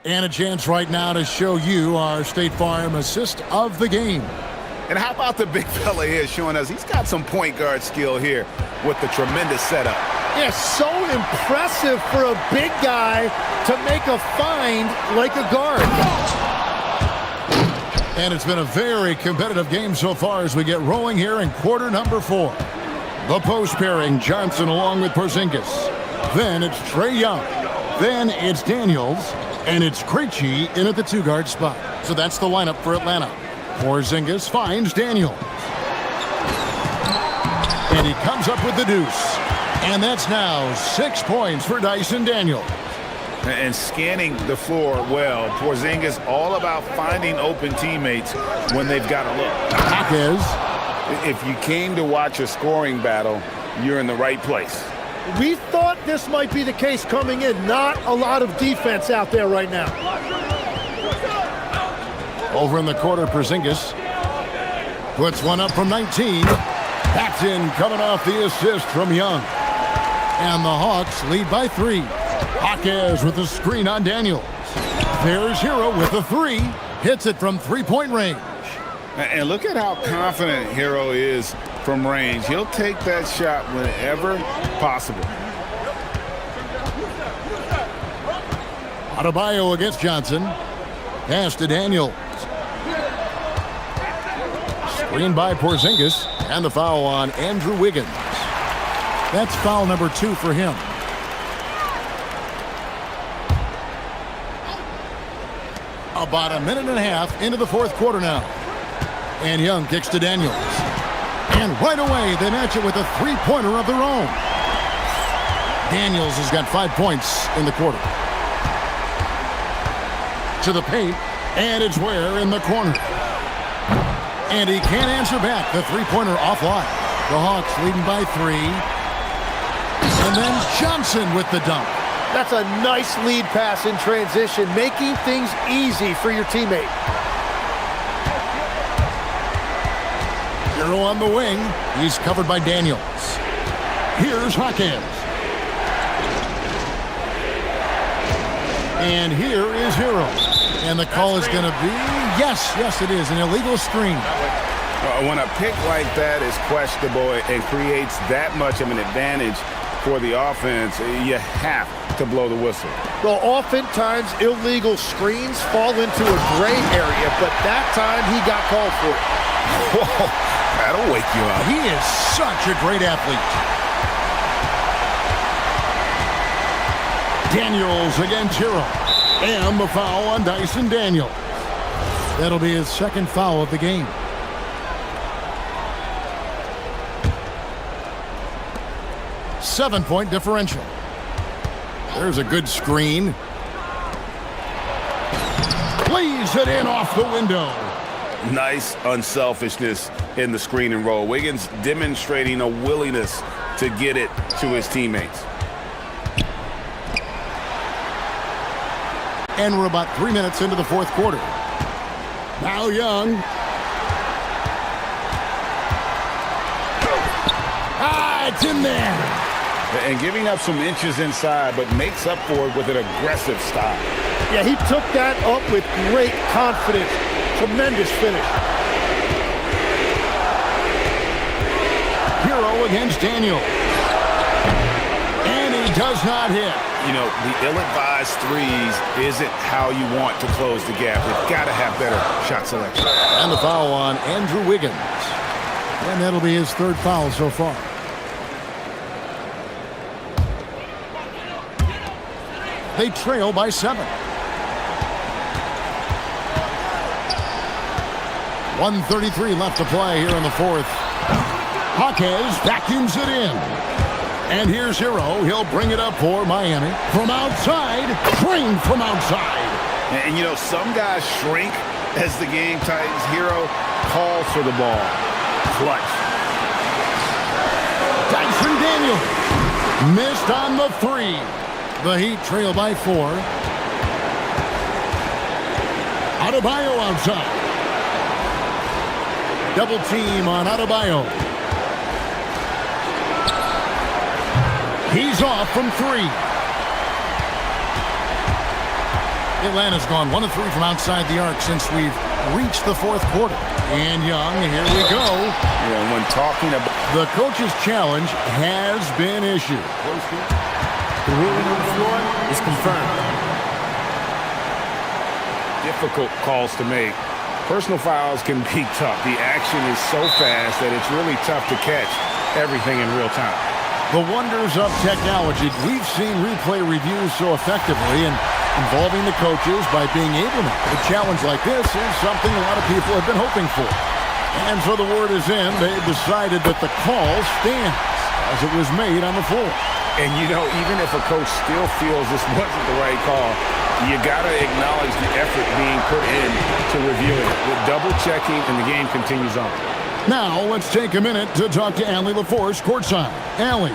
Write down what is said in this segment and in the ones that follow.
And a chance right now to show you our State Farm assist of the game. And how about the big fella here showing us he's got some point guard skill here with the tremendous setup. Yeah, so impressive for a big guy to make a find like a guard. And it's been a very competitive game so far as we get rolling here in quarter number 4. The post pairing, Johnson along with Porzingis. Then it's Trae Young. Then it's Daniels. And it's Krejci in at the 2-guard spot. So that's the lineup for Atlanta. Porzingis finds Daniels. And he comes up with the deuce. And that's now 6 points for Dyson Daniels. And scanning the floor well. Porzingis all about finding open teammates when they've got a look. Hawkins. If you came to watch a scoring battle, you're in the right place. We thought this might be the case coming in. Not a lot of defense out there right now. Over in the corner, Porzingis puts one up from 19. That's in, coming off the assist from Young. And the Hawks lead by 3. Hawkins with the screen on Daniels. There's Hero with the 3. Hits it from 3-point range. And look at how confident Hero is from range. He'll take that shot whenever possible. Adebayo against Johnson. Pass to Daniels. Screen by Porzingis. And the foul on Andrew Wiggins. That's foul number 2 for him. About a minute and a half into the fourth quarter now. And Young kicks to Daniels. And right away, they match it with a 3-pointer of their own. Daniels has got 5 points in the quarter. To the paint, and it's Ware in the corner. And he can't answer back. The 3-pointer offline. The Hawks leading by 3. And then Johnson with the dunk. That's a nice lead pass in transition, making things easy for your teammate. Hero on the wing. He's covered by Daniels. Here's Hawkins. And here is Hero. And the call is going to be, yes, it is, an illegal screen. When a pick like that is questionable and creates that much of an advantage for the offense, you have to blow the whistle. Well, oftentimes illegal screens fall into a gray area, but that time he got called for it. Whoa, that'll wake you up. He is such a great athlete. Daniels against Hero. And the foul on Dyson Daniels. That'll be his second foul of the game. Seven-point differential. There's a good screen. Plays it in off the window. Nice unselfishness in the screen and roll. Wiggins demonstrating a willingness to get it to his teammates. And we're about 3 minutes into the fourth quarter. Now Young. It's in there. And giving up some inches inside, but makes up for it with an aggressive style. Yeah, he took that up with great confidence. Tremendous finish. Hero against Daniel. And he does not hit. You know, the ill-advised threes isn't how you want to close the gap. You've got to have better shot selection. And the foul on Andrew Wiggins. And that'll be his third foul so far. They trail by 7. 1:33 left to play here in the fourth. Hawkins vacuums it in. And here's Hero. He'll bring it up for Miami. From outside, trained from outside. And you know, some guys shrink as the game tightens. Hero calls for the ball. Clutch. Dyson Daniel missed on the 3. The Heat trail by 4. Adebayo outside. Double team on Adebayo. He's off from 3. Atlanta's gone 1 of 3 from outside the arc since we've reached the fourth quarter. And Young, here we go. Yeah, when talking about the coach's challenge has been issued. The ruling on the floor is confirmed. difficult calls to make. Personal fouls can be tough. The action is so fast that it's really tough to catch everything in real time. The wonders of technology. We've seen replay reviews so effectively, and involving the coaches by being able to make a challenge like this is something a lot of people have been hoping for. And so the word is in. They've decided that the call stands as it was made on the floor. And, you know, even if a coach still feels this wasn't the right call, you got to acknowledge the effort being put in to reviewing it. With double-checking, and the game continues on. Now, let's take a minute to talk to Allie LaForce courtside. Allie.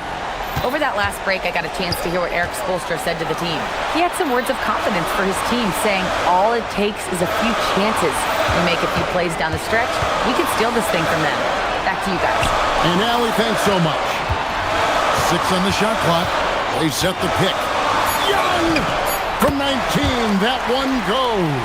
Over that last break, I got a chance to hear what Eric Spoelstra said to the team. He had some words of confidence for his team, saying all it takes is a few chances. We make a few plays down the stretch, we can steal this thing from them. Back to you guys. And Allie, thanks so much. 6 on the shot clock. They set the pick. Young! From 19, that one goes.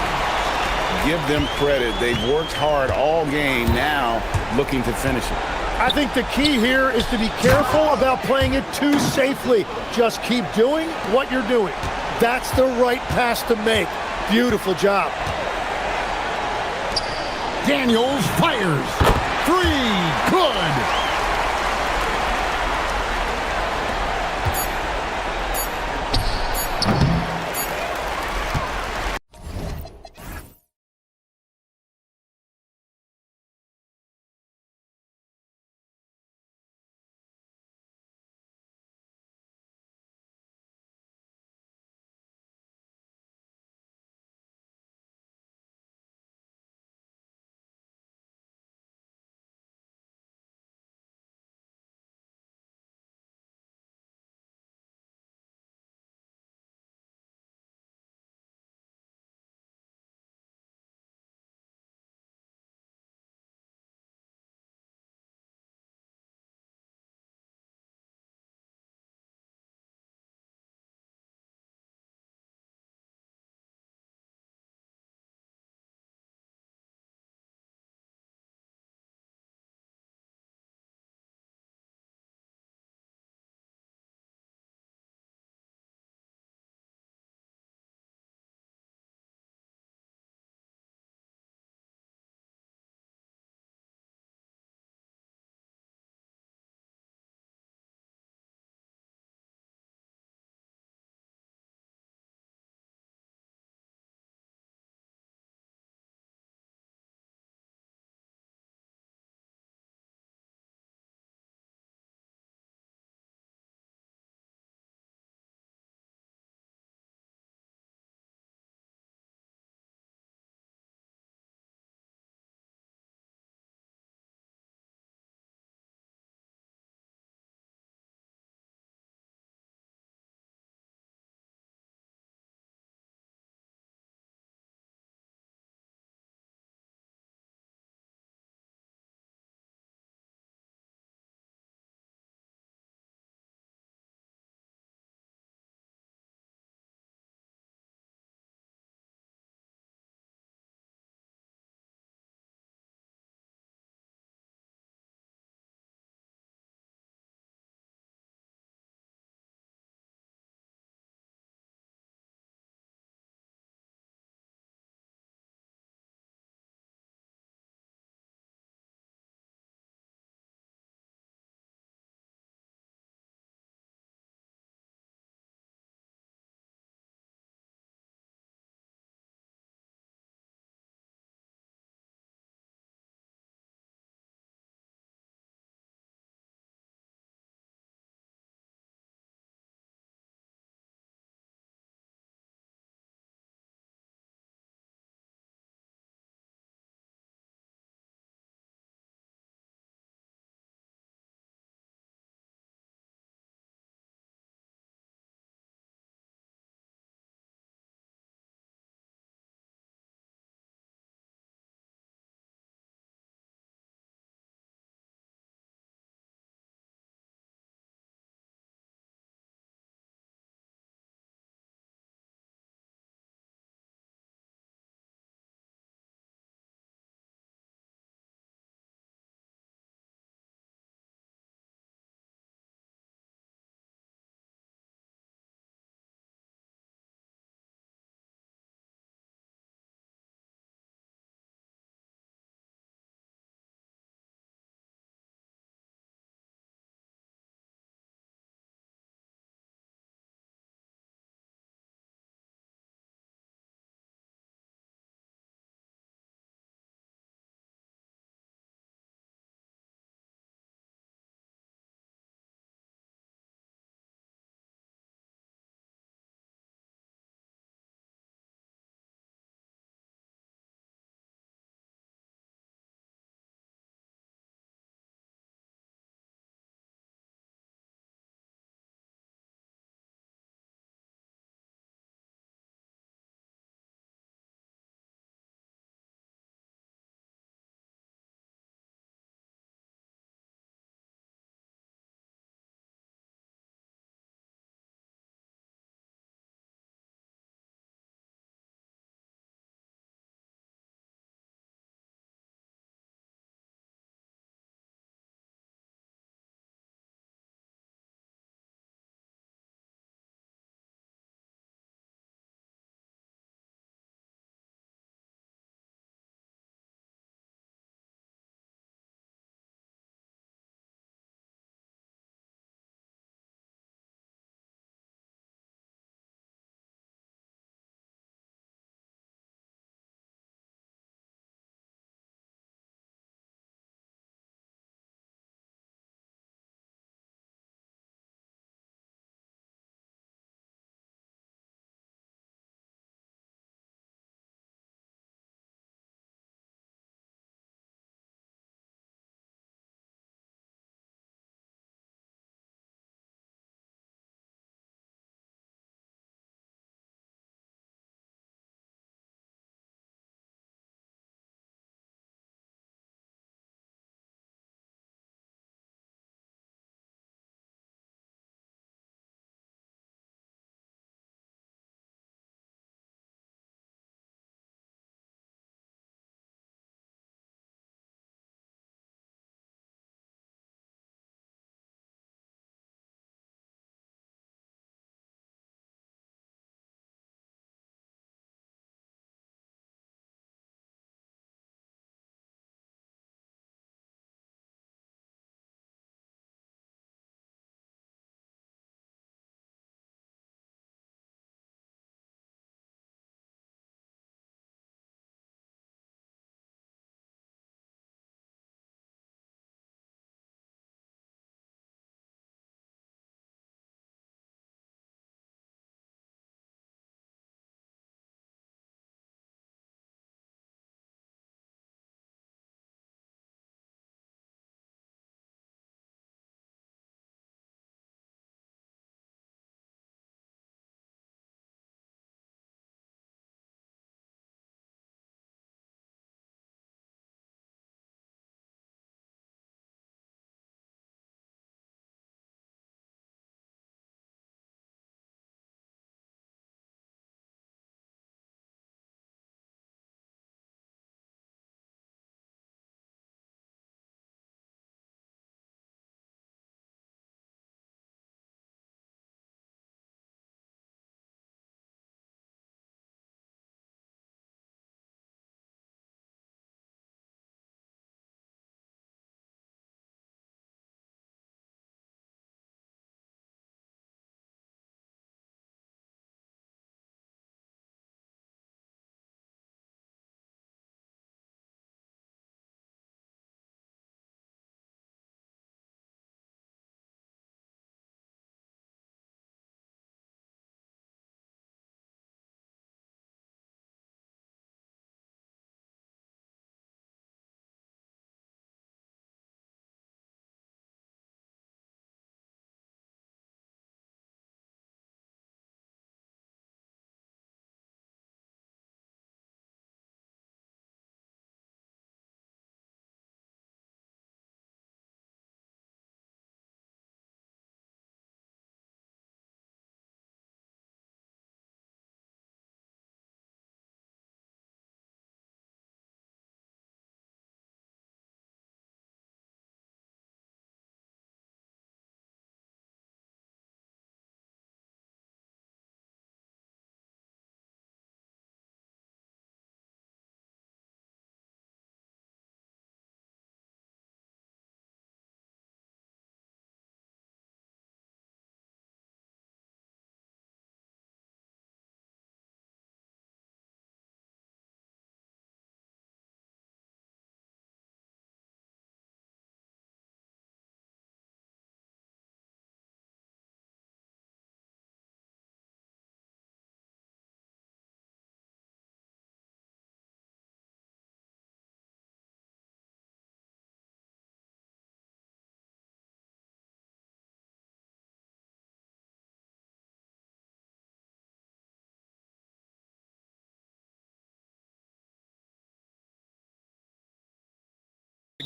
Give them credit. They've worked hard all game, now looking to finish it. I think the key here is to be careful about playing it too safely. Just keep doing what you're doing. That's the right pass to make. Beautiful job. Daniels fires. 3, good.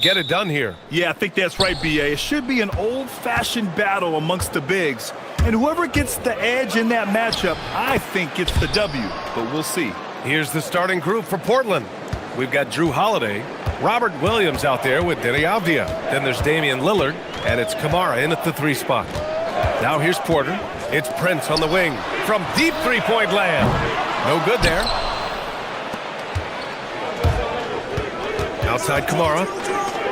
Get it done here. Yeah, I think that's right, B.A. It should be an old-fashioned battle amongst the bigs. And whoever gets the edge in that matchup, I think gets the W. But we'll see. Here's the starting group for Portland. We've got Drew Holiday, Robert Williams out there with Denny Avdia. Then there's Damian Lillard, and it's Kamara in at the 3 spot. Now here's Porter. It's Prince on the wing from deep three-point land. No good there. Outside Kamara.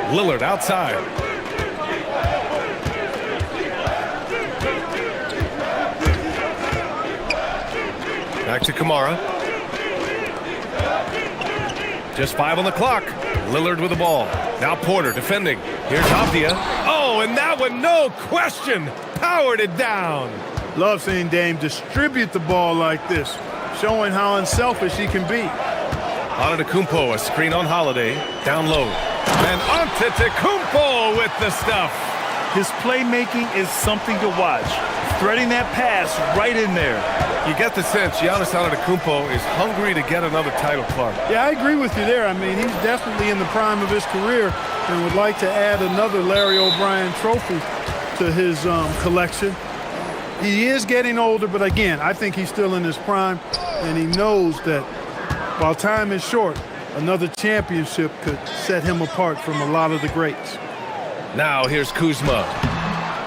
Lillard outside. Back to Kamara. Just 5 on the clock. Lillard with the ball. Now Porter defending. Here's Avdia. Oh, and that one, no question, powered it down. Love seeing Dame distribute the ball like this, showing how unselfish he can be. Antetokounmpo, a screen on Holiday. Down low. And Antetokounmpo with the stuff. His playmaking is something to watch. Threading that pass right in there. You get the sense Giannis Antetokounmpo is hungry to get another title, Clark. Yeah, I agree with you there. I mean, he's definitely in the prime of his career and would like to add another Larry O'Brien trophy to his collection. He is getting older, but again, I think he's still in his prime, and he knows that while time is short, another championship could set him apart from a lot of the greats. Now here's Kuzma.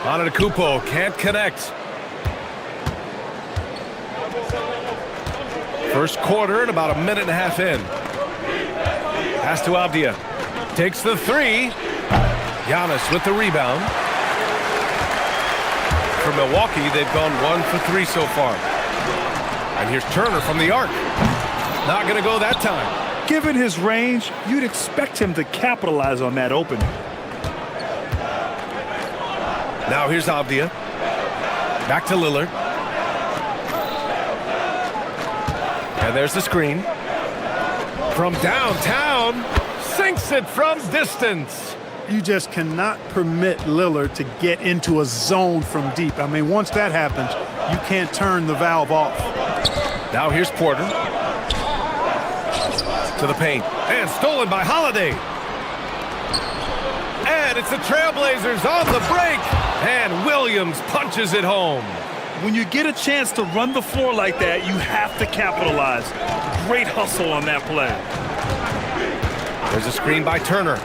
Antetokounmpo can't connect. First quarter and about a minute and a half in. Pass to Avdia. Takes the 3. Giannis with the rebound. For Milwaukee, they've gone 1 for 3 so far. And here's Turner from the arc. Not going to go that time. Given his range, you'd expect him to capitalize on that opening. Now here's Avdia. Back to Lillard. And there's the screen. From downtown, sinks it from distance. You just cannot permit Lillard to get into a zone from deep. I mean, once that happens, you can't turn the valve off. Now here's Porter. To the paint. And stolen by Holiday. And it's the Trailblazers on the break. And Williams punches it home. When you get a chance to run the floor like that, you have to capitalize. Great hustle on that play. There's a screen by Turner.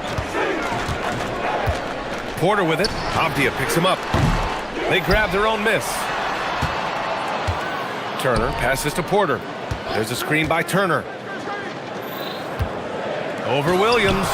Porter with it. Avdia picks him up. They grab their own miss. Turner passes to Porter. There's a screen by Turner. Over Williams.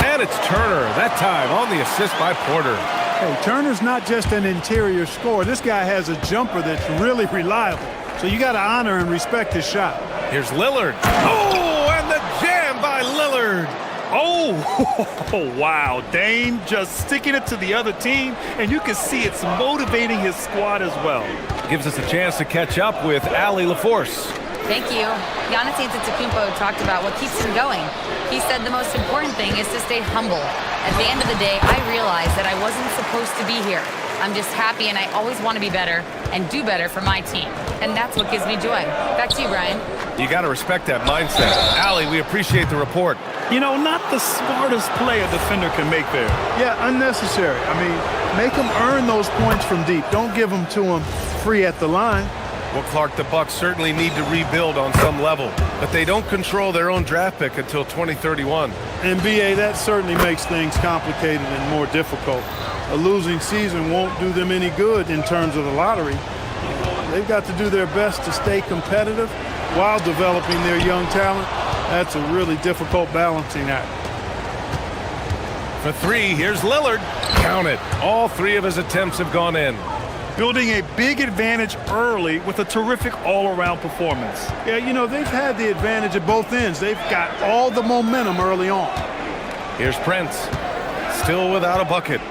And it's Turner, that time on the assist by Porter. Hey, Turner's not just an interior scorer. This guy has a jumper that's really reliable. So you got to honor and respect his shot. Here's Lillard. Oh, and the jam by Lillard. Oh, wow. Dame just sticking it to the other team, and you can see it's motivating his squad as well. Gives us a chance to catch up with Allie LaForce. Thank you. Giannis Antetokounmpo talked about what keeps him going. He said the most important thing is to stay humble. At the end of the day, I realized that I wasn't supposed to be here. I'm just happy, and I always want to be better and do better for my team. And that's what gives me joy. Back to you, Brian. You got to respect that mindset. Allie, we appreciate the report. You know, not the smartest play a defender can make there. Yeah, unnecessary. I mean, make him earn those points from deep. Don't give them to him free at the line. Well, Clark, the Bucks certainly need to rebuild on some level, but they don't control their own draft pick until 2031. And, B.A., that certainly makes things complicated and more difficult. A losing season won't do them any good in terms of the lottery. They've got to do their best to stay competitive while developing their young talent. That's a really difficult balancing act. For 3, here's Lillard. Count it. All 3 of his attempts have gone in. Building a big advantage early with a terrific all-around performance. Yeah, you know, they've had the advantage at both ends. They've got all the momentum early on. Here's Prince. Still without a bucket.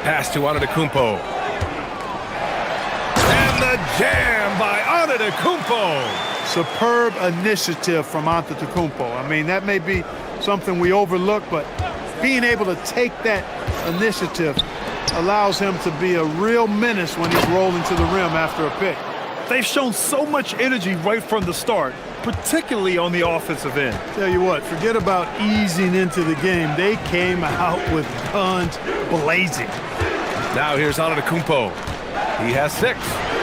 Pass to Antetokounmpo. And the jam by Antetokounmpo. Superb initiative from Antetokounmpo. I mean, that may be something we overlook, but being able to take that initiative allows him to be a real menace when he's rolling to the rim after a pick. They've shown so much energy right from the start, particularly on the offensive end. Tell you what, forget about easing into the game. They came out with guns blazing. Now here's Antetokounmpo. He has 6.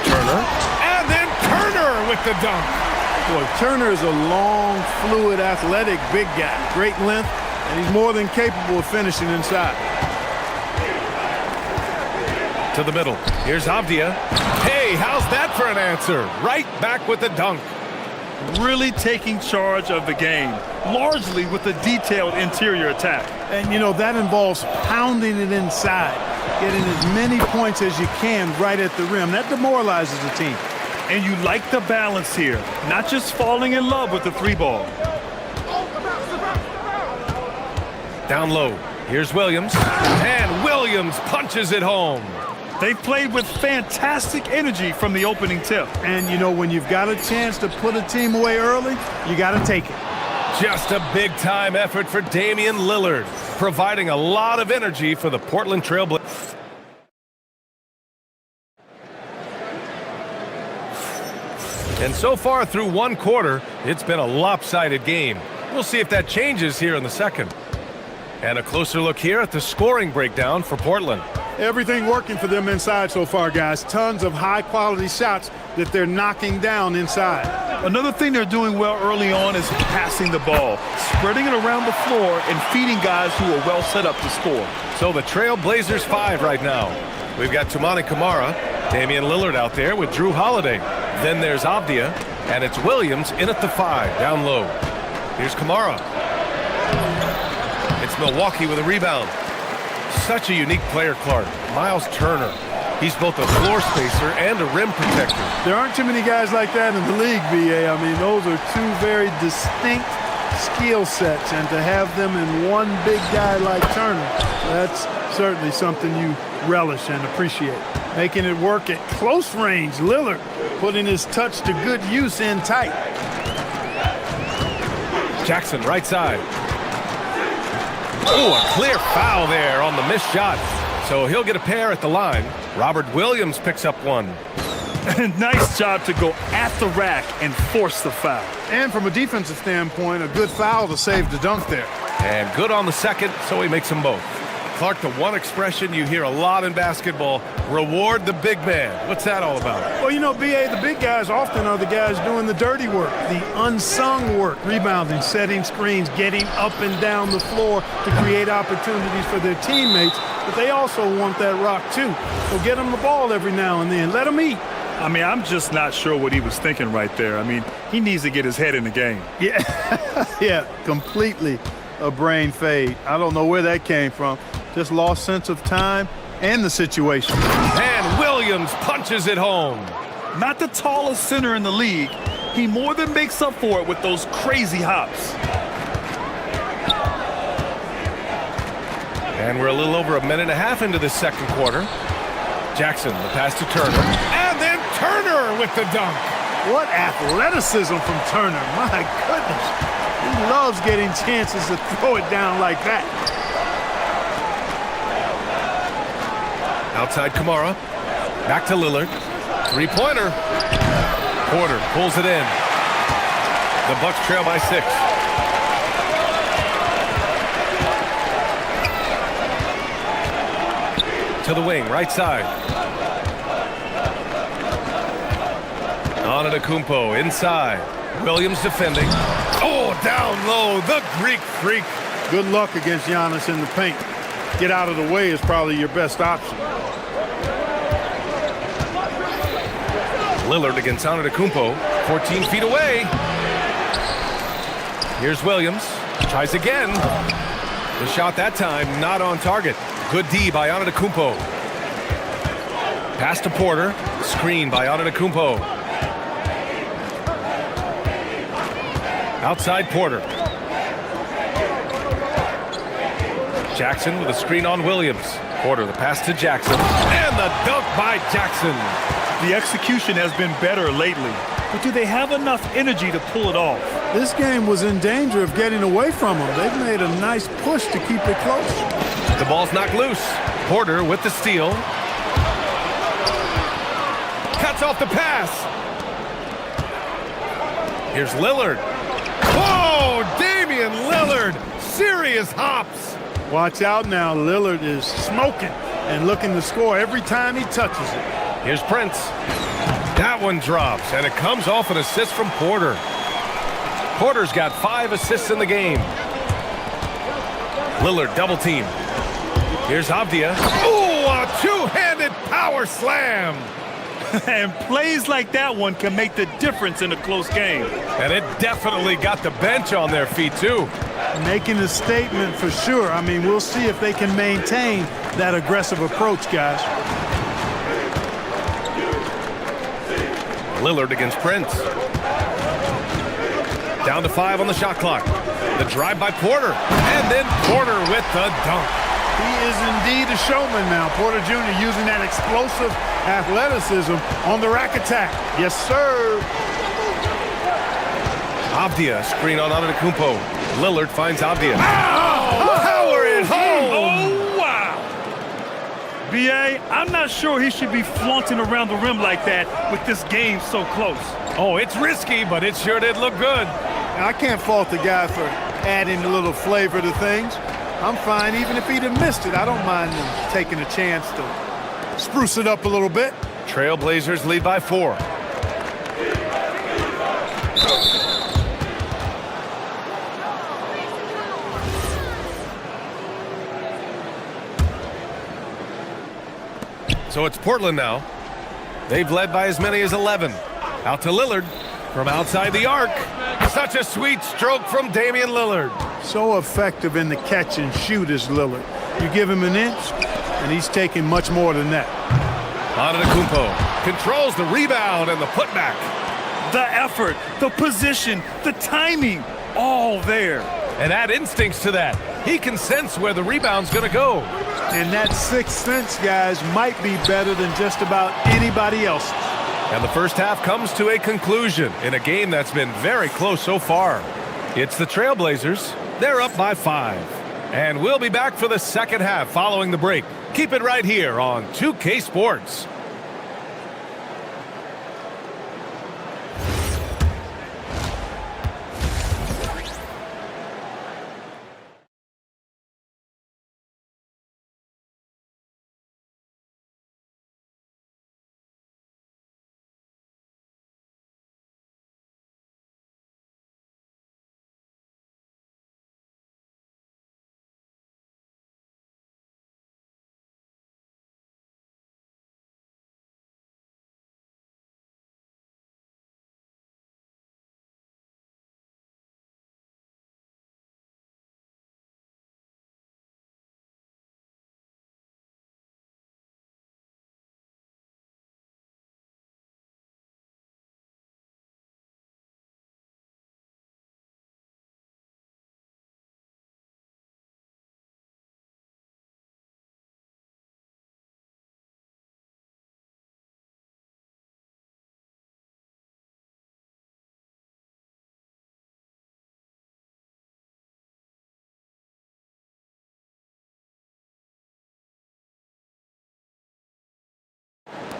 Turner. And then Turner with the dunk. Boy, Turner is a long, fluid, athletic, big guy. Great length, and he's more than capable of finishing inside. To the middle. Here's Avdia. Hey, how's that for an answer? Right back with the dunk. Really taking charge of the game, largely with a detailed interior attack. And, you know, that involves pounding it inside, getting as many points as you can right at the rim. That demoralizes the team. And you like the balance here, not just falling in love with the 3-ball. Down low. Here's Williams. And Williams punches it home. They've played with fantastic energy from the opening tip. And, you know, when you've got a chance to put a team away early, you got to take it. Just a big-time effort for Damian Lillard, providing a lot of energy for the Portland Trail Blazers. And so far through one quarter, it's been a lopsided game. We'll see if that changes here in the second. And a closer look here at the scoring breakdown for Portland. Everything working for them inside so far, guys. Tons of high-quality shots that they're knocking down inside. Another thing they're doing well early on is passing the ball, spreading it around the floor and feeding guys who are well set up to score. So the Trail Blazers 5 right now. We've got Toumani Camara, Damian Lillard out there with Drew Holiday. Then there's Avdia, and it's Williams in at the 5, down low. Here's Camara. It's Milwaukee with a rebound. Such a unique player, Clark. Miles Turner. He's both a floor spacer and a rim protector. There aren't too many guys like that in the league, BA. I mean, those are two very distinct skill sets, and to have them in one big guy like Turner, that's certainly something you relish and appreciate. Making it work at close range, Lillard putting his touch to good use in tight. Jackson, right side. Oh, a clear foul there on the missed shot. So he'll get a pair at the line. Robert Williams picks up one. Nice job to go at the rack and force the foul. And from a defensive standpoint, a good foul to save the dunk there. And good on the second, so he makes them both. Clark, the one expression you hear a lot in basketball, reward the big man. What's that all about? Well, you know, BA, the big guys often are the guys doing the dirty work, the unsung work, rebounding, setting screens, getting up and down the floor to create opportunities for their teammates. But they also want that rock, too. So get them the ball every now and then. Let them eat. I mean, I'm just not sure what he was thinking right there. I mean, he needs to get his head in the game. Yeah, yeah, completely a brain fade. I don't know where that came from. Just lost sense of time and the situation. And Williams punches it home. Not the tallest center in the league. He more than makes up for it with those crazy hops. And we're a little over a minute and a half into the second quarter. Jackson, the pass to Turner. And then Turner with the dunk. What athleticism from Turner. My goodness. He loves getting chances to throw it down like that. Outside Camara. Back to Lillard. Three-pointer. Porter pulls it in. The Bucks trail by 6. To the wing, right side. Antetokounmpo inside. Williams defending. Oh, down low, the Greek freak. Good luck against Giannis in the paint. Get out of the way is probably your best option. Lillard against Antetokounmpo, 14 feet away. Here's Williams, tries again. The shot that time not on target. Good D by Antetokounmpo. Pass to Porter, screen by Antetokounmpo. Outside Porter. Jackson with a screen on Williams. Porter, the pass to Jackson. And the dunk by Jackson. The execution has been better lately, but do they have enough energy to pull it off? This game was in danger of getting away from them. They've made a nice push to keep it close. The ball's knocked loose. Porter with the steal. Cuts off the pass. Here's Lillard. Whoa, Damian Lillard. Serious hops. Watch out now. Lillard is smoking and looking to score every time he touches it. Here's Prince. That one drops, and it comes off an assist from Porter. Porter's got 5 assists in the game. Lillard double team. Here's Avdia. Ooh, a two-handed power slam. And plays like that one can make the difference in a close game. And it definitely got the bench on their feet, too. Making a statement for sure. I mean, we'll see if they can maintain that aggressive approach, guys. Lillard against Prince. Down to 5 on the shot clock. The drive by Porter. And then Porter with the dunk. He is indeed a showman now. Porter Jr. using that explosive athleticism on the rack attack. Yes, sir. Avdia, screen on Antetokounmpo. Lillard finds Avdia. Oh, power it home! Oh, wow! B.A., I'm not sure he should be flaunting around the rim like that with this game so close. Oh, it's risky, but it sure did look good. I can't fault the guy for adding a little flavor to things. I'm fine even if he'd have missed it. I don't mind him taking a chance to spruce it up a little bit. Trailblazers lead by 4. So it's Portland now. They've led by as many as 11. Out to Lillard from outside the arc. Such a sweet stroke from Damian Lillard. So effective in the catch and shoot is Lillard. You give him an inch, and he's taking much more than that. Antetokounmpo controls the rebound and the putback. The effort, the position, the timing, all there. And add instincts to that. He can sense where the rebound's going to go. And that sixth sense, guys, might be better than just about anybody else's. And the first half comes to a conclusion in a game that's been very close so far. It's the Trailblazers. They're up by 5. And we'll be back for the second half following the break. Keep it right here on 2K Sports.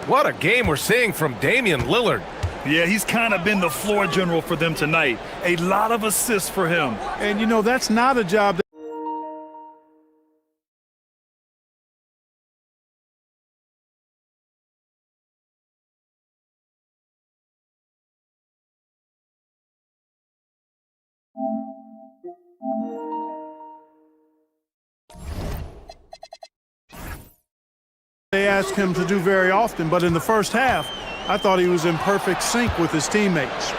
What a game we're seeing from Damian Lillard. Yeah, he's kind of been the floor general for them tonight. A lot of assists for him. And, you know, that's not a job that they ask him to do very often, but in the first half, I thought he was in perfect sync with his teammates.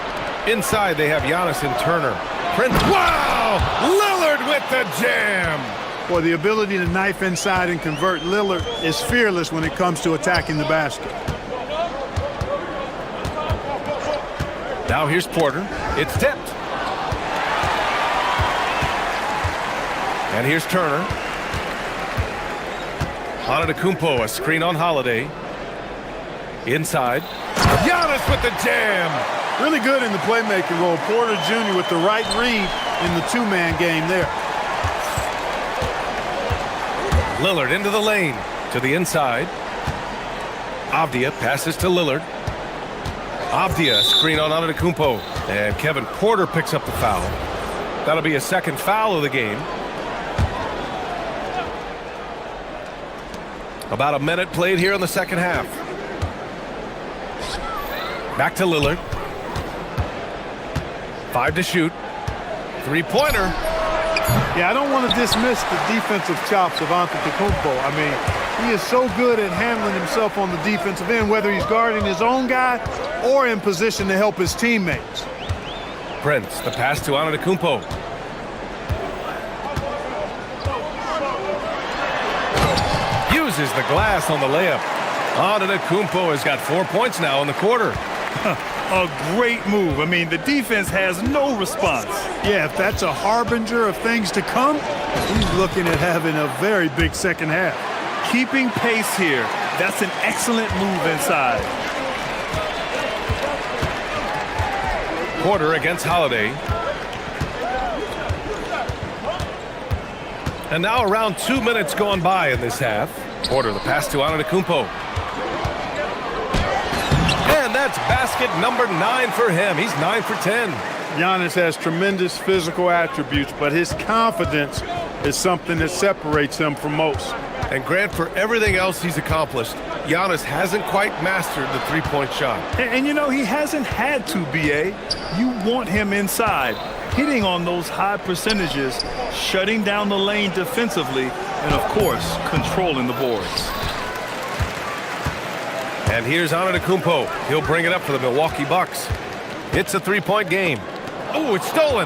Inside, they have Giannis and Turner. Prince, wow! Lillard with the jam! Boy, the ability to knife inside and convert, Lillard is fearless when it comes to attacking the basket. Now here's Porter. It's tipped. And here's Turner. Antetokounmpo, a screen on Holiday. Inside. Giannis with the jam! Really good in the playmaking role. Porter Jr. with the right read in the two-man game there. Lillard into the lane. To the inside. Avdia passes to Lillard. Avdia, screen on Antetokounmpo. And Kevin Porter picks up the foul. That'll be a second foul of the game. About a minute played here in the second half. Back to Lillard. 5 to shoot. Three-pointer. Yeah, I don't want to dismiss the defensive chops of Antetokounmpo. I mean, he is so good at handling himself on the defensive end, whether he's guarding his own guy or in position to help his teammates. Prince, the pass to Antetokounmpo. Uses the glass on the layup. Antetokounmpo has got 4 points now in the quarter. A great move. I mean, the defense has no response. Yeah, if that's a harbinger of things to come, he's looking at having a very big second half. Keeping pace here. That's an excellent move inside. Porter against Holiday. And now around 2 minutes gone by in this half. Porter, the pass to Antetokounmpo. And that's basket number 9 for him. He's 9 for 10. Giannis has tremendous physical attributes, but his confidence is something that separates him from most. And Grant, for everything else he's accomplished, Giannis hasn't quite mastered the three-point shot. And you know, he hasn't had to, B.A. You want him inside, hitting on those high percentages, shutting down the lane defensively, and of course, controlling the boards. And here's Antetokounmpo. He'll bring it up for the Milwaukee Bucks. It's a three-point game. Oh, it's stolen.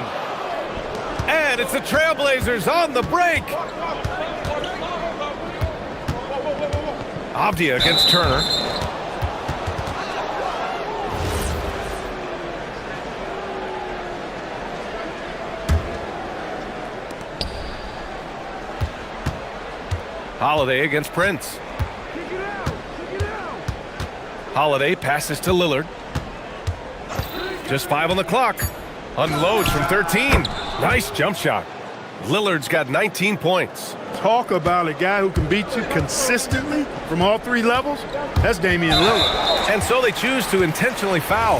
And it's the Trailblazers on the break. Avdia against Turner. Holiday against Prince. Holiday passes to Lillard. Just 5 on the clock. Unloads from 13. Nice jump shot. Lillard's got 19 points. Talk about a guy who can beat you consistently from all 3 levels. That's Damian Lillard. And so they choose to intentionally foul.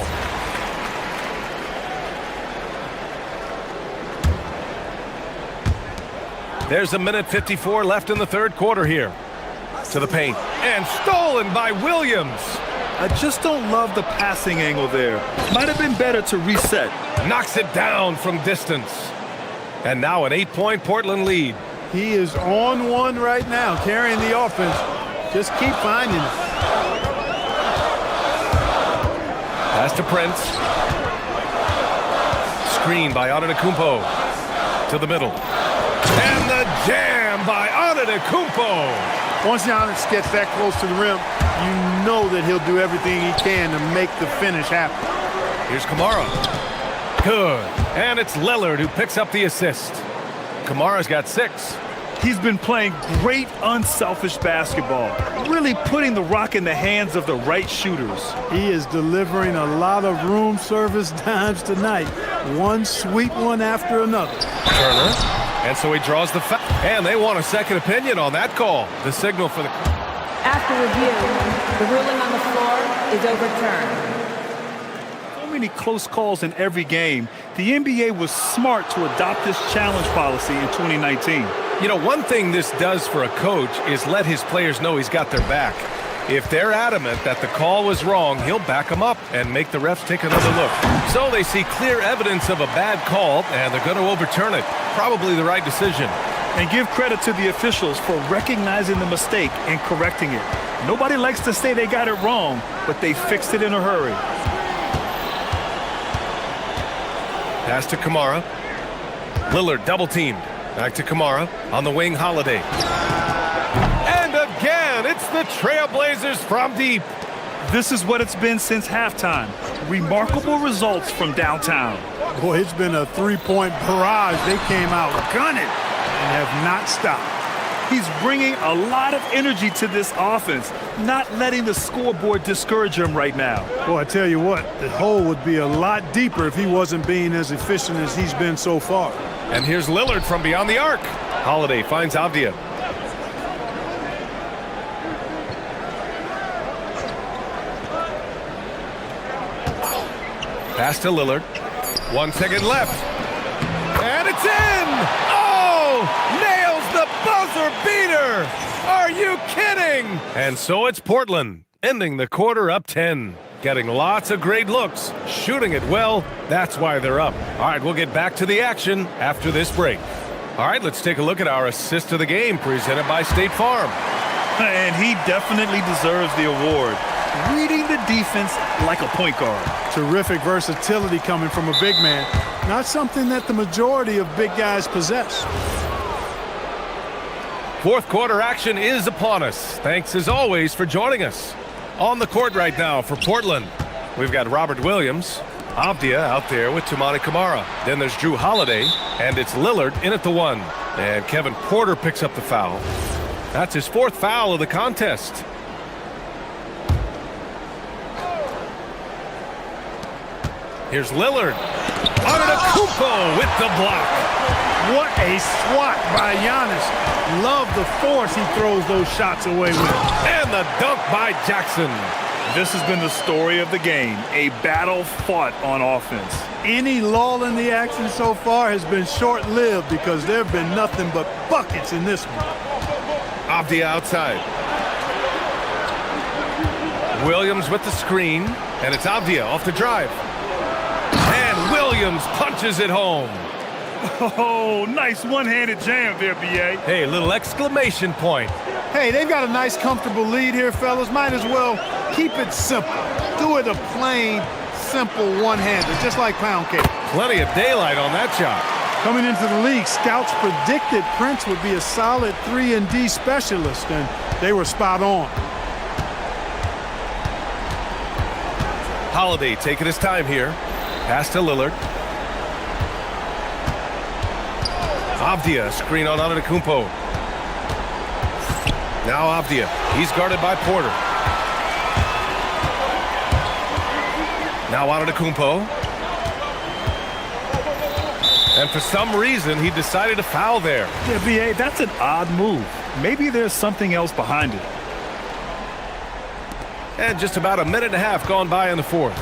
There's a minute 54 left in the third quarter here. To the paint. And stolen by Williams. I just don't love the passing angle there. Might have been better to reset. Knocks it down from distance. And now an 8-point Portland lead. He is on one right now, carrying the offense. Just keep finding it. Pass to Prince. Screen by Antetokounmpo. To the middle. And the jam by Antetokounmpo. Once Giannis gets that close to the rim, you know that he'll do everything he can to make the finish happen. Here's Kamara. Good. And it's Lillard who picks up the assist. Kamara's got 6. He's been playing great unselfish basketball, really putting the rock in the hands of the right shooters. He is delivering a lot of room service dimes tonight. One sweet one after another. Turner. And so he draws the foul. And they want a second opinion on that call. The signal for the... After review, the ruling on the floor is overturned. So many close calls in every game. The NBA was smart to adopt this challenge policy in 2019. You know, one thing this does for a coach is let his players know he's got their back. If they're adamant that the call was wrong, he'll back them up and make the refs take another look. So they see clear evidence of a bad call, and they're going to overturn it. Probably the right decision. And give credit to the officials for recognizing the mistake and correcting it. Nobody likes to say they got it wrong, but they fixed it in a hurry. Pass to Kamara. Lillard double-teamed. Back to Kamara. On the wing, Holiday. And again, it's the Trailblazers from deep. This is what it's been since halftime. Remarkable results from downtown. Boy, it's been a 3-point barrage. They came out gunning and have not stopped. He's bringing a lot of energy to this offense, not letting the scoreboard discourage him right now. Boy, I tell you what, the hole would be a lot deeper if he wasn't being as efficient as he's been so far. And here's Lillard from beyond the arc. Holiday finds Avdia. Pass to Lillard. 1 second left. And it's in! Oh! Nails the buzzer beater! Are you kidding? And so it's Portland, ending the quarter up 10. Getting lots of great looks, shooting it well. That's why they're up. All right, we'll get back to the action after this break. All right, let's take a look at our assist of the game presented by State Farm. And he definitely deserves the award. Reading the defense like a point guard. Terrific versatility coming from a big man. Not something that the majority of big guys possess. Fourth quarter action is upon us. Thanks as always for joining us. On the court right now for Portland, we've got Robert Williams, Avdia out there with Toumani Camara. Then there's Drew Holiday, and it's Lillard in at the 1. And Kevin Porter picks up the foul. That's his 4th foul of the contest. Here's Lillard. Antetokounmpo with the block. What a swat by Giannis. Love the force he throws those shots away with. And the dunk by Jackson. This has been the story of the game, a battle fought on offense. Any lull in the action so far has been short-lived because there have been nothing but buckets in this one. Avdia outside. Williams with the screen, and it's Avdia off the drive. And Williams punches it home. Oh, nice one-handed jam there, B.A. Hey, little exclamation point. Hey, they've got a nice, comfortable lead here, fellas. Might as well keep it simple. Do it a plain, simple one-hander, just like pound cake. Plenty of daylight on that shot. Coming into the league, scouts predicted Prince would be a solid 3-and-D specialist, and they were spot on. Holiday taking his time here. Pass to Lillard. Avdia, screen on Antetokounmpo. Now Avdia. He's guarded by Porter. Now Antetokounmpo. And for some reason, he decided to foul there. Yeah, B.A., that's an odd move. Maybe there's something else behind it. And just about a minute and a half gone by in the 4th.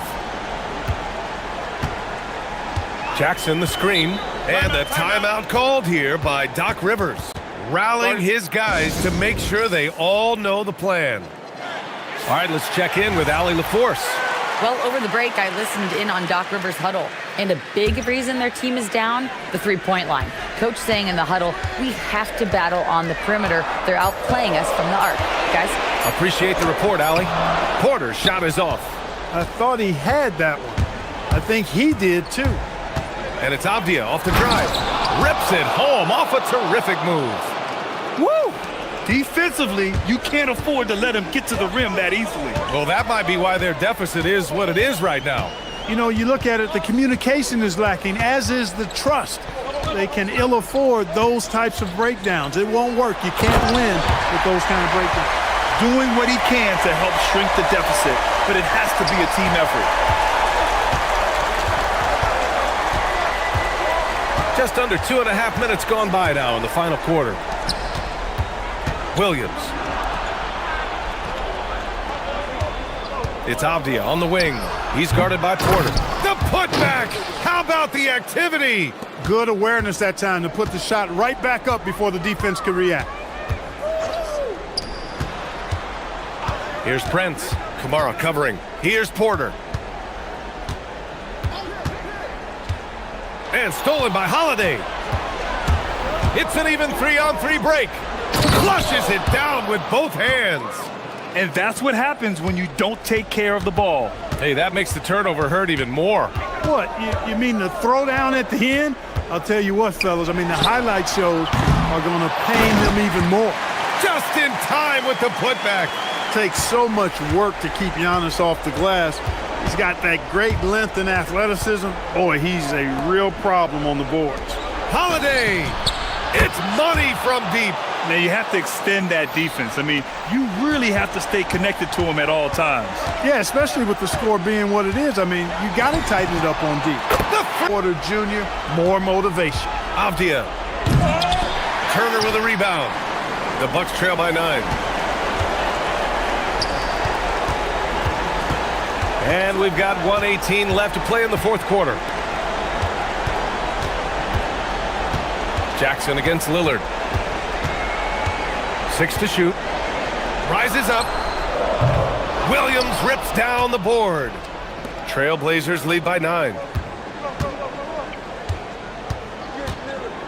Jackson the screen. And the timeout called here by Doc Rivers. Rallying his guys to make sure they all know the plan. All right, let's check in with Allie LaForce. Well, over the break, I listened in on Doc Rivers' huddle. And a big reason their team is down, the three-point line. Coach saying in the huddle, we have to battle on the perimeter. They're outplaying us from the arc. Guys? Appreciate the report, Allie. Porter's shot is off. I thought he had that one. I think he did, too. And it's Avdia off the drive. Rips it home off a terrific move. Woo! Defensively, you can't afford to let him get to the rim that easily. Well, that might be why their deficit is what it is right now. You know, you look at it, the communication is lacking, as is the trust. They can ill afford those types of breakdowns. It won't work. You can't win with those kind of breakdowns. Doing what he can to help shrink the deficit, but it has to be a team effort. Just under 2.5 minutes gone by now in the final quarter. Williams. It's Avdia on the wing. He's guarded by Porter. The putback! How about the activity? Good awareness that time to put the shot right back up before the defense could react. Here's Prince. Camara covering. Here's Porter. And stolen by Holiday. It's an even 3-on-3 break. Flushes it down with both hands. And that's what happens when you don't take care of the ball. Hey, that makes the turnover hurt even more. What, you mean the throwdown at the end? I'll tell you what, fellas, I mean, the highlight shows are going to pain them even more. Just in time with the putback. Takes so much work to keep Giannis off the glass. He's got that great length and athleticism. Boy, he's a real problem on the boards. Holiday! It's money from deep. Now, you have to extend that defense. I mean, you really have to stay connected to him at all times. Yeah, especially with the score being what it is. I mean, you got to tighten it up on deep. Porter Jr., more motivation. Avdia. Turner with a rebound. The Bucks trail by 9. And we've got 1:18 left to play in the fourth quarter. Jackson against Lillard. 6 to shoot. Rises up. Williams rips down the board. Trailblazers lead by 9.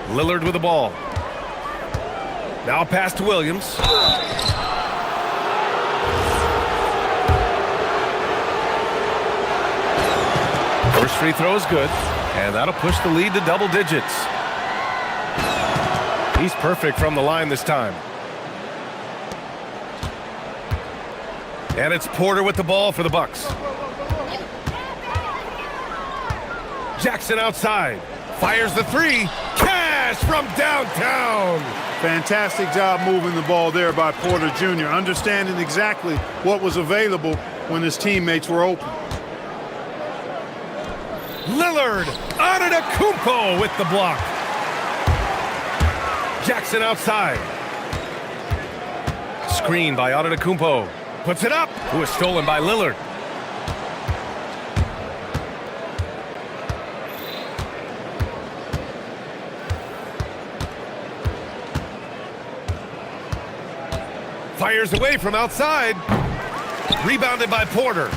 Lillard with the ball. Now a pass to Williams. First free throw is good, and that'll push the lead to double digits. He's perfect from the line this time. And it's Porter with the ball for the Bucks. Jackson outside. Fires the three. Cash from downtown. Fantastic job moving the ball there by Porter Jr., understanding exactly what was available when his teammates were open. Lillard, Antetokounmpo with the block. Jackson outside. Screen by Antetokounmpo. Puts it up. Who is stolen by Lillard. Fires away from outside. Rebounded by Porter.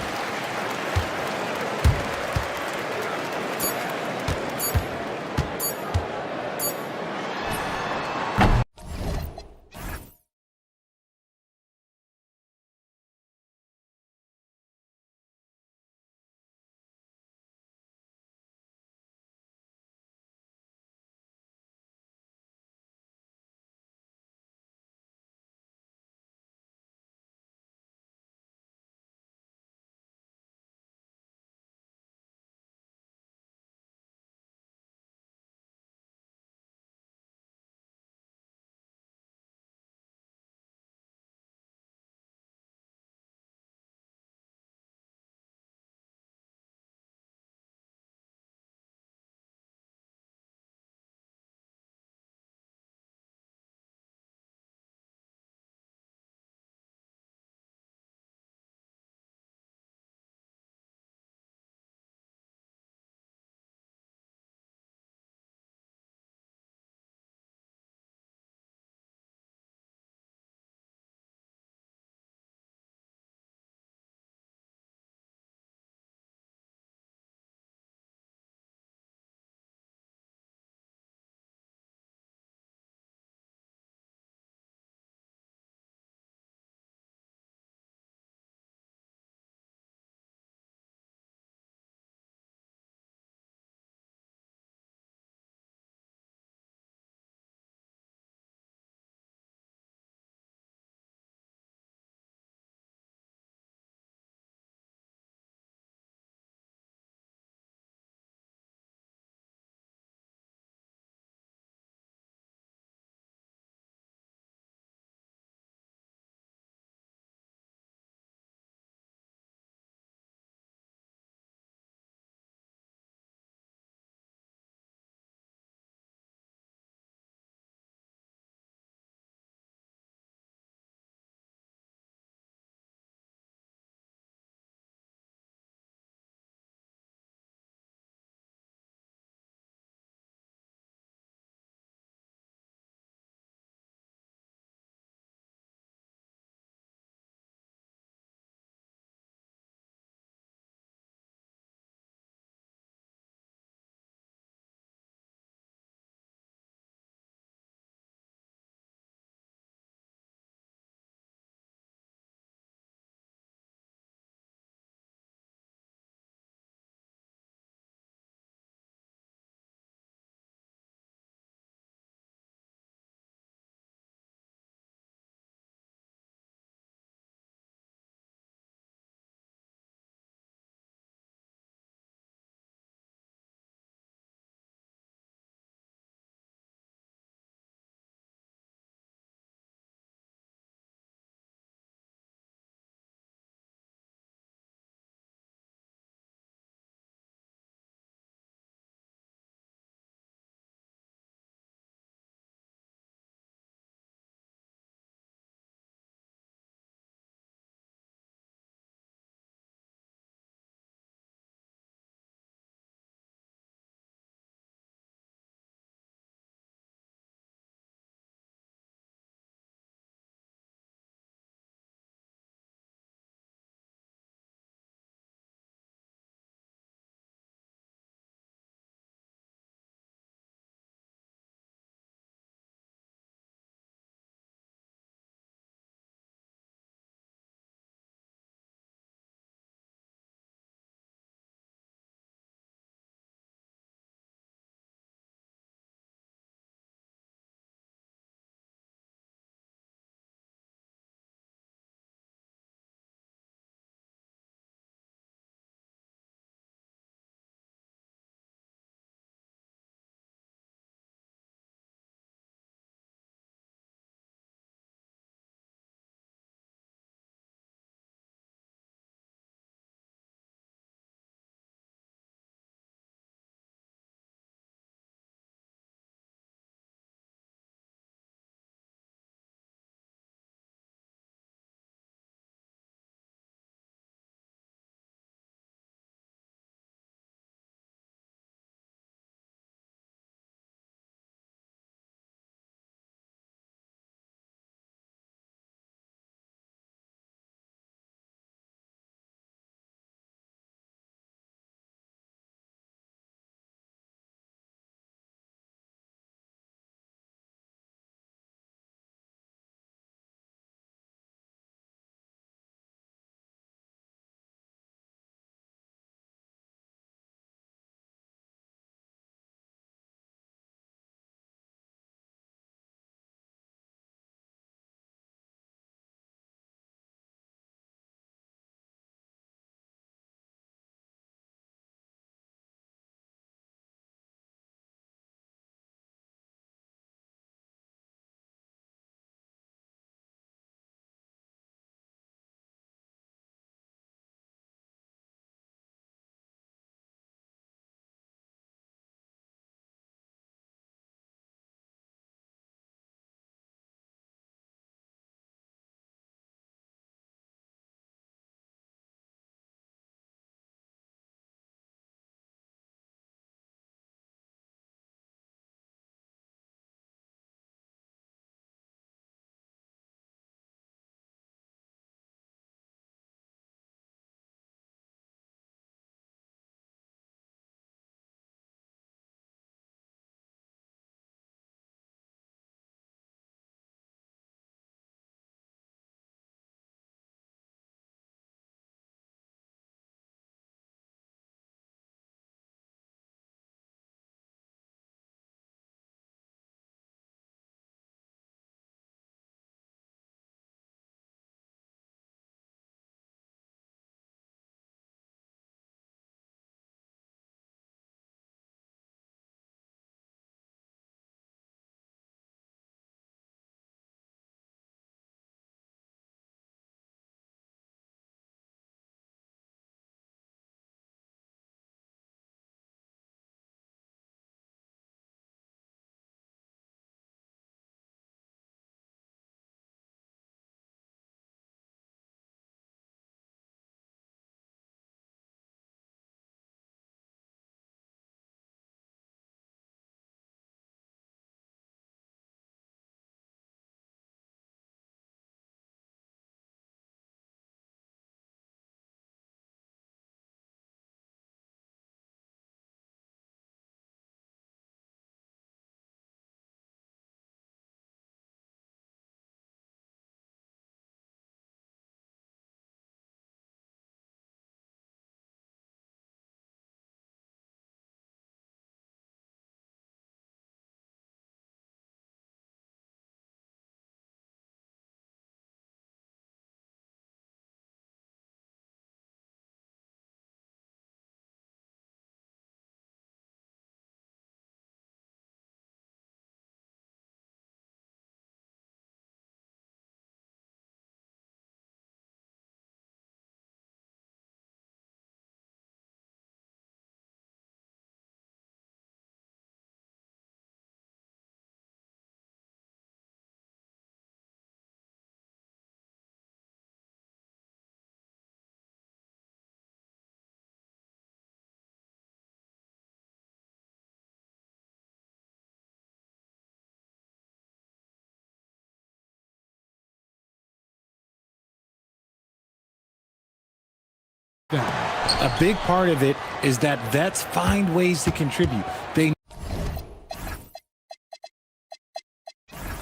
A big part of it is that vets find ways to contribute. They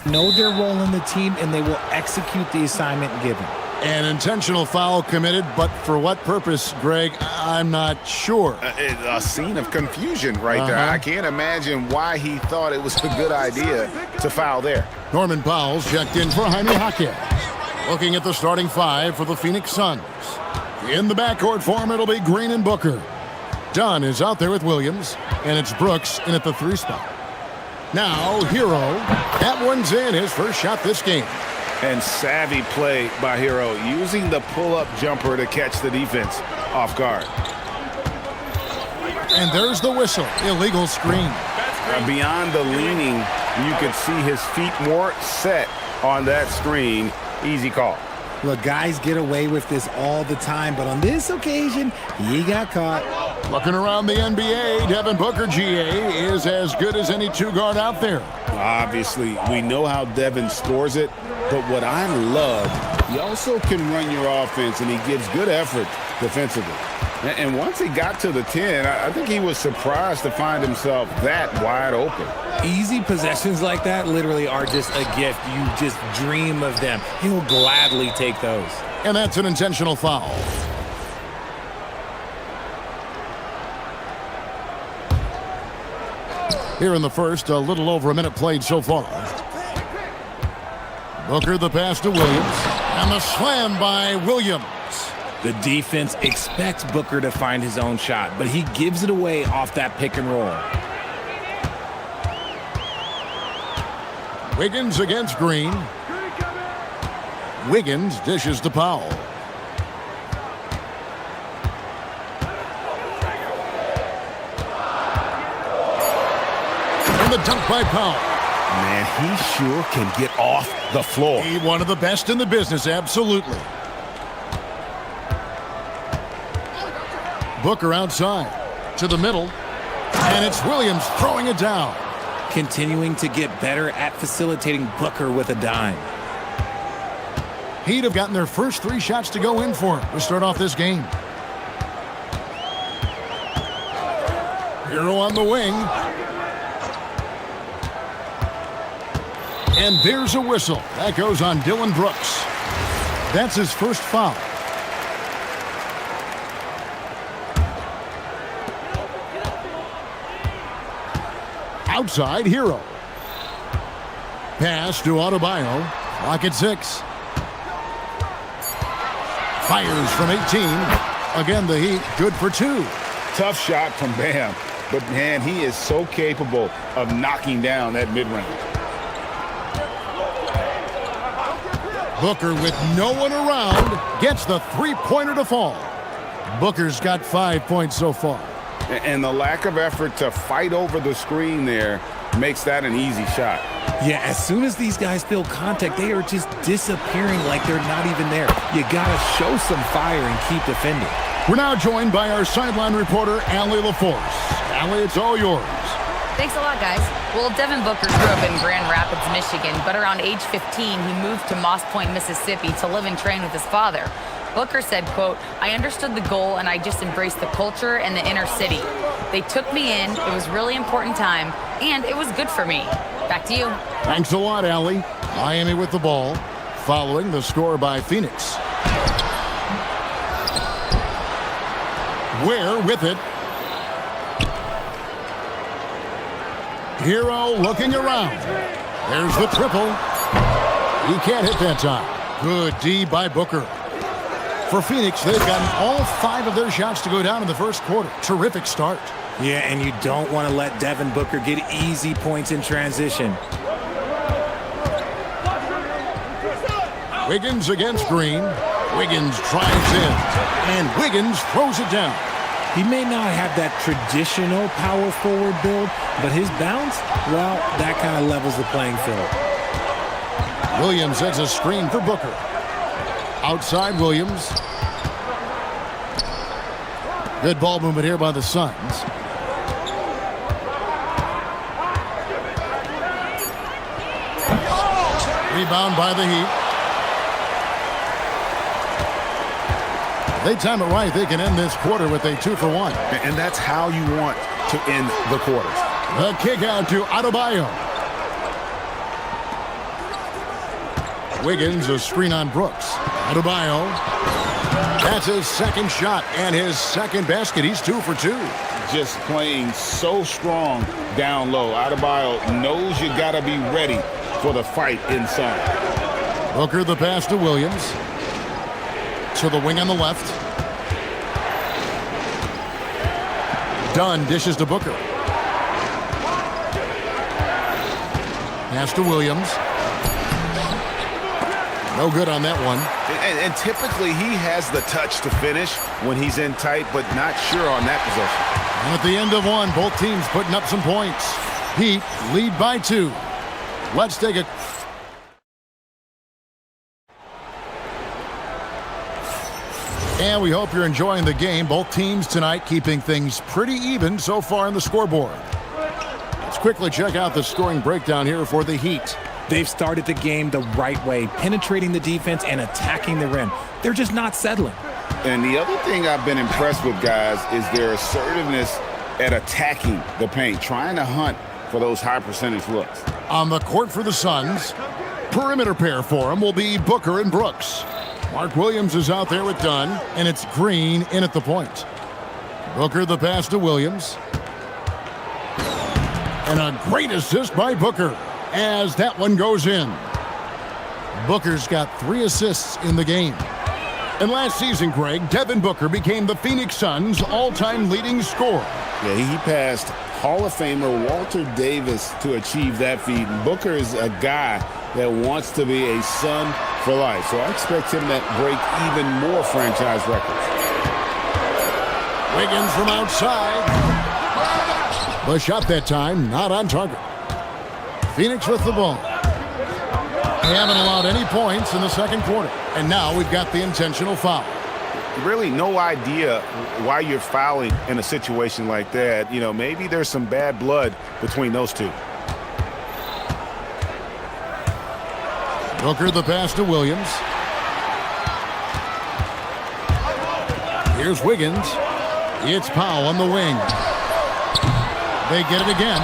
know their role in the team, and they will execute the assignment given. An intentional foul committed, but for what purpose, Greg? I'm not sure. A scene of confusion right there. I can't imagine why he thought it was a good idea to foul there. Norman Powell's checked in for ehockey. Looking at the starting five for the Phoenix Suns. In the backcourt form, it'll be Green and Booker. Dunn is out there with Williams, and it's Brooks in at the 3 spot. Now, Hero. That one's in, his first shot this game. And savvy play by Hero, using the pull-up jumper to catch the defense off guard. And there's the whistle. Illegal screen. Beyond the leaning, you could see his feet more set on that screen. Easy call. Look, guys get away with this all the time, but on this occasion, he got caught. Looking around the NBA, Devin Booker, GA, is as good as any 2-guard out there. Obviously, we know how Devin scores it, but what I love, he also can run your offense, and he gives good effort defensively. And once he got to the 10, I think he was surprised to find himself that wide open. Easy possessions like that literally are just a gift. You just dream of them. He'll gladly take those. And that's an intentional foul. Here in the first, a little over a minute played so far. Booker the pass to Williams. And the slam by Williams. The defense expects Booker to find his own shot, but he gives it away off that pick and roll. Wiggins against Green. Wiggins dishes to Powell. And the dunk by Powell. Man, he sure can get off the floor. He's one of the best in the business, absolutely. Booker outside to the middle, and it's Williams throwing it down. Continuing to get better at facilitating Booker with a dime. He'd have gotten their first 3 shots to go in for him to start off this game. Hero on the wing. And there's a whistle. That goes on Dylan Brooks. That's his first foul. Outside, Hero. Pass to Adebayo. Clock at 6. Fires from 18. Again, the Heat good for 2. Tough shot from Bam. But, man, he is so capable of knocking down that mid-range. Booker, with no one around, gets the 3-pointer to fall. Booker's got 5 points so far. And the lack of effort to fight over the screen there makes that an easy shot. Yeah, as soon as these guys feel contact, they are just disappearing like they're not even there. You gotta show some fire and keep defending. We're now joined by our sideline reporter, Allie LaForce. Allie, it's all yours. Thanks a lot, guys. Well, Devin Booker grew up in Grand Rapids, Michigan, but around age 15, he moved to Moss Point, Mississippi to live and train with his father. Booker said, quote, "I understood the goal and I just embraced the culture and the inner city. They took me in, it was really important time, and it was good for me." Back to you. Thanks a lot, Allie. Miami with the ball, following the score by Phoenix. Ware with it. Hero looking around. There's the triple. He can't hit that time. Good D by Booker. For Phoenix, they've gotten all 5 of their shots to go down in the first quarter. Terrific start. Yeah, and you don't want to let Devin Booker get easy points in transition. Wiggins against Green. Wiggins drives in, and Wiggins throws it down. He may not have that traditional power forward build, but his bounce, well, that kind of levels the playing field. Williams sets a screen for Booker. Outside Williams. Good ball movement here by the Suns. Rebound by the Heat. They time it right. They can end this quarter with a 2-for-1. And that's how you want to end the quarters. The kick out to Adebayo. Wiggins, a screen on Brooks. Adebayo. That's his second shot and his second basket. He's 2 for 2. Just playing so strong down low. Adebayo knows you got to be ready for the fight inside. Booker, the pass to Williams. To the wing on the left. Dunn dishes to Booker. Pass to Williams. No good on that one. And typically he has the touch to finish when he's in tight, but not sure on that possession. And at the end of one, both teams putting up some points. Heat lead by 2. Let's take a... And we hope you're enjoying the game. Both teams tonight keeping things pretty even so far on the scoreboard. Let's quickly check out the scoring breakdown here for the Heat. They've started the game the right way, penetrating the defense and attacking the rim. They're just not settling. And the other thing I've been impressed with, guys, is their assertiveness at attacking the paint, trying to hunt for those high percentage looks. On the court for the Suns, perimeter pair for them will be Booker and Brooks. Mark Williams is out there with Dunn, and it's Green in at the point. Booker, the pass to Williams. And a great assist by Booker as that one goes in. Booker's got 3 assists in the game. And last season, Greg, Devin Booker became the Phoenix Suns' all-time leading scorer. Yeah, he passed Hall of Famer Walter Davis to achieve that feat. And Booker is a guy that wants to be a Sun for life. So I expect him to break even more franchise records. Wiggins from outside. The shot that time, not on target. Phoenix with the ball. They haven't allowed any points in the second quarter. And now we've got the intentional foul. Really no idea why you're fouling in a situation like that. You know, maybe there's some bad blood between those two. Booker, the pass to Williams. Here's Wiggins. It's Powell on the wing. They get it again.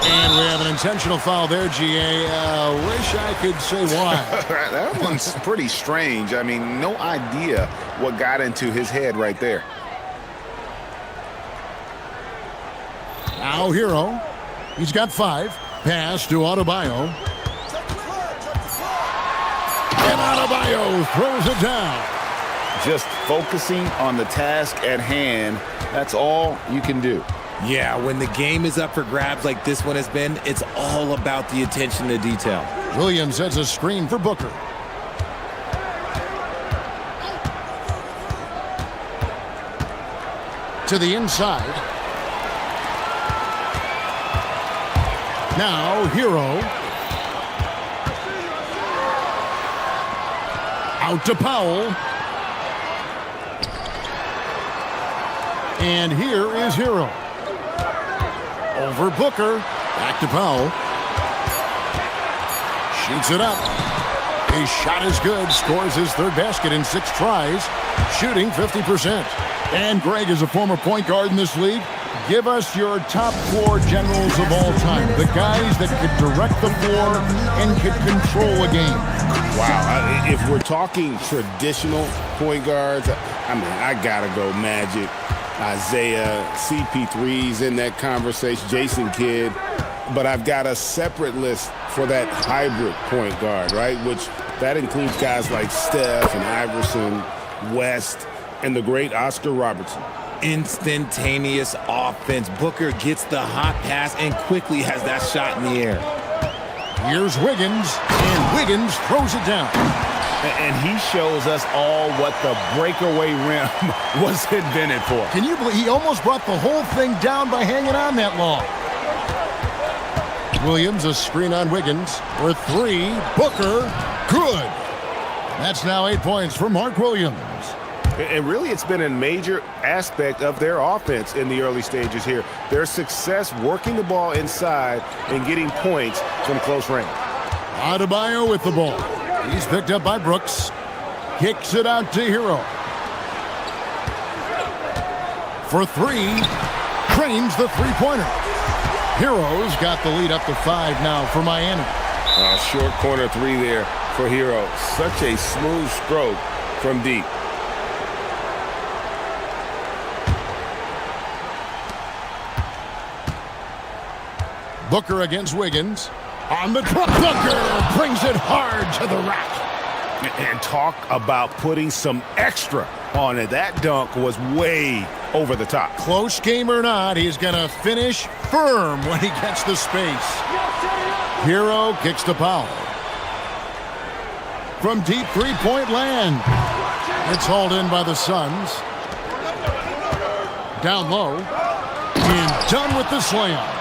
And we have an intentional foul there, GA. Wish I could say why. That one's pretty strange. I mean, no idea what got into his head right there. Now Hero. He's got 5. Pass to Adebayo. And Adebayo throws it down. Just focusing on the task at hand. That's all you can do. Yeah, when the game is up for grabs like this one has been, it's all about the attention to detail. Williams sets a screen for Booker. To the inside. Now Hero. Out to Powell. And here is Hero. Over Booker. Back to Powell. Shoots it up. His shot is good. Scores his 3rd basket in 6 tries. Shooting 50%. And Greg is a former point guard in this league. Give us your top 4 generals of all time. The guys that could direct the floor and could control a game. Wow. If we're talking traditional point guards, I mean, I gotta go Magic. Isaiah, CP3's in that conversation, Jason Kidd, but I've got a separate list for that hybrid point guard, right? Which that includes guys like Steph and Iverson, West, and the great Oscar Robertson. Instantaneous offense. Booker gets the hot pass and quickly has that shot in the air. Here's Wiggins, and Wiggins throws it down. And he shows us all what the breakaway rim was invented for. Can you believe he almost brought the whole thing down by hanging on that long? Williams, a screen on Wiggins for 3. Booker, good. That's now 8 points for Mark Williams. And really, it's been a major aspect of their offense in the early stages here. Their success working the ball inside and getting points from close range. Adebayo with the ball. He's picked up by Brooks. Kicks it out to Hero. For three. Trains the three-pointer. Hero's got the lead up to 5 now for Miami. Short corner three there for Hero. Such a smooth stroke from deep. Booker against Wiggins. On the drop, Booker brings it hard to the rack. And talk about putting some extra on it. That dunk was way over the top. Close game or not, he's going to finish firm when he gets the space. Hero kicks to Powell. From deep three-point land. It's hauled in by the Suns. Down low. And done with the slam.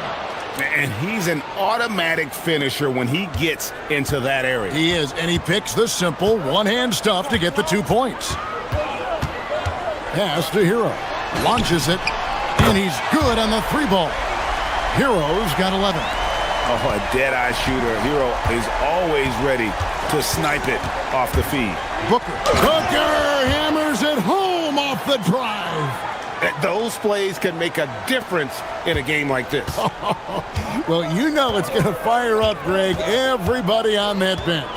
And he's an automatic finisher when he gets into that area. He is, and he picks the simple one-hand stuff to get the 2 points. Pass to Hero. Launches it, and he's good on the 3-ball. Hero's got 11. Oh, a dead-eye shooter. Hero is always ready to snipe it off the feed. Booker hammers it home off the drive. Those plays can make a difference in a game like this. Well, you know it's going to fire up, Greg, everybody on that bench.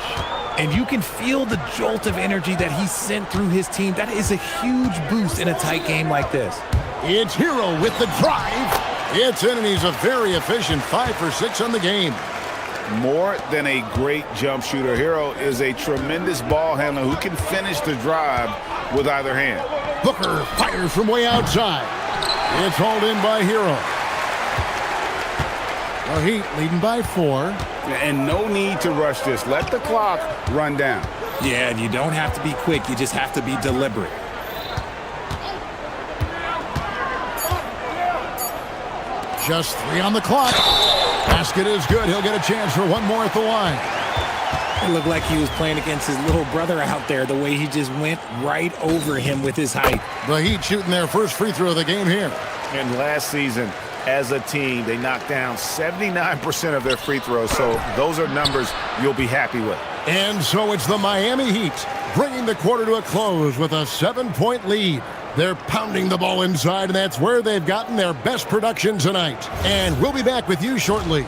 And you can feel the jolt of energy that he sent through his team. That is a huge boost in a tight game like this. It's Hero with the drive. It's in, and he's a very efficient 5 for 6 on the game. More than a great jump shooter, Hero is a tremendous ball handler who can finish the drive with either hand. Booker fires from way outside. It's hauled in by Hero. The Heat leading by 4. And no need to rush this. Let the clock run down. Yeah, and you don't have to be quick. You just have to be deliberate. Just 3 on the clock. Basket is good. He'll get a chance for one more at the line. It looked like he was playing against his little brother out there, the way he just went right over him with his height. The Heat shooting their first free throw of the game here. And last season, as a team, they knocked down 79% of their free throws, so those are numbers you'll be happy with. And so it's the Miami Heat bringing the quarter to a close with a 7-point lead. They're pounding the ball inside, and that's where they've gotten their best production tonight. And we'll be back with you shortly.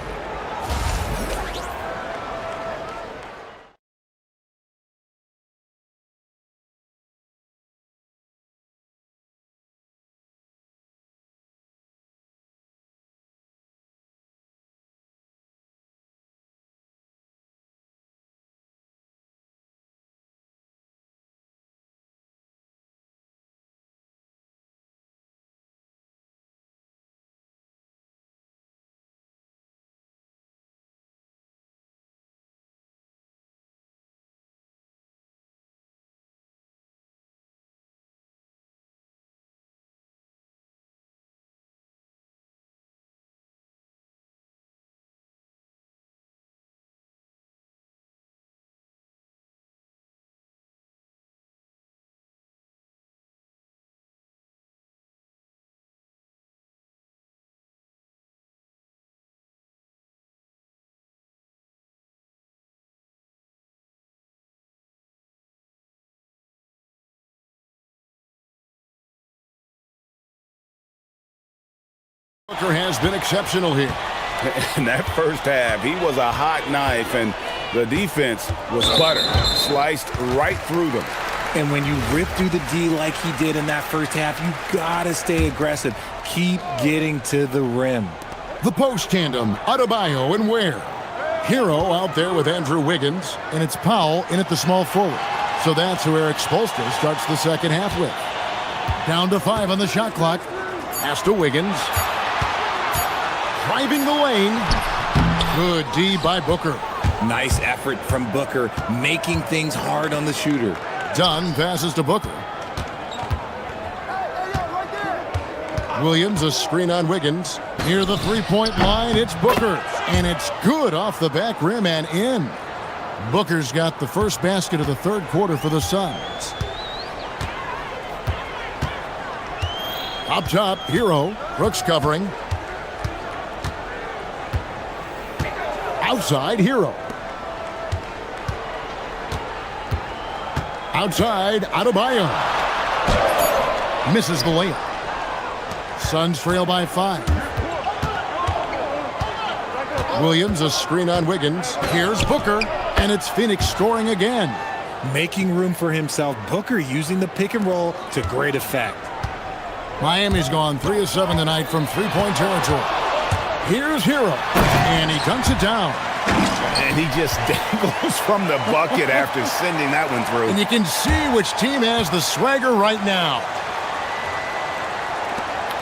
Booker has been exceptional here. In that first half, he was a hot knife, and the defense was butter, sliced right through them. And when you rip through the D like he did in that first half, you gotta stay aggressive. Keep getting to the rim. The post tandem, Adebayo and Ware. Hero out there with Andrew Wiggins, and it's Powell in at the small forward. So that's who Eric Spoelstra starts the second half with. Down to 5 on the shot clock. Pass to Wiggins. Driving the lane. Good D by Booker. Nice effort from Booker, making things hard on the shooter. Dunn passes to Booker. Williams, a screen on Wiggins. Near the three-point line, it's Booker. And it's good off the back rim and in. Booker's got the first basket of the third quarter for the Suns. Up top, Hero. Brooks covering. Outside, Hero. Outside, Adebayo. Misses the layup. Suns trail by 5. Williams, a screen on Wiggins. Here's Booker, and it's Phoenix scoring again. Making room for himself, Booker using the pick and roll to great effect. Miami's gone 3 of 7 tonight from three-point territory. Here's Hero, and he dunks it down. And he just dangles from the bucket after sending that one through. And you can see which team has the swagger right now.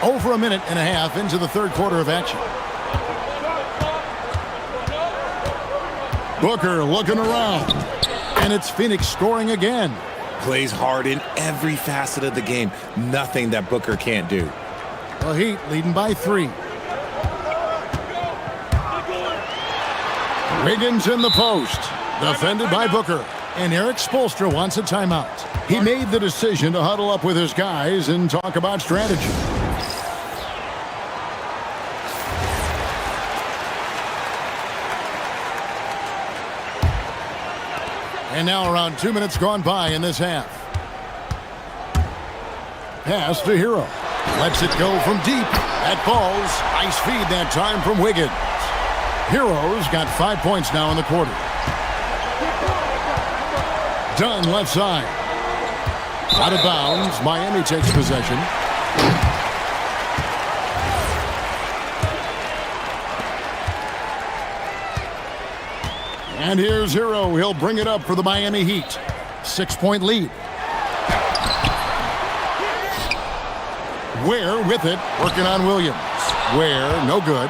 Over a minute and a half into the third quarter of action. Booker looking around. And it's Phoenix scoring again. Plays hard in every facet of the game. Nothing that Booker can't do. The Heat leading by 3. Wiggins in the post. Defended by Booker. And Eric Spoelstra wants a timeout. He made the decision to huddle up with his guys and talk about strategy. And now around 2 minutes gone by in this half. Pass to Hero. Lets it go from deep. That falls. Nice feed that time from Wiggins. Hero's got 5 points now in the quarter. Dunn left side. Out of bounds. Miami takes possession. And here's Hero. He'll bring it up for the Miami Heat. 6-point lead. Ware with it. Working on Williams. Ware, no good.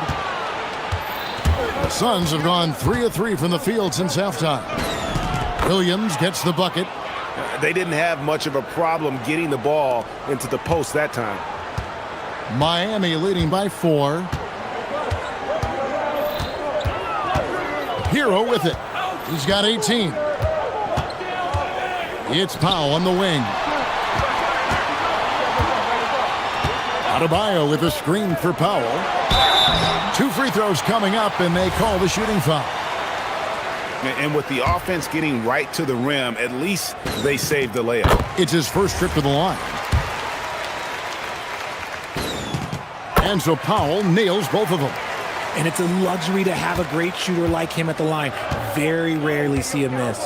The Suns have gone 3 of 3 from the field since halftime. Williams gets the bucket. They didn't have much of a problem getting the ball into the post that time. Miami leading by 4. Hero with it. He's got 18. It's Powell on the wing. Adebayo with a screen for Powell. 2 free throws coming up, and they call the shooting foul. And with the offense getting right to the rim, at least they saved the layup. It's his first trip to the line. And so Powell nails both of them. And it's a luxury to have a great shooter like him at the line. Very rarely see him miss.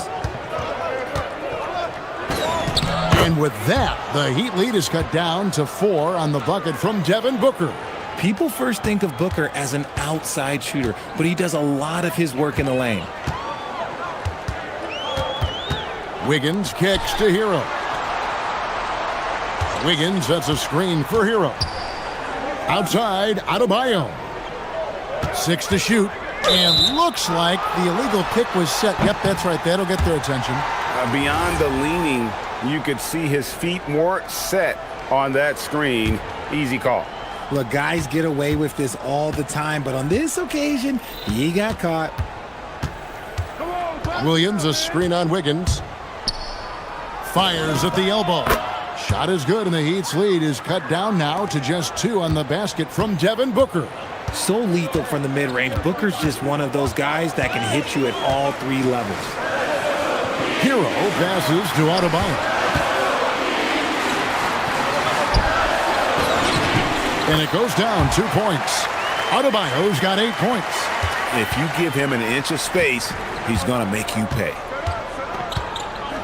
And with that, the Heat lead is cut down to 4 on the bucket from Devin Booker. People first think of Booker as an outside shooter, but he does a lot of his work in the lane. Wiggins kicks to Hero. Wiggins sets a screen for Hero. Outside, Adebayo. 6 to shoot. And looks like the illegal pick was set. Yep, that's right. That'll get their attention. Beyond the leaning, you could see his feet more set on that screen. Easy call. Look, guys get away with this all the time, but on this occasion, he got caught. Williams, a screen on Wiggins. Fires at the elbow. Shot is good, and the Heat's lead is cut down now to just 2 on the basket from Devin Booker. So lethal from the mid-range. Booker's just one of those guys that can hit you at all 3 levels. Hero passes to Adebayo. And it goes down 2 points. Adebayo's got 8 points. If you give him an inch of space, he's going to make you pay.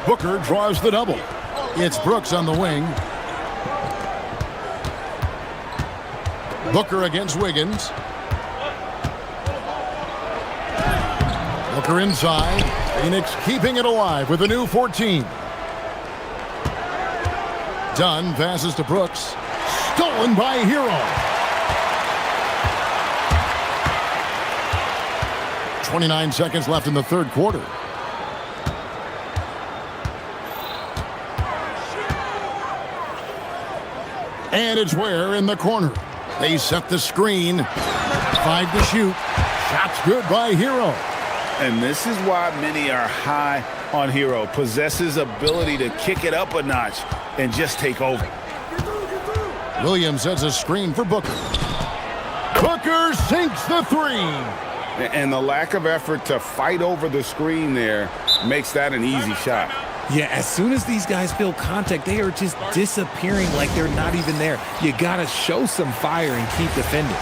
Booker draws the double. It's Brooks on the wing. Booker against Wiggins. Booker inside. Phoenix keeping it alive with a new 14. Dunn passes to Brooks. Stolen by Hero. 29 seconds left in the third quarter. And it's Ware in the corner. They set the screen. 5 to shoot. Shots good by Hero. And this is why many are high on Hero. Possesses ability to kick it up a notch and just take over. Williams sets a screen for Booker. Booker sinks the 3. And the lack of effort to fight over the screen there makes that an easy shot. Yeah, as soon as these guys feel contact, they are just disappearing like they're not even there. You got to show some fire and keep defending.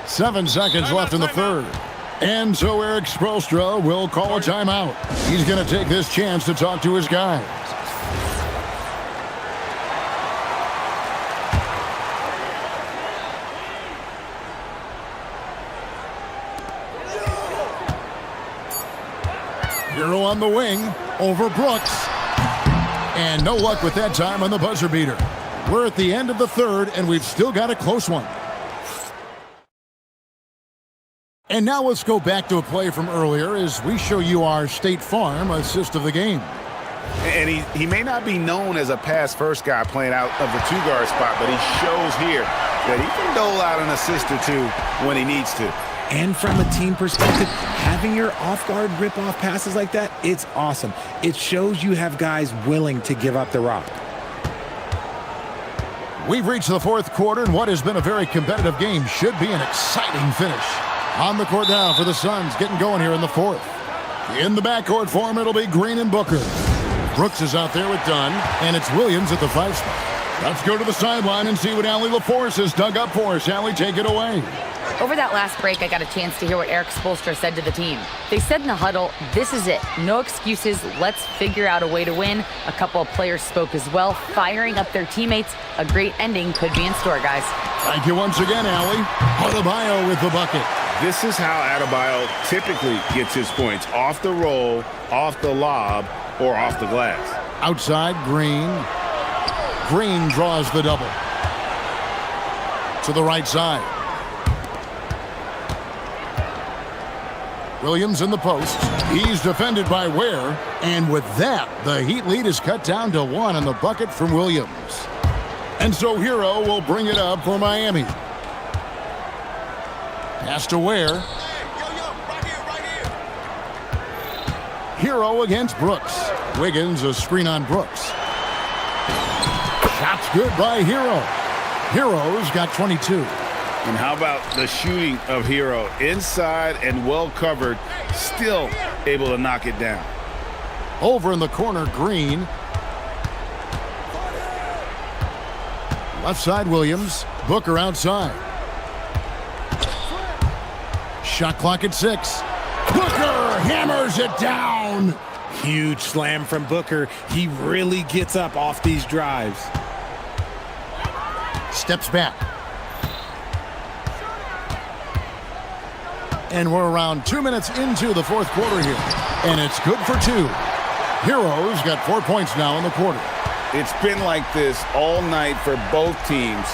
Seven seconds left in the third. And so Eric Spoelstra will call a timeout. He's going to take this chance to talk to his guys. Hero on the wing over Brooks. And no luck with that time on the buzzer beater. We're at the end of the third, and we've still got a close one. And now let's go back to a play from earlier as we show you our State Farm assist of the game. And he may not be known as a pass-first guy playing out of the two-guard spot, but he shows here that he can dole out an assist or two when he needs to. And from a team perspective, having your off-guard rip-off passes like that, it's awesome. It shows you have guys willing to give up the rock. We've reached the fourth quarter, and what has been a very competitive game should be an exciting finish. On the court now for the Suns, getting going here in the fourth. In the backcourt for him, it'll be Green and Booker. Brooks is out there with Dunn, and it's Williams at the 5 spot. Let's go to the sideline and see what Allie LaForce has dug up for us. Allie, take it away. Over that last break, I got a chance to hear what Eric Spoelstra said to the team. They said in the huddle, this is it. No excuses. Let's figure out a way to win. A couple of players spoke as well, firing up their teammates. A great ending could be in store, guys. Thank you once again, Allie. Adebayo with the bucket. This is how Adebayo typically gets his points. Off the roll, off the lob, or off the glass. Outside, Green. Green draws the double. To the right side. Williams in the post. He's defended by Ware. And with that, the Heat lead is cut down to 1 on the bucket from Williams. And so Hero will bring it up for Miami. Pass to Ware. Hero against Brooks. Wiggins, a screen on Brooks. Shot's good by Hero. Hero's got 22. And how about the shooting of Hero? Inside and well covered, still able to knock it down. Over in the corner, Green. Left side, Williams. Booker outside. Shot clock at 6. Booker hammers it down. Huge slam from Booker. He really gets up off these drives. Steps back. And we're around 2 minutes into the fourth quarter here. And it's good for 2. Hero's got 4 points now in the quarter. It's been like this all night for both teams.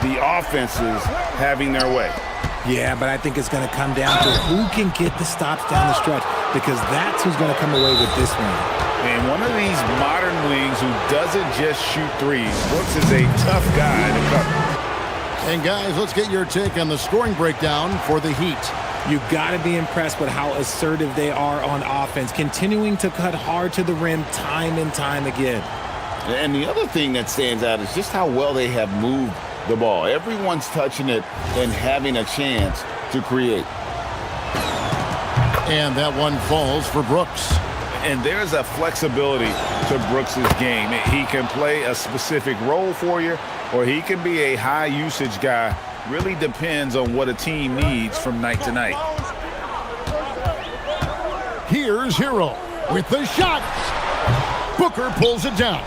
The offenses having their way. Yeah, but I think it's going to come down to who can get the stops down the stretch, because that's who's going to come away with this one. And one of these modern wings who doesn't just shoot threes. Brooks is a tough guy to cover. And guys, let's get your take on the scoring breakdown for the Heat. You've got to be impressed with how assertive they are on offense, continuing to cut hard to the rim time and time again. And the other thing that stands out is just how well they have moved the ball. Everyone's touching it and having a chance to create. And that one falls for Brooks. And there's a flexibility to Brooks's game. He can play a specific role for you, or he can be a high usage guy. Really depends on what a team needs from night to night. Here's Hero with the shot. Booker pulls it down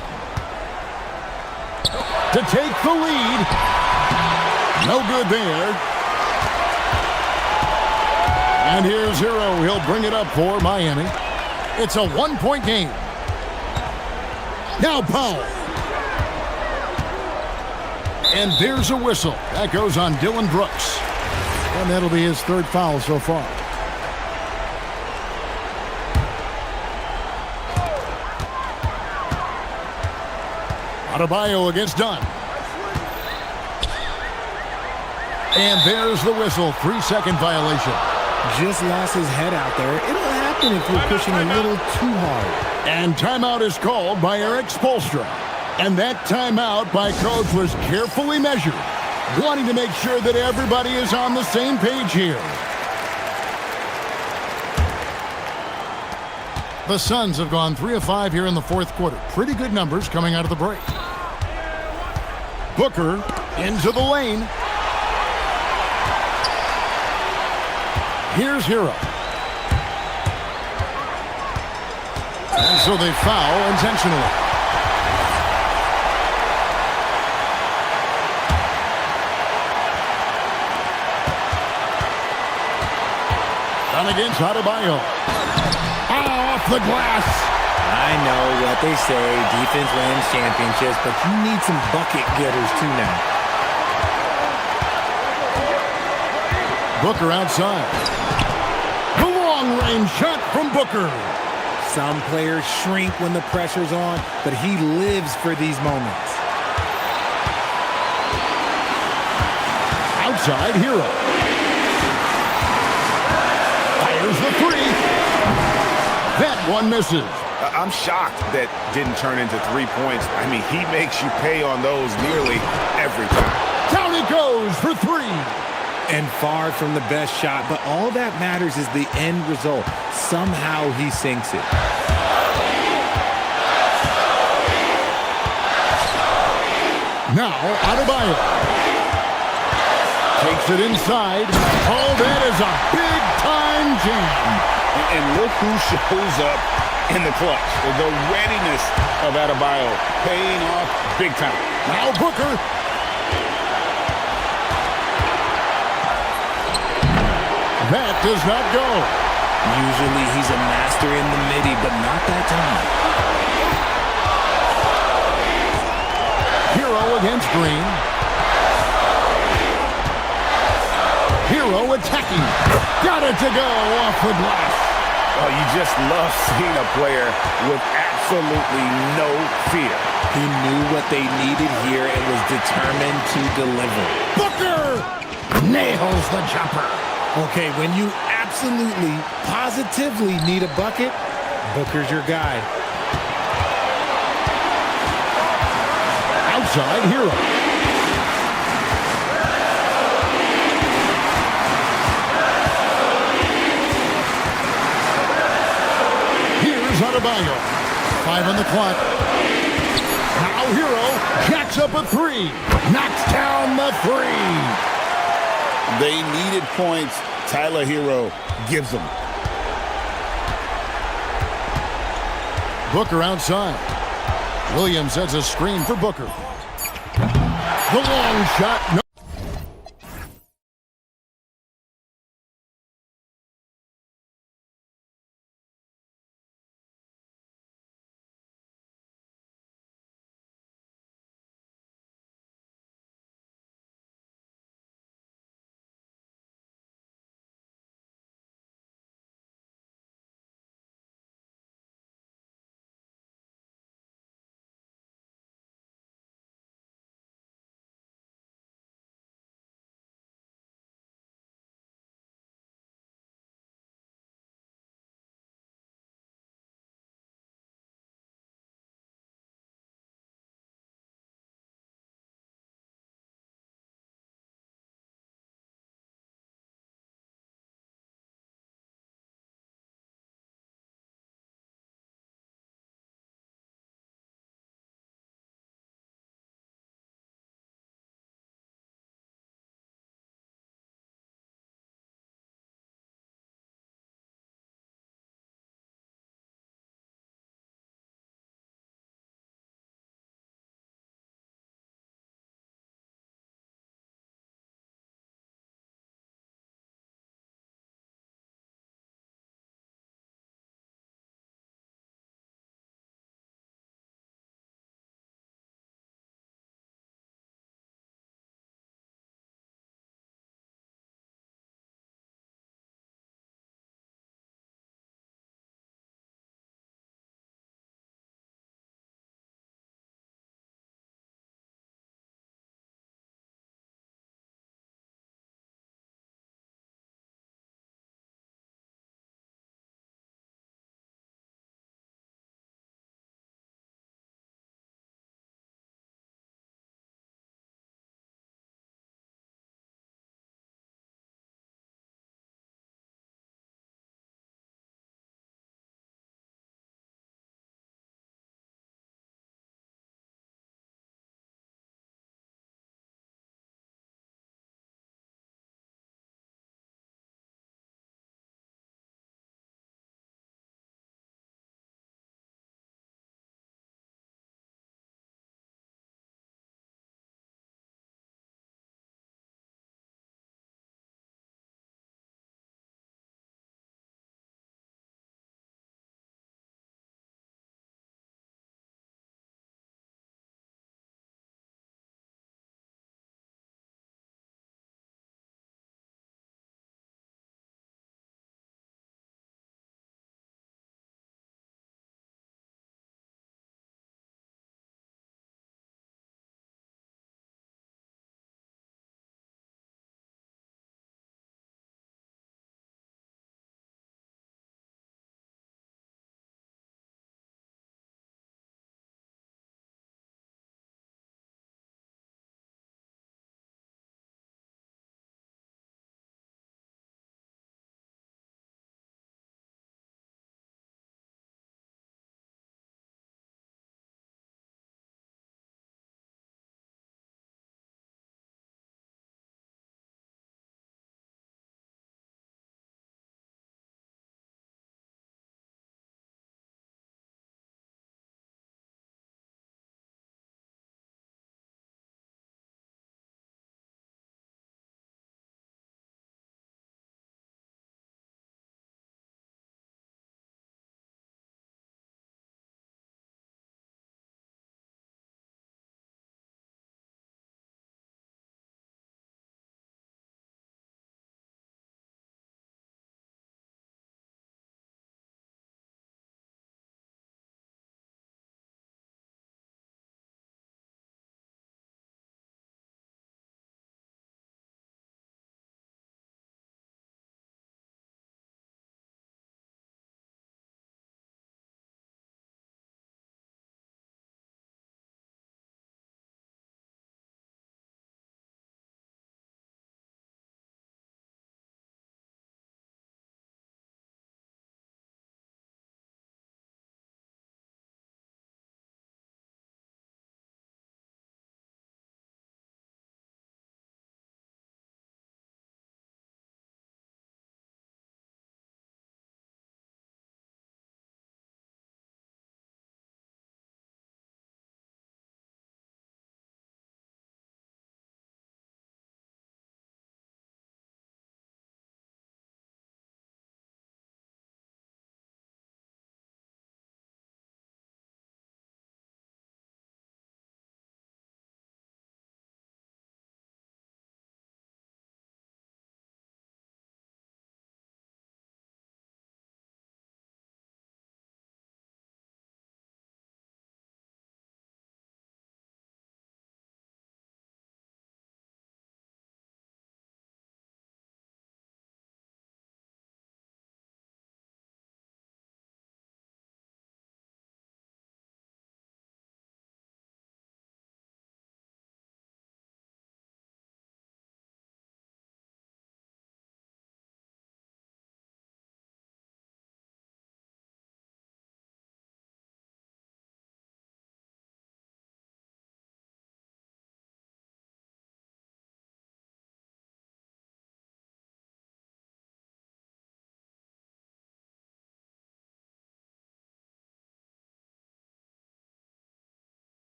to take the lead. No good there. And here's Hero. He'll bring it up for Miami. It's a 1-point game. Now Powell. And there's a whistle. That goes on Dylan Brooks. And that'll be his 3rd foul so far. Adebayo against Dunn. And there's the whistle. 3-second violation. Just lost his head out there. It'll happen if you're pushing a little too hard. And timeout is called by Eric Spoelstra. And that timeout by coach was carefully measured, wanting to make sure that everybody is on the same page here. The Suns have gone 3 of 5 here in the fourth quarter. Pretty good numbers coming out of the break. Booker into the lane. Here's Hero. And so they foul intentionally. On against Adebayo. Off the glass. I know what they say, defense wins championships, but you need some bucket getters too now. Booker outside. The long-range shot from Booker. Some players shrink when the pressure's on, but he lives for these moments. Outside Hero. Fires the three. That one misses. I'm shocked that didn't turn into 3 points. I mean, he makes you pay on those nearly every time. Down he goes for 3. And far from the best shot, but all that matters is the end result. Somehow he sinks it. Now Adebayo takes it inside. Oh, that is a big-time jam. And look who shows up in the clutch. The readiness of Adebayo paying off big time. Now Booker. That does not go. Usually he's a master in the midi, but not that time. Hero against Green. Hero attacking. Got it to go off the glass. Oh, you just love seeing a player with absolutely no fear. He knew what they needed here and was determined to deliver. Booker nails the jumper. Okay, when you absolutely, positively need a bucket, Booker's your guy. Outside Hero. Here's Adebayo. 5 on the clock. Now Hero jacks up a 3. Knocks down the 3. They needed points. Tyler Hero gives them. Booker outside. Williams sets a screen for Booker. The long shot. No.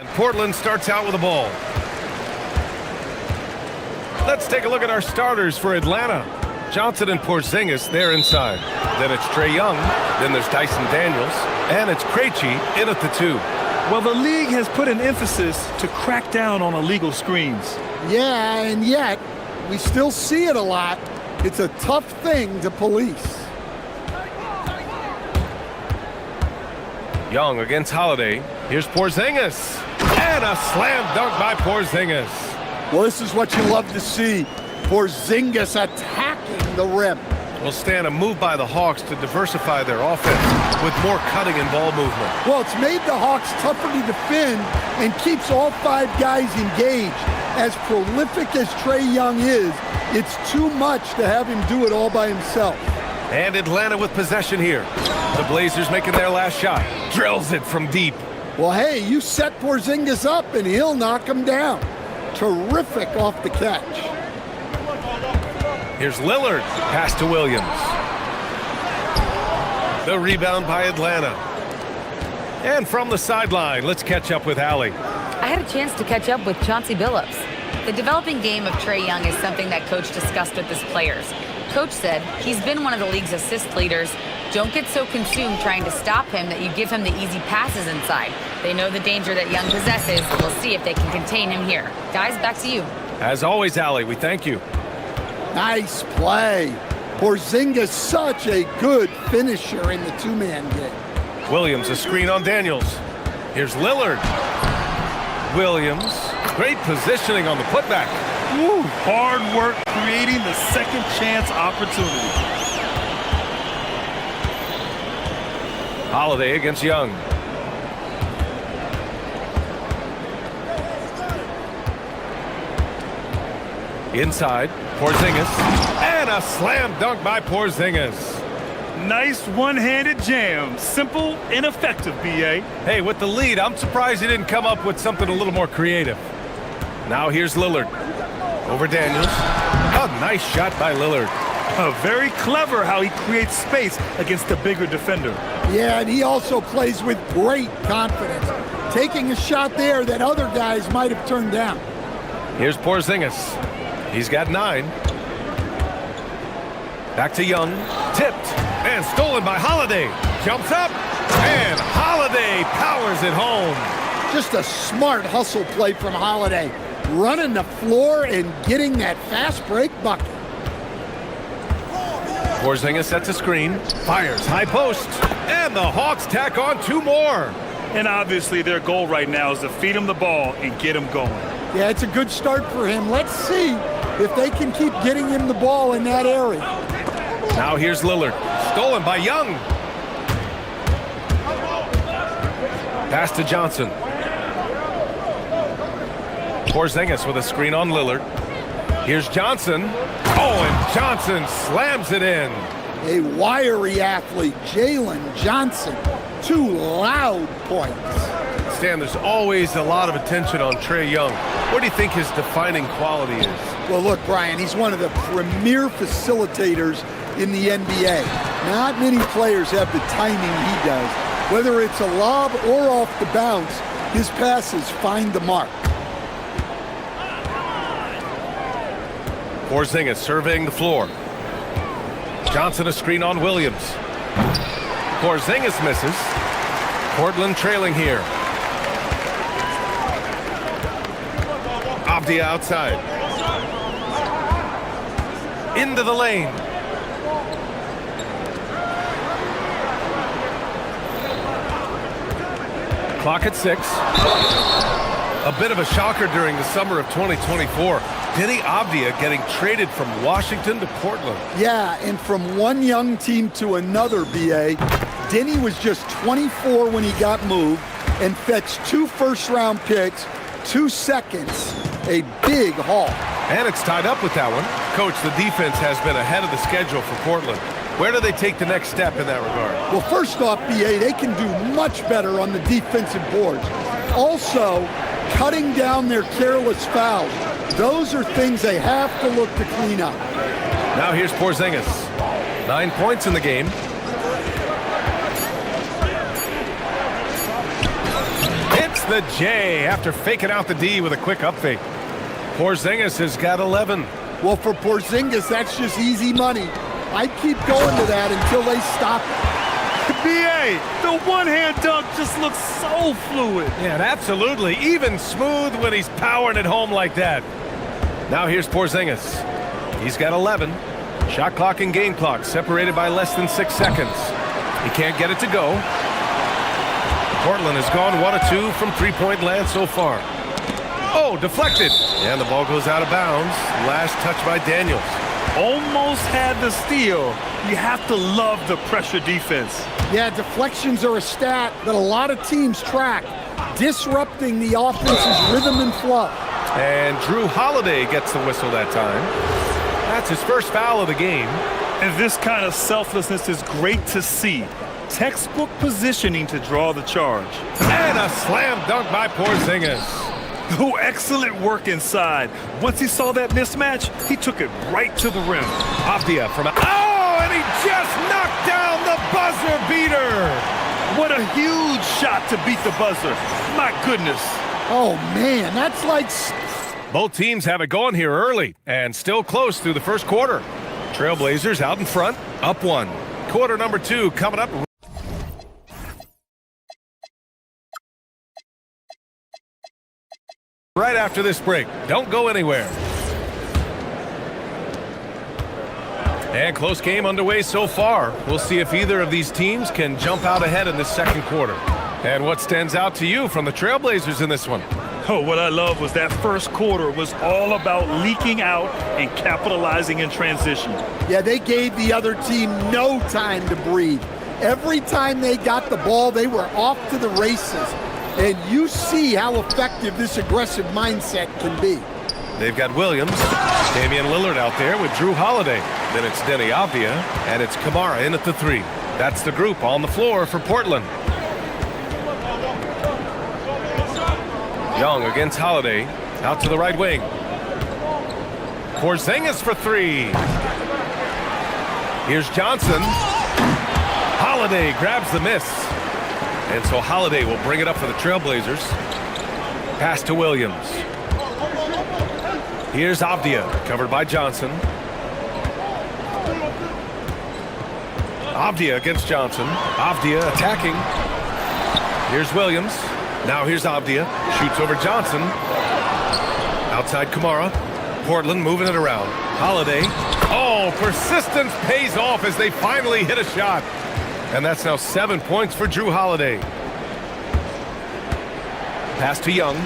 And Portland starts out with the ball. Let's take a look at our starters for Atlanta. Johnson and Porzingis, they're inside. Then it's Trae Young. Then there's Dyson Daniels. And it's Krejci in at the 2. Well, the league has put an emphasis to crack down on illegal screens. Yeah, and yet we still see it a lot. It's a tough thing to police. Young against Holiday. Here's Porzingis. And a slam dunk by Porzingis. Well, this is what you love to see. Porzingis attacking the rim. Will stand a move by the Hawks to diversify their offense with more cutting and ball movement. Well, it's made the Hawks tougher to defend and keeps all 5 guys engaged. As prolific as Trae Young is, it's too much to have him do it all by himself. And Atlanta with possession here. The Blazers making their last shot. Drills it from deep. Well, hey, you set Porzingis up and he'll knock him down. Terrific off the catch. Here's Lillard. Pass to Williams. The rebound by Atlanta. And from the sideline, let's catch up with Allie. I had a chance to catch up with Chauncey Billups. The developing game of Trae Young is something that Coach discussed with his players. Coach said he's been one of the league's assist leaders. Don't get so consumed trying to stop him that you give him the easy passes inside. They know the danger that Young possesses. We'll see if they can contain him here. Guys, back to you. As always, Allie, we thank you. Nice play. Porzingis, such a good finisher in the 2-man game. Williams, a screen on Daniels. Here's Lillard. Williams, great positioning on the putback. Woo, hard work creating the second chance opportunity. Holiday against Young. Inside, Porzingis. And a slam dunk by Porzingis. Nice one-handed jam. Simple and effective, B.A. Hey, with the lead, I'm surprised he didn't come up with something a little more creative. Now here's Lillard. Over Daniels. A nice shot by Lillard. Very clever how he creates space against the bigger defender. Yeah, and he also plays with great confidence, taking a shot there that other guys might have turned down. Here's Porzingis. He's got 9. Back to Young. Tipped and stolen by Holiday. Jumps up and Holiday powers it home. Just a smart hustle play from Holiday, running the floor and getting that fast break bucket. Porzingis sets a screen, fires high post, and the Hawks tack on 2 more. And obviously their goal right now is to feed him the ball and get him going. Yeah, it's a good start for him. Let's see if they can keep getting him the ball in that area. Now here's Lillard, stolen by Young. Pass to Johnson. Porzingis with a screen on Lillard. Here's Johnson. Oh, and Johnson slams it in. A wiry athlete, Jalen Johnson. 2 loud points. Stan, there's always a lot of attention on Trae Young. What do you think his defining quality is? Well, look, Brian, he's one of the premier facilitators in the NBA. Not many players have the timing he does. Whether it's a lob or off the bounce, his passes find the mark. Porzingis surveying the floor. Johnson a screen on Williams. Porzingis misses. Portland trailing here. Avdia outside. Into the lane. Clock at 6. A bit of a shocker during the summer of 2024. Denny Avdia getting traded from Washington to Portland. Yeah, and from one young team to another, B.A. Denny was just 24 when he got moved and fetched 2 first-round picks, 2 seconds, a big haul. And it's tied up with that one. Coach, the defense has been ahead of the schedule for Portland. Where do they take the next step in that regard? Well, first off, B.A., they can do much better on the defensive boards. Also, cutting down their careless fouls. Those are things they have to look to clean up. Now here's Porzingis. 9 points in the game. It's the J after faking out the D with a quick up fake. Porzingis has got 11. Well, for Porzingis, that's just easy money. I'd keep going to that until they stop it. BA, the one-hand dunk just looks so fluid. Yeah, and absolutely. Even smooth when he's powering it home like that. Now here's Porzingis. He's got 11. Shot clock and game clock separated by less than 6 seconds. He can't get it to go. Portland has gone 1 of 2 from three-point land so far. Oh, deflected. And the ball goes out of bounds. Last touch by Daniels. Almost had the steal. You have to love the pressure defense. Yeah, deflections are a stat that a lot of teams track, disrupting the offense's rhythm and flow. And Drew Holiday gets the whistle that time. That's his first foul of the game. And this kind of selflessness is great to see. Textbook positioning to draw the charge. And a slam dunk by Porzingis. Oh, excellent work inside. Once he saw that mismatch, he took it right to the rim. Avdia from... Oh, and he just knocked down the buzzer beater. What a huge shot to beat the buzzer. My goodness. Oh, man, that's like... Both teams have it going here early and still close through the first quarter. Trailblazers out in front, up 1. Quarter number 2 coming up. Right after this break. Don't go anywhere. And close game underway so far. We'll see if either of these teams can jump out ahead in this second quarter. And what stands out to you from the Trailblazers in this one? Oh, what I love was that first quarter was all about leaking out and capitalizing in transition. Yeah, they gave the other team no time to breathe. Every time they got the ball, they were off to the races. And you see how effective this aggressive mindset can be. They've got Williams, Damian Lillard out there with Drew Holiday. Then it's Denny Avdia, and it's Kamara in at the 3. That's the group on the floor for Portland. Young against Holiday, out to the right wing. Porzingis for 3. Here's Johnson. Holiday grabs the miss. And so Holiday will bring it up for the Trailblazers. Pass to Williams. Here's Avdia, covered by Johnson. Avdia against Johnson. Avdia attacking. Here's Williams. Now here's Avdia. Shoots over Johnson. Outside Kamara. Portland moving it around. Holiday. Oh, persistence pays off as they finally hit a shot. And that's now 7 points for Drew Holiday. Pass to Young.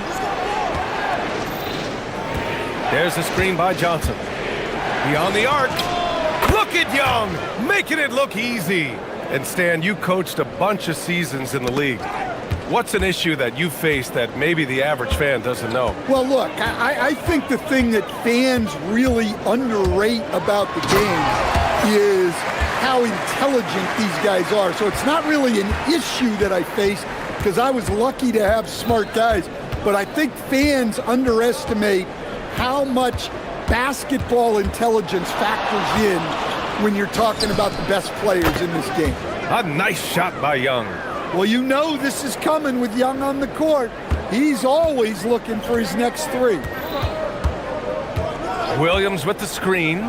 There's a screen by Johnson. Beyond the arc. Look at Young, making it look easy. And Stan, you coached a bunch of seasons in the league. What's an issue that you face that maybe the average fan doesn't know? Well, look, I think the thing that fans really underrate about the game is how intelligent these guys are. So it's not really an issue that I face because I was lucky to have smart guys. But I think fans underestimate how much basketball intelligence factors in when you're talking about the best players in this game. A nice shot by Young. Well, you know this is coming with Young on the court. He's always looking for his next 3. Williams with the screen.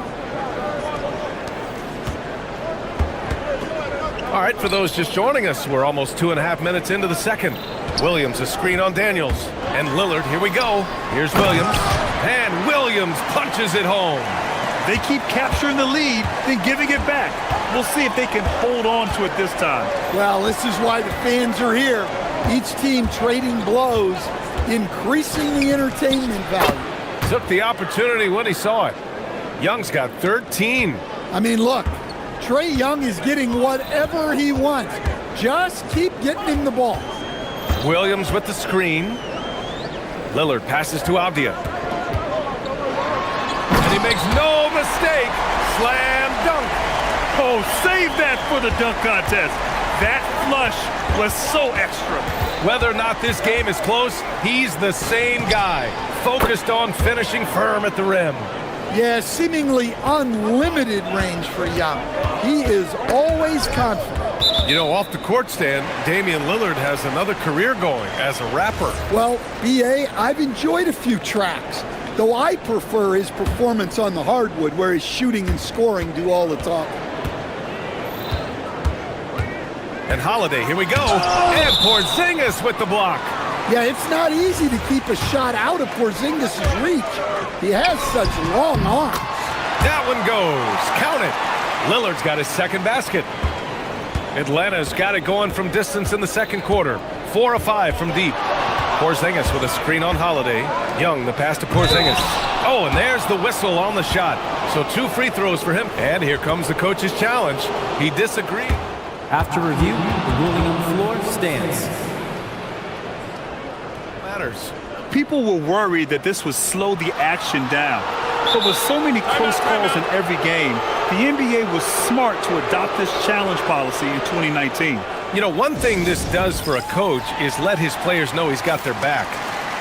All right, for those just joining us, we're almost 2.5 minutes into the second. Williams, a screen on Daniels. And Lillard, here we go. Here's Williams. And Williams punches it home. They keep capturing the lead, then giving it back. We'll see if they can hold on to it this time. Well, this is why the fans are here. Each team trading blows, increasing the entertainment value. Took the opportunity when he saw it. Young's got 13. I mean, look, Trae Young is getting whatever he wants. Just keep getting him the ball. Williams with the screen. Lillard passes to Avdia. And he makes no mistake. Slam dunk. Oh, save that for the dunk contest. That flush was so extra. Whether or not this game is close, he's the same guy, focused on finishing firm at the rim. Yeah, seemingly unlimited range for Young. He is always confident. You know, off the court stand, Damian Lillard has another career going as a rapper. Well, B.A., I've enjoyed a few tracks, though I prefer his performance on the hardwood where his shooting and scoring do all the talking. And Holiday, here we go. And Porzingis with the block. Yeah, it's not easy to keep a shot out of Porzingis' reach. He has such long arms. That one goes. Count it. Lillard's got his second basket. Atlanta's got it going from distance in the second quarter. 4 of 5 from deep. Porzingis with a screen on Holiday. Young, the pass to Porzingis. Oh, and there's the whistle on the shot. So 2 free throws for him. And here comes the coach's challenge. He disagreed. After review, the ruling on the floor stands. Matters. People were worried that this would slow the action down. But with so many close calls in every game, the NBA was smart to adopt this challenge policy in 2019. You know, one thing this does for a coach is let his players know he's got their back.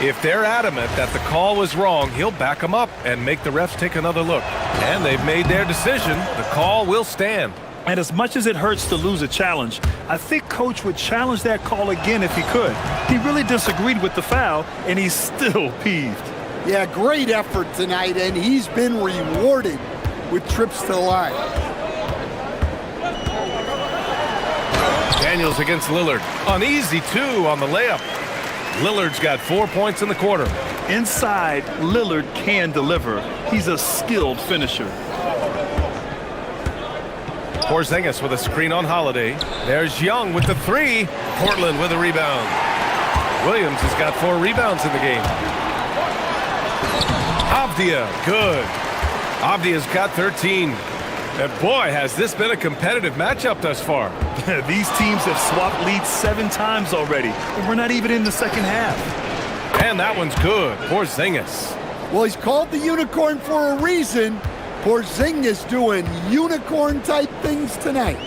If they're adamant that the call was wrong, he'll back them up and make the refs take another look. And they've made their decision. The call will stand. And as much as it hurts to lose a challenge, I think Coach would challenge that call again if he could. He really disagreed with the foul, and he's still peeved. Yeah, great effort tonight, and he's been rewarded with trips to the line. Daniels against Lillard. Uneasy, too, on the layup. Lillard's got 4 points in the quarter. Inside, Lillard can deliver. He's a skilled finisher. Porzingis with a screen on Holiday. There's Young with the 3. Portland with a rebound. Williams has got 4 rebounds in the game. Avdia, good. Avdia's got 13. And boy, has this been a competitive matchup thus far. These teams have swapped leads 7 times already, and we're not even in the second half. And that one's good. Porzingis. Well, he's called the unicorn for a reason. Porzingis doing unicorn-type things tonight.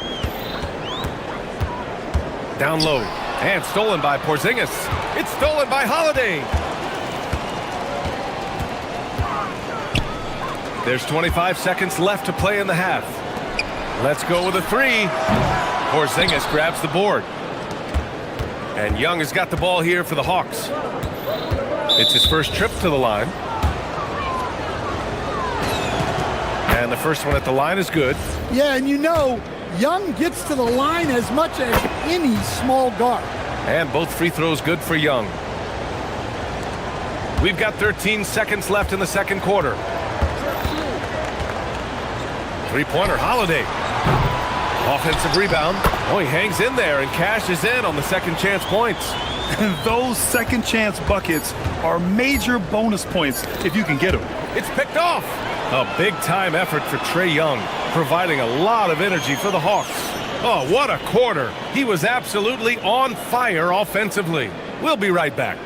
Down low. And stolen by Porzingis. It's stolen by Holiday. There's 25 seconds left to play in the half. Let's go with a 3. Porzingis grabs the board. And Young has got the ball here for the Hawks. It's his first trip to the line. And the first one at the line is good. Yeah, and you know, Young gets to the line as much as any small guard. And both free throws good for Young. We've got 13 seconds left in the second quarter. Three-pointer, Holiday. Offensive rebound. Oh, he hangs in there and cashes in on the second chance points. And those second chance buckets are major bonus points if you can get them. It's picked off. A big-time effort for Trae Young, providing a lot of energy for the Hawks. Oh, what a quarter. He was absolutely on fire offensively. We'll be right back.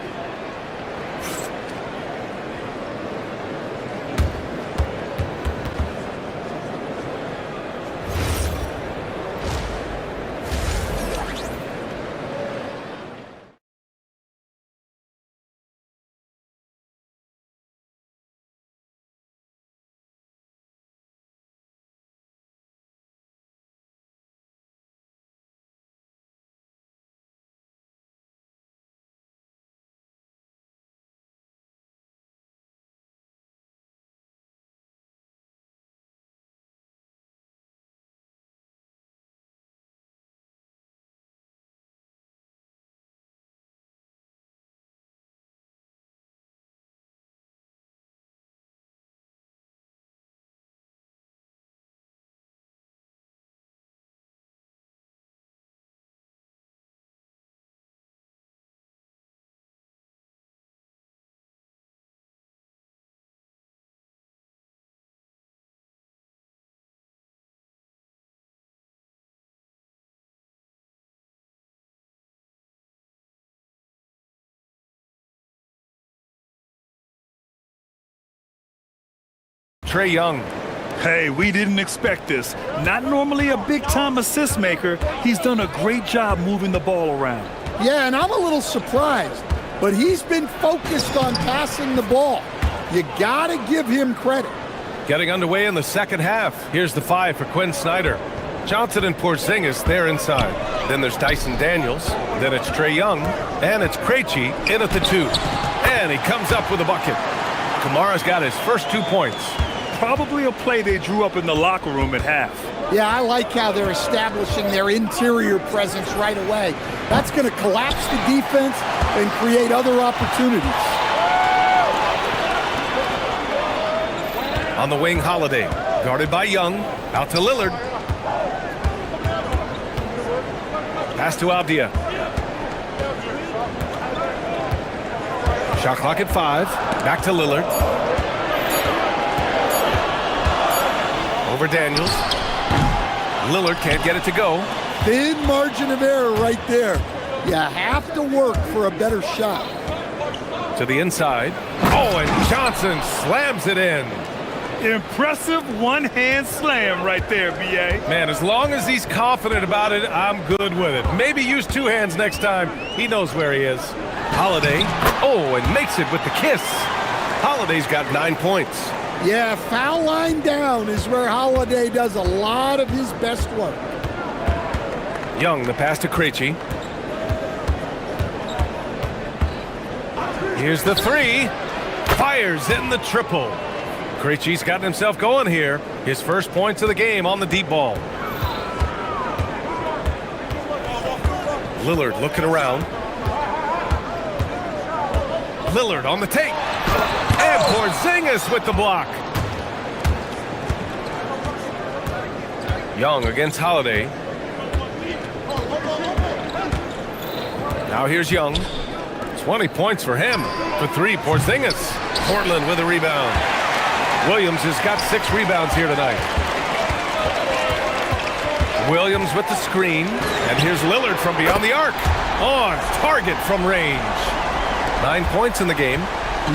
Trae Young. Hey, we didn't expect this. Not normally a big-time assist maker. He's done a great job moving the ball around. Yeah, and I'm a little surprised, but he's been focused on passing the ball. You gotta give him credit. Getting underway in the second half. Here's the 5 for Quinn Snyder. Johnson and Porzingis, they're inside. Then there's Dyson Daniels. Then it's Trae Young. And it's Krejci in at the 2. And he comes up with a bucket. Kamara's got his first 2 points. Probably a play they drew up in the locker room at half. Yeah, I like how they're establishing their interior presence right away. That's going to collapse the defense and create other opportunities. On the wing, Holiday. Guarded by Young. Out to Lillard. Pass to Avdia. Shot clock at 5. Back to Lillard. Over Daniels. Lillard can't get it to go. Thin margin of error right there. You have to work for a better shot. To the inside. Oh, and Johnson slams it in. Impressive one-hand slam right there, B.A. Man, as long as he's confident about it, I'm good with it. Maybe use 2 hands next time. He knows where he is. Holiday. Oh, and makes it with the kiss. Holiday's got 9 points. Yeah, foul line down is where Holiday does a lot of his best work. Young, the pass to Krejci. Here's the 3. Fires in the triple. Krejci's gotten himself going here. His first points of the game on the deep ball. Lillard looking around. Lillard on the take. And Porzingis with the block. Young against Holiday. Now here's Young. 20 points for him. For 3, Porzingis. Portland with a rebound. Williams has got 6 rebounds here tonight. Williams with the screen. And here's Lillard from beyond the arc. On target from range. 9 points in the game.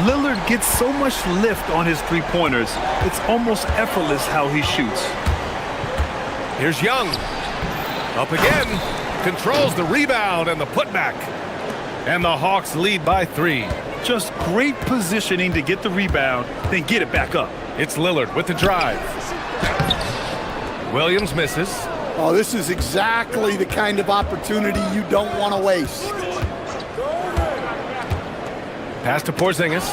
Lillard gets so much lift on his three-pointers. It's almost effortless how he shoots. Here's Young. Up again. Controls the rebound and the putback. And the Hawks lead by 3. Just great positioning to get the rebound, then get it back up. It's Lillard with the drive. Williams misses. Oh, this is exactly the kind of opportunity you don't want to waste. Pass to Porzingis.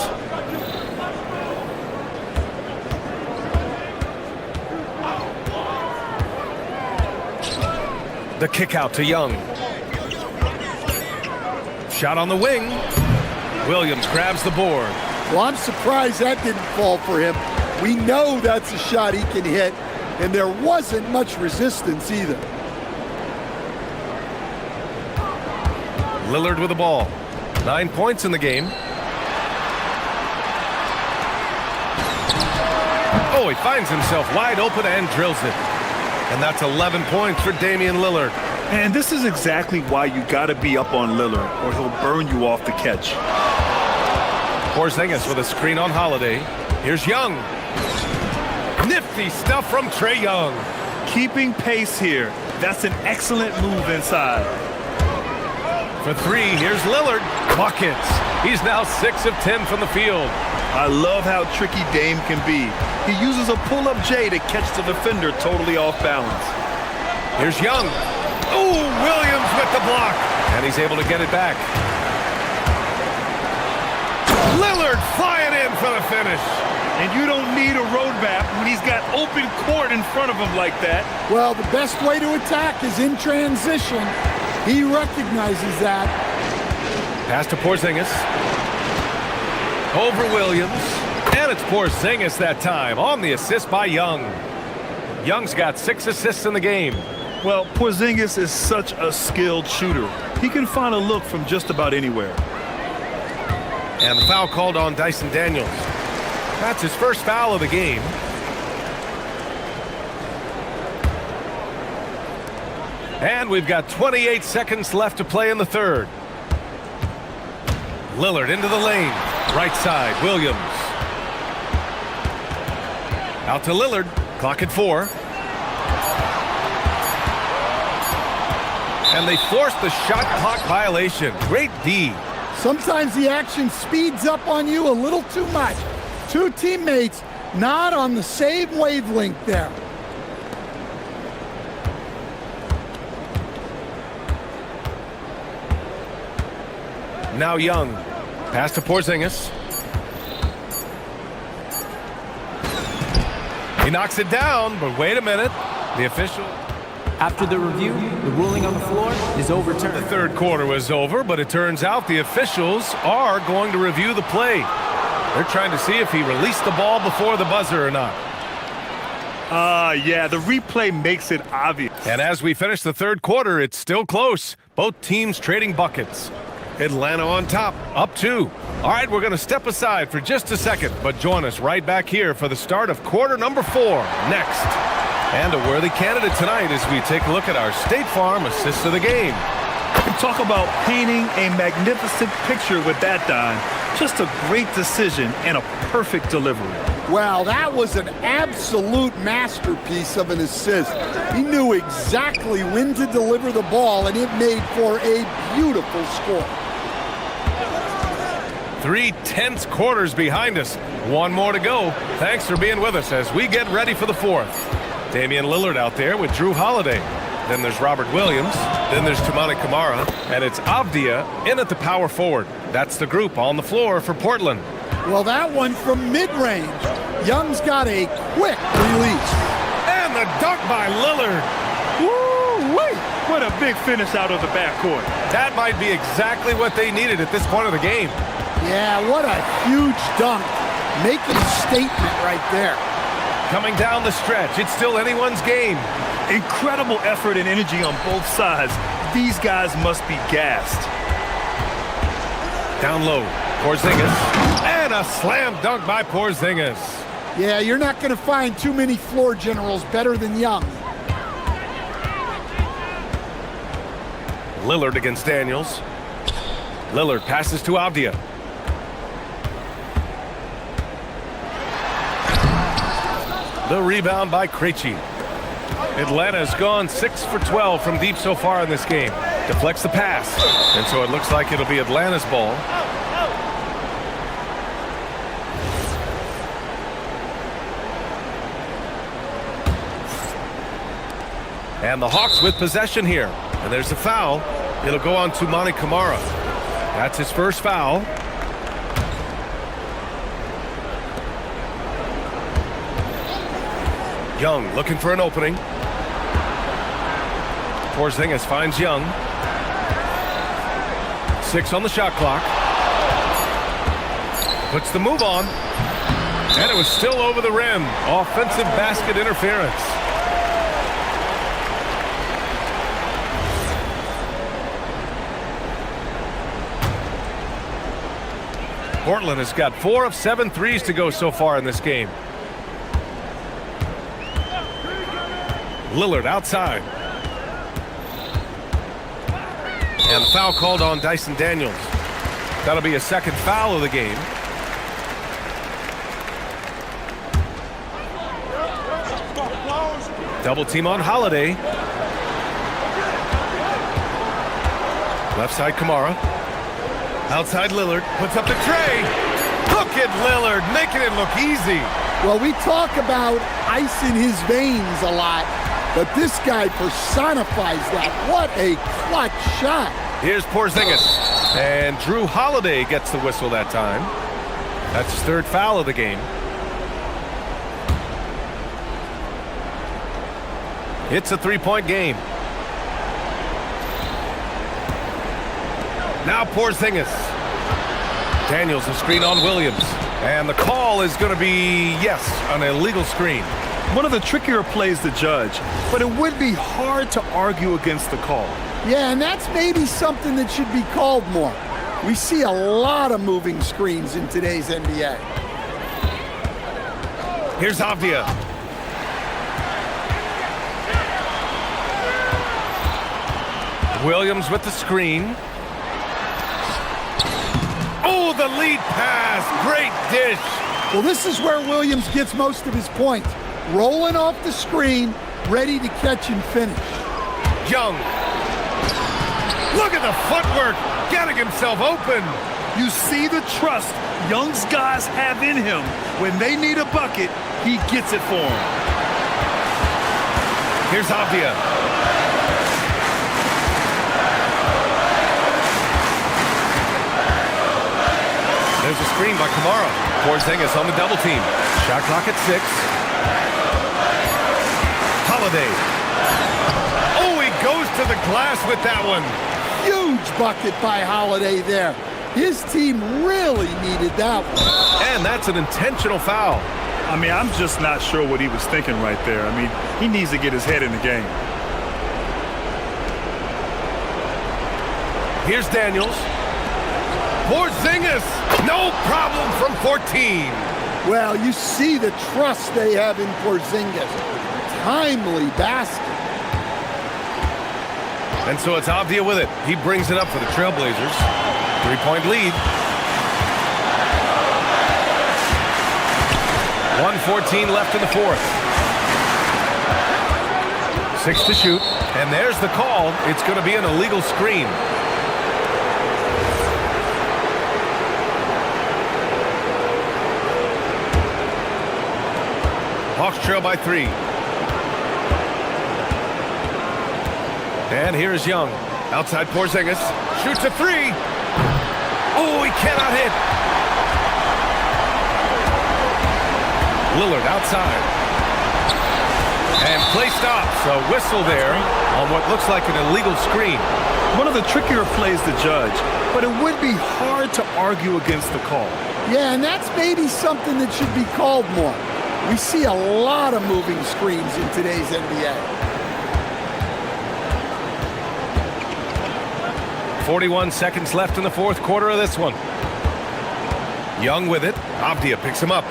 The kick out to Young. Shot on the wing. Williams grabs the board. Well, I'm surprised that didn't fall for him. We know that's a shot he can hit, and there wasn't much resistance either. Lillard with the ball. 9 points in the game. Oh, he finds himself wide open and drills it. And that's 11 points for Damian Lillard. And this is exactly why you got to be up on Lillard, or he'll burn you off the catch. Porzingis with a screen on Holiday. Here's Young. Nifty stuff from Trae Young. Keeping pace here. That's an excellent move inside. For 3, here's Lillard. Buckets. He's now 6 of 10 from the field. I love how tricky Dame can be. He uses a pull-up J to catch the defender totally off balance. Here's Young. Ooh, Williams with the block. And he's able to get it back. Lillard flying in for the finish. And you don't need a roadmap when he's got open court in front of him like that. Well, the best way to attack is in transition. He recognizes that. Pass to Porzingis. Over Williams. And it's Porzingis that time on the assist by Young. Young's got 6 assists in the game. Well, Porzingis is such a skilled shooter. He can find a look from just about anywhere. And the foul called on Dyson Daniels. That's his first foul of the game. And we've got 28 seconds left to play in the third. Lillard into the lane. Right side, Williams. Out to Lillard. Clock at 4. And they forced the shot clock violation. Great D. Sometimes the action speeds up on you a little too much. 2 teammates not on the same wavelength there. Now Young. Pass to Porzingis. He knocks it down, but wait a minute. The official... After the review, the ruling on the floor is overturned. The third quarter was over, but it turns out the officials are going to review the play. They're trying to see if he released the ball before the buzzer or not. Yeah, the replay makes it obvious. And as we finish the third quarter, it's still close. Both teams trading buckets. Atlanta on top, up 2. All right, we're going to step aside for just a second, but join us right back here for the start of quarter number 4 next. And a worthy candidate tonight as we take a look at our State Farm assist of the game. Talk about painting a magnificent picture with that, Don. Just a great decision and a perfect delivery. Well, that was an absolute masterpiece of an assist. He knew exactly when to deliver the ball, and it made for a beautiful score. 3 tense quarters behind us. One more to go. Thanks for being with us as we get ready for the fourth. Damian Lillard out there with Drew Holiday. Then there's Robert Williams. Then there's Toumani Camara. And it's Avdia in at the power forward. That's the group on the floor for Portland. Well, that one from mid-range. Young's got a quick release. And the dunk by Lillard. Woo-wee! What a big finish out of the backcourt. That might be exactly what they needed at this point of the game. Yeah, what a huge dunk. Making a statement right there. Coming down the stretch, it's still anyone's game. Incredible effort and energy on both sides. These guys must be gassed. Down low, Porzingis. And a slam dunk by Porzingis. Yeah, you're not going to find too many floor generals better than Young. Lillard against Daniels. Lillard passes to Avdia. The rebound by Krejci. Atlanta's gone 6 for 12 from deep so far in this game. Deflects the pass. And so it looks like it'll be Atlanta's ball. And the Hawks with possession here. And there's a foul. It'll go on to Toumani Camara. That's his first foul. Young looking for an opening. Porzingis finds Young. 6 on the shot clock. Puts the move on. And it was still over the rim. Offensive basket interference. Portland has got 4 of 7 threes to go so far in this game. Lillard outside. And the foul called on Dyson Daniels. That'll be a second foul of the game. Double team on Holiday. Left side Camara. Outside Lillard. Puts up the tray. Look at Lillard making it look easy. Well, we talk about ice in his veins a lot, but this guy personifies that. What a clutch shot. Here's Porzingis. And Drew Holiday gets the whistle that time. That's his third foul of the game. It's a three-point game. Now Porzingis. Daniels a screen on Williams. And the call is going to be, yes, an illegal screen. One of the trickier plays to judge, but it would be hard to argue against the call. Yeah, and that's maybe something that should be called more. We see a lot of moving screens in today's NBA. Here's Avdia. Williams with the screen. Oh, the lead pass. Great dish. Well, this is where Williams gets most of his points. Rolling off the screen, ready to catch and finish. Young. Look at the footwork, getting himself open. You see the trust Young's guys have in him. When they need a bucket, he gets it for them. Here's Avdia. There's a screen by Kamara. Porzingis on the double team. Shot clock at 6. Holiday. Oh, he goes to the glass with that one. Huge bucket by Holiday there. His team really needed that one. And that's an intentional foul. I mean, I'm just not sure what he was thinking right there. I mean, he needs to get his head in the game. Here's Daniels. Porzingis, no problem from 14. Well, you see the trust they have in Porzingis. Timely basket. And so it's Avdia with it. He brings it up for the Trailblazers. 3-point lead. 1:14 left in the fourth. 6 to shoot. And there's the call. It's going to be an illegal screen. Hawks trail by 3. And here's Young. Outside Porzingis. Shoots a 3. Oh, he cannot hit. Lillard outside. And play stops. A whistle there on what looks like an illegal screen. One of the trickier plays to judge, but it would be hard to argue against the call. Yeah, and that's maybe something that should be called more. We see a lot of moving screens in today's NBA. 41 seconds left in the fourth quarter of this one. Young with it. Avdia picks him up.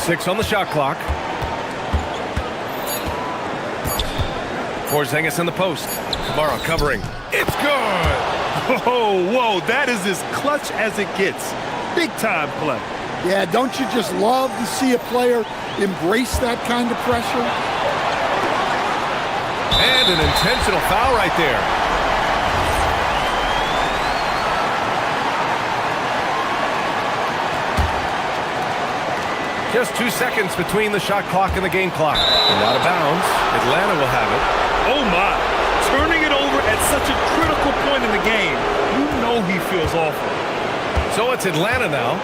6 on the shot clock. Porzingis in the post. Kamara covering. It's good! Oh, whoa, that is as clutch as it gets. Big time play. Yeah, don't you just love to see a player embrace that kind of pressure? And an intentional foul right there. Just 2 seconds between the shot clock and the game clock. And out of bounds. Atlanta will have it. Oh, my. Turning it over at such a critical point in the game. You know he feels awful. So it's Atlanta now.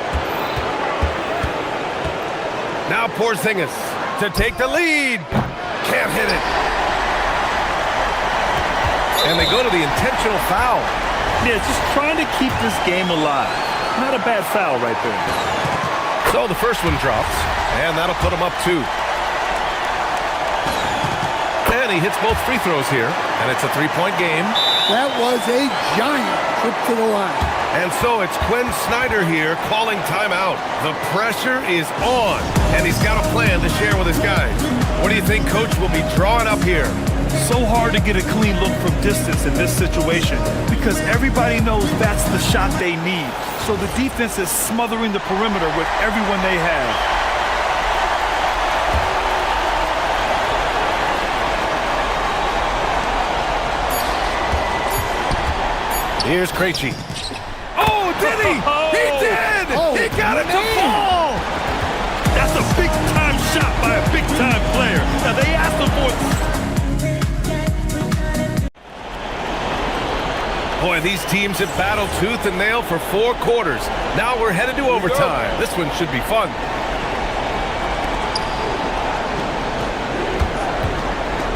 Now Porzingis to take the lead. Can't hit it. And they go to the intentional foul. Yeah, just trying to keep this game alive. Not a bad foul right there. So the first one drops, and that'll put him up 2. And he hits both free throws here, and it's a 3-point game. That was a giant trip to the line. And so it's Quinn Snyder here calling timeout. The pressure is on, and he's got a plan to share with his guys. What do you think Coach will be drawing up here? So hard to get a clean look from distance in this situation because everybody knows that's the shot they need. So the defense is smothering the perimeter with everyone they have. Here's Krejci. Oh, did he? He did! He got it to fall! That's a big-time shot by a big-time player. Now, they asked him for it. Boy, these teams have battled tooth and nail for 4 quarters. Now we're headed to overtime. This one should be fun.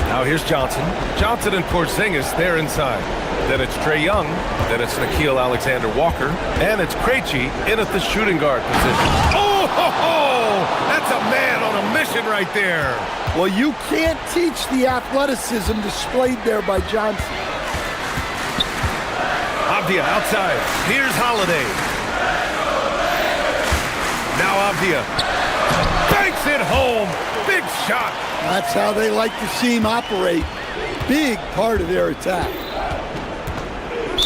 Now here's Johnson. Johnson and Porzingis, they're inside. Then it's Trae Young. Then it's Nickeil Alexander-Walker. And it's Krejci in at the shooting guard position. Oh, ho, ho! That's a man on a mission right there. Well, you can't teach the athleticism displayed there by Johnson. Avdia outside. Here's Holiday. Now Avdia banks it home. Big shot. That's how they like to see him operate. Big part of their attack.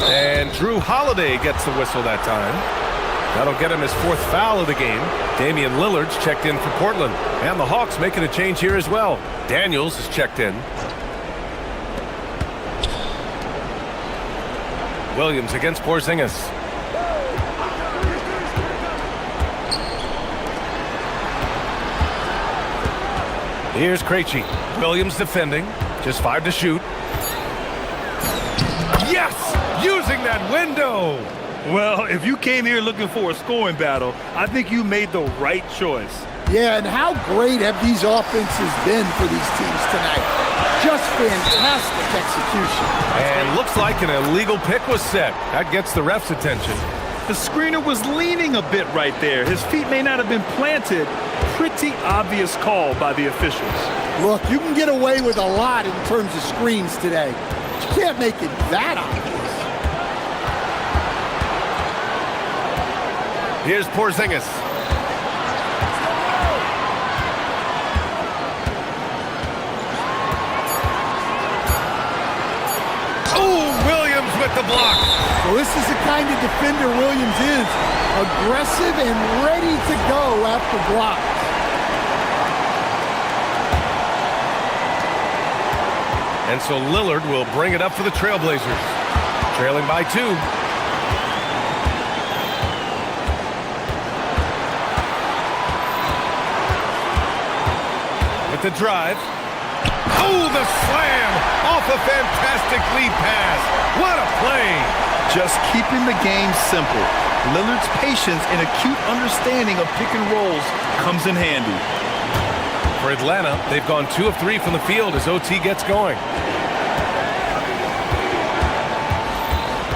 And Drew Holiday gets the whistle that time. That'll get him his 4th foul of the game. Damian Lillard's checked in for Portland. And the Hawks making a change here as well. Daniels is checked in. Williams against Porzingis. Here's Krejci. Williams defending. Just 5 to shoot. Yes! Using that window! Well, if you came here looking for a scoring battle, I think you made the right choice. Yeah, and how great have these offenses been for these teams tonight? Just fantastic execution. And looks like an illegal pick was set. That gets the ref's attention. The screener was leaning a bit right there. His feet may not have been planted. Pretty obvious call by the officials. Look, you can get away with a lot in terms of screens today. You can't make it that obvious. Here's Porzingis. Oh, Williams with the block. So this is the kind of defender Williams is. Aggressive and ready to go after blocks. And so Lillard will bring it up for the Trailblazers. Trailing by 2. With the drive. Oh, the slam! Off a fantastic lead pass. What a play! Just keeping the game simple. Lillard's patience and acute understanding of pick and rolls comes in handy. For Atlanta, they've gone 2 of 3 from the field as OT gets going.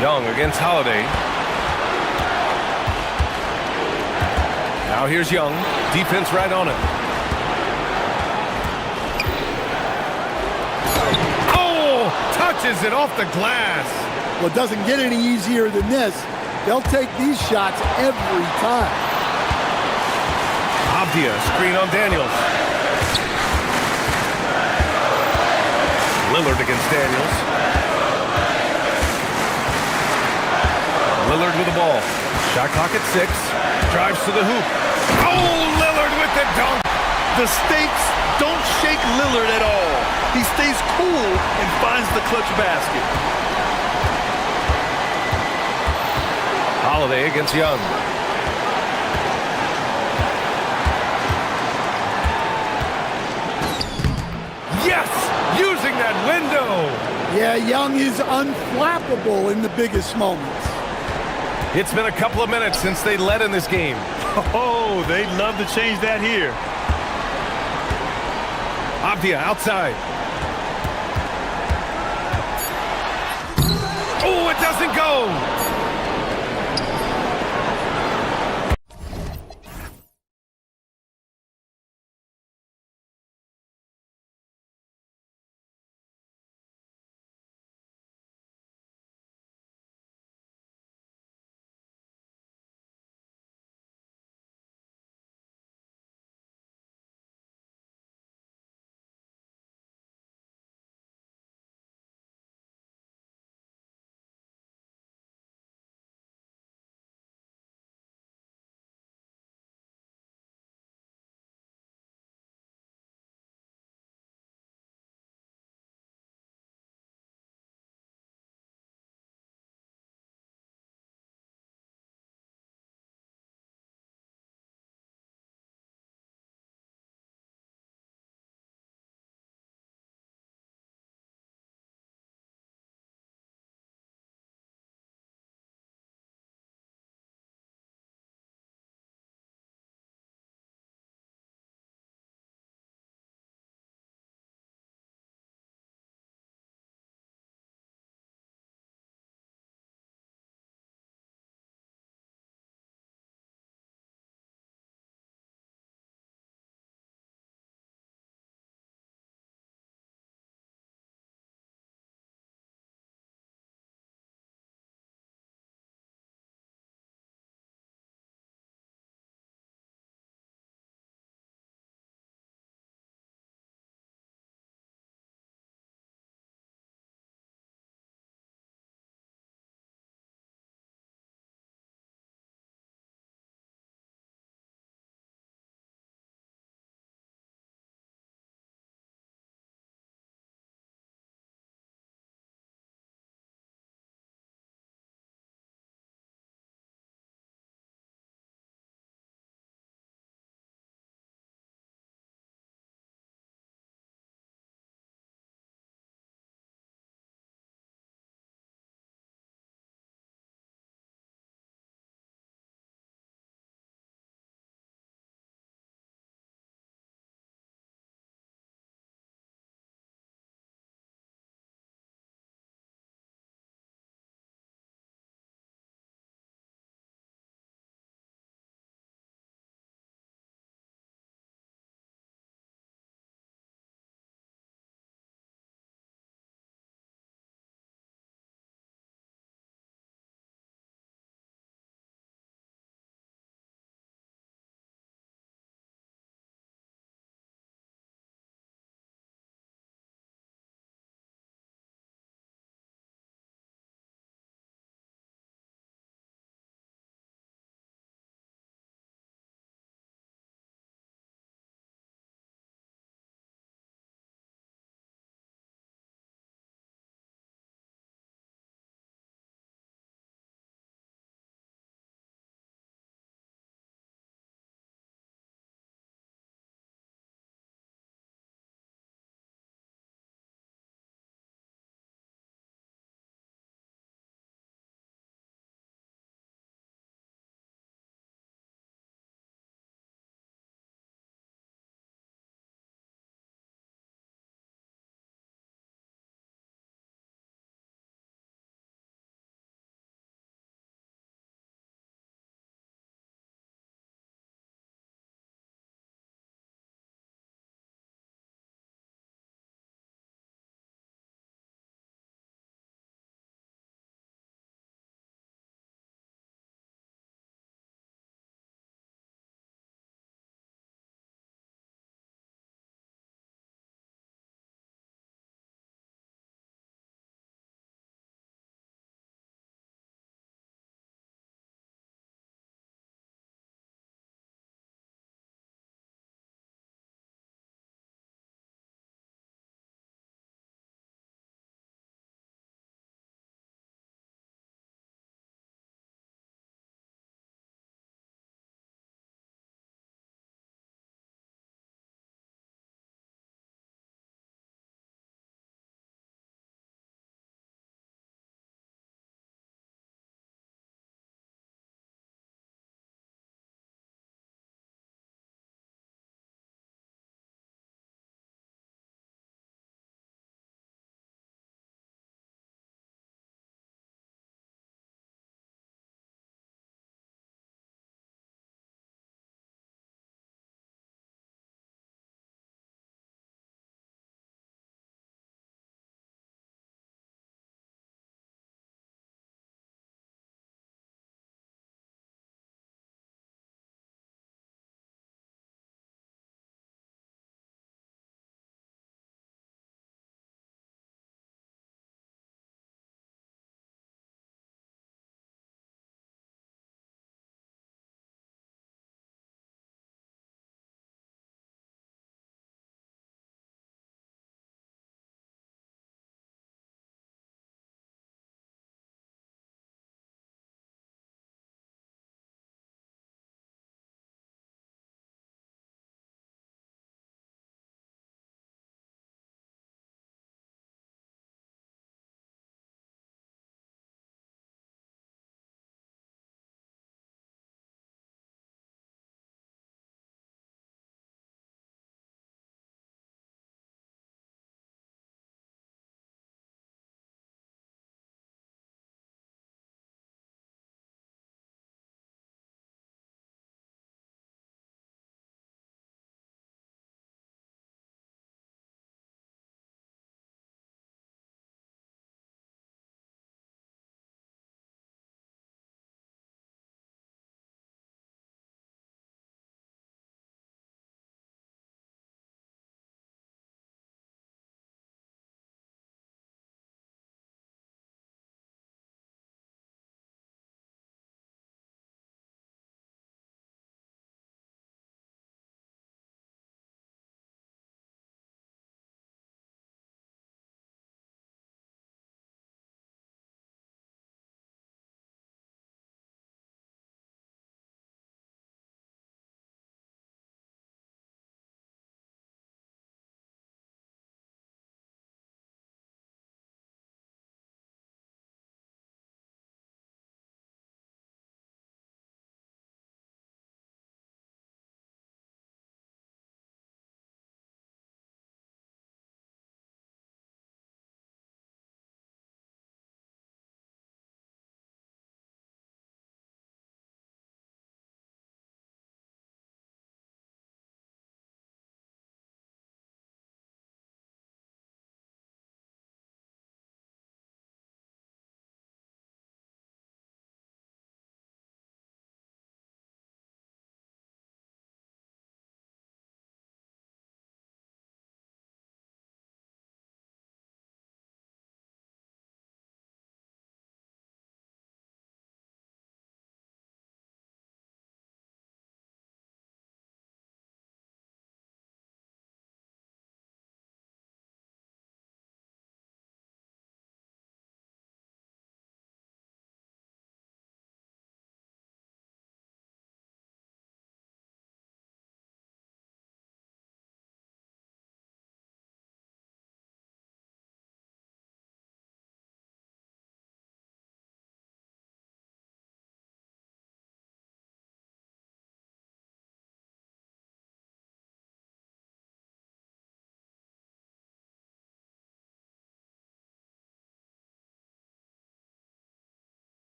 Young against Holiday. Now here's Young. Defense right on it. Oh! Touches it off the glass. Well, it doesn't get any easier than this. They'll take these shots every time. Avdia, screen on Daniels. Lillard against Daniels. Lillard with the ball. Shot clock at 6. Drives to the hoop. Oh, Lillard with the dunk. The stakes don't shake Lillard at all. He stays cool and finds the clutch basket. Holiday against Young. Yes! Using that window! Yeah, Young is unflappable in the biggest moments. It's been a couple of minutes since they led in this game. Oh, they'd love to change that here. Avdia outside. Oh, it doesn't go!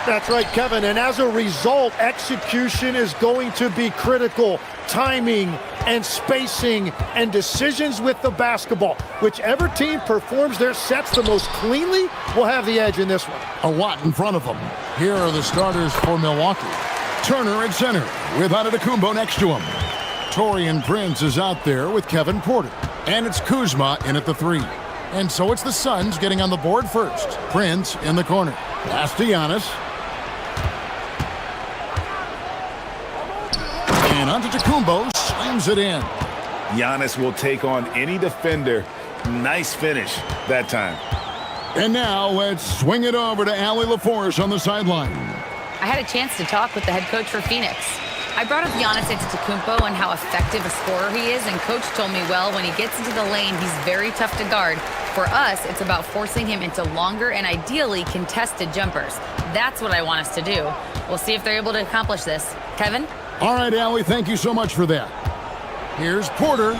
That's right, Kevin. And as a result, execution is going to be critical. Timing and spacing and decisions with the basketball. Whichever team performs their sets the most cleanly will have the edge in this one. A lot in front of them. Here are the starters for Milwaukee. Turner at center with Antetokounmpo next to him. Taurean Prince is out there with Kevin Porter. And it's Kuzma in at the 3. And so it's the Suns getting on the board first. Prince in the corner. Pass to Giannis. And Antetokounmpo slams it in. Giannis will take on any defender. Nice finish that time. And now let's swing it over to Allie LaForce on the sideline. I had a chance to talk with the head coach for Phoenix. I brought up Giannis Antetokounmpo and how effective a scorer he is, and coach told me, well, when he gets into the lane, he's very tough to guard. For us, it's about forcing him into longer and ideally contested jumpers. That's what I want us to do. We'll see if they're able to accomplish this. Kevin? All right, Allie, thank you so much for that. Here's Porter.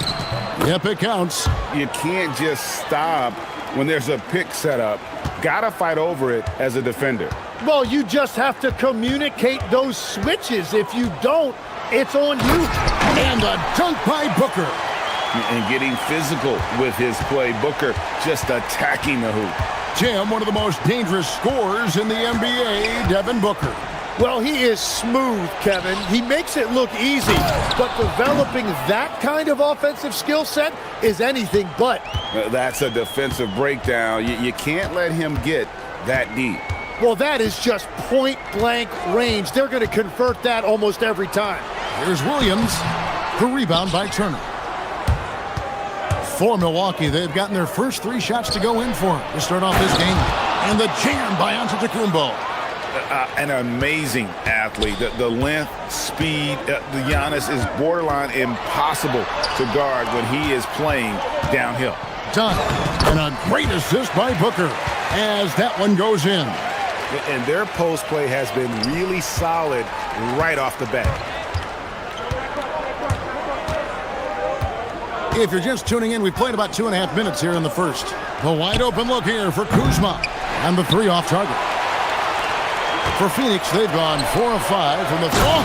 Yep, it counts. You can't just stop when there's a pick set up. Gotta fight over it as a defender. Well, you just have to communicate those switches. If you don't, it's on you. And a dunk by Booker. And getting physical with his play. Booker just attacking the hoop. Tim, one of the most dangerous scorers in the NBA, Devin Booker. Well, he is smooth, Kevin. He makes it look easy, but developing that kind of offensive skill set is anything but. That's a defensive breakdown. You can't let him get that deep. Well, that is just point-blank range. They're going to convert that almost every time. Here's Williams. The rebound by Turner. For Milwaukee, they've gotten their first 3 shots to go in for to start off this game. And the jam by Antetokounmpo. An amazing athlete. The length, speed, the Giannis is borderline impossible to guard when he is playing downhill. Done. And a great assist by Booker as that one goes in. And their post play has been really solid right off the bat. If you're just tuning in, we played about 2.5 minutes here in the first. The wide open look here for Kuzma. And the 3 off target. For Phoenix, they've gone 4 of 5 from the floor.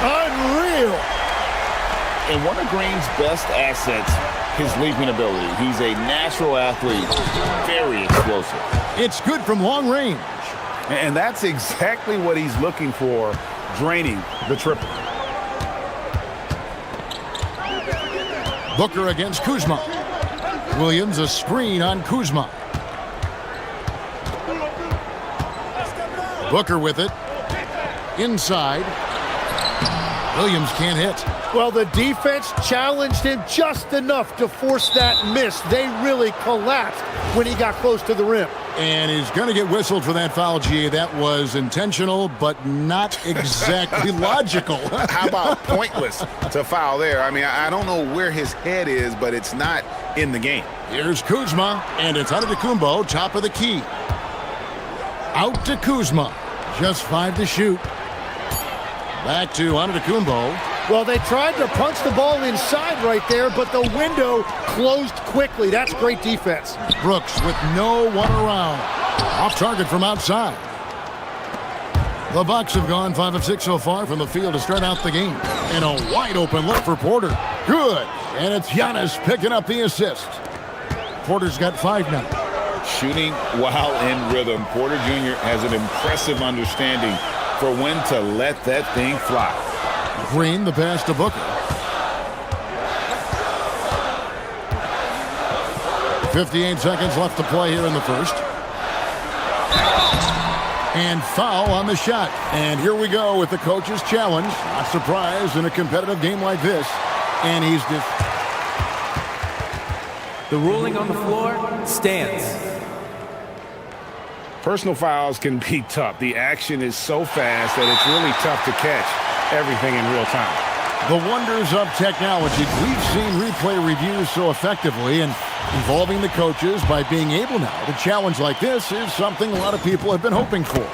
Unreal. And one of Green's best assets, his leaping ability. He's a natural athlete, very explosive. It's good from long range. And that's exactly what he's looking for, draining the triple. Booker against Kuzma. Williams a screen on Kuzma. Booker with it. Inside. Williams can't hit. Well, the defense challenged him just enough to force that miss. They really collapsed when he got close to the rim. And he's going to get whistled for that foul, G. That was intentional, but not exactly logical. How about pointless to foul there? I mean, I don't know where his head is, but it's not in the game. Here's Kuzma, and it's Antetokounmpo, top of the key. Out to Kuzma. Just 5 to shoot. Back to Antetokounmpo. Well, they tried to punch the ball inside right there, but the window closed quickly. That's great defense. Brooks with no one around. Off target from outside. The Bucks have gone 5 of 6 so far from the field to start out the game. And a wide open look for Porter. Good. And it's Giannis picking up the assist. Porter's got 5 now. Shooting while in rhythm. Porter Jr. has an impressive understanding for when to let that thing fly. Green, the pass to Booker. 58 seconds left to play here in the first. And foul on the shot. And here we go with the coach's challenge. Not surprised in a competitive game like this. And he's just... The ruling on the floor stands. Personal fouls can be tough. The action is so fast that it's really tough to catch everything in real time. The wonders of technology. We've seen replay reviews so effectively, and involving the coaches by being able now to challenge like this is something a lot of people have been hoping for.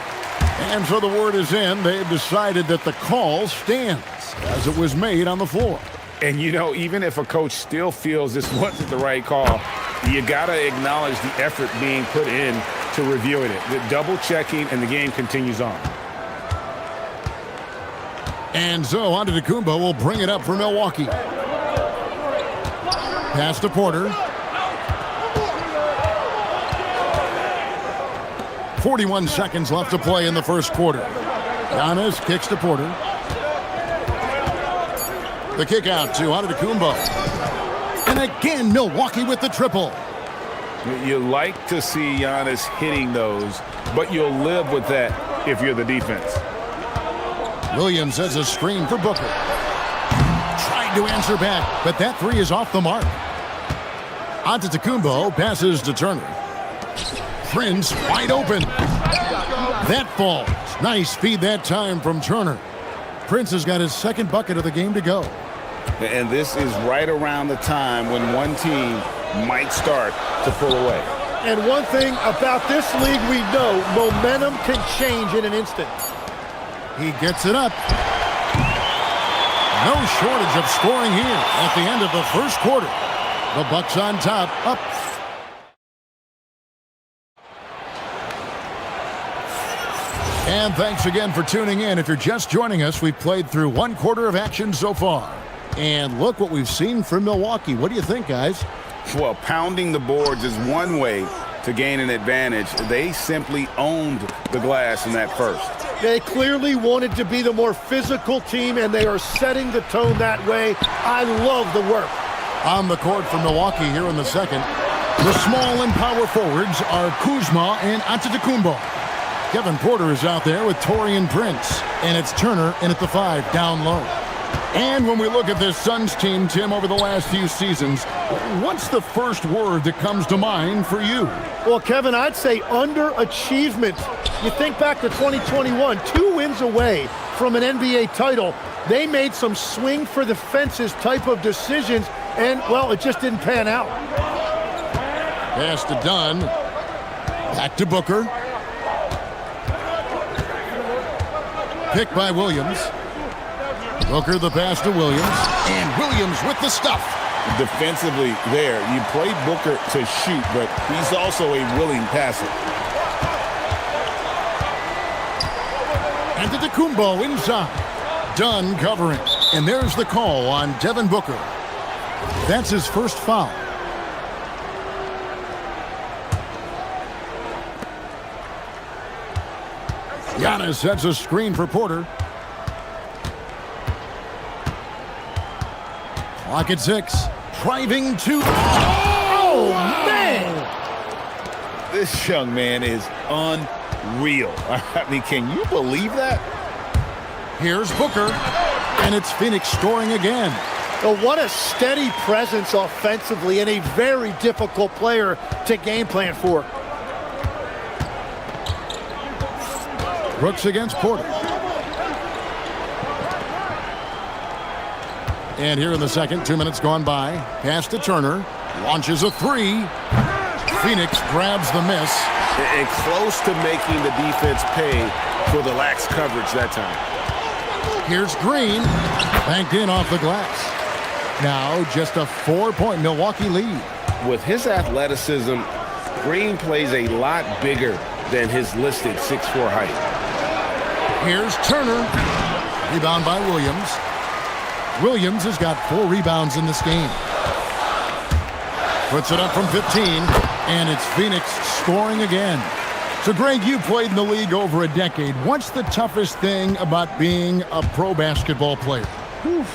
And so the word is in. They've decided that the call stands as it was made on the floor. And, you know, even if a coach still feels this wasn't the right call, you got to acknowledge the effort being put in to reviewing it, double checking, and the game continues on. And so Antetokounmpo will bring it up for Milwaukee. Pass to Porter. 41 seconds left to play in the first quarter. Giannis kicks to Porter. The kick out to Antetokounmpo. And again, Milwaukee with the triple. You like to see Giannis hitting those, but you'll live with that if you're the defense. Williams has a screen for Booker. Trying to answer back, but that three is off the mark. Antetokounmpo passes to Turner. Prince wide open. That falls. Nice feed that time from Turner. Prince has got his second bucket of the game to go. And this is right around the time when one team might start to pull away. And one thing about this league we know, momentum can change in an instant. He gets it up. No shortage of scoring here at the end of the first quarter. The Bucks on top, up. And thanks again for tuning in. If you're just joining us, we've played through one quarter of action so far. And look what we've seen from Milwaukee. What do you think, guys? Well, pounding the boards is one way to gain an advantage. They simply owned the glass in that first. They clearly wanted to be the more physical team, and they are setting the tone that way. I love the work. On the court for Milwaukee here in the second, the small and power forwards are Kuzma and Antetokounmpo. Kevin Porter is out there with Taurean Prince, and it's Turner in at the 5 down low. And when we look at this Suns team, Tim, over the last few seasons, what's the first word that comes to mind for you? Well, Kevin, I'd say underachievement. You think back to 2021, 2 wins away from an NBA title. They made some swing for the fences type of decisions, and, well, it just didn't pan out. Pass to Dunn. Back to Booker. Pick by Williams. Booker the pass to Williams. And Williams with the stuff. Defensively there, you play Booker to shoot, but he's also a willing passer. Antetokounmpo inside. Dunn covering. And there's the call on Devin Booker. That's his first foul. Giannis sets a screen for Porter. Clock at 6. Driving to... Oh, man! This young man is unreal. I mean, can you believe that? Here's Booker. And it's Phoenix scoring again. Oh, what a steady presence offensively and a very difficult player to game plan for. Brooks against Porter. And here in the second, 2 minutes gone by. Pass to Turner. Launches a 3. Phoenix grabs the miss. And close to making the defense pay for the lax coverage that time. Here's Green. Banked in off the glass. Now just a 4-point Milwaukee lead. With his athleticism, Green plays a lot bigger than his listed 6'4" height. Here's Turner. Rebound by Williams. Williams has got 4 rebounds in this game. Puts it up from 15, and it's Phoenix scoring again. So, Greg, you played in the league over a decade. What's the toughest thing about being a pro basketball player?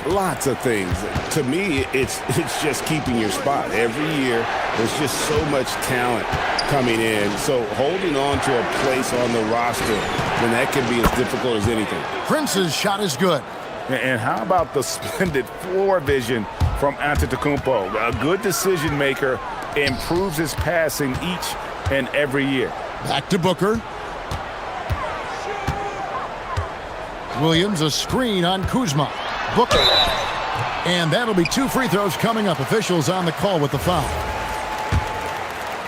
Lots of things. To me, it's just keeping your spot. Every year, there's just so much talent coming in. So holding on to a place on the roster, then that can be as difficult as anything. Prince's shot is good. And how about the splendid floor vision from Antetokounmpo? A good decision maker, improves his passing each and every year. Back to Booker. Williams a screen on Kuzma. Booker. And that'll be 2 free throws coming up. Officials on the call with the foul.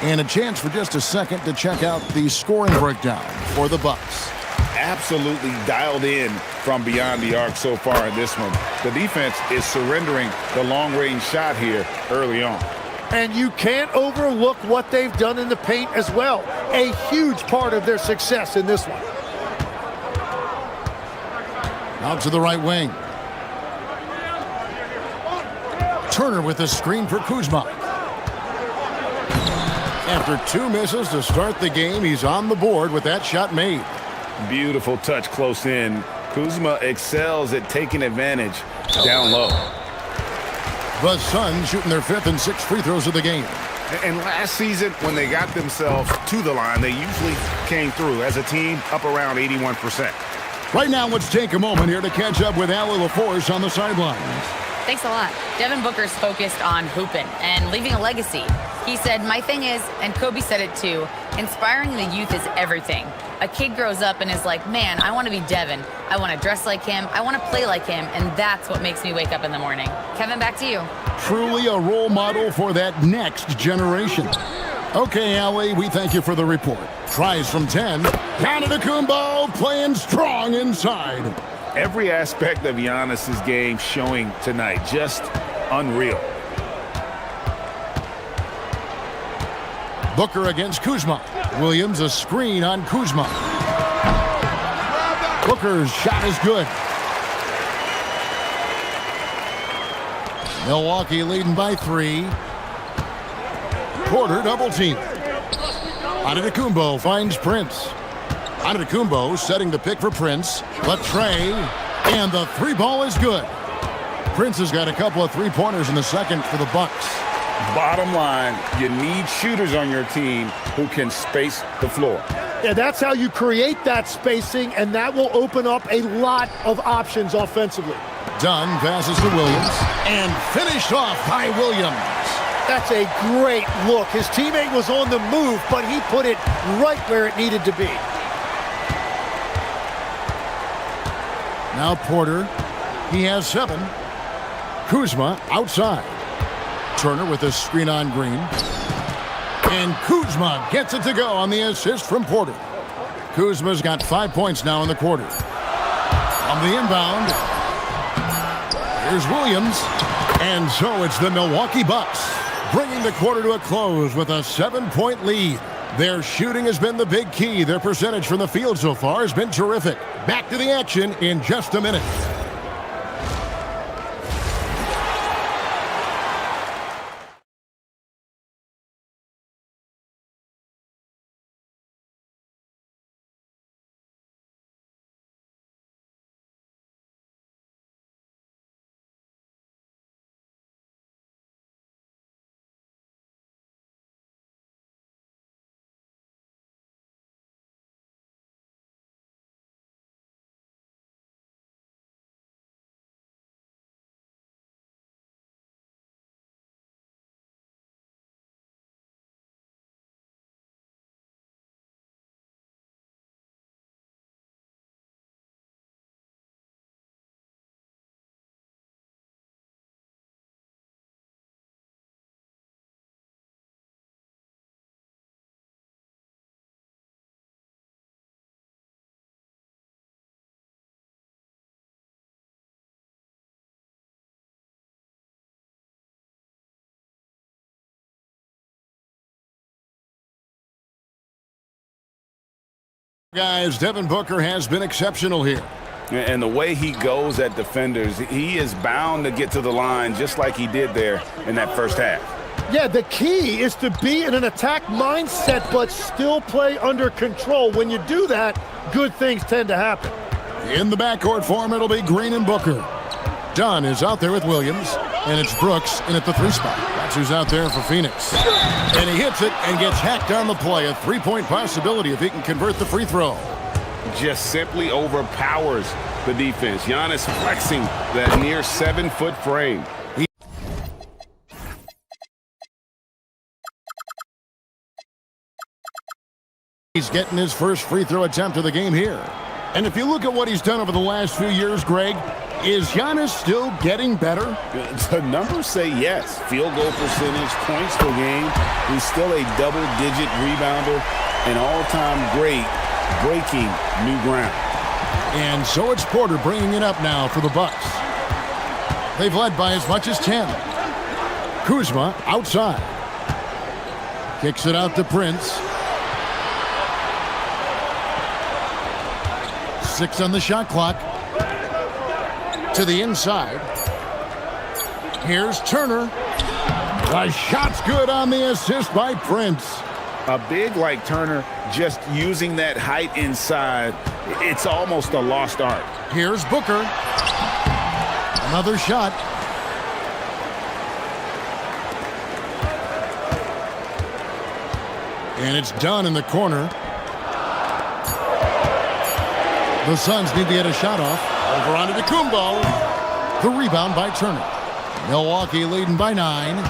And a chance for just a second to check out the scoring breakdown for the Bucks. Absolutely dialed in from beyond the arc so far in this one. The defense is surrendering the long-range shot here early on. And you can't overlook what they've done in the paint as well. A huge part of their success in this one. Out to the right wing. Turner with the screen for Kuzma. After 2 misses to start the game, he's on the board with that shot made. Beautiful touch close in. Kuzma excels at taking advantage down low. The Suns shooting their 5th and 6th free throws of the game. And last season, when they got themselves to the line, they usually came through as a team up around 81%. Right now, let's take a moment here to catch up with Allie LaForce on the sidelines. Thanks a lot. Devin Booker's focused on hooping and leaving a legacy. He said, my thing is, and Kobe said it too, inspiring the youth is everything. A kid grows up and is like, man, I want to be Devin. I want to dress like him. I want to play like him. And that's what makes me wake up in the morning. Kevin, back to you. Truly a role model for that next generation. Okay, Allie, we thank you for the report. Tries from 10. Antetokounmpo playing strong inside. Every aspect of Giannis's game showing tonight, just unreal. Booker against Kuzma. Williams a screen on Kuzma. Booker's shot is good. Milwaukee leading by 3. Porter double team. Antetokounmpo finds Prince. Antetokounmpo setting the pick for Prince. Latre, and the 3 ball is good. Prince has got a couple of 3-pointers in the second for the Bucks. Bottom line, you need shooters on your team who can space the floor. Yeah, that's how you create that spacing, and that will open up a lot of options offensively. Dunn passes to Williams, and finished off by Williams. That's a great look. His teammate was on the move, but he put it right where it needed to be. Now Porter, he has 7. Kuzma outside. Turner with a screen on Green. And Kuzma gets it to go on the assist from Porter. Kuzma's got 5 points now in the quarter. On the inbound, here's Williams. And so it's the Milwaukee Bucks bringing the quarter to a close with a 7-point lead. Their shooting has been the big key. Their percentage from the field so far has been terrific. Back to the action in just a minute. Guys, Devin Booker has been exceptional here. And the way he goes at defenders, he is bound to get to the line just like he did there in that first half. Yeah, the key is to be in an attack mindset but still play under control. When you do that, good things tend to happen. In the backcourt form, it'll be Green and Booker. Dunn is out there with Williams, and it's Brooks in at the 3 spot. That's who's out there for Phoenix. And he hits it and gets hacked on the play. A 3-point possibility if he can convert the free throw. Just simply overpowers the defense. Giannis flexing that near 7-foot frame. He's getting his first free throw attempt of the game here. And if you look at what he's done over the last few years, Greg, is Giannis still getting better? The numbers say yes. Field goal percentage, points per game. He's still a double-digit rebounder, an all-time great, breaking new ground. And so it's Porter bringing it up now for the Bucks. They've led by as much as 10. Kuzma outside. Kicks it out to Prince. 6 on the shot clock. To the inside. Here's Turner. The shot's good on the assist by Prince. A big like Turner, just using that height inside, it's almost a lost art. Here's Booker. Another shot. And it's done in the corner. The Suns need to get a shot off. Over onto Kumbo. The rebound by Turner. Milwaukee leading by 9.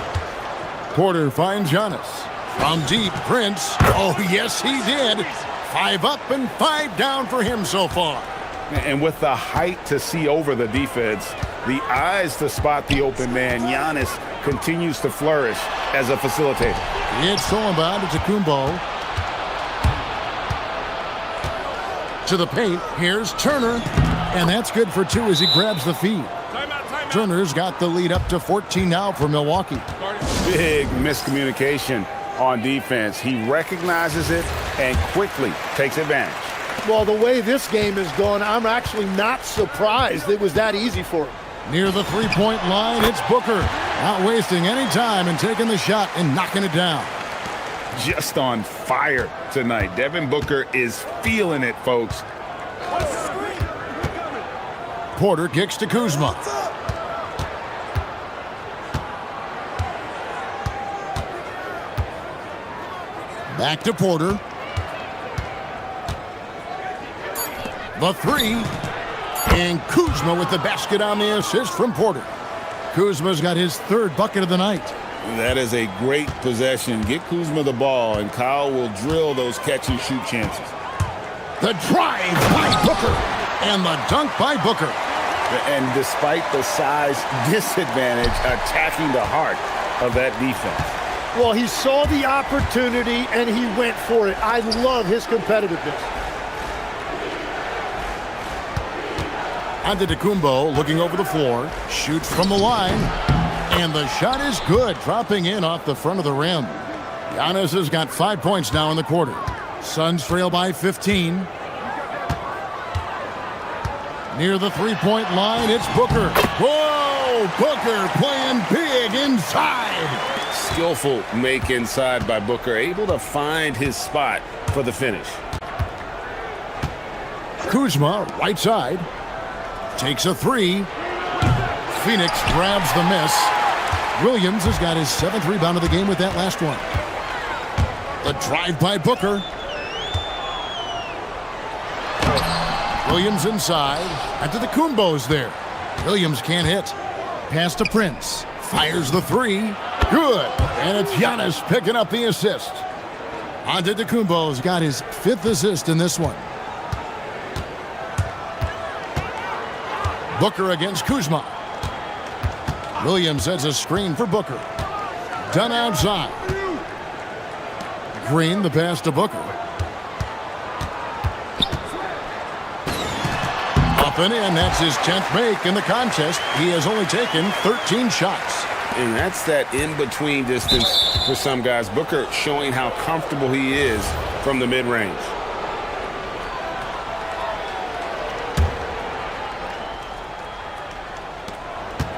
Porter finds Giannis. From deep, Prince. Oh, yes, he did. 5 up and 5 down for him so far. And with the height to see over the defense, the eyes to spot the open man, Giannis continues to flourish as a facilitator. It's Solomon to Kumbo. To the paint. Here's Turner. And that's good for 2 as he grabs the feed. Turner's got the lead up to 14 now for Milwaukee. Big miscommunication on defense. He recognizes it and quickly takes advantage. Well, the way this game is going, I'm actually not surprised it was that easy for him. Near the three-point line, it's Booker. Not wasting any time and taking the shot and knocking it down. Just on fire tonight. Devin Booker is feeling it, folks. Porter kicks to Kuzma. Back to Porter. The 3. And Kuzma with the basket on the assist from Porter. Kuzma's got his 3rd bucket of the night. That is a great possession. Get Kuzma the ball, and Kyle will drill those catch-and-shoot chances. The drive by Booker. And the dunk by Booker. And despite the size disadvantage, attacking the heart of that defense. Well, he saw the opportunity, and he went for it. I love his competitiveness. Antetokounmpo looking over the floor. Shoots from the line. And the shot is good, dropping in off the front of the rim. Giannis has got 5 points now in the quarter. Suns trail by 15. Near the three-point line, it's Booker. Whoa! Booker playing big inside. Skillful make inside by Booker, able to find his spot for the finish. Kuzma, right side, takes a 3. Phoenix grabs the miss. Williams has got his 7th rebound of the game with that last one. The drive by Booker. Williams inside. Antetokounmpo's there. Williams can't hit. Pass to Prince. Fires the 3. Good. And it's Giannis picking up the assist. Antetokounmpo's got his 5th assist in this one. Booker against Kuzma. Williams sets a screen for Booker. Done outside. Green, the pass to Booker. Up and in, that's his 10th make in the contest. He has only taken 13 shots. And that's that in-between distance for some guys. Booker showing how comfortable he is from the mid-range.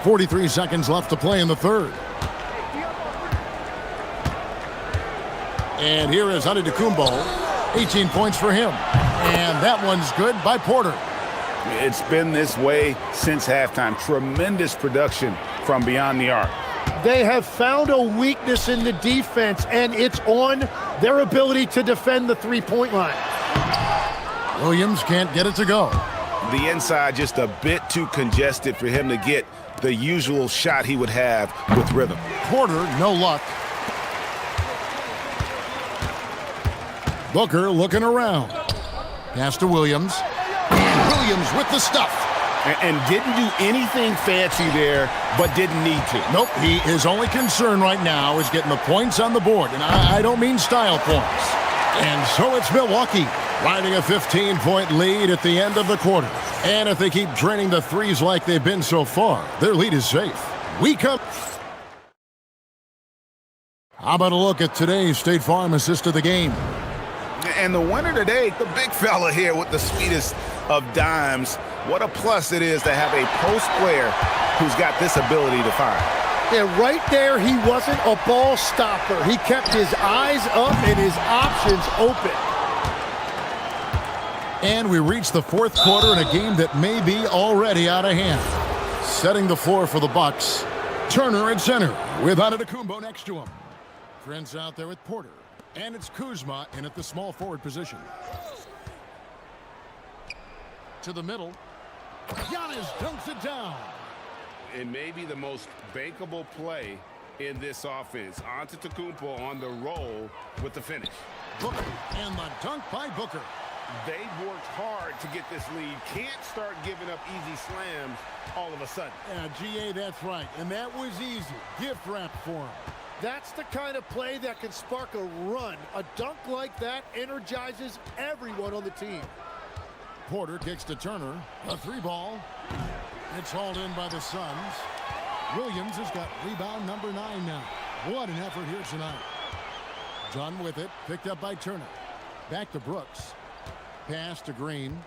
.43 seconds left to play in the 3rd. And here is Antetokounmpo. 18 points for him. And that one's good by Porter. It's been this way since halftime. Tremendous production from beyond the arc. They have found a weakness in the defense, and it's on their ability to defend the three-point line. Williams can't get it to go. The inside just a bit too congested for him to get the usual shot he would have with rhythm. Porter, no luck. Booker looking around. Pass to Williams. And Williams with the stuff. And didn't do anything fancy there, but didn't need to. Nope, his only concern right now is getting the points on the board. And I don't mean style points. And so it's Milwaukee riding a 15-point lead at the end of the quarter. And if they keep draining the threes like they've been so far, their lead is safe. We come... How about a look at today's State Farm assist of the game? And the winner today, the big fella here with the sweetest of dimes. What a plus it is to have a post player who's got this ability to find. Yeah, right there, he wasn't a ball stopper. He kept his eyes up and his options open. And we reach the fourth quarter in a game that may be already out of hand. Setting the floor for the Bucks. Turner at center with Antetokounmpo next to him. Prince out there with Porter. And it's Kuzma in at the small forward position. To the middle. Giannis dunks it down. And maybe the most bankable play in this offense. Antetokounmpo on the roll with the finish. Booker and the dunk by Booker. They've worked hard to get this lead. Can't start giving up easy slams all of a sudden. Yeah, GA, that's right. And that was easy. Gift wrap for him. That's the kind of play that can spark a run. A dunk like that energizes everyone on the team. Porter kicks to Turner. A three ball. It's hauled in by the Suns. Williams has got rebound number 9 now. What an effort here tonight. Done with it. Picked up by Turner. Back to Brooks. Pass to Green.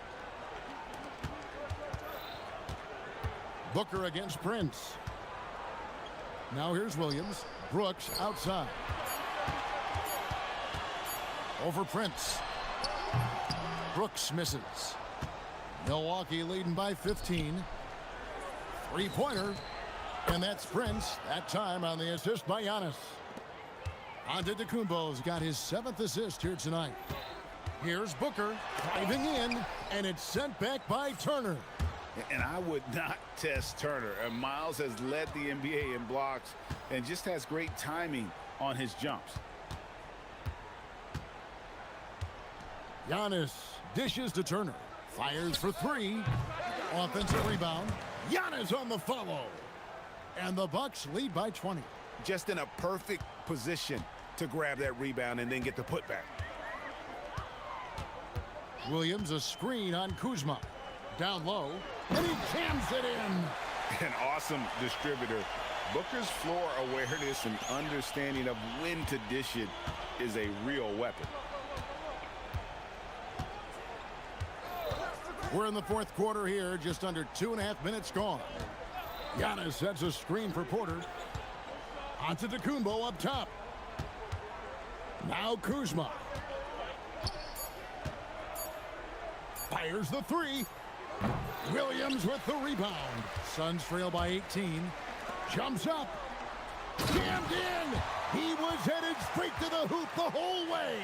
Booker against Prince. Now here's Williams. Brooks outside. Over Prince. Brooks misses. Milwaukee leading by 15. Three-pointer. And that's Prince. That time on the assist by Giannis. Antetokounmpo's got his 7th assist here tonight. Here's Booker driving in, and it's sent back by Turner. And I would not test Turner. Miles has led the NBA in blocks and just has great timing on his jumps. Giannis dishes to Turner. Fires for 3. Offensive rebound. Giannis on the follow. And the Bucks lead by 20. Just in a perfect position to grab that rebound and then get the putback. Williams a screen on Kuzma. Down low. And he jams it in. An awesome distributor. Booker's floor awareness and understanding of when to dish it is a real weapon. We're in the fourth quarter here, just under 2.5 minutes gone. Giannis sets a screen for Porter. Antetokounmpo up top. Now Kuzma. Fires the 3. Williams with the rebound. Suns trail by 18. Jumps up. Jammed in. He was headed straight to the hoop the whole way.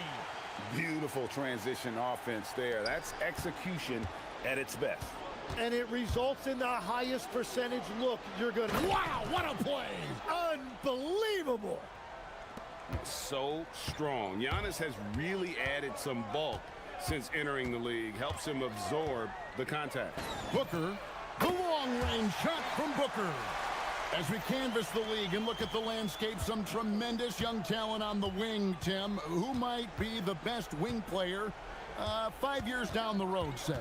Beautiful transition offense there. That's execution at its best. And it results in the highest percentage look you're going to... Wow, what a play. Unbelievable. So strong. Giannis has really added some bulk since entering the league. Helps him absorb the contact. Booker, the long-range shot from Booker. As we canvass the league and look at the landscape, some tremendous young talent on the wing, Tim. Who might be the best wing player 5 years down the road, say?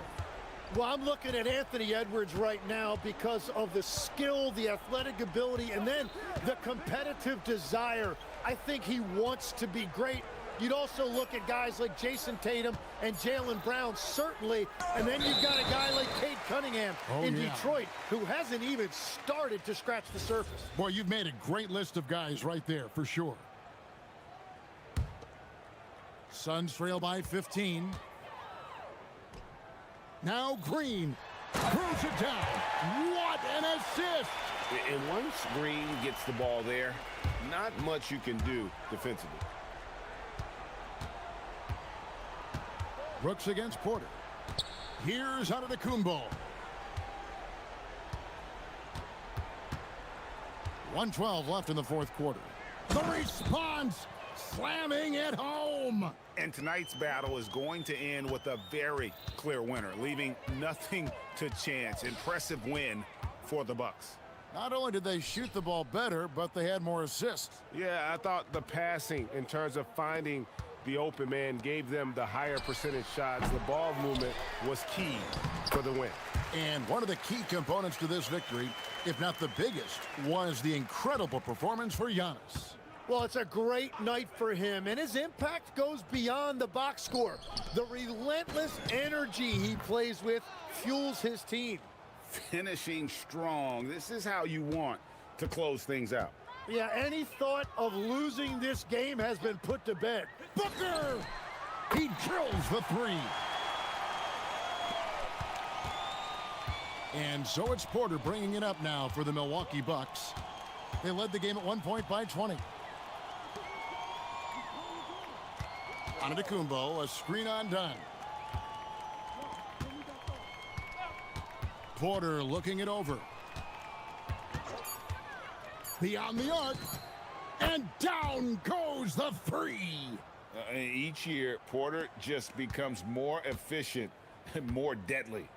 Well, I'm looking at Anthony Edwards right now because of the skill, the athletic ability, and then the competitive desire. I think he wants to be great. You'd also look at guys like Jason Tatum and Jaylen Brown, certainly. And then you've got a guy like Cade Cunningham in Detroit, who hasn't even started to scratch the surface. Boy, you've made a great list of guys right there, for sure. Suns trail by 15. Now Green throws it down. What an assist! And once Green gets the ball there, not much you can do defensively. Brooks against Porter. Here's Antetokounmpo. 1:12 left in the fourth quarter. The response, slamming it home. And tonight's battle is going to end with a very clear winner, leaving nothing to chance. Impressive win for the Bucks. Not only did they shoot the ball better, but they had more assists. Yeah, I thought the passing in terms of finding the open man gave them the higher percentage shots. The ball movement was key for the win. And one of the key components to this victory, if not the biggest, was the incredible performance for Giannis. Well, it's a great night for him, and his impact goes beyond the box score. The relentless energy he plays with fuels his team. Finishing strong. This is how you want to close things out. Yeah, any thought of losing this game has been put to bed. Booker! He drills the three. And so it's Porter bringing it up now for the Milwaukee Bucks. They led the game at 1 point by 20. Antetokounmpo, a screen on done. Porter looking it over. Beyond the arc. And down goes the three. Each year, Porter just becomes more efficient and more deadly.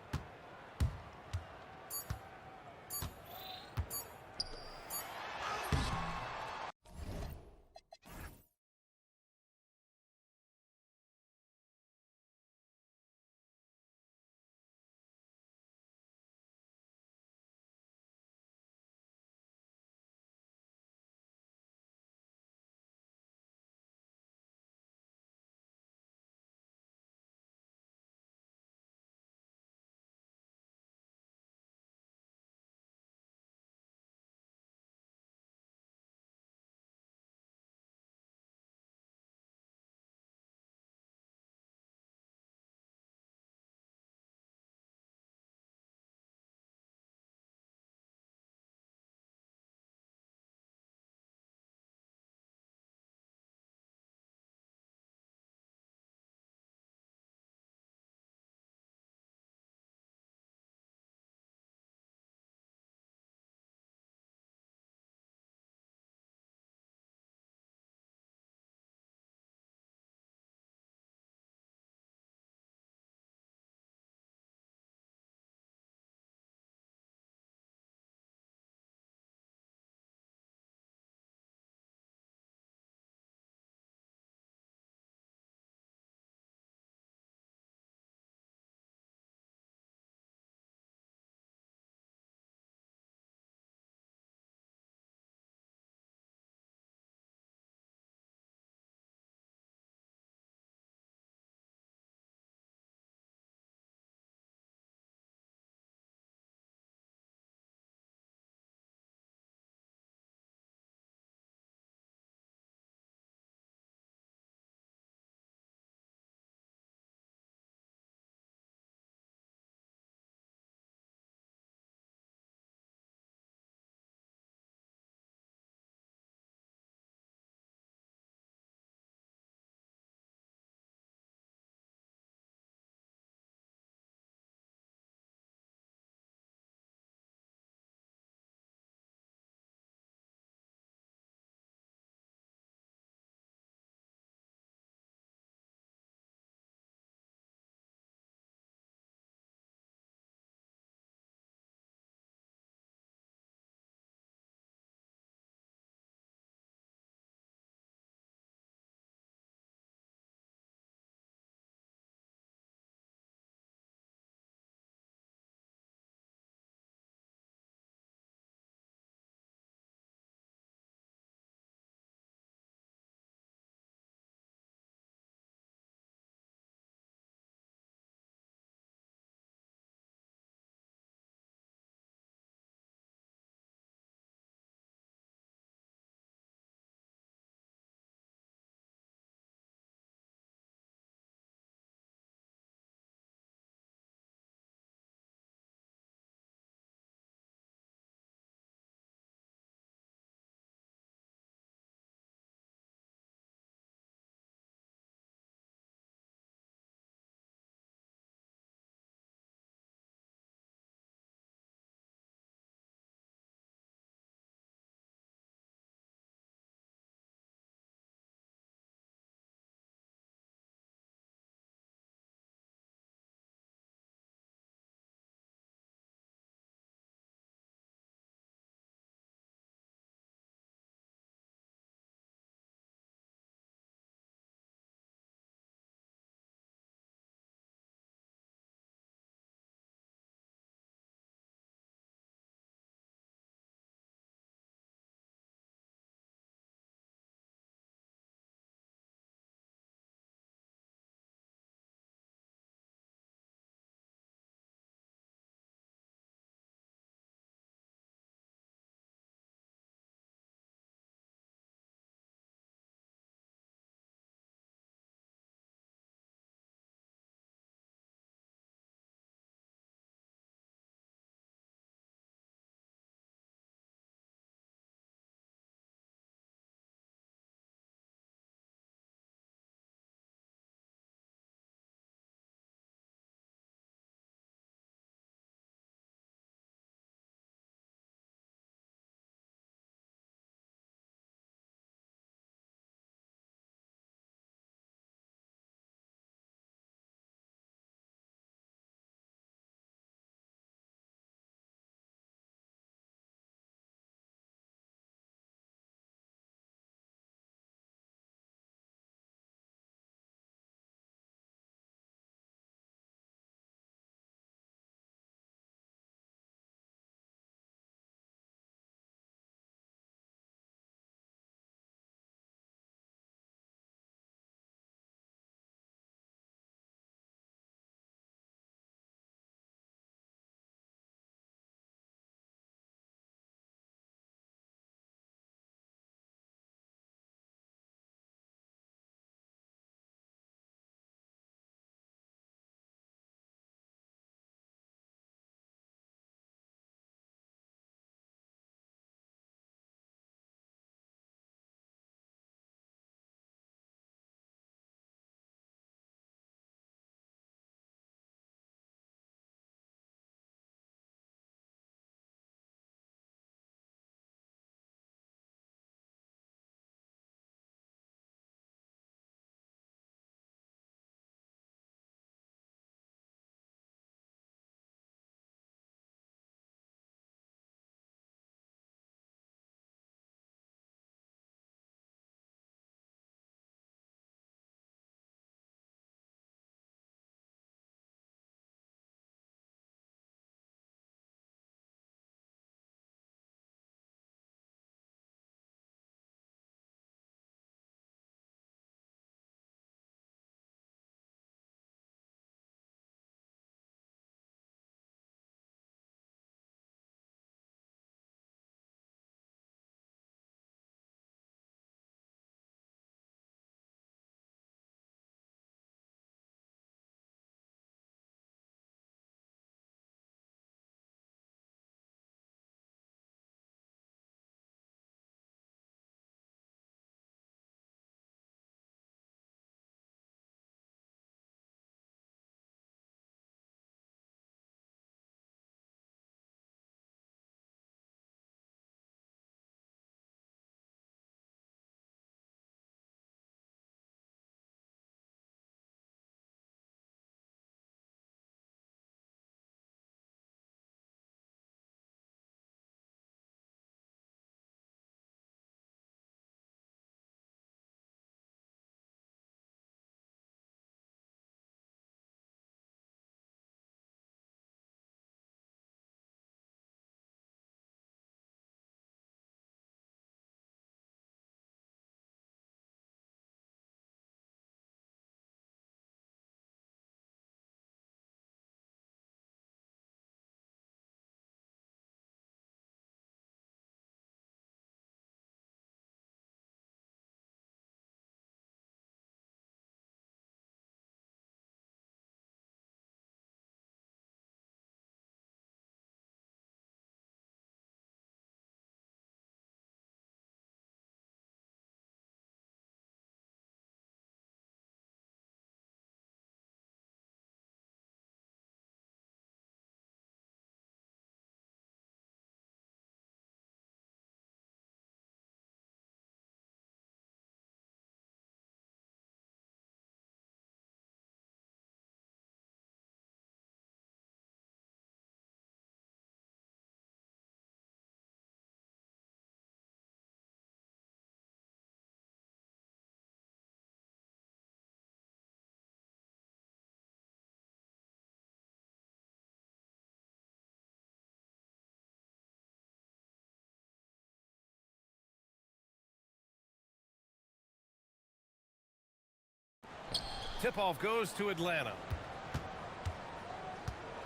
Tip-off goes to Atlanta.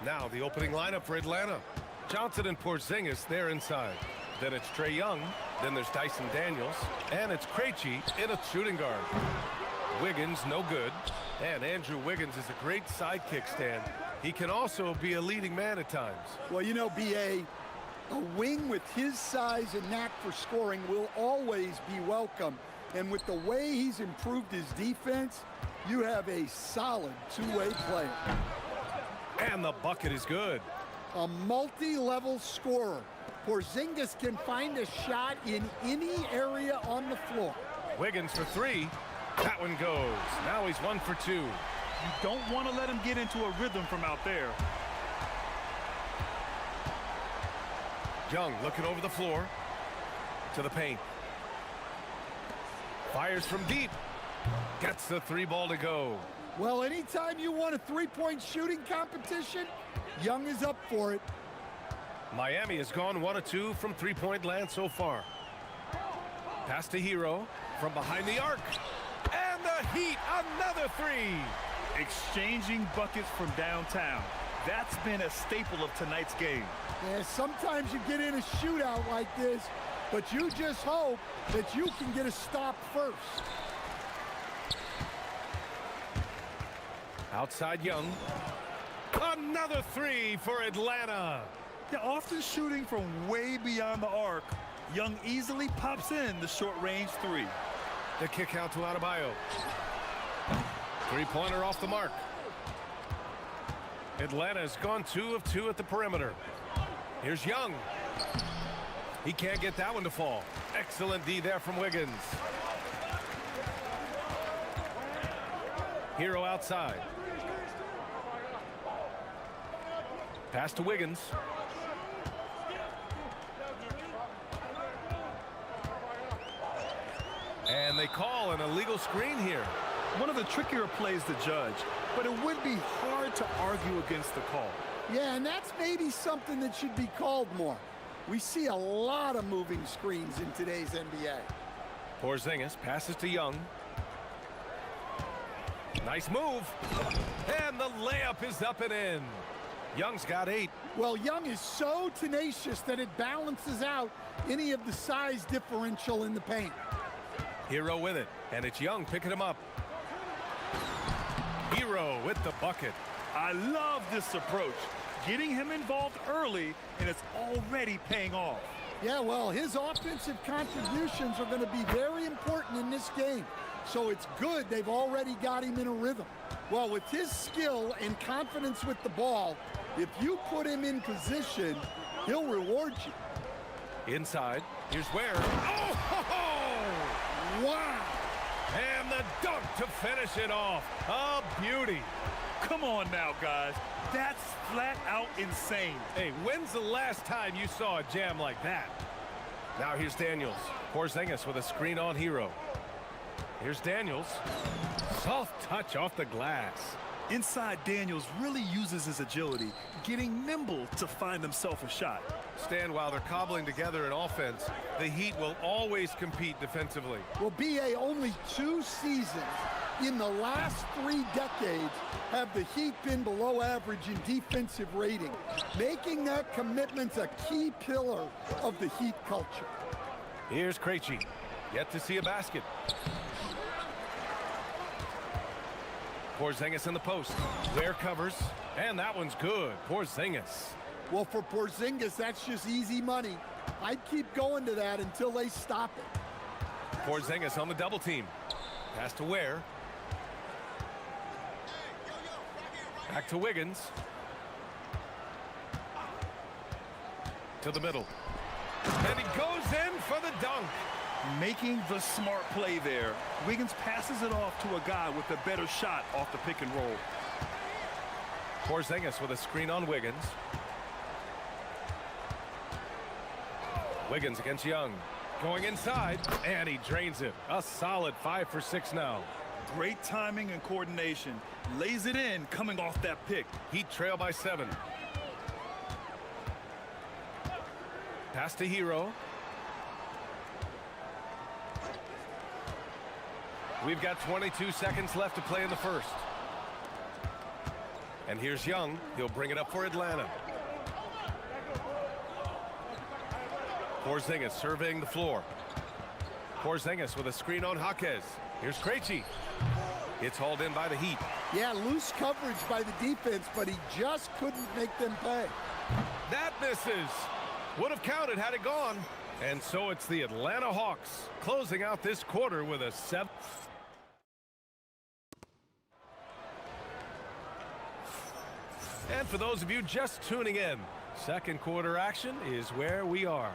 Now the opening lineup for Atlanta. Johnson and Porzingis, they're inside. Then it's Trae Young. Then there's Dyson Daniels. And it's Krejci in a shooting guard. Wiggins, no good. And Andrew Wiggins is a great sidekick, Stan. He can also be a leading man at times. Well, you know, B.A., a wing with his size and knack for scoring will always be welcome. And with the way he's improved his defense, you have a solid two-way player. And the bucket is good. A multi-level scorer. Porzingis can find a shot in any area on the floor. Wiggins for three. That one goes. Now he's 1 for 2. You don't want to let him get into a rhythm from out there. Young looking over the floor to the paint. Fires from deep. Gets the three ball to go. Well, anytime you want a three-point shooting competition, Young is up for it. Miami has gone 1 of 2 from three-point land so far. Pass to Hero from behind the arc. And the Heat, another three. Exchanging buckets from downtown. That's been a staple of tonight's game. Yeah, sometimes you get in a shootout like this, but you just hope that you can get a stop first. Outside Young. Another three for Atlanta. They're often shooting from way beyond the arc. Young easily pops in the short-range three. The kick out to Adebayo. Three-pointer off the mark. Atlanta has gone 2 of 2 at the perimeter. Here's Young. He can't get that one to fall. Excellent D there from Wiggins. Hero outside. Pass to Wiggins. And they call an illegal screen here. One of the trickier plays to judge, but it would be hard to argue against the call. Yeah, and that's maybe something that should be called more. We see a lot of moving screens in today's NBA. Porzingis passes to Young. Nice move. And the layup is up and in. Young's got 8. Well, Young is so tenacious that it balances out any of the size differential in the paint. Hero with it, and it's Young picking him up. Hero with the bucket. I love this approach. Getting him involved early, and it's already paying off. Yeah, well, his offensive contributions are going to be very important in this game. So it's good they've already got him in a rhythm. Well, with his skill and confidence with the ball, if you put him in position, he'll reward you. Inside, here's Ware. Oh, ho, ho! Wow! And the dunk to finish it off. A beauty. Come on now, guys. That's flat out insane. Hey, when's the last time you saw a jam like that? Now here's Daniels. Porzingis with a screen on Hero. Here's Daniels. Soft touch off the glass. Inside, Daniels really uses his agility, getting nimble to find himself a shot. Stan, while they're cobbling together an offense, the Heat will always compete defensively. Well, B.A., only 2 seasons in the last 3 decades have the Heat been below average in defensive rating, making that commitment a key pillar of the Heat culture. Here's Krejci. Yet to see a basket. Porzingis in the post. Ware covers, and that one's good. Porzingis. Well, for Porzingis, that's just easy money. I'd keep going to that until they stop it. Porzingis on the double team. Pass to Ware. Back to Wiggins. To the middle. And he goes in for the dunk. Making the smart play there. Wiggins passes it off to a guy with a better shot off the pick and roll. Porzingis with a screen on Wiggins. Wiggins against Young. Going inside, and he drains it. A solid 5 for 6 now. Great timing and coordination. Lays it in coming off that pick. Heat trail by 7. Pass to Hero. We've got 22 seconds left to play in the first. And here's Young. He'll bring it up for Atlanta. Porzingis surveying the floor. Porzingis with a screen on Jaquez. Here's Krejci. It's hauled in by the Heat. Yeah, loose coverage by the defense, but he just couldn't make them pay. That misses. Would have counted had it gone. And so it's the Atlanta Hawks closing out this quarter with a 7. And for those of you just tuning in, second quarter action is where we are.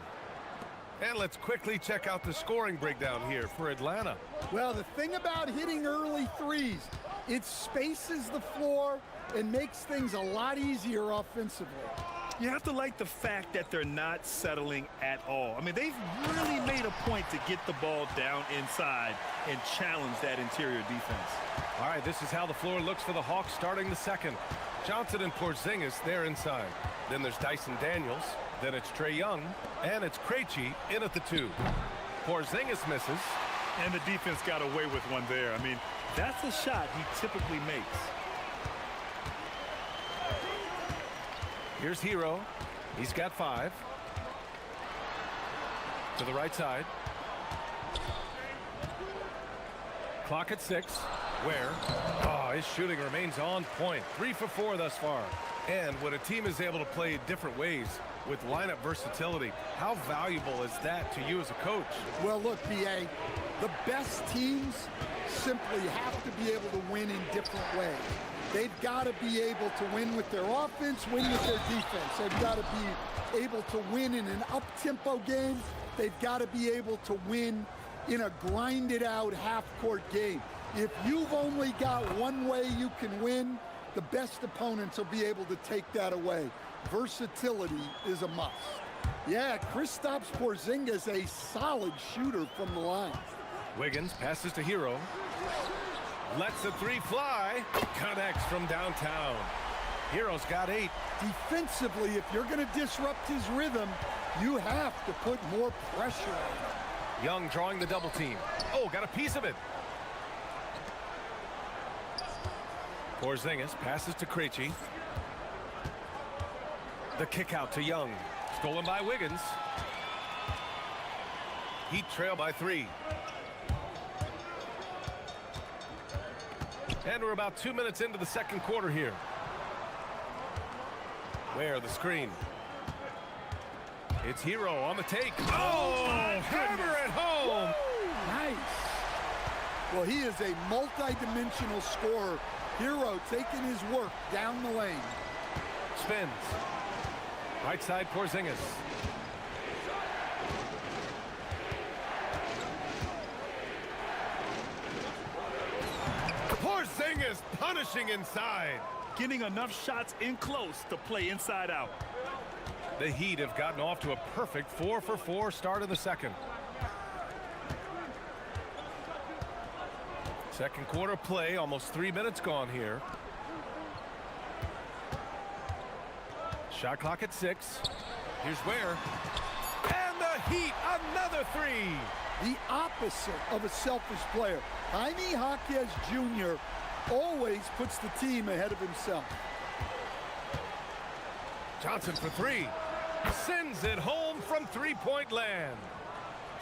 And let's quickly check out the scoring breakdown here for Atlanta. Well, the thing about hitting early threes, it spaces the floor and makes things a lot easier offensively. You have to like the fact that they're not settling at all. I mean, they've really made a point to get the ball down inside and challenge that interior defense. All right, this is how the floor looks for the Hawks starting the second. Johnson and Porzingis, they're inside. Then there's Dyson Daniels. Then it's Trae Young. And it's Krejci in at the 2. Porzingis misses. And the defense got away with one there. I mean, that's a shot he typically makes. Here's Hero. He's got 5. To the right side. Clock at 6. Where? Oh, his shooting remains on point. 3 for 4 thus far. And when a team is able to play different ways with lineup versatility, how valuable is that to you as a coach? Well, look, B.A., the best teams simply have to be able to win in different ways. They've got to be able to win with their offense, win with their defense. They've got to be able to win in an up-tempo game. They've got to be able to win in a grinded-out half-court game. If you've only got one way you can win, the best opponents will be able to take that away. Versatility is a must. Yeah, Kristaps Porzingis, a solid shooter from the line. Wiggins passes to Hero. Lets the 3 fly. Connects from downtown. Hero's got 8. Defensively, if you're going to disrupt his rhythm, you have to put more pressure on him. Young drawing the double team. Oh, got a piece of it. Porzingis passes to Krejci. The kick out to Young. Stolen by Wiggins. Heat trail by 3. And we're about 2 minutes into the second quarter here. Where the screen. It's Hero on the take. Oh, hammer at home. Nice. Well, he is a multi-dimensional scorer. Hero taking his work down the lane. Spins. Right side, Porzingis. Porzingis punishing inside. Getting enough shots in close to play inside out. The Heat have gotten off to a perfect 4 for 4 start of the second. Second quarter play, almost 3 minutes gone here. Shot clock at 6. Here's Ware. And the Heat, another 3. The opposite of a selfish player. Jaime Jaquez Jr. always puts the team ahead of himself. Johnson for 3. Sends it home from three-point land.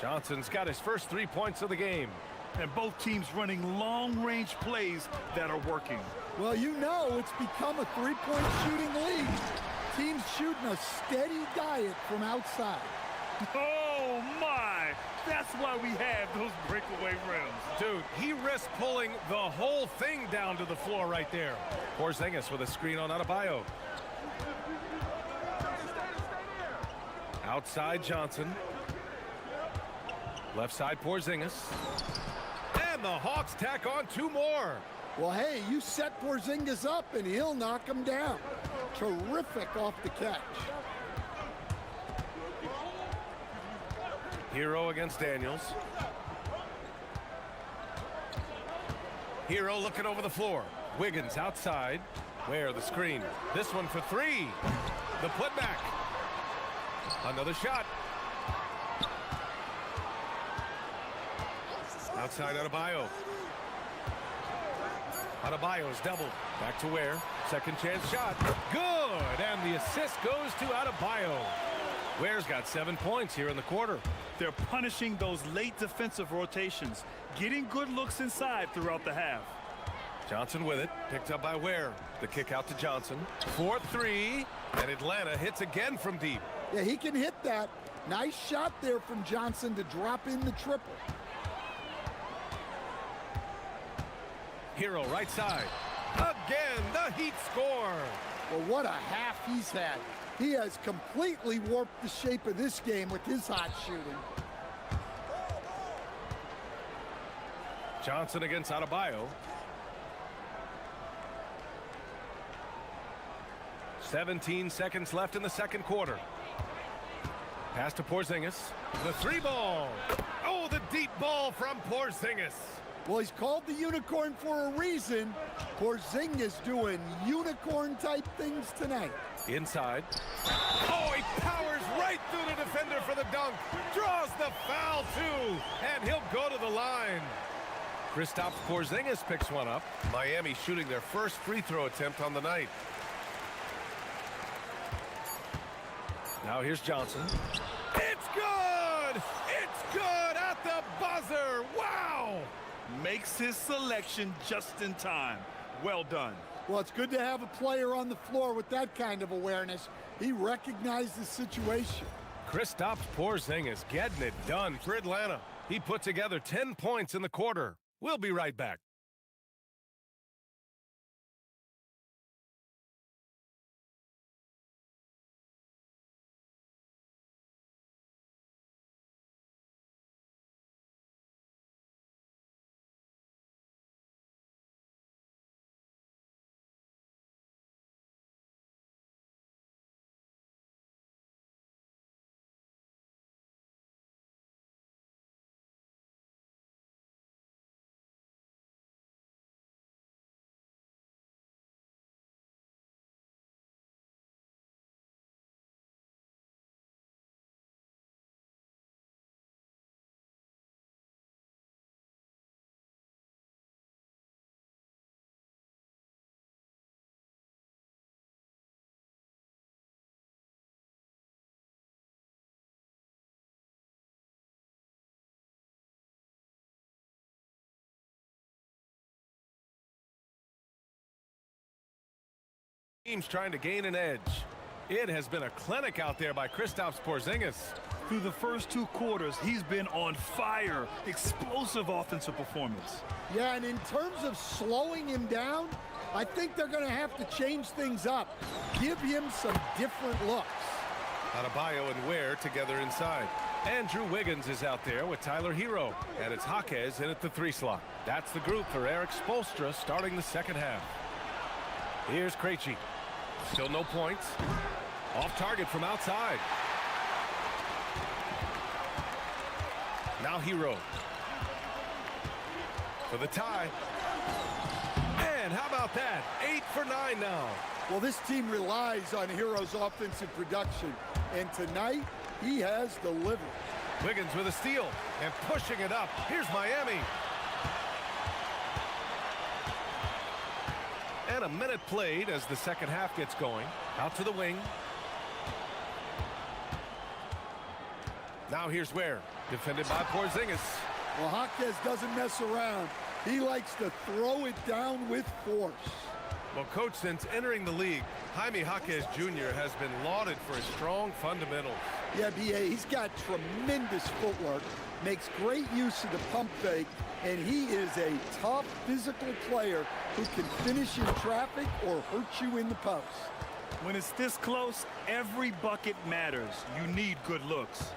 Johnson's got his first 3 points of the game. And both teams running long-range plays that are working. Well, you know it's become a three-point shooting league. Teams shooting a steady diet from outside. Oh, my! That's why we have those breakaway rims. Dude, he risked pulling the whole thing down to the floor right there. Porzingis with a screen on Adebayo. Outside Johnson. Left side Porzingis. And the Hawks tack on 2 more. Well, hey, you set Porzingis up and he'll knock him down. Terrific off the catch. Hero against Daniels. Hero looking over the floor. Wiggins outside. Where the screen. This one for 3. The putback. Another shot. Outside Adebayo. Adebayo's doubled. Back to Ware. Second chance shot. Good! And the assist goes to Adebayo. Ware's got 7 points here in the quarter. They're punishing those late defensive rotations, getting good looks inside throughout the half. Johnson with it. Picked up by Ware. The kick out to Johnson. 4-3. And Atlanta hits again from deep. Yeah, he can hit that. Nice shot there from Johnson to drop in the triple. Hero right side. Again, the Heat score. Well, what a half he's had. He has completely warped the shape of this game with his hot shooting. Johnson against Adebayo. 17 seconds left in the second quarter. Pass to Porzingis. The three ball. Oh, the deep ball from Porzingis. Well, he's called the unicorn for a reason. Porzingis doing unicorn-type things tonight. Inside. Oh, he powers right through the defender for the dunk. Draws the foul, too. And he'll go to the line. Kristaps Porzingis picks one up. Miami shooting their first free throw attempt on the night. Now here's Johnson. It's good! It's good at the buzzer! Wow! Makes his selection just in time. Well done. Well, it's good to have a player on the floor with that kind of awareness. He recognized the situation. Kristaps Porzingis getting it done for Atlanta. He put together 10 points in the quarter. We'll be right back. Teams trying to gain an edge. It has been a clinic out there by Kristaps Porzingis. Through the first two quarters, he's been on fire. Explosive offensive performance. Yeah, and in terms of slowing him down, I think they're going to have to change things up. Give him some different looks. Adebayo and Ware together inside. Andrew Wiggins is out there with Tyler Hero. And it's Jaquez in at the three slot. That's the group for Eric Spoelstra starting the second half. Here's Krejci. Still no points. Off target from outside. Now Hero. For the tie. And how about that? 8 for 9 now. Well, this team relies on Hero's offensive production. And tonight, he has delivered. Wiggins with a steal and pushing it up. Here's Miami. And a minute played as the second half gets going. Out to the wing. Now here's Ware. Defended by Porzingis. Well, Jaquez doesn't mess around. He likes to throw it down with force. Well, Coach, since entering the league, Jaime Jaquez Jr. has been lauded for his strong fundamentals. Yeah, B.A., he's got tremendous footwork, makes great use of the pump fake, and he is a tough physical player who can finish in traffic or hurt you in the post. When it's this close, every bucket matters. You need good looks.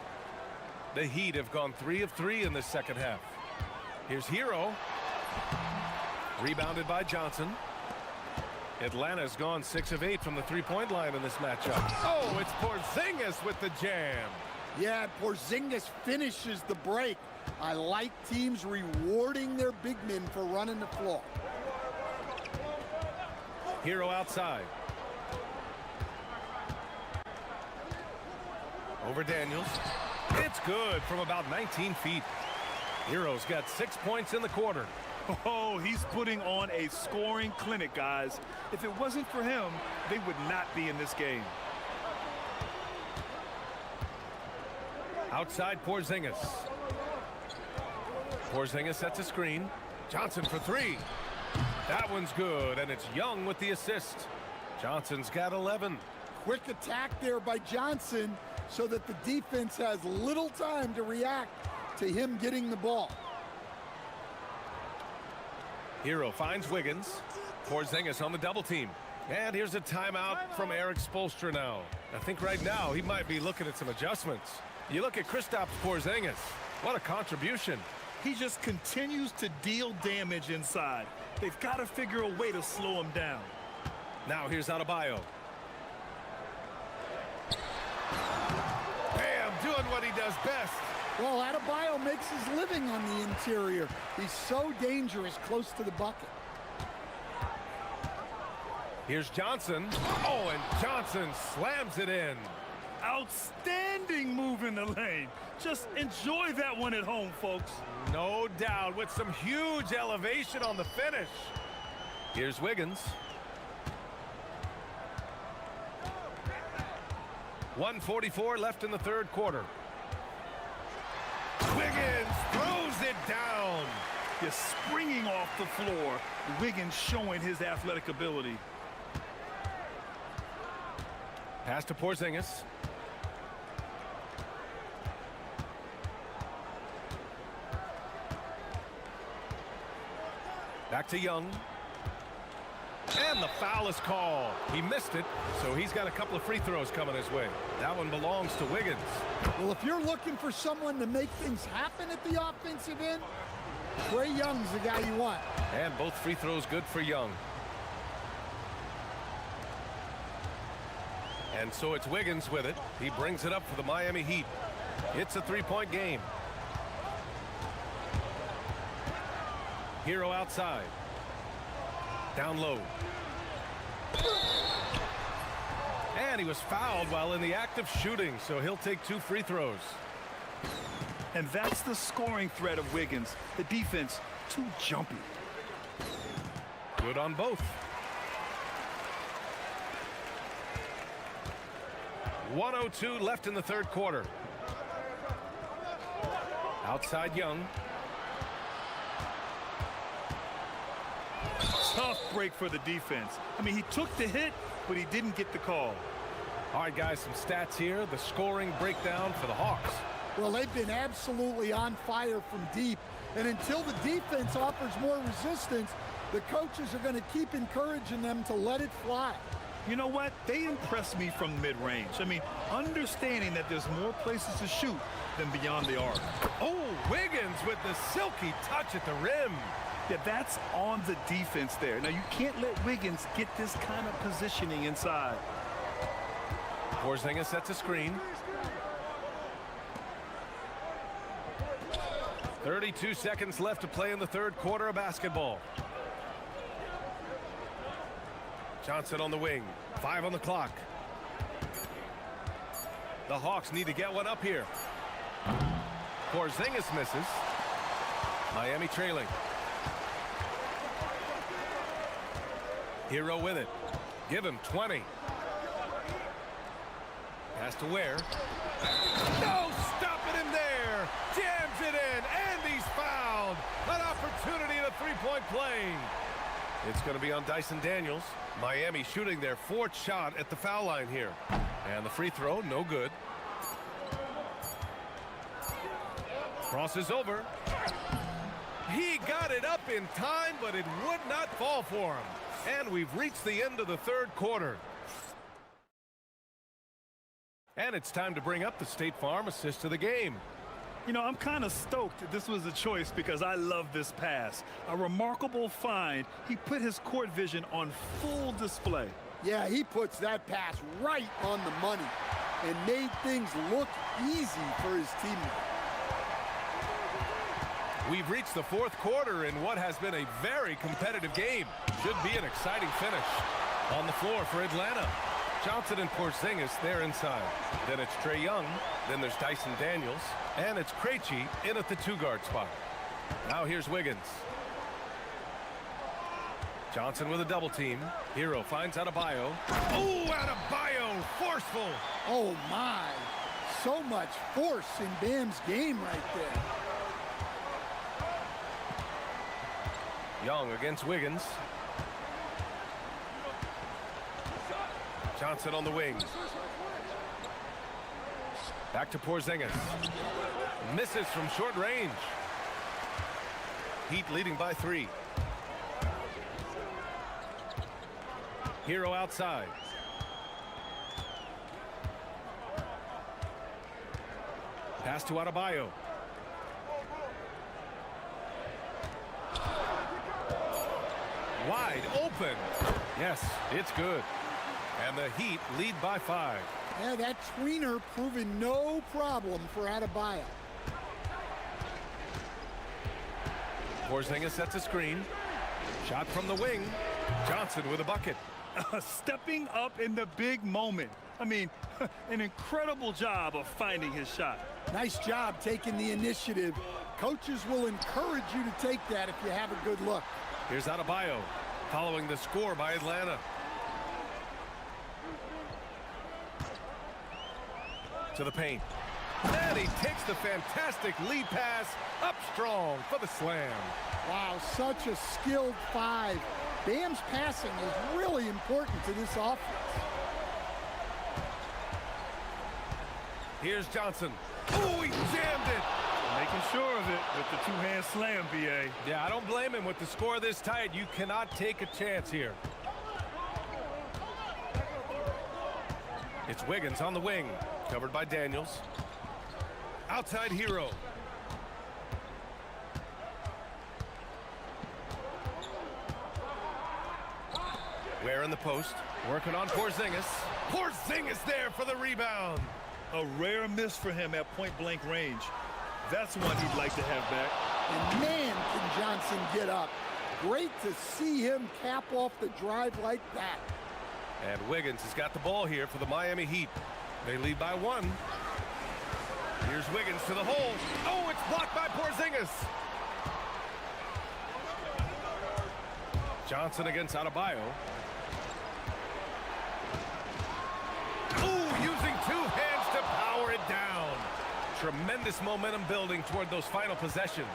The Heat have gone 3 of 3 in this second half. Here's Hero. Rebounded by Johnson. Atlanta's gone 6 of 8 from the three-point line in this matchup. Oh, it's Porzingis with the jam. Yeah, Porzingis finishes the break. I like teams rewarding their big men for running the floor. Hero outside. Over Daniels. It's good from about 19 feet. Hero's got 6 points in the quarter. Oh, he's putting on a scoring clinic, guys. If it wasn't for him, they would not be in this game. Outside Porzingis. Porzingis sets a screen. Johnson for three. That one's good, and it's Young with the assist. Johnson's got 11. Quick attack there by Johnson so that the defense has little time to react to him getting the ball. Hero finds Wiggins. Porzingis on the double team. And here's a timeout from Eric Spoelstra now. I think right now he might be looking at some adjustments. You look at Kristaps Porzingis. What a contribution. He just continues to deal damage inside. They've got to figure a way to slow him down. Now here's Adebayo. Bam, doing what he does best. Well, Adebayo makes his living on the interior. He's so dangerous close to the bucket. Here's Johnson. Oh, and Johnson slams it in. Outstanding move in the lane. Just enjoy that one at home, folks. No doubt, with some huge elevation on the finish. Here's Wiggins. 1:44 left in the third quarter. Wiggins throws it down. Just springing off the floor. Wiggins showing his athletic ability. Pass to Porzingis. Back to Young. And the foul is called. He missed it, so he's got a couple of free throws coming his way. That one belongs to Wiggins. Well, if you're looking for someone to make things happen at the offensive end, Trae Young's the guy you want. And both free throws good for Young. And so it's Wiggins with it. He brings it up for the Miami Heat. It's a three-point game. Hero outside. Down low. And he was fouled while in the act of shooting, so he'll take 2 free throws. And that's the scoring threat of Wiggins. The defense, too jumpy. Good on both. 1:02 left in the third quarter. Outside Young. Tough break for the defense. I mean, he took the hit, but he didn't get the call. All right, guys, some stats here. The scoring breakdown for the Hawks. Well, they've been absolutely on fire from deep. And until the defense offers more resistance, the coaches are going to keep encouraging them to let it fly. You know what? They impress me from mid-range. I mean, understanding that there's more places to shoot than beyond the arc. Oh, Wiggins with the silky touch at the rim. Yeah, that's on the defense there. Now, you can't let Wiggins get this kind of positioning inside. Porzingis sets a screen. 32 seconds left to play in the third quarter of basketball. Johnson on the wing. 5 on the clock. The Hawks need to get one up here. Porzingis misses. Miami trailing. Hero with it. Give him 20. Pass to Ware. No, stopping him there. Jams it in, and he's fouled. An opportunity at a three-point play. It's going to be on Dyson Daniels. Miami shooting their 4th shot at the foul line here. And the free throw, no good. Crosses over. He got it up in time, but it would not fall for him. And we've reached the end of the third quarter. And it's time to bring up the State Farm assist of the game. You know, I'm kind of stoked that this was a choice because I love this pass. A remarkable find. He put his court vision on full display. Yeah, he puts that pass right on the money and made things look easy for his teammate. We've reached the fourth quarter in what has been a very competitive game. Should be an exciting finish. On the floor for Atlanta. Johnson and Porzingis, they're inside. Then it's Trae Young. Then there's Dyson Daniels. And it's Krejci in at the 2-guard spot. Now here's Wiggins. Johnson with a double team. Hero finds Adebayo. Oh, Adebayo, forceful. Oh, my. So much force in Bam's game right there. Young against Wiggins. Johnson on the wing. Back to Porzingis. Misses from short range. Heat leading by 3. Hero outside. Pass to Adebayo. Wide open. Yes, it's good. And the Heat lead by 5. Yeah, that tweener proving no problem for Adebayo. Porzingis sets a screen. Shot from the wing. Johnson with a bucket. Stepping up in the big moment. I mean, an incredible job of finding his shot. Nice job taking the initiative. Coaches will encourage you to take that if you have a good look. Here's Adebayo, following the score by Atlanta. To the paint. And he takes the fantastic lead pass up strong for the slam. Wow, such a skilled 5. Bam's passing is really important to this offense. Here's Johnson. Oh, he jammed it. Making sure of it with the two-hand slam, B.A. Yeah, I don't blame him. With the score this tight, you cannot take a chance here. It's Wiggins on the wing, covered by Daniels. Outside Hero. Ware in the post, working on Porzingis. Porzingis there for the rebound. A rare miss for him at point-blank range. That's one he'd like to have back. And man, can Johnson get up. Great to see him cap off the drive like that. And Wiggins has got the ball here for the Miami Heat. They lead by 1. Here's Wiggins to the hole. Oh, it's blocked by Porzingis. Johnson against Adebayo. Using 2 hands to power it down. Tremendous momentum building toward those final possessions.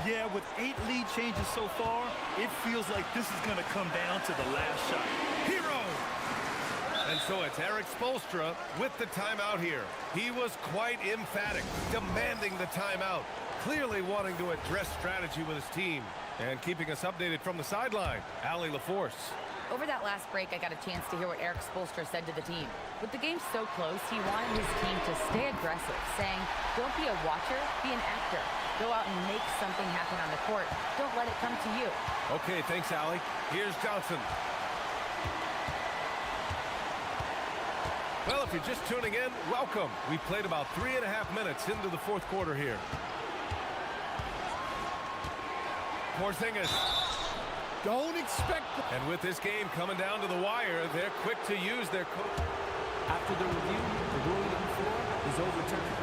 Yeah, with 8 lead changes so far, it feels like this is going to come down to the last shot. Hero! And so it's Eric Spoelstra with the timeout here. He was quite emphatic, demanding the timeout, clearly wanting to address strategy with his team. And keeping us updated from the sideline, Allie LaForce. Over that last break, I got a chance to hear what Eric Spoelstra said to the team. With the game so close, he wanted his team to stay aggressive, saying, don't be a watcher, be an actor. Go out and make something happen on the court. Don't let it come to you. Okay, thanks, Allie. Here's Johnson. Well, if you're just tuning in, welcome. We played about 3.5 minutes into the 4th quarter here. Porzingis. Don't expect... And with this game coming down to the wire, they're quick to use their coach. After the review, the ruling on the floor is overturned.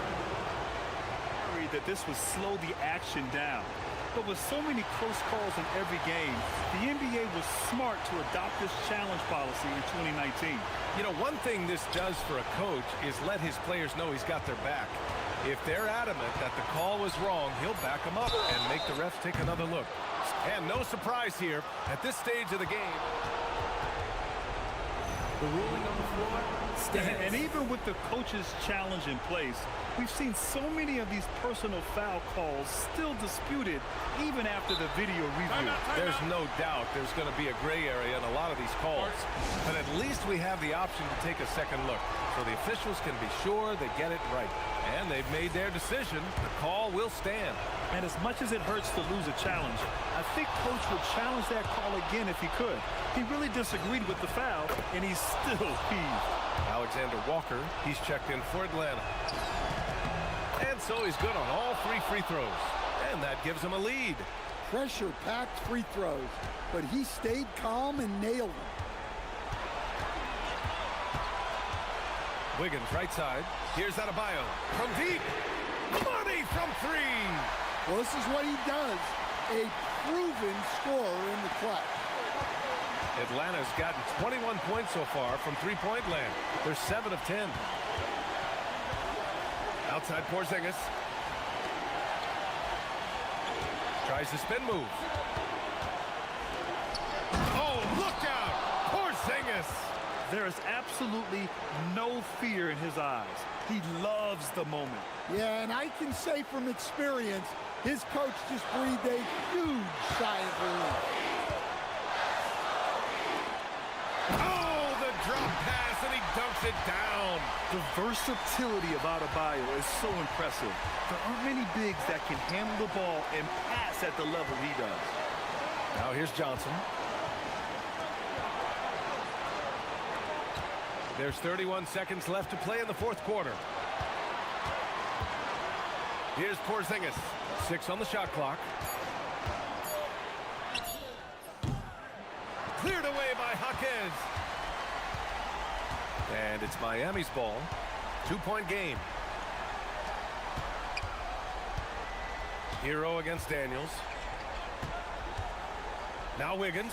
Worried that this would slow the action down. But with so many close calls in every game, the NBA was smart to adopt this challenge policy in 2019. You know, one thing this does for a coach is let his players know he's got their back. If they're adamant that the call was wrong, he'll back them up and make the refs take another look. And no surprise here at this stage of the game. The ruling on the floor stands. And even with the coach's challenge in place, we've seen so many of these personal foul calls still disputed even after the video review. There's no doubt there's going to be a gray area in a lot of these calls. But at least we have the option to take a second look so the officials can be sure they get it right. And they've made their decision. The call will stand. And as much as it hurts to lose a challenge, I think Coach would challenge that call again if he could. He really disagreed with the foul, and he's still peeved. Alexander Walker, he's checked in for Atlanta. And so he's good on all 3 free throws. And that gives him a lead. Pressure-packed free throws, but he stayed calm and nailed them. Wiggins right side. Here's Adebayo from deep. Money from 3. Well, this is what he does. A proven scorer in the clutch. Atlanta's gotten 21 points so far from three-point land. They're 7 of 10. Outside Porzingis. Tries the spin move. Oh, look out! Porzingis! There is absolutely no fear in his eyes. He loves the moment. Yeah, and I can say from experience, his coach just breathed a huge sigh of relief. Oh, the drop pass, and he dunks it down. The versatility of Adebayo is so impressive. There aren't many bigs that can handle the ball and pass at the level he does. Now here's Johnson. There's 31 seconds left to play in the fourth quarter. Here's Porzingis. 6 on the shot clock. Cleared away by Jaquez. And it's Miami's ball. 2-point game. Hero against Daniels. Now Wiggins.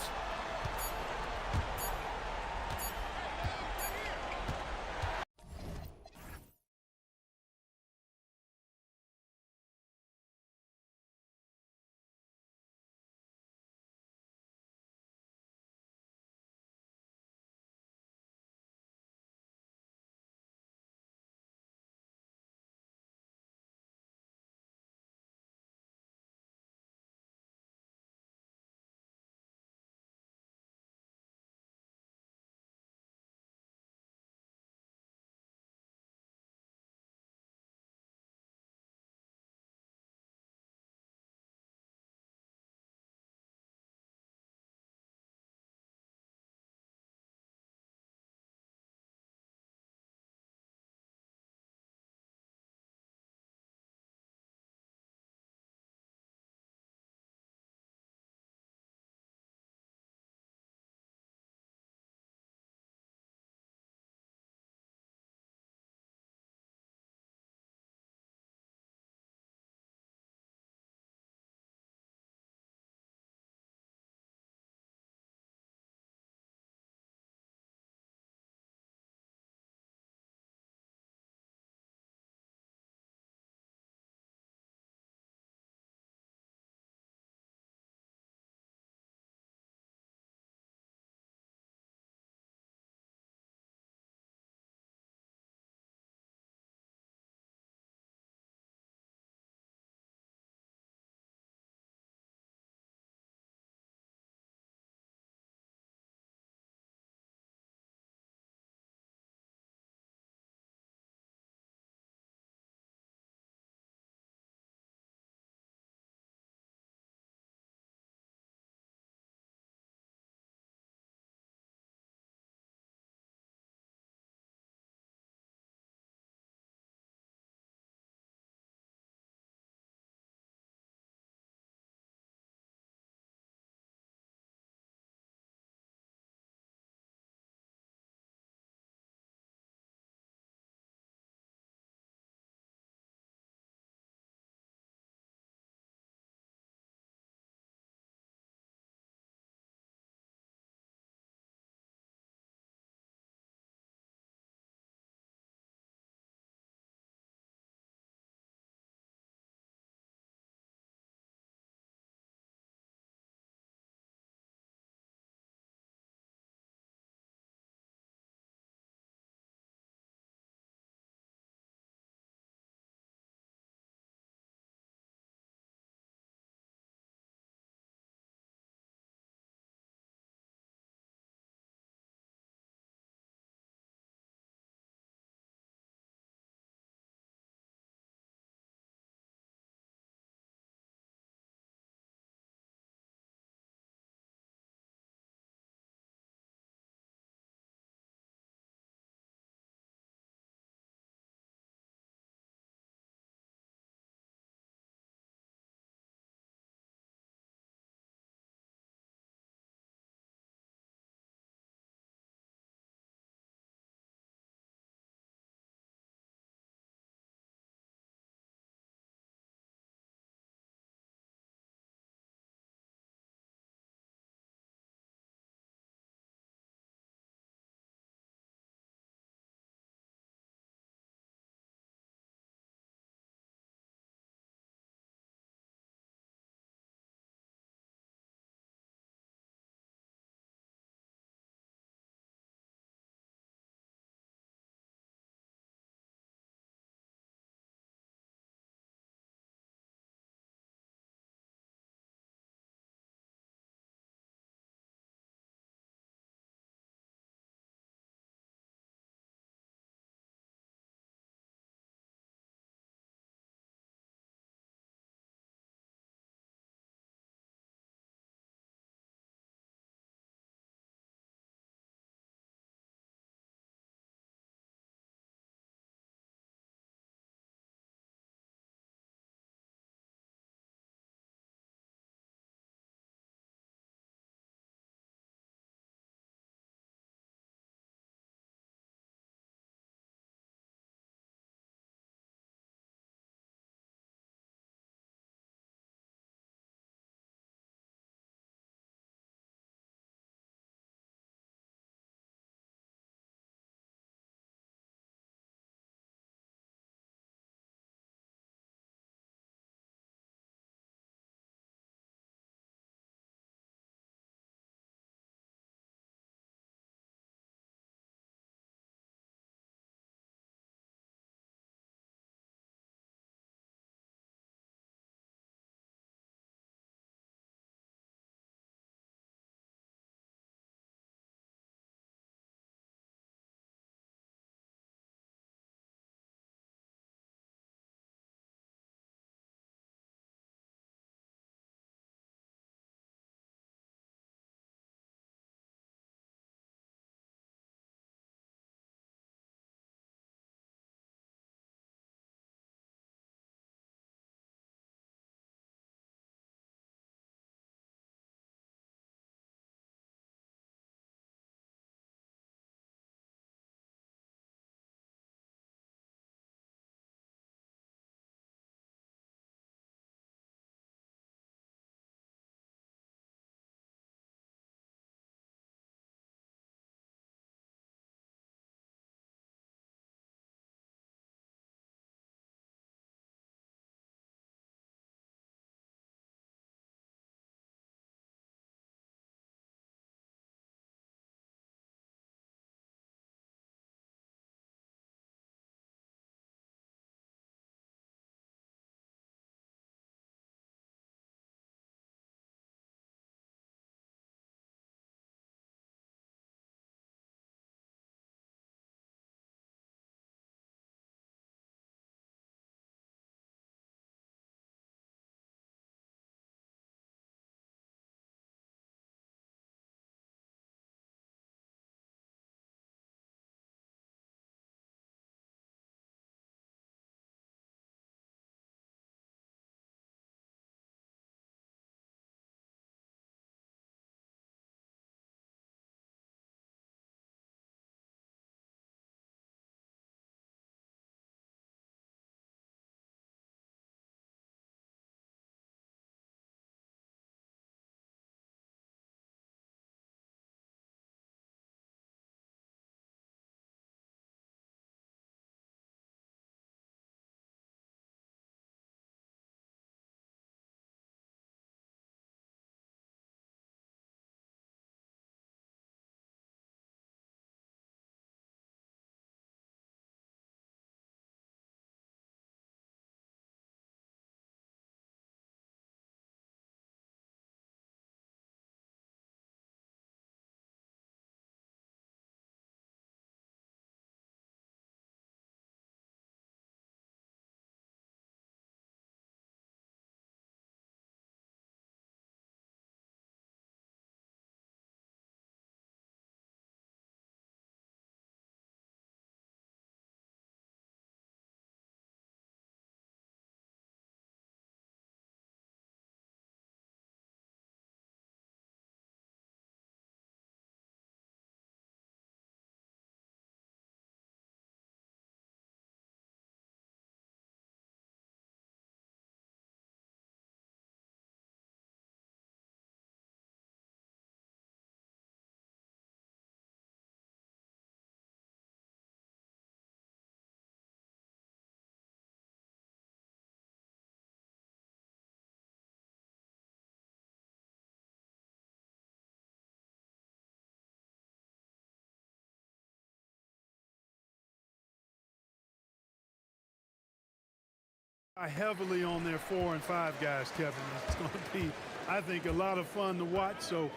Heavily on their 4 and 5 guys, Kevin. It's going to be, I think, a lot of fun to watch. So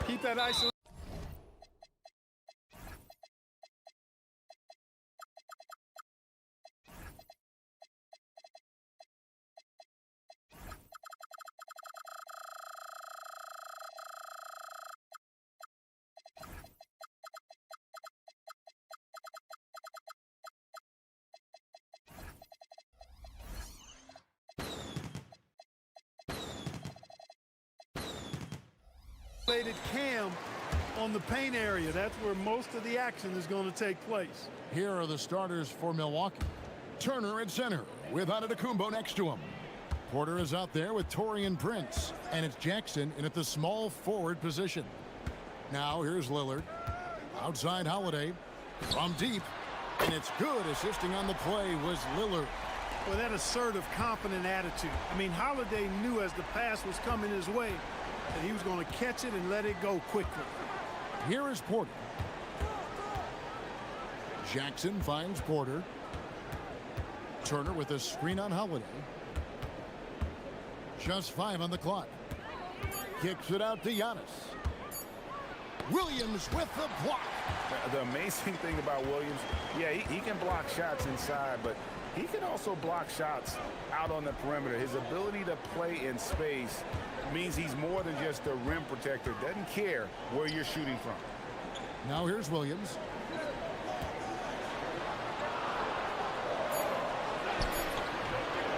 keep that isolation. Cam on the paint area. That's where most of the action is going to take place. Here are the starters for Milwaukee. Turner at center with Antetokounmpo next to him. Porter is out there with Taurean Prince, and it's Jackson in at the small forward position. Now here's Lillard. Outside Holiday from deep, and it's good. Assisting on the play was Lillard. Well, that assertive, confident attitude. I mean, Holiday knew as the pass was coming his way that he was going to catch it and let it go quickly. Here is Porter. Jackson finds Porter. Turner with a screen on Holiday. Just 5 on the clock. Kicks it out to Giannis. Williams with the block. The amazing thing about Williams, yeah, he can block shots inside, but he can also block shots out on the perimeter. His ability to play in space means he's more than just a rim protector. Doesn't care where you're shooting from. Now here's Williams.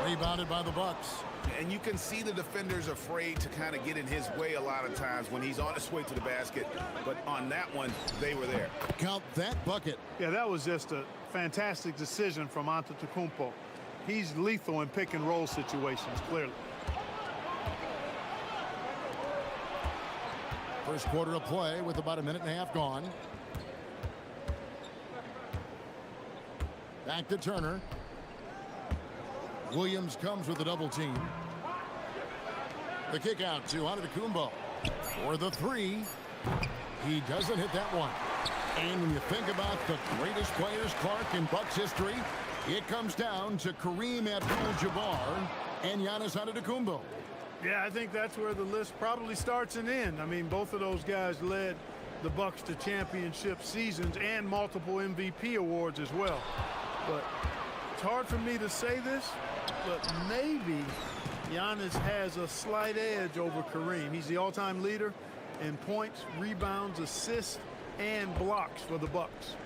Rebounded by the Bucks. And you can see the defenders afraid to kind of get in his way a lot of times when he's on his way to the basket. But on that one, they were there. Count that bucket. Yeah, that was just a fantastic decision from Antetokounmpo. He's lethal in pick and roll situations, clearly. First quarter of play with about a minute and a half gone. Back to Turner. Williams comes with a double team. The kick out to Antetokounmpo for the 3. He doesn't hit that one. And when you think about the greatest players, Clark, in Bucks history, it comes down to Kareem Abdul-Jabbar and Giannis Antetokounmpo. Yeah, I think that's where the list probably starts and ends. I mean, both of those guys led the Bucks to championship seasons and multiple MVP awards as well. But it's hard for me to say this, but maybe Giannis has a slight edge over Kareem. He's the all-time leader in points, rebounds, assists, and blocks for the Bucks.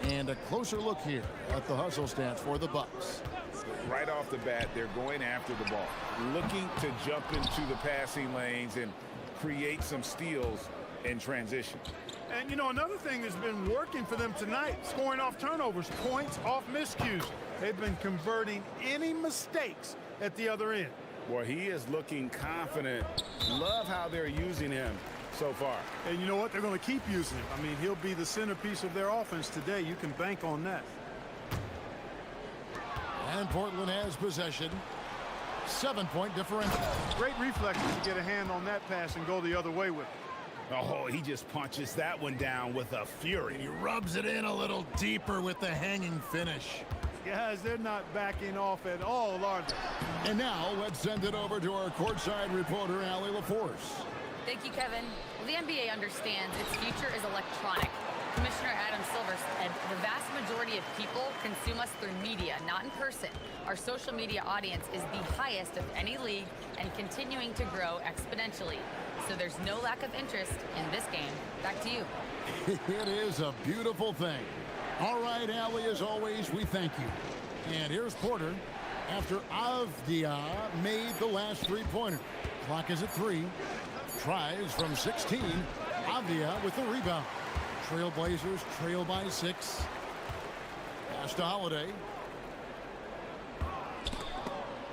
And a closer look here at the hustle stats for the Bucks. Right off the bat, they're going after the ball, looking to jump into the passing lanes and create some steals in transition. And, you know, another thing that's been working for them tonight, scoring off turnovers, points off miscues. They've been converting any mistakes at the other end. Well, he is looking confident. Love how they're using him so far. And you know what? They're going to keep using him. I mean, he'll be the centerpiece of their offense today. You can bank on that. And Portland has possession. 7-point differential. Great reflexes to get a hand on that pass and go the other way with it. Oh, he just punches that one down with a fury. He rubs it in a little deeper with the hanging finish. Guys, they're not backing off at all, are they? And now let's send it over to our courtside reporter, Allie LaForce. Thank you, Kevin. Well, the NBA understands its future is electronic. Commissioner Adam Silver said the vast majority of people consume us through media, not in person. Our social media audience is the highest of any league and continuing to grow exponentially. So there's no lack of interest in this game. Back to you. It is a beautiful thing. All right, Allie, as always, we thank you. And here's Porter after Avdia made the last three-pointer. Clock is at 3. Tries from 16. Avdia with the rebound. Trailblazers trail by 6. Pass to Holiday.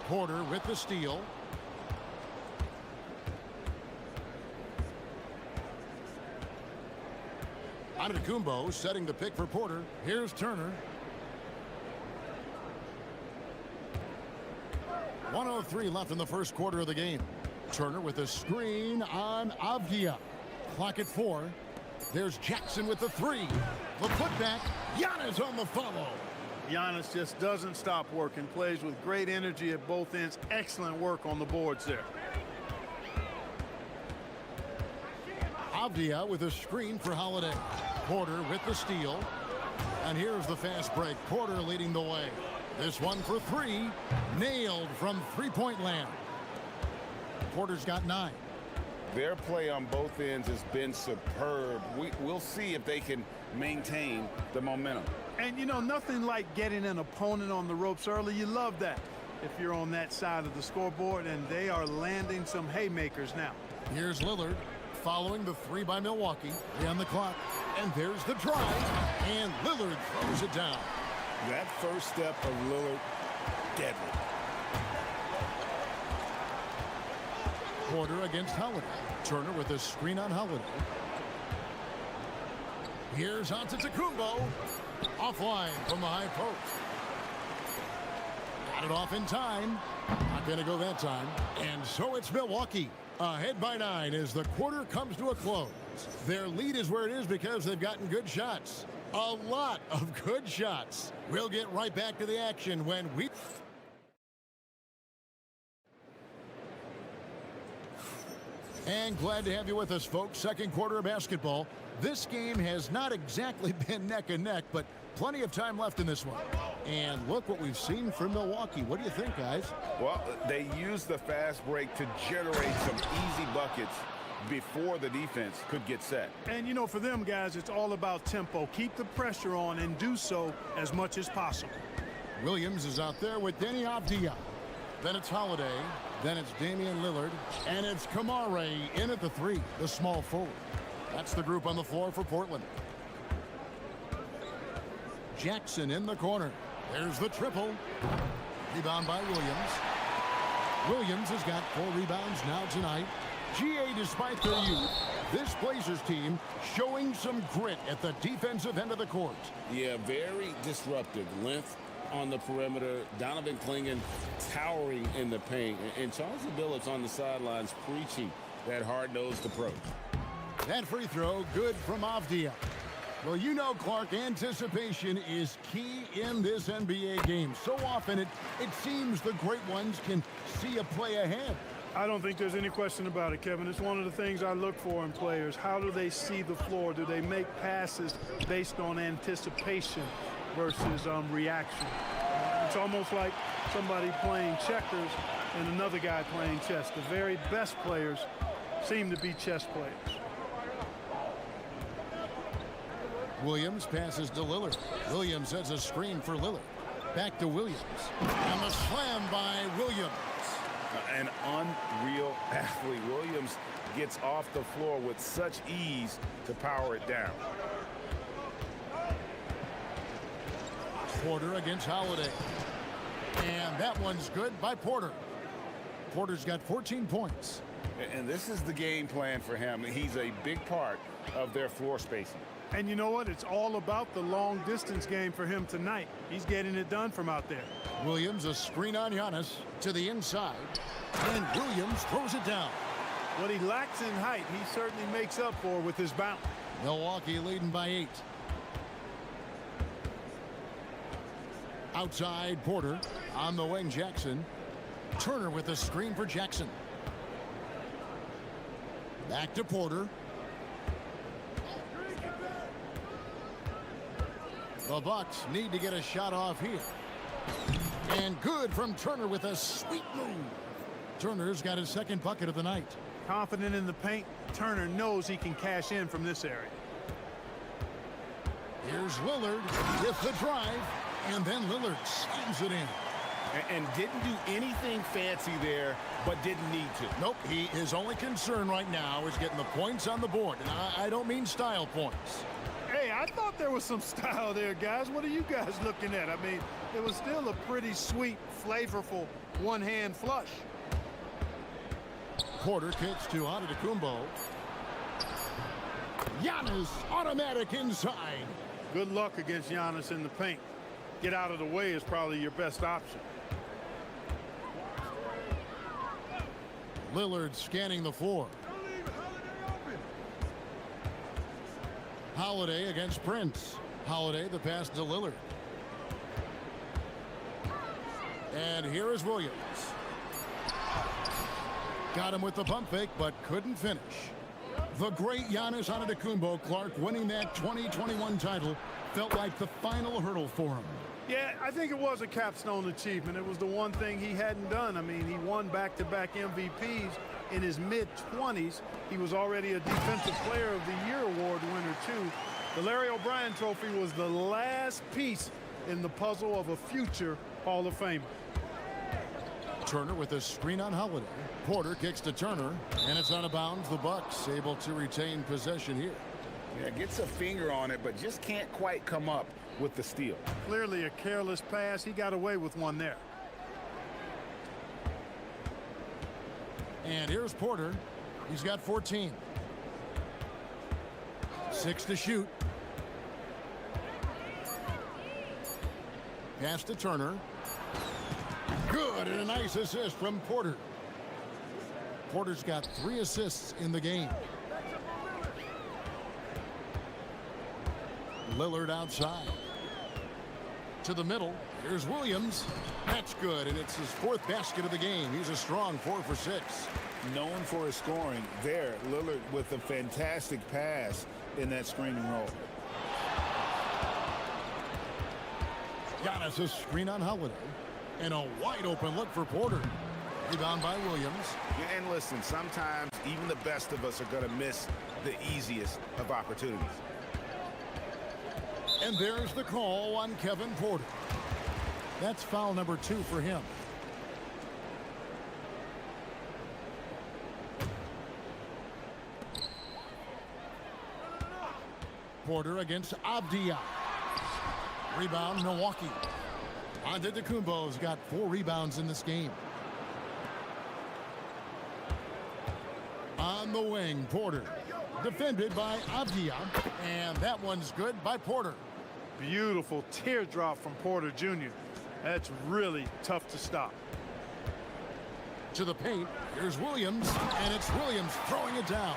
Porter with the steal. Antetokounmpo setting the pick for Porter. Here's Turner. 1:03 left in the first quarter of the game. Turner with a screen on Avdia. Clock at 4. There's Jackson with the 3. The putback. Giannis on the follow. Giannis just doesn't stop working, plays with great energy at both ends. Excellent work on the boards there. Avdia with a screen for Holiday. Porter with the steal. And here's the fast break. Porter leading the way. This one for three. Nailed from three-point land. Porter's got 9. Their play on both ends has been superb. We'll see if they can maintain the momentum. And, you know, nothing like getting an opponent on the ropes early. You love that if you're on that side of the scoreboard, and they are landing some haymakers now. Here's Lillard following the 3 by Milwaukee. 3 on the clock. And there's the drive. And Lillard throws it down. That first step of Lillard, deadly. Porter against Holiday. Turner with a screen on Holiday. Here's Antetokounmpo. Offline from the high post. Got it off in time. Not going to go that time. And so it's Milwaukee. Ahead by 9 as the quarter comes to a close. Their lead is where it is because they've gotten good shots. A lot of good shots. We'll get right back to the action when we... And glad to have you with us, folks. Second quarter of basketball. This game has not exactly been neck and neck, but plenty of time left in this one. And look what we've seen from Milwaukee. What do you think, guys? Well, they used the fast break to generate some easy buckets before the defense could get set. And, you know, for them, guys, it's all about tempo. Keep the pressure on and do so as much as possible. Williams is out there with Denny Avdia. Then it's Holiday. Then it's Damian Lillard. And it's Kamare in at the 3, the small forward. That's the group on the floor for Portland. Jackson in the corner. There's the triple. Rebound by Williams. Williams has got 4 rebounds now tonight. GA, despite their youth, this Blazers team showing some grit at the defensive end of the court. Yeah, very disruptive. Length on the perimeter. Donovan Clingan towering in the paint. And Charles Billups on the sidelines preaching that hard-nosed approach. That free throw, good from Avdia. Well, you know, Clark, anticipation is key in this NBA game. So often it seems the great ones can see a play ahead. I don't think there's any question about it, Kevin. It's one of the things I look for in players. How do they see the floor? Do they make passes based on anticipation versus reaction? It's almost like somebody playing checkers and another guy playing chess. The very best players seem to be chess players. Williams passes to Lillard. Williams has a screen for Lillard. Back to Williams. And the slam by Williams. An unreal athlete. Williams gets off the floor with such ease to power it down. Porter against Holiday. And that one's good by Porter. Porter's got 14 points. And this is the game plan for him. He's a big part of their floor spacing. And you know what? It's all about the long-distance game for him tonight. He's getting it done from out there. Williams, a screen on Giannis to the inside. And Williams throws it down. What he lacks in height, he certainly makes up for with his bounce. Milwaukee leading by 8. Outside, Porter. On the wing, Jackson. Turner with a screen for Jackson. Back to Porter. The Bucks need to get a shot off here. And good from Turner with a sweet move. Turner's got his second bucket of the night. Confident in the paint, Turner knows he can cash in from this area. Here's Lillard with the drive, and then Lillard slams it in. And didn't do anything fancy there, but didn't need to. Nope, his only concern right now is getting the points on the board. And I don't mean style points. Hey, I thought there was some style there, guys. What are you guys looking at? I mean, it was still a pretty sweet, flavorful one-hand flush. Porter kicks to Antetokounmpo. Giannis automatic inside. Good luck against Giannis in the paint. Get out of the way is probably your best option. Lillard scanning the floor. Holiday against Prince. Holiday, the pass to Lillard. And here is Williams. Got him with the pump fake, but couldn't finish. The great Giannis Antetokounmpo, Clark, winning that 2021 title felt like the final hurdle for him. Yeah, I think it was a capstone achievement. It was the one thing he hadn't done. I mean, he won back-to-back MVPs in his mid-20s. He was already a Defensive Player of the Year award winner, too. The Larry O'Brien Trophy was the last piece in the puzzle of a future Hall of Famer. Turner with a screen on Holiday. Porter kicks to Turner, and it's out of bounds. The Bucks able to retain possession here. Yeah, gets a finger on it, but just can't quite come up with the steal. Clearly a careless pass. He got away with one there. And here's Porter. He's got 14. 6 to shoot. Pass to Turner. Good, and a nice assist from Porter. Porter's got 3 assists in the game. Lillard outside. To the middle. Here's Williams. That's good, and it's his 4th basket of the game. He's a strong 4 for 6. Known for his scoring. There, Lillard with a fantastic pass in that screen and roll. Giannis a screen on Holiday. And a wide open look for Porter. Rebound by Williams. And listen, sometimes even the best of us are going to miss the easiest of opportunities. And there's the call on Kevin Porter. That's foul number 2 for him. Porter against Avdia. Rebound, Milwaukee. Antetokounmpo's got 4 rebounds in this game. On the wing, Porter. Defended by Avdia. And that one's good by Porter. Beautiful teardrop from Porter Jr. That's really tough to stop. To the paint, here's Williams, and it's Williams throwing it down.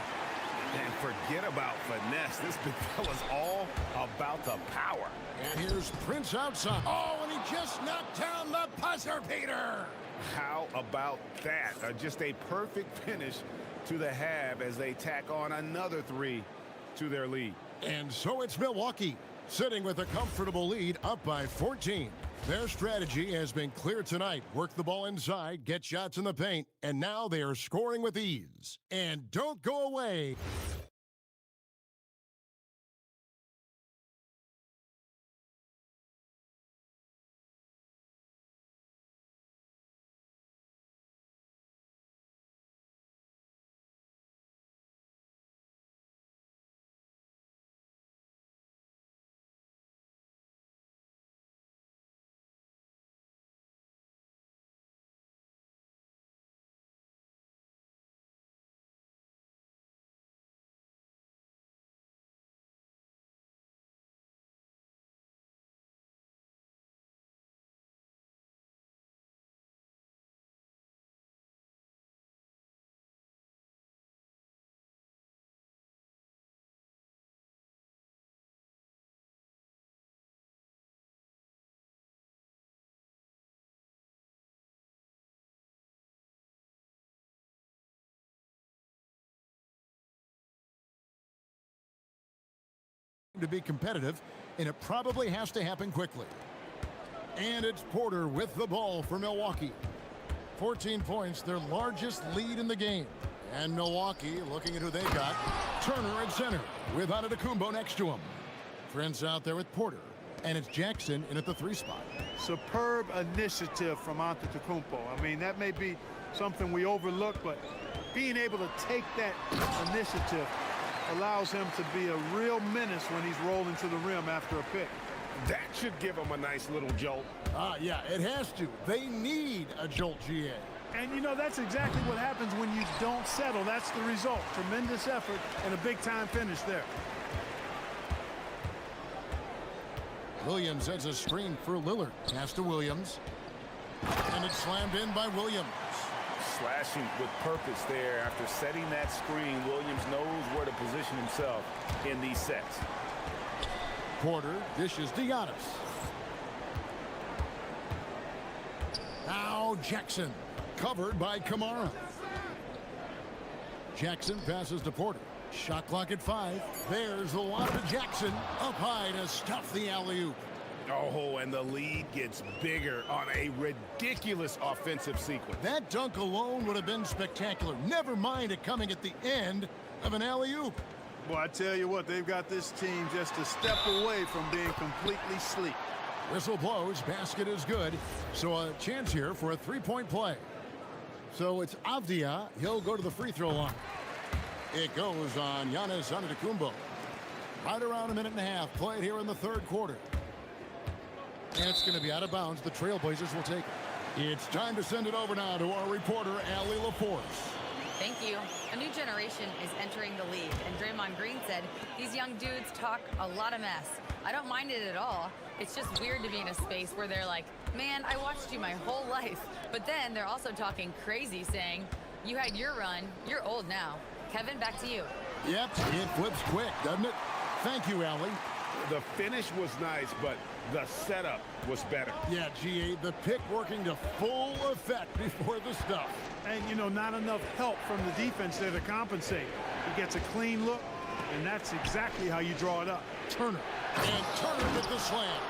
And forget about finesse. This big fella's all about the power. And here's Prince outside. Oh, and he just knocked down the buzzer beater. How about that? Just a perfect finish to the half as they tack on another 3 to their lead. And so it's Milwaukee, sitting with a comfortable lead up by 14. Their strategy has been clear tonight. Work the ball inside, get shots in the paint, and now they are scoring with ease. And don't go away. To be competitive, and it probably has to happen quickly. And it's Porter with the ball for Milwaukee. 14 points, their largest lead in the game. And Milwaukee, looking at who they got, Turner at center with Antetokounmpo next to him. Prince out there with Porter, and it's Jackson in at the 3 spot. Superb initiative from Antetokounmpo. I mean, that may be something we overlook, but being able to take that initiative allows him to be a real menace when he's rolling to the rim after a pick. That should give him a nice little jolt. Yeah, it has to. They need a jolt, GA. And, you know, that's exactly what happens when you don't settle. That's the result. Tremendous effort and a big-time finish there. Williams has a screen for Lillard. Pass to Williams. And it's slammed in by Williams. Slashing with purpose there. After setting that screen, Williams knows where to position himself in these sets. Porter dishes to Giannis. Now Jackson, covered by Kamara. Jackson passes to Porter. Shot clock at 5. There's the lob to Jackson. Up high to stuff the alley-oop. Oh, and the lead gets bigger on a ridiculous offensive sequence. That dunk alone would have been spectacular. Never mind it coming at the end of an alley-oop. Well, I tell you what, they've got this team just a step away from being completely sleep. Whistle blows, basket is good. So a chance here for a three-point play. So it's Avdia. He'll go to the free throw line. It goes on Giannis Antetokounmpo. Right around a minute and a half played here in the third quarter. And it's going to be out of bounds. The Trailblazers will take it. It's time to send it over now to our reporter, Allie LaForce. Thank you. A new generation is entering the league, and Draymond Green said these young dudes talk a lot of mess. I don't mind it at all. It's just weird to be in a space where they're like, man, I watched you my whole life. But then they're also talking crazy, saying, you had your run, you're old now. Kevin, back to you. Yep, it flips quick, doesn't it? Thank you, Allie. The finish was nice, but the setup was better. Yeah, GA, the pick working to full effect before the stuff. And, you know, not enough help from the defense there to compensate. He gets a clean look, and that's exactly how you draw it up. Turner. And Turner with the slam.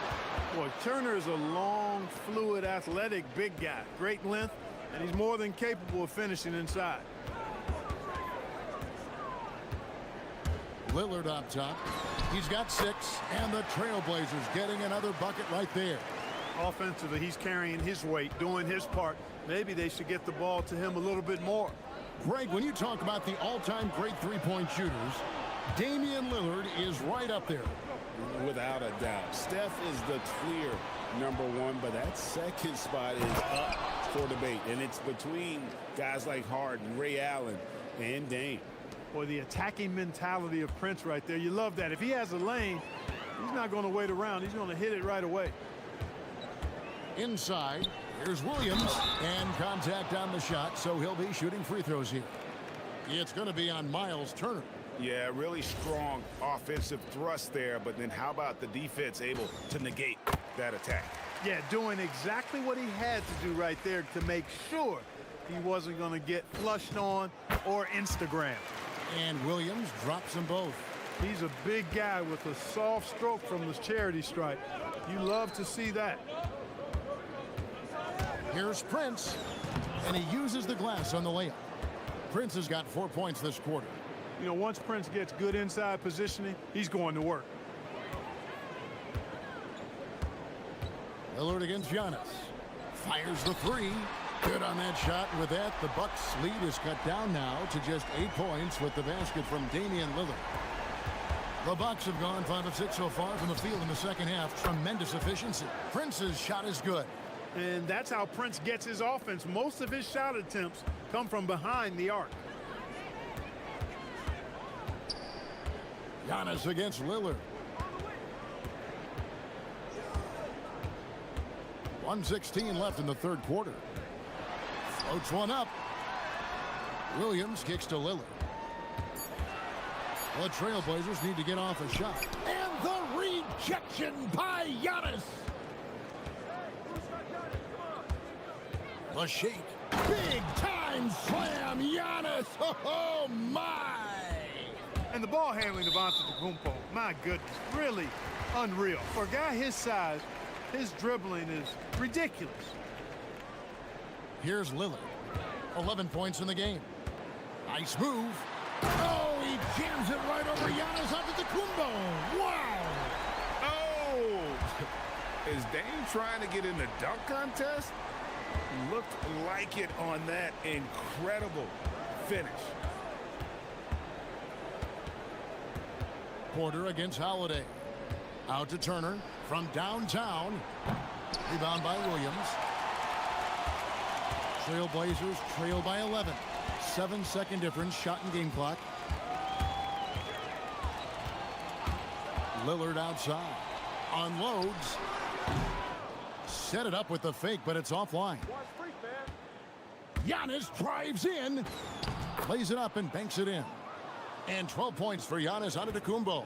Boy, Turner is a long, fluid, athletic, big guy. Great length, and he's more than capable of finishing inside. Lillard up top. He's got 6, and the Trailblazers getting another bucket right there. Offensively, he's carrying his weight, doing his part. Maybe they should get the ball to him a little bit more. Greg, when you talk about the all-time great three-point shooters, Damian Lillard is right up there. Without a doubt. Steph is the clear #1, but that second spot is up for debate. And it's between guys like Harden, Ray Allen, and Dame. Boy, the attacking mentality of Prince right there. You love that. If he has a lane, he's not going to wait around. He's going to hit it right away. Inside, here's Williams, and contact on the shot, so he'll be shooting free throws here. It's going to be on Miles Turner. Yeah, really strong offensive thrust there, but then how about the defense able to negate that attack? Yeah, doing exactly what he had to do right there to make sure he wasn't going to get flushed on or Instagrammed. And Williams drops them both. He's a big guy with a soft stroke from the charity stripe. You love to see that. Here's Prince, and he uses the glass on the layup. Prince has got 4 points this quarter. You know, once Prince gets good inside positioning, he's going to work. Lillard against Giannis. Fires the 3. Good on that shot. With that, the Bucks' lead is cut down now to just 8 points with the basket from Damian Lillard. The Bucks have gone 5 of 6 so far from the field in the second half. Tremendous efficiency. Prince's shot is good. And that's how Prince gets his offense. Most of his shot attempts come from behind the arc. Giannis against Lillard. 1:16 left in the third quarter. Floats one up. Williams kicks to Lillard. The Trailblazers need to get off a shot. And the rejection by Giannis. The shake. Big time slam, Giannis. Oh, my. And the ball handling of Antetokounmpo, my goodness, really unreal. For a guy his size, his dribbling is ridiculous. Here's Lillard. 11 points in the game. Nice move. Oh, he jams it right over Giannis Antetokounmpo. Wow. Oh! Is Dame trying to get in the dunk contest? Looked like it on that incredible finish. Porter against Holiday. Out to Turner from downtown. Rebound by Williams. Trailblazers trail by 11. 7-second difference, shot and game clock. Lillard outside. Unloads. Set it up with the fake, but it's offline. Giannis drives in. Plays it up and banks it in. And 12 points for Giannis Antetokounmpo.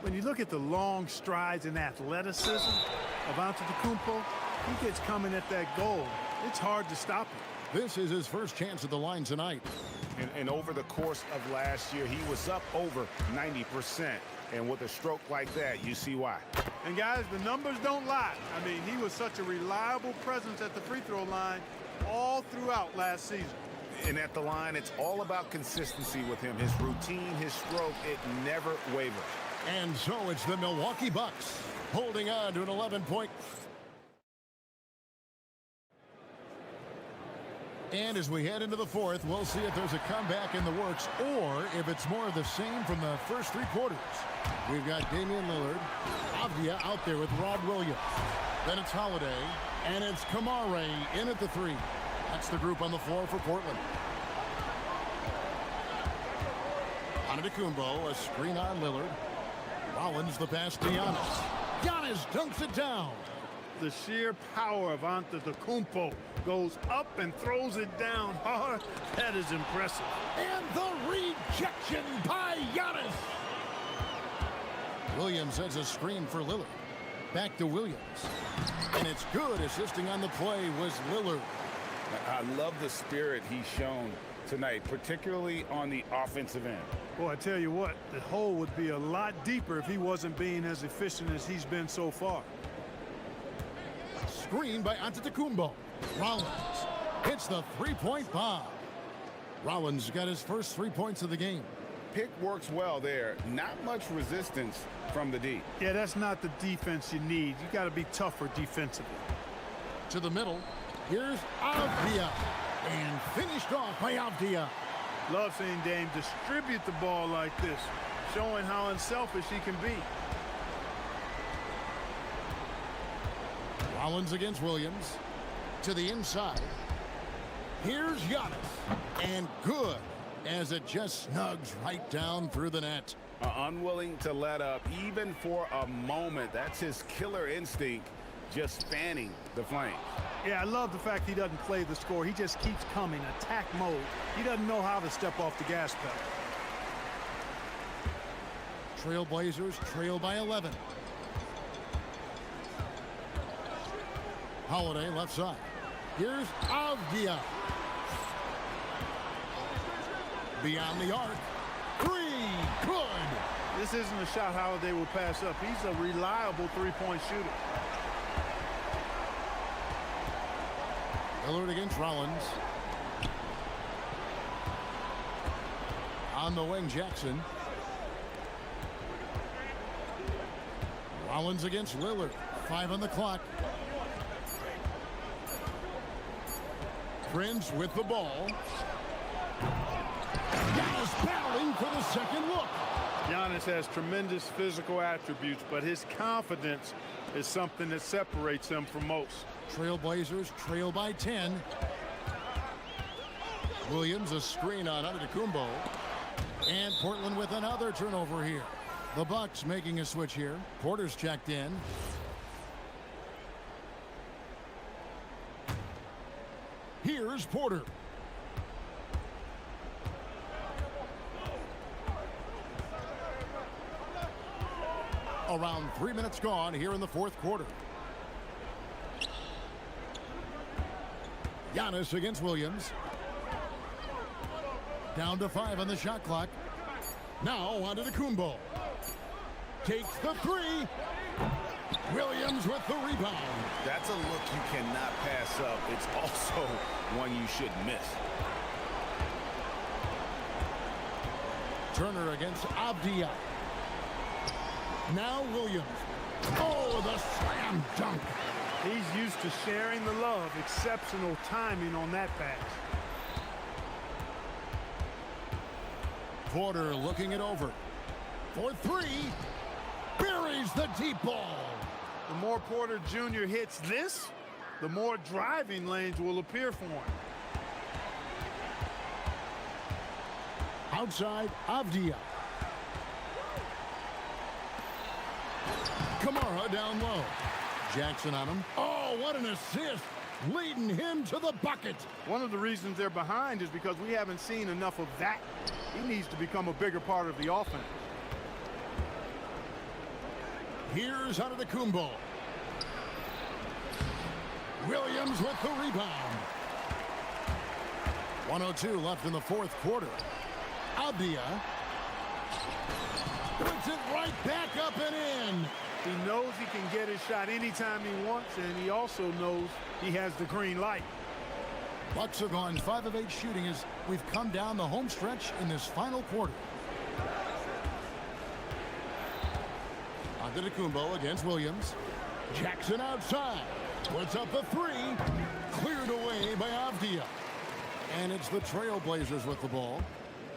When you look at the long strides and athleticism of Antetokounmpo, he gets coming at that goal. It's hard to stop him. This is his first chance at the line tonight. And over the course of last year, he was up over 90%. And with a stroke like that, you see why. And guys, the numbers don't lie. I mean, he was such a reliable presence at the free throw line all throughout last season. And at the line, it's all about consistency with him. His routine, his stroke, it never wavers. And so it's the Milwaukee Bucks holding on to an 11-point. And as we head into the fourth, we'll see if there's a comeback in the works or if it's more of the same from the first three quarters. We've got Damian Lillard, Avdia out there with Rod Williams. Then it's Holiday, and it's Kamare in at the three. That's the group on the floor for Portland. Antetokounmpo, a screen on Lillard. Rollins the pass to Giannis. Giannis dunks it down. The sheer power of Antetokounmpo goes up and throws it down hard. That is impressive. And the rejection by Giannis. Williams sends a screen for Lillard. Back to Williams. And it's good. Assisting on the play was Lillard. I love the spirit he's shown tonight, particularly on the offensive end. Boy, I tell you what, the hole would be a lot deeper if he wasn't being as efficient as he's been so far. Screen by Antetokounmpo. Rollins hits the three-point bomb. Rollins got his first 3 points of the game. Pick works well there. Not much resistance from the D. Yeah, that's not the defense you need. You got to be tougher defensively. To the middle. Here's Avdia. And finished off by Avdia. Love seeing Dame distribute the ball like this, showing how unselfish he can be. Rollins against Williams. To the inside. Here's Giannis. And good, as it just snugs right down through the net. Unwilling to let up, even for a moment. That's his killer instinct, just fanning the flames. Yeah, I love the fact he doesn't play the score. He just keeps coming, attack mode. He doesn't know how to step off the gas pedal. Trailblazers trail by 11. Holiday left side. Here's Avdia. Beyond the arc. Three. Good. This isn't a shot Holiday will pass up. He's a reliable three-point shooter. Lillard against Rollins. On the wing, Jackson. Rollins against Lillard. 5 on the clock. Prince with the ball. Giannis battling for the second look. Giannis has tremendous physical attributes, but his confidence is something that separates him from most. Trailblazers trail by 10. Williams a screen on Antetokounmpo. And Portland with another turnover here. The Bucks making a switch here. Porter's checked in. Here's Porter. Around 3 minutes gone here in the fourth quarter. Giannis against Williams. Down to 5 on the shot clock. Now onto the Antetokounmpo. Takes the three. Williams with the rebound. That's a look you cannot pass up. It's also one you shouldn't miss. Turner against Avdia. Now Williams. Oh, the slam dunk. He's used to sharing the love. Exceptional timing on that pass. Porter looking it over. For three. Buries the deep ball. The more Porter Jr. hits this, the more driving lanes will appear for him. Outside, Avdia. Kamara down low. Jackson on him. Oh, what an assist. Leading him to the bucket. One of the reasons they're behind is because we haven't seen enough of that. He needs to become a bigger part of the offense. Here's Antetokounmpo. Williams with the rebound. 1:02 left in the fourth quarter. Abdia puts it right back up and in. He knows he can get his shot anytime he wants, and he also knows he has the green light. Bucks have gone 5 of 8 shooting as we've come down the home stretch in this final quarter. Antetokounmpo against Williams. Jackson outside. Puts up a three. Cleared away by Avdia. And it's the Trailblazers with the ball.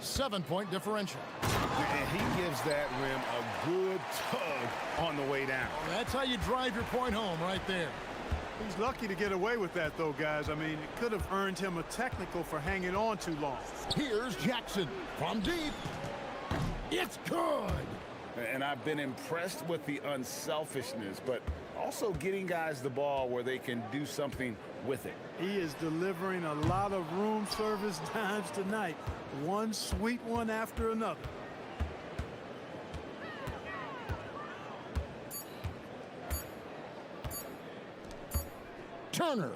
7-point differential. And he gives that rim a good tug on the way down. That's how you drive your point home right there. He's lucky to get away with that, though, guys. I mean, it could have earned him a technical for hanging on too long. Here's Jackson from deep. It's good. And I've been impressed with the unselfishness, but also getting guys the ball where they can do something with it. He is delivering a lot of room service dimes tonight. One sweet one after another. Turner.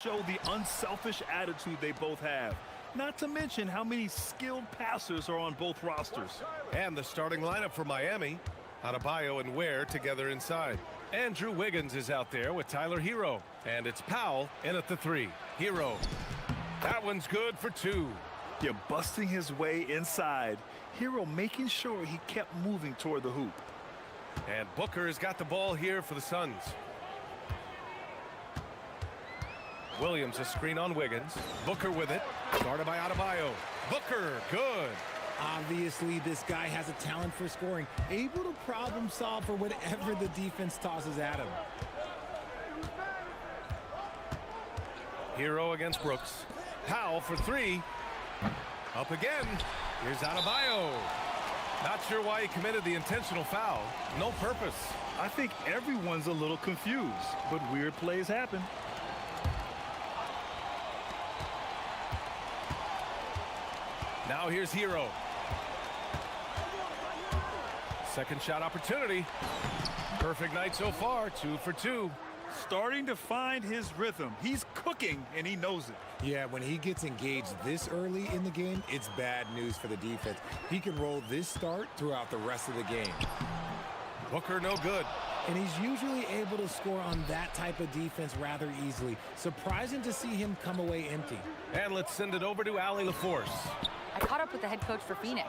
Show the unselfish attitude they both have. Not to mention how many skilled passers are on both rosters. And the starting lineup for Miami. Adebayo and Ware together inside. Andrew Wiggins is out there with Tyler Hero. And it's Powell in at the 3. Hero. That one's good for 2. You're busting his way inside. Hero making sure he kept moving toward the hoop. And Booker has got the ball here for the Suns. Williams a screen on Wiggins. Booker with it. Guarded by Adebayo. Booker, good. Obviously, this guy has a talent for scoring, able to problem solve for whatever the defense tosses at him. Hero against Brooks. Powell for 3. Up again. Here's Adebayo. Not sure why he committed the intentional foul. No purpose. I think everyone's a little confused, but weird plays happen. Now here's Hero. Second shot opportunity. Perfect night so far, 2 for 2. Starting to find his rhythm. He's cooking, and he knows it. Yeah, when he gets engaged this early in the game, it's bad news for the defense. He can roll this start throughout the rest of the game. Booker no good. And he's usually able to score on that type of defense rather easily. Surprising to see him come away empty. And let's send it over to Allie LaForce. I caught up with the head coach for Phoenix.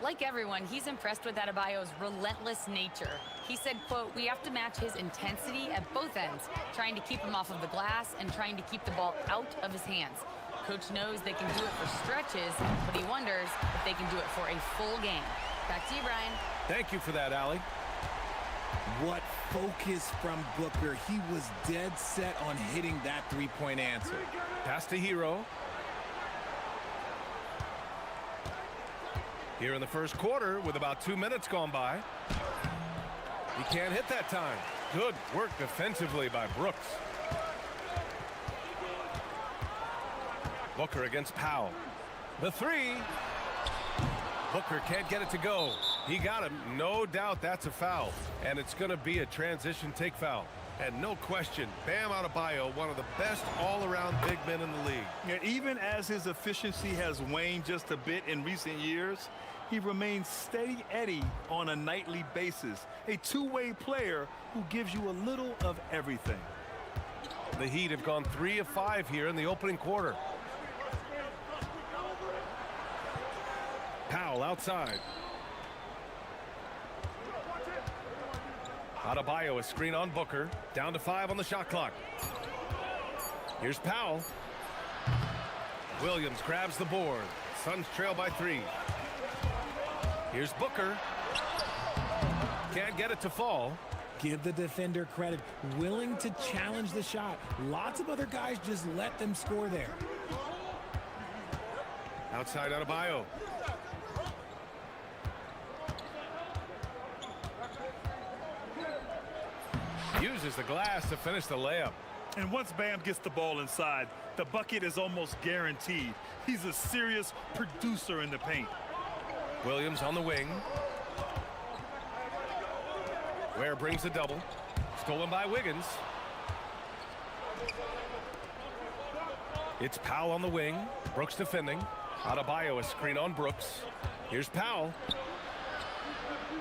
Like everyone, he's impressed with Adebayo's relentless nature. He said, quote, "We have to match his intensity at both ends, trying to keep him off of the glass and trying to keep the ball out of his hands. Coach knows they can do it for stretches, but he wonders if they can do it for a full game." Back to you, Brian. Thank you for that, Allie. What focus from Booker. He was dead set on hitting that three-point answer. Pass to Hero. Here in the first quarter with about 2 minutes gone by. He can't hit that time. Good work defensively by Brooks. Booker against Powell. The 3. Booker can't get it to go. He got him. No doubt that's a foul. And it's going to be a transition take foul. And no question, Bam Adebayo, one of the best all-around big men in the league. Yeah, even as his efficiency has waned just a bit in recent years, he remains steady Eddie on a nightly basis. A two-way player who gives you a little of everything. The Heat have gone 3 of 5 here in the opening quarter. Powell outside. Adebayo a screen on Booker. Down to 5 on the shot clock. Here's Powell. Williams grabs the board. Suns trail by 3. Here's Booker. Can't get it to fall. Give the defender credit. Willing to challenge the shot. Lots of other guys just let them score there. Outside Adebayo. Uses the glass to finish the layup. And once Bam gets the ball inside, the bucket is almost guaranteed. He's a serious producer in the paint. Williams on the wing. Ware brings the double. Stolen by Wiggins. It's Powell on the wing. Brooks defending. Adebayo a screen on Brooks. Here's Powell.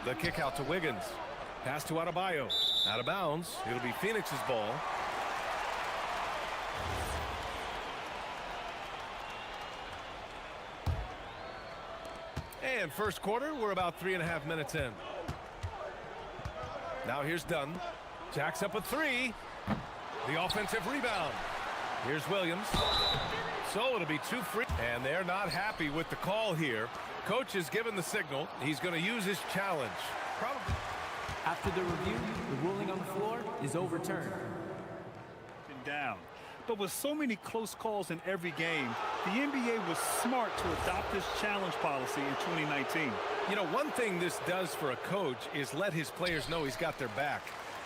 The kick out to Wiggins. Pass to Adebayo. Out of bounds. It'll be Phoenix's ball. And first quarter, we're about 3.5 minutes in. Now here's Dunn. Jacks up a 3. The offensive rebound. Here's Williams. So it'll be 2 free. And they're not happy with the call here. Coach has given the signal. He's going to use his challenge. Probably. After the review, the ruling on the floor is overturned. Down. But with so many close calls in every game, the NBA was smart to adopt this challenge policy in 2019. You know, one thing this does for a coach is let his players know he's got their back.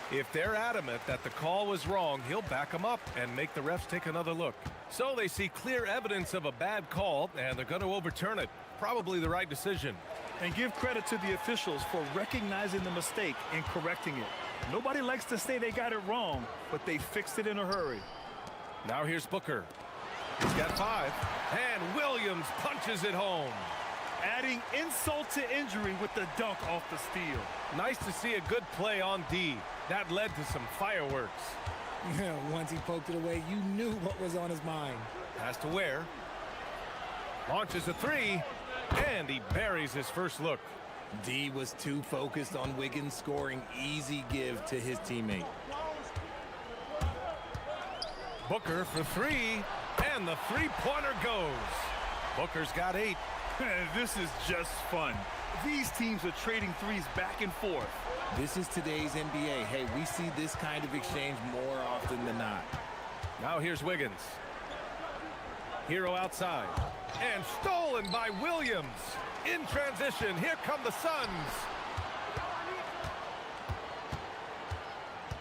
If they're adamant that the call was wrong, he'll back them up and make the refs take another look. So they see clear evidence of a bad call, and they're going to overturn it. Probably the right decision. And give credit to the officials for recognizing the mistake and correcting it. Nobody likes to say they got it wrong, but they fixed it in a hurry. Now here's Booker. He's got 5. And Williams punches it home. Adding insult to injury with the dunk off the steal. Nice to see a good play on D. That led to some fireworks. Once he poked it away, you knew what was on his mind. Pass to Ware. Launches a 3. And he buries his first look. D was too focused on Wiggins scoring easy give to his teammate. Booker for 3. And the three-pointer goes. Booker's got 8. This is just fun. These teams are trading threes back and forth. This is today's NBA. Hey, we see this kind of exchange more often than not. Now here's Wiggins. Hero outside. And stolen by Williams. In transition, here come the Suns.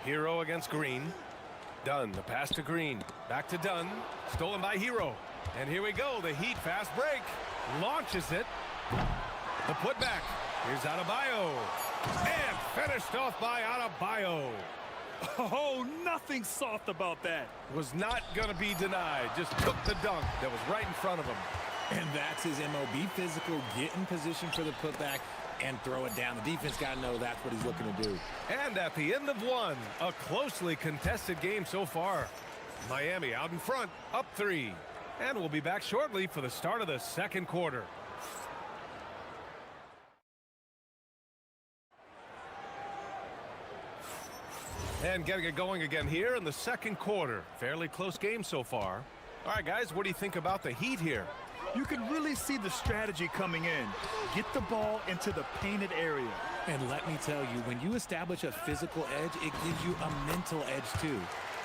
Hero against Green. Dunn, the pass to Green. Back to Dunn. Stolen by Hero. And here we go, the Heat fast break. Launches it. The putback. Here's Adebayo. And finished off by Adebayo. Oh, nothing soft about that. Was not going to be denied. Just took the dunk that was right in front of him. And that's his MO. Be physical, get in position for the putback, and throw it down. The defense got to know that's what he's looking to do. And at the end of one, a closely contested game so far. Miami out in front, up 3. And we'll be back shortly for the start of the second quarter. And getting it going again here in the second quarter. Fairly close game so far. All right, guys, what do you think about the Heat here? You can really see the strategy coming in. Get the ball into the painted area. And let me tell you, when you establish a physical edge, it gives you a mental edge too.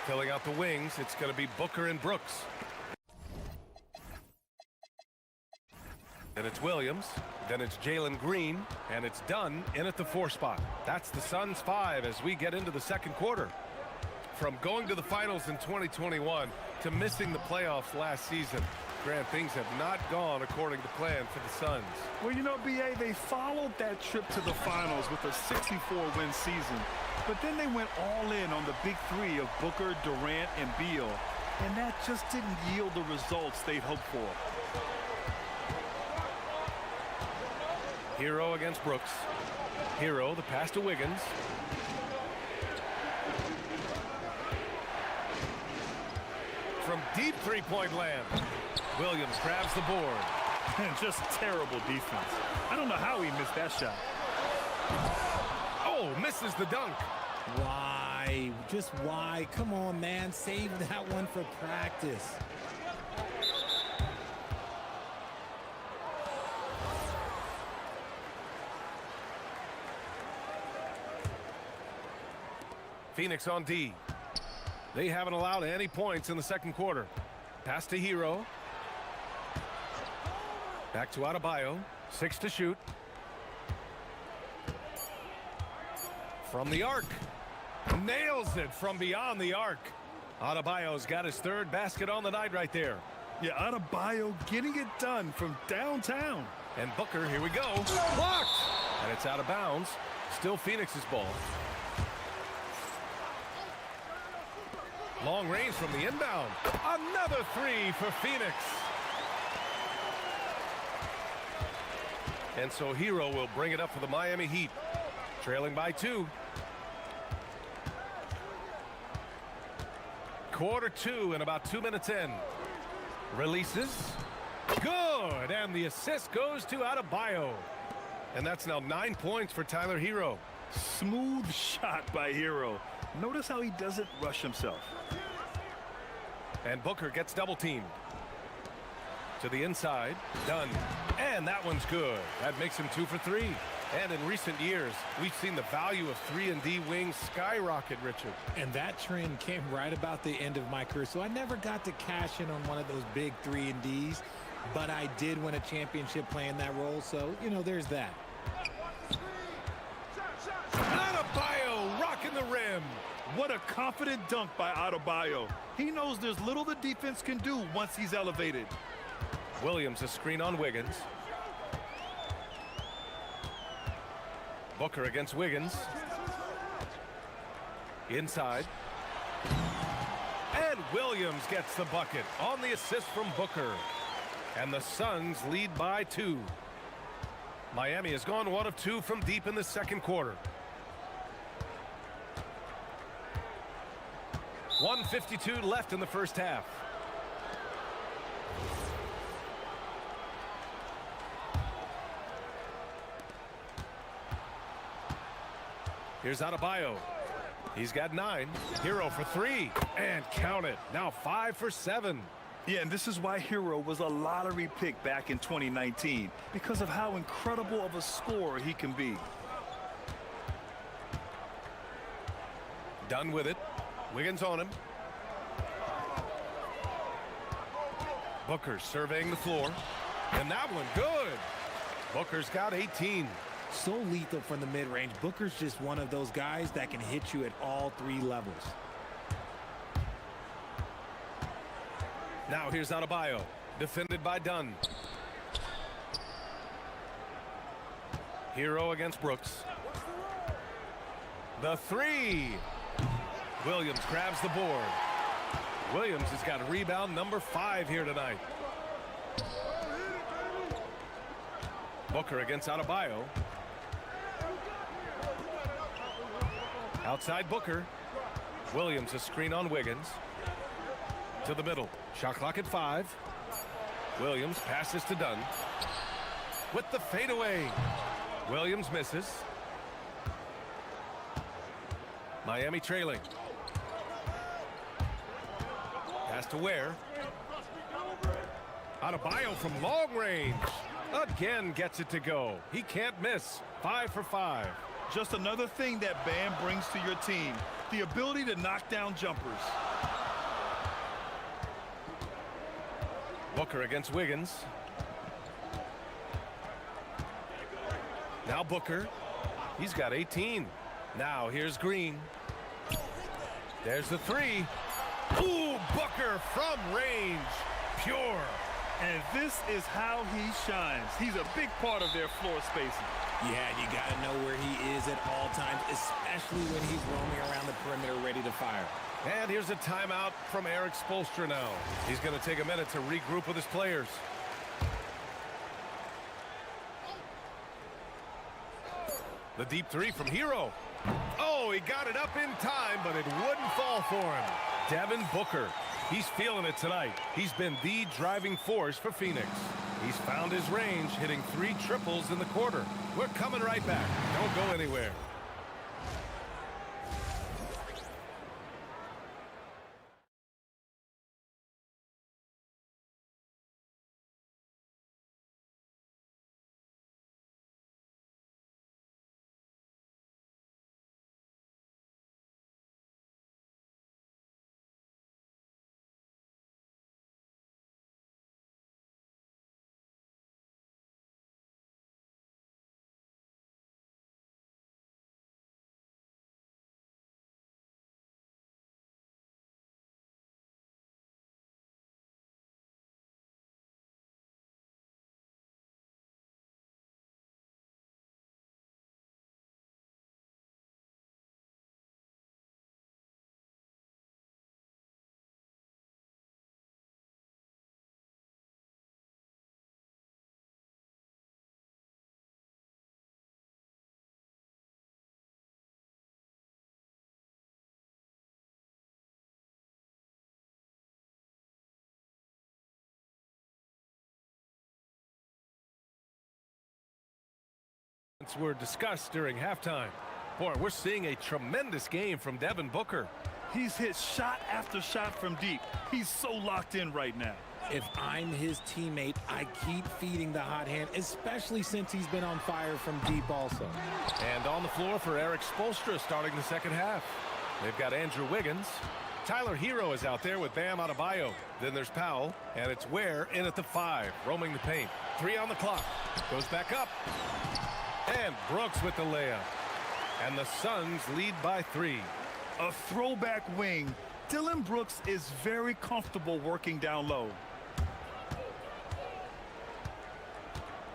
Filling out the wings, it's going to be Booker and Brooks. Then it's Williams, then it's Jalen Green, and it's Dunn in at the 4 spot. That's the Suns' 5 as we get into the second quarter. From going to the finals in 2021 to missing the playoffs last season, Grant, things have not gone according to plan for the Suns. Well, you know, B.A., they followed that trip to the finals with a 64-win season, but then they went all in on the big 3 of Booker, Durant, and Beal, and that just didn't yield the results they'd hoped for. Hero against Brooks. Hero, the pass to Wiggins. From deep three-point land, Williams grabs the board. And just terrible defense. I don't know how he missed that shot. Oh, misses the dunk. Why? Just why? Come on, man. Save that one for practice. Phoenix on D. They haven't allowed any points in the second quarter. Pass to Hero. Back to Adebayo. 6 to shoot. From the arc. Nails it from beyond the arc. Adebayo's got his 3rd basket on the night right there. Yeah, Adebayo getting it done from downtown. And Booker, here we go. Blocked! And it's out of bounds. Still Phoenix's ball. Long range from the inbound. Another 3 for Phoenix. And so Hero will bring it up for the Miami Heat. Trailing by 2. Quarter 2 and about 2 minutes in. Releases. Good. And the assist goes to Adebayo. And that's now 9 points for Tyler Hero. Smooth shot by Hero. Notice how he doesn't rush himself. And Booker gets double teamed. To the inside, Dunn. And that one's good. That makes him 2 for 3. And in recent years, we've seen the value of 3-and-D wings skyrocket, Richard. And that trend came right about the end of my career. So I never got to cash in on one of those big 3-and-Ds, but I did win a championship playing that role. So, you know, there's that. Adebayo rocking the rim. What a confident dunk by Adebayo. He knows there's little the defense can do once he's elevated. Williams a screen on Wiggins. Booker against Wiggins. Inside. And Williams gets the bucket on the assist from Booker. And the Suns lead by 2. Miami has gone 1 of 2 from deep in the second quarter. 1:52 left in the first half. Here's Adebayo. He's got 9. Hero for 3. And count it. Now 5 for 7. Yeah, and this is why Hero was a lottery pick back in 2019, because of how incredible of a scorer he can be. Done with it. Wiggins on him. Booker surveying the floor. And that one good. Booker's got 18. So lethal from the mid-range. Booker's just one of those guys that can hit you at all 3 levels. Now here's Adebayo, defended by Dunn. Hero against Brooks. The 3. Williams grabs the board. Williams has got rebound number 5 here tonight. Booker against Adebayo. Outside Booker. Williams a screen on Wiggins. To the middle. Shot clock at 5. Williams passes to Dunn. With the fadeaway. Williams misses. Miami trailing. Pass to Ware. Adebayo from long range. Again gets it to go. He can't miss. 5 for 5. Just another thing that Bam brings to your team. The ability to knock down jumpers. Booker against Wiggins. Now Booker. He's got 18. Now here's Green. There's the 3. Ooh, Booker from range. Pure. And this is how he shines. He's a big part of their floor spacing. Yeah, you got to know where he is at all times, especially when he's roaming around the perimeter ready to fire. And here's a timeout from Erik Spoelstra now. He's going to take a minute to regroup with his players. The deep 3 from Hero. Oh, he got it up in time, but it wouldn't fall for him. Devin Booker. He's feeling it tonight. He's been the driving force for Phoenix. He's found his range, hitting 3 triples in the quarter. We're coming right back. Don't go anywhere. Were discussed during halftime. Boy, we're seeing a tremendous game from Devin Booker. He's hit shot after shot from deep. He's so locked in right now. If I'm his teammate, I keep feeding the hot hand, especially since he's been on fire from deep also. And on the floor for Erik Spoelstra starting the second half. They've got Andrew Wiggins. Tyler Hero is out there with Bam Adebayo. Then there's Powell, and it's Ware in at the 5, roaming the paint. 3 on the clock. Goes back up. And Brooks with the layup. And the Suns lead by 3. A throwback wing. Dillon Brooks is very comfortable working down low.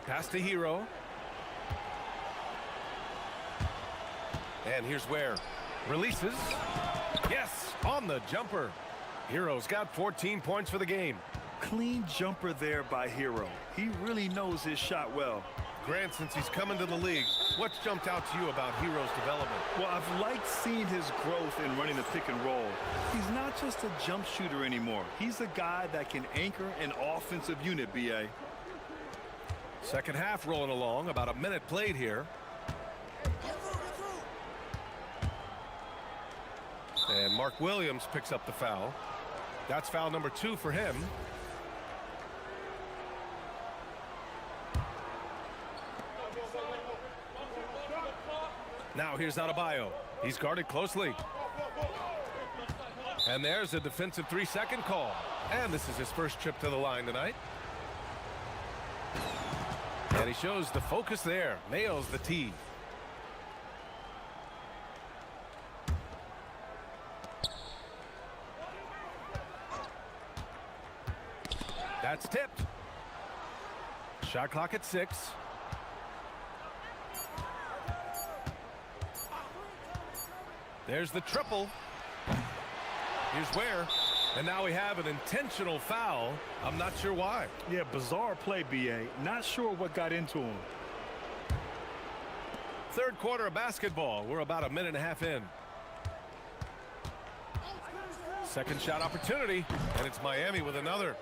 Pass to Hero. And here's Ware. Releases. Yes, on the jumper. Hero's got 14 points for the game. Clean jumper there by Hero. He really knows his shot well. Grant, since he's coming to the league, what's jumped out to you about Hero's development? Well, I've liked seeing his growth in running the pick and roll. He's not just a jump shooter anymore. He's a guy that can anchor an offensive unit, B.A. Second half rolling along, about a minute played here. And Mark Williams picks up the foul. That's foul number 2 for him. Now here's Adebayo. He's guarded closely. And there's a defensive 3-second call. And this is his first trip to the line tonight. And he shows the focus there. Nails the tee. That's tipped. Shot clock at 6. There's the triple. Here's where. And now we have an intentional foul. I'm not sure why. Yeah, bizarre play, B.A. Not sure what got into him. Third quarter of basketball. We're about a minute and a half in. Second shot opportunity. And it's Miami with another.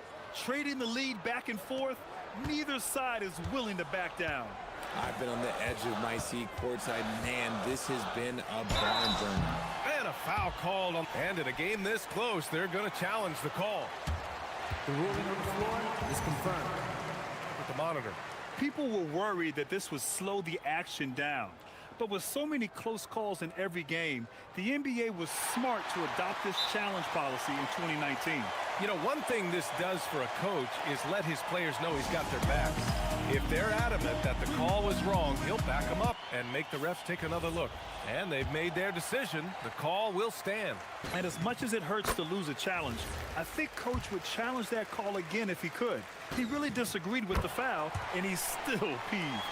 Trading the lead back and forth. Neither side is willing to back down. I've been on the edge of my seat courtside. Man, this has been a barn burner. And a foul called on. And in a game this close, they're going to challenge the call. The ruling on the floor is confirmed. With the monitor. People were worried that this would slow the action down. But with so many close calls in every game, the NBA was smart to adopt this challenge policy in 2019. You know, one thing this does for a coach is let his players know he's got their backs. If they're adamant that the call was wrong, he'll back them up and make the refs take another look. And they've made their decision. The call will stand. And as much as it hurts to lose a challenge, I think Coach would challenge that call again if he could. He really disagreed with the foul, and he's still peeved.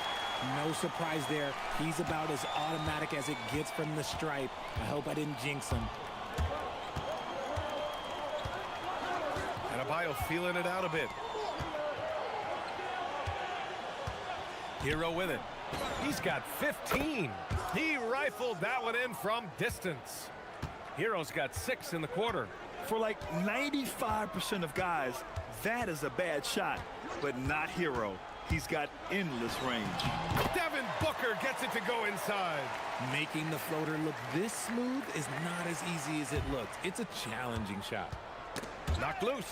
No surprise there. He's about as automatic as it gets from the stripe. I hope I didn't jinx him. Adebayo feeling it out a bit. Hero with it. He's got 15. He rifled that one in from distance. Hero's got 6 in the quarter. For like 95% of guys, that is a bad shot, but not Hero. He's got endless range. Devin Booker gets it to go inside. Making the floater look this smooth is not as easy as it looks. It's a challenging shot. Knocked loose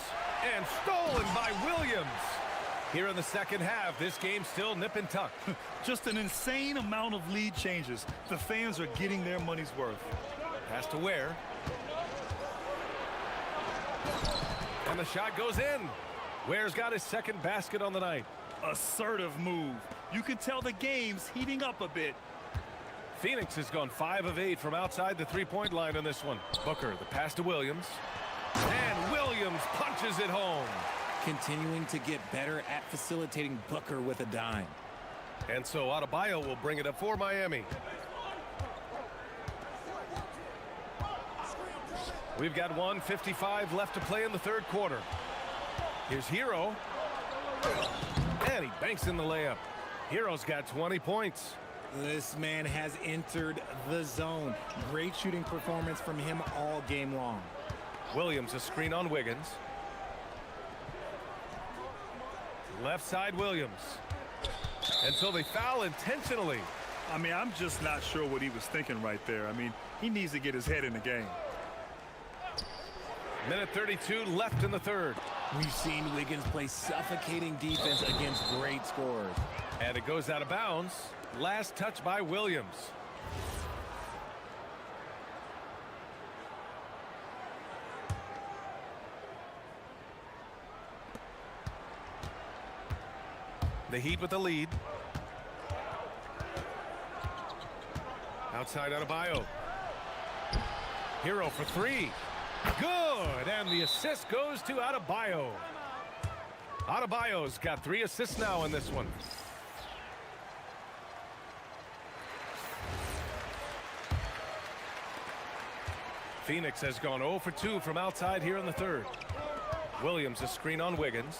and stolen by Williams. Here in the second half, this game's still nip and tuck. Just an insane amount of lead changes. The fans are getting their money's worth. Pass to Ware. And the shot goes in. Ware's got his second basket on the night. Assertive move. You can tell the game's heating up a bit. Phoenix has gone 5 of 8 from outside the three-point line on this one. Booker, the pass to Williams. And Williams punches it home. Continuing to get better at facilitating Booker with a dime. And so Adebayo will bring it up for Miami. We've got 1:55 left to play in the third quarter. Here's Hero. And he banks in the layup. Hero's got 20 points. This man has entered the zone. Great shooting performance from him all game long. Williams a screen on Wiggins. Left side Williams. And so they foul intentionally. I mean, I'm just not sure what he was thinking right there. I mean, he needs to get his head in the game. Minute 32 left in the third. We've seen Wiggins play suffocating defense against great scorers. And it goes out of bounds. Last touch by Williams. The Heat with the lead. Outside Adebayo. Hero for 3. Good, and the assist goes to Adebayo. Adebayo's got 3 assists now in this one. Phoenix has gone 0 for 2 from outside here in the third. Williams a screen on Wiggins.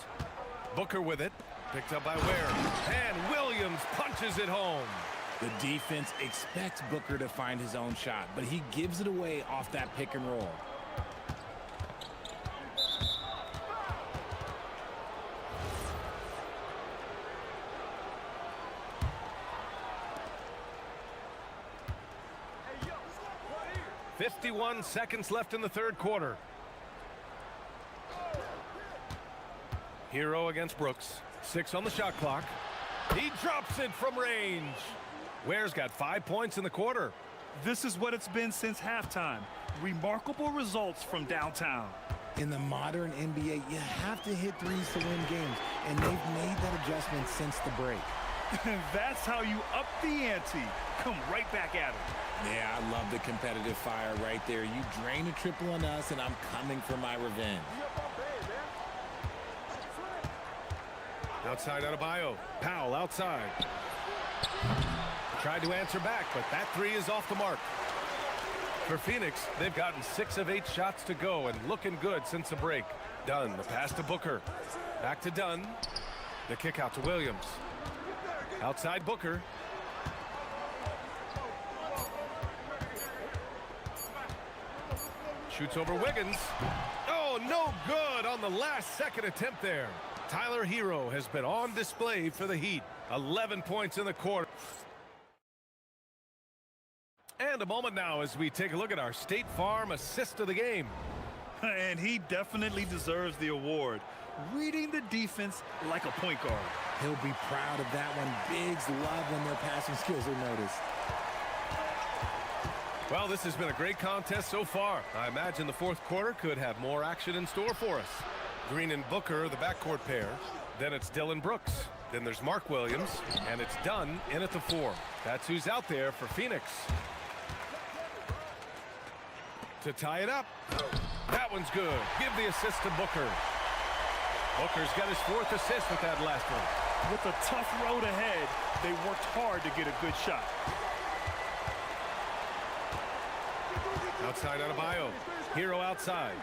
Booker with it. Picked up by Ware. And Williams punches it home. The defense expects Booker to find his own shot, but he gives it away off that pick and roll. Hey, 51 seconds left in the third quarter. Hero against Brooks. 6 on the shot clock. He drops it from range. Ware's got 5 points in the quarter. This is what it's been since halftime. Remarkable results from downtown. In the modern NBA, you have to hit threes to win games, and they've made that adjustment since the break. That's how you up the ante. Come right back at it. Yeah, I love the competitive fire right there. You drain a triple on us, and I'm coming for my revenge. Outside Adebayo. Powell outside. Tried to answer back, but that three is off the mark. For Phoenix, they've gotten 6 of 8 shots to go and looking good since the break. Dunn, the pass to Booker. Back to Dunn. The kick out to Williams. Outside Booker. Shoots over Wiggins. Oh, no good on the last second attempt there. Tyler Hero has been on display for the Heat. 11 points in the quarter. And a moment now as we take a look at our State Farm assist of the game. And he definitely deserves the award. Reading the defense like a point guard. He'll be proud of that one. Bigs love when their passing skills are noticed. Well, this has been a great contest so far. I imagine the fourth quarter could have more action in store for us. Green and Booker, the backcourt pair. Then it's Dylan Brooks. Then there's Mark Williams. And it's Dunn in at the 4. That's who's out there for Phoenix. To tie it up. That one's good. Give the assist to Booker. Booker's got his 4th assist with that last one. With a tough road ahead, they worked hard to get a good shot. Outside Adebayo. Hero outside.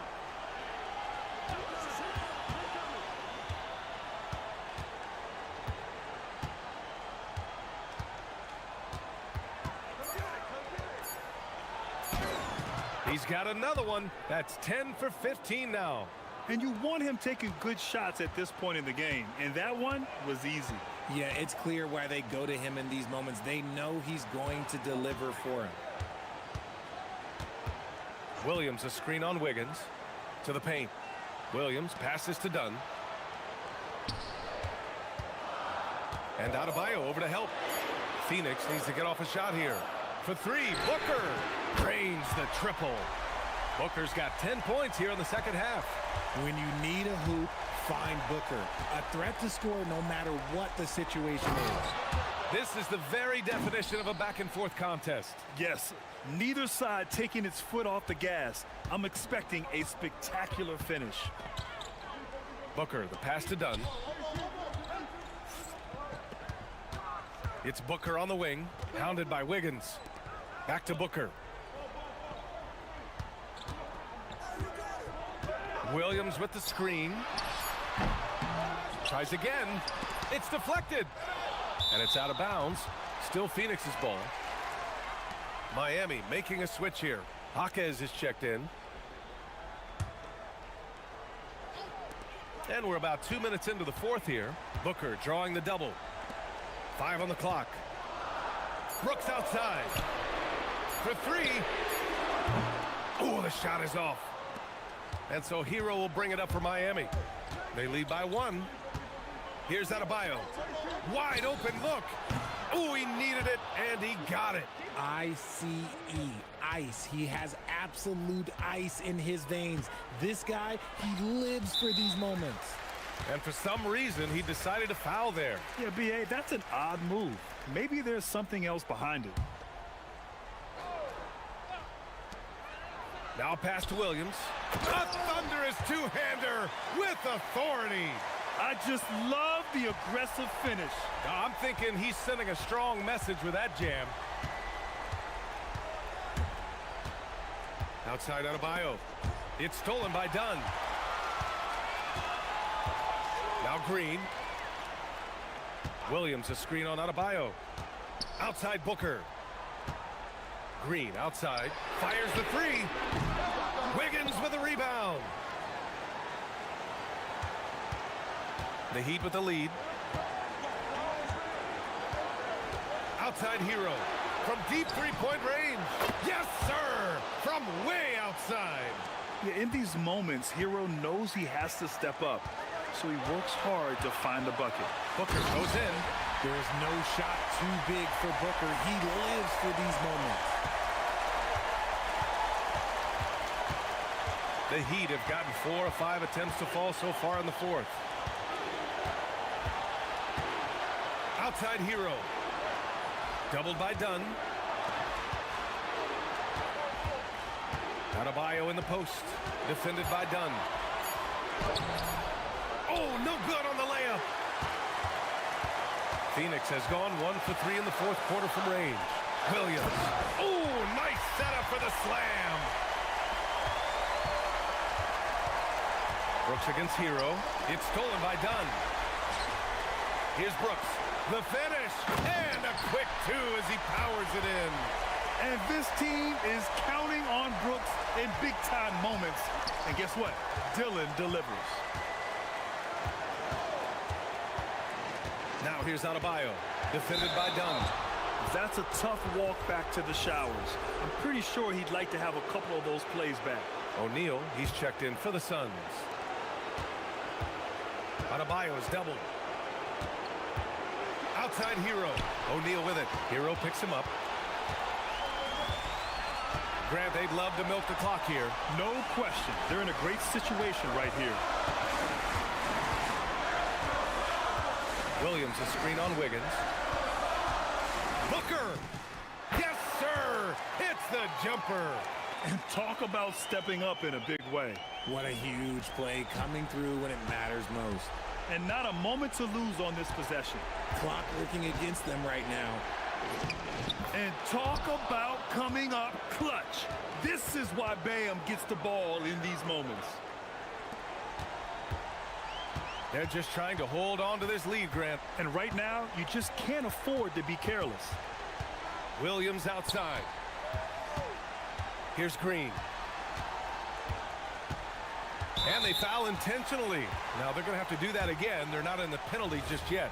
He's got another one. That's 10 for 15 now. And you want him taking good shots at this point in the game. And that one was easy. Yeah, it's clear why they go to him in these moments. They know he's going to deliver for him. Williams a screen on Wiggins. To the paint. Williams passes to Dunn. And Adebayo over to help. Phoenix needs to get off a shot here. For 3, Booker drains the triple. Booker's got 10 points here in the second half. When you need a hoop, find Booker. A threat to score no matter what the situation is. This is the very definition of a back-and-forth contest. Yes, neither side taking its foot off the gas. I'm expecting a spectacular finish. Booker, the pass to Dunn. It's Booker on the wing, hounded by Wiggins. Back to Booker. Williams with the screen. Tries again. It's deflected. And it's out of bounds. Still Phoenix's ball. Miami making a switch here. Jaquez is checked in. And we're about 2 minutes into the fourth here. Booker drawing the double. 5 on the clock. Brooks outside. For 3. Oh, the shot is off. And so Hero will bring it up for Miami. They lead by 1. Here's Adebayo. Wide open look. Oh, he needed it, and he got it. ICE, ice. He has absolute ice in his veins. This guy, he lives for these moments. And for some reason, he decided to foul there. Yeah, B.A., that's an odd move. Maybe there's something else behind it. Now pass to Williams. A thunderous two-hander with authority. I just love the aggressive finish. Now, I'm thinking he's sending a strong message with that jam. Outside Adebayo. It's stolen by Dunn. Now Green. Williams a screen on Adebayo. Outside Booker. Green outside. Fires the three. Wiggins with a rebound. The Heat with the lead. Outside Hero. From deep three-point range. Yes, sir! From way outside. Yeah, in these moments, Hero knows he has to step up, so he works hard to find the bucket. Booker goes in. There is no shot too big for Booker. He lives for these moments. The Heat have gotten 4 of 5 attempts to fall so far in the fourth. Outside Hero. Doubled by Dunn. Adebayo in the post. Defended by Dunn. Oh, no good on the layup. Phoenix has gone 1 for 3 in the fourth quarter from range. Williams. Oh, nice setup for the slam. Brooks against Hero. It's stolen by Dunn. Here's Brooks. The finish. And a quick two as he powers it in. And this team is counting on Brooks in big-time moments. And guess what? Dillon delivers. Now here's Adebayo. Defended by Dunn. That's a tough walk back to the showers. I'm pretty sure he'd like to have a couple of those plays back. O'Neal, he's checked in for the Suns. Adebayo is doubled. Outside Hero. O'Neal with it. Hero picks him up. Grant, they'd love to milk the clock here. No question. They're in a great situation right here. Williams a screen on Wiggins. Booker! Yes, sir! Hits the jumper. And talk about stepping up in a big way. What a huge play coming through when it matters most. And not a moment to lose on this possession. Clock working against them right now. And talk about coming up clutch. This is why Bam gets the ball in these moments. They're just trying to hold on to this lead, Grant. And right now, you just can't afford to be careless. Williams outside. Here's Green. And they foul intentionally. Now they're going to have to do that again. They're not in the penalty just yet.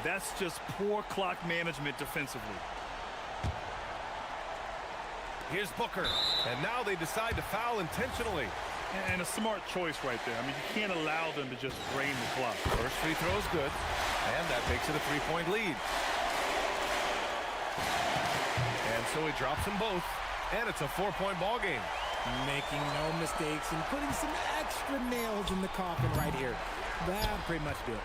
That's just poor clock management defensively. Here's Booker. And now they decide to foul intentionally. And a smart choice right there. I mean, you can't allow them to just drain the clock. First free throw is good. And that makes it a three-point lead. And so he drops them both. And it's a 4-point ball game. Making no mistakes and putting some extra nails in the coffin right here. That pretty much do it.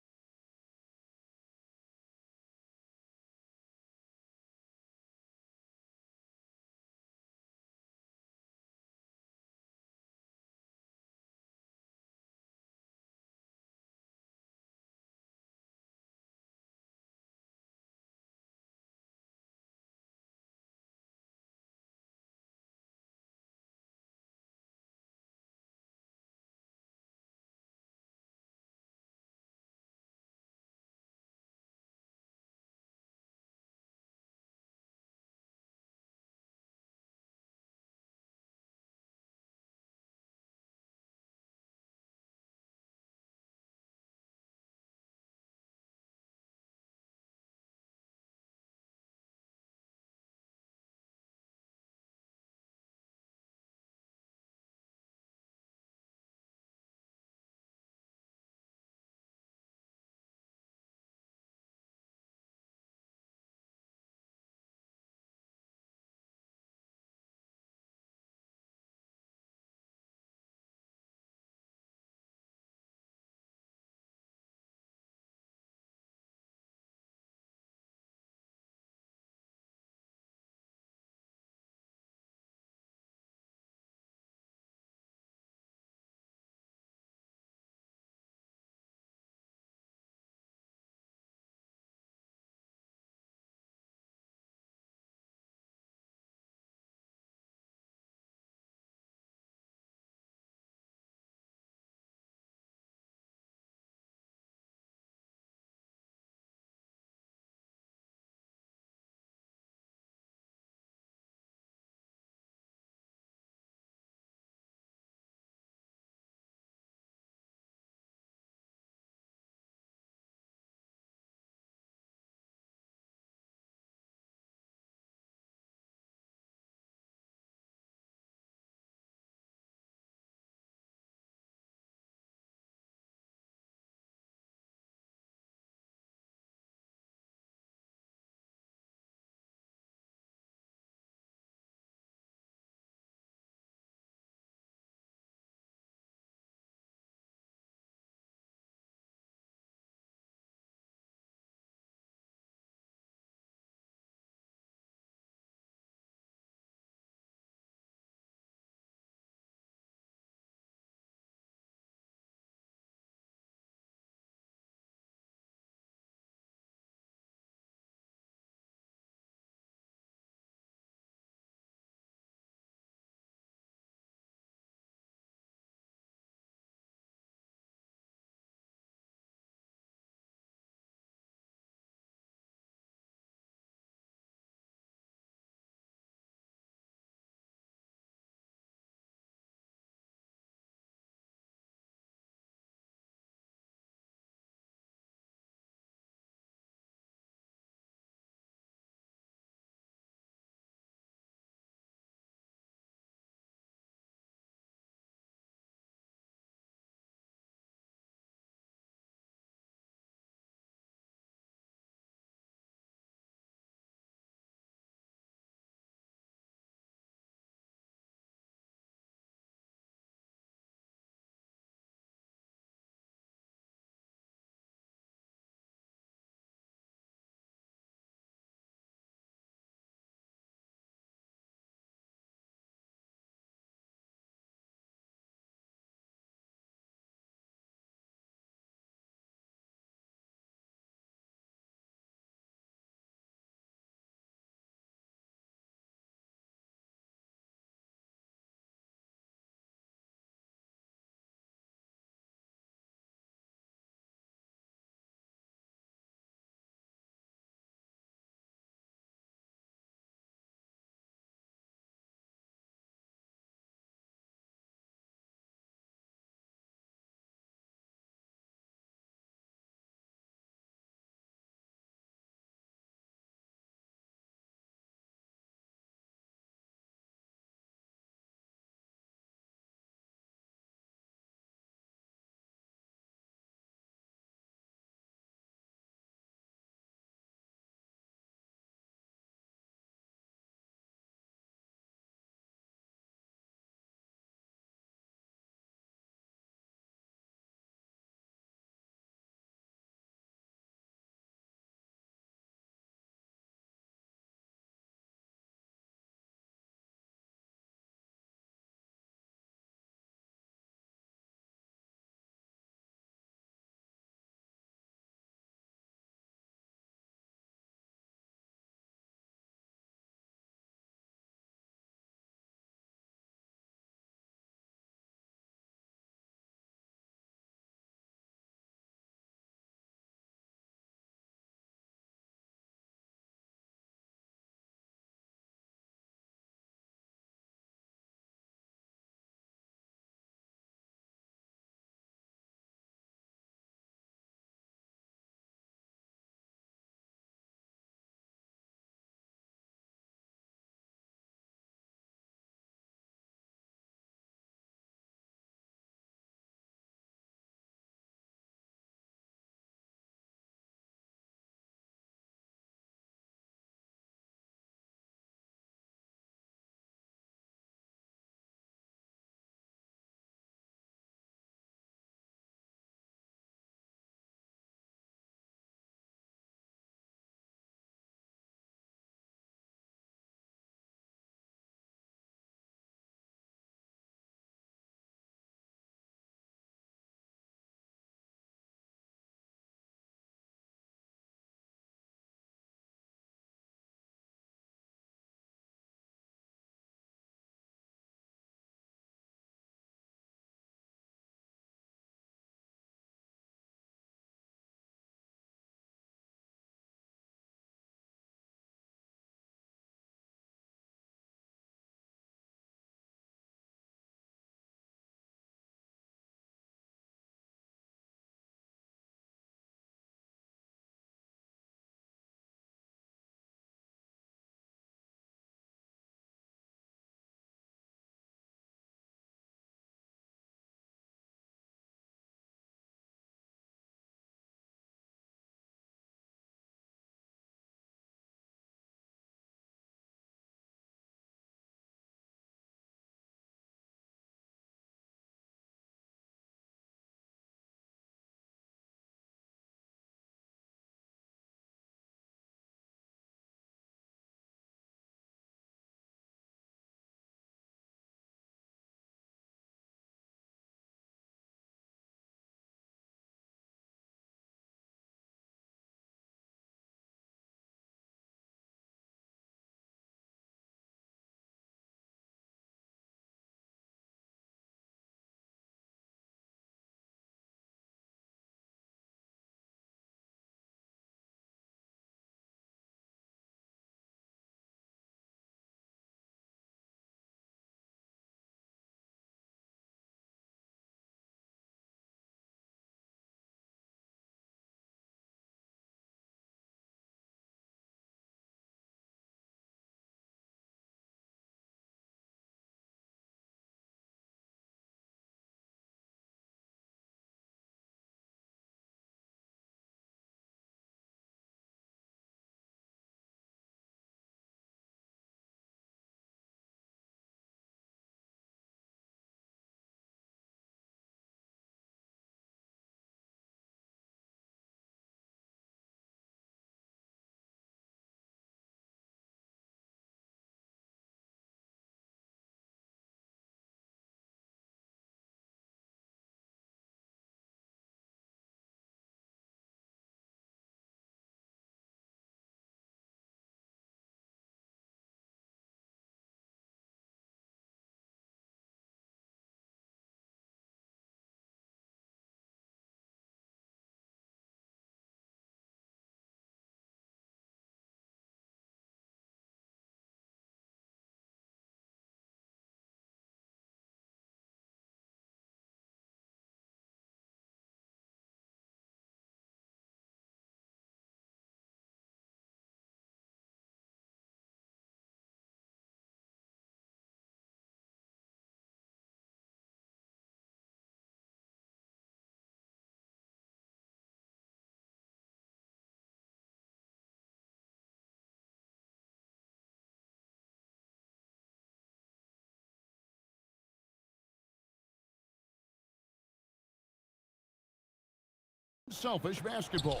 Selfish basketball.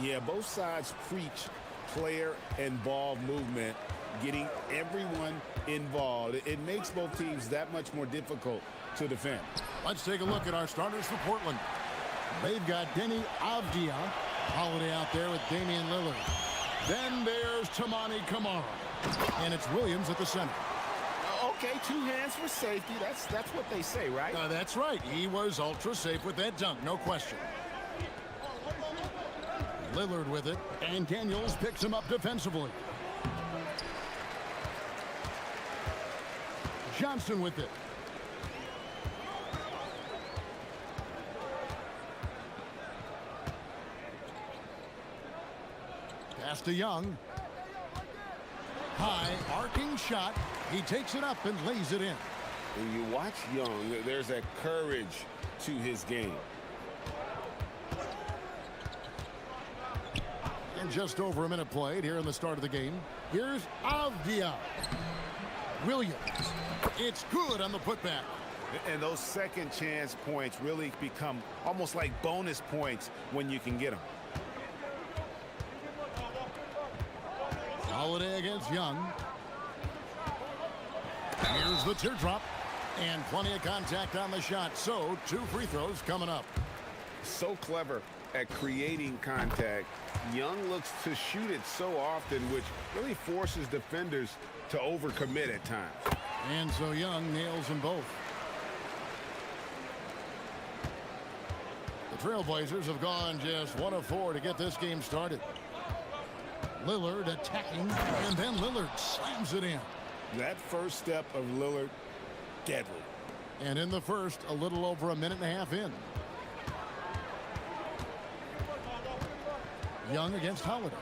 Yeah, both sides preach player and ball movement, getting everyone involved. It makes both teams that much more difficult to defend. Let's take a look at our starters for Portland. They've got Denny Avdia, Holiday out there with Damian Lillard. Then there's Tamani Kamara, and it's Williams at the center. Okay, 2 hands for safety. That's what they say, right? That's right. He was ultra safe with that dunk, no question. Lillard with it, and Daniels picks him up defensively. Johnson with it. Pass to Young. High, arcing shot. He takes it up and lays it in. When you watch Young, there's a courage to his game. And just over a minute played here in the start of the game. Here's Avdia. Williams. It's good on the putback. And those second chance points really become almost like bonus points when you can get them. Holiday against Young. Here's the teardrop. And plenty of contact on the shot. So 2 free throws coming up. So clever at creating contact. Young looks to shoot it so often, which really forces defenders to overcommit at times. And so Young nails them both. The Trailblazers have gone just 1 of 4 to get this game started. Lillard attacking, and then Lillard slams it in. That first step of Lillard, deadly. And in the first, a little over a minute and a half in. Young against Holiday.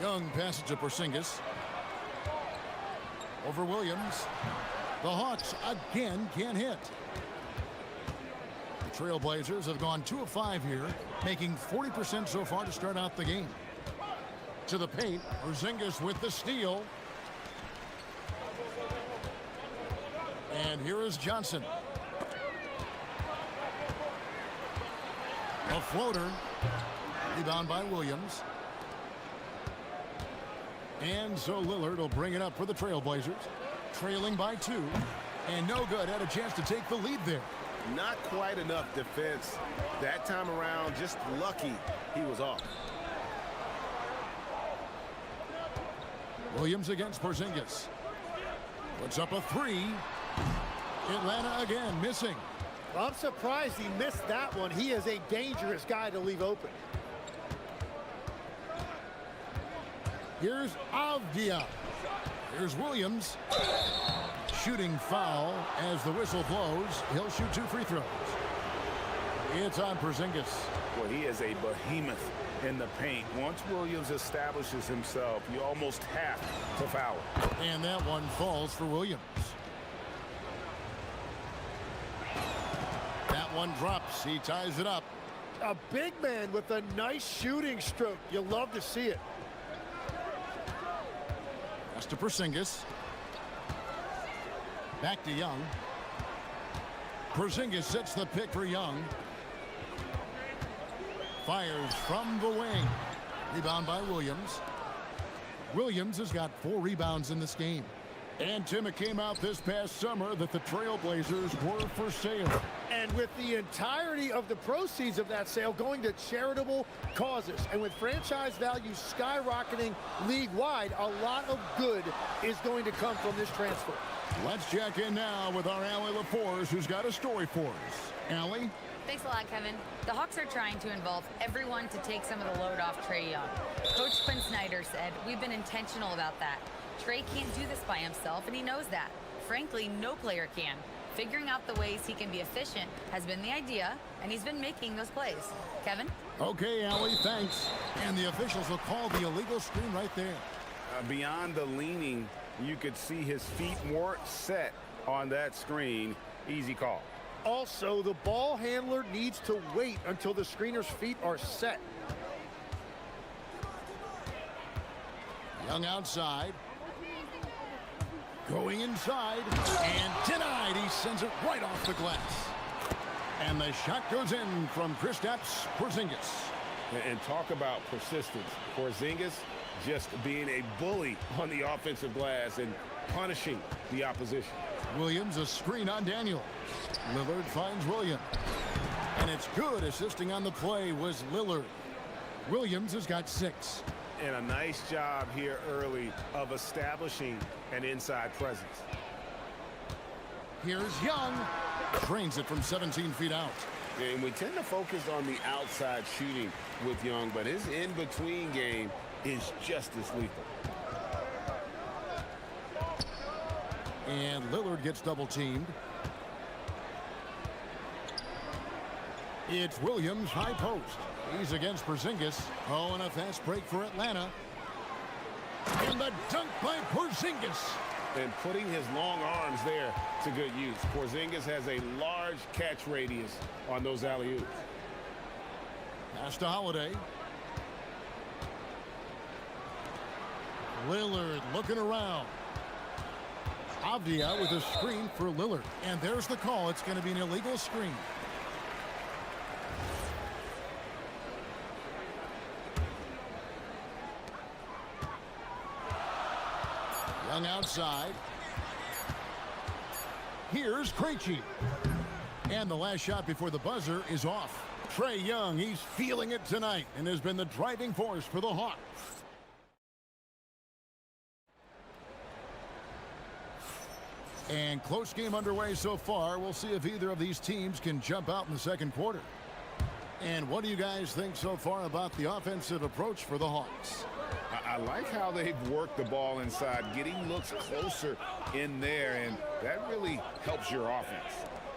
Young passes to Porzingis. Over Williams. The Hawks again can't hit. The Trailblazers have gone 2 of 5 here, making 40% so far to start out the game. To the paint, Porzingis with the steal. And here is Johnson. A floater. Rebound by Williams. And so Lillard will bring it up for the Trailblazers. Trailing by 2. And no good. Had a chance to take the lead there. Not quite enough defense. That time around, just lucky he was off. Williams against Porzingis. Puts up a 3. Atlanta again missing. I'm surprised he missed that one. He is a dangerous guy to leave open. Here's Avdia. Here's Williams. Shooting foul as the whistle blows. He'll shoot 2 free throws. It's on Porzingis. Well, he is a behemoth in the paint. Once Williams establishes himself, you almost have to foul him. And that one falls for Williams. That one drops. He ties it up. A big man with a nice shooting stroke. You'll love to see it. Pass to Porzingis. Back to Young. Porzingis sets the pick for Young. Fires from the wing. Rebound by Williams. Williams has got 4 rebounds in this game. And Tim, it came out this past summer that the Trailblazers were for sale. And with the entirety of the proceeds of that sale going to charitable causes, and with franchise value skyrocketing league-wide, a lot of good is going to come from this transfer. Let's check in now with our Allie LaForce, who's got a story for us. Allie? Thanks a lot, Kevin. The Hawks are trying to involve everyone to take some of the load off Trae Young. Coach Quinn Snyder said, "We've been intentional about that. Trae can't do this by himself, and he knows that. Frankly, no player can. Figuring out the ways he can be efficient has been the idea, and he's been making those plays." Kevin? Okay, Allie, thanks. And the officials will call the illegal screen right there. Beyond the leaning, you could see his feet weren't set on that screen. Easy call. Also, the ball handler needs to wait until the screener's feet are set. Young outside. Going inside. And denied. He sends it right off the glass. And the shot goes in from Kristaps Porzingis. And talk about persistence. Porzingis just being a bully on the offensive glass and punishing the opposition. Williams, a screen on Daniel. Lillard finds Williams. And it's good. Assisting on the play was Lillard. Williams has got 6. And a nice job here early of establishing an inside presence. Here's Young. Drains it from 17 feet out. And we tend to focus on the outside shooting with Young, but his in-between game is just as lethal. And Lillard gets double-teamed. It's Williams, high post. He's against Porzingis. Oh, and a fast break for Atlanta. And the dunk by Porzingis. And putting his long arms there to good use. Porzingis has a large catch radius on those alley-oops. Pass to Holiday. Lillard looking around. Avdia with a screen for Lillard. And there's the call. It's going to be an illegal screen. Young outside. Here's Krejci. And the last shot before the buzzer is off. Trae Young, he's feeling it tonight and has been the driving force for the Hawks. And close game underway so far. We'll see if either of these teams can jump out in the second quarter. And what do you guys think so far about the offensive approach for the Hawks? I like how they've worked the ball inside, getting looks closer in there, and that really helps your offense.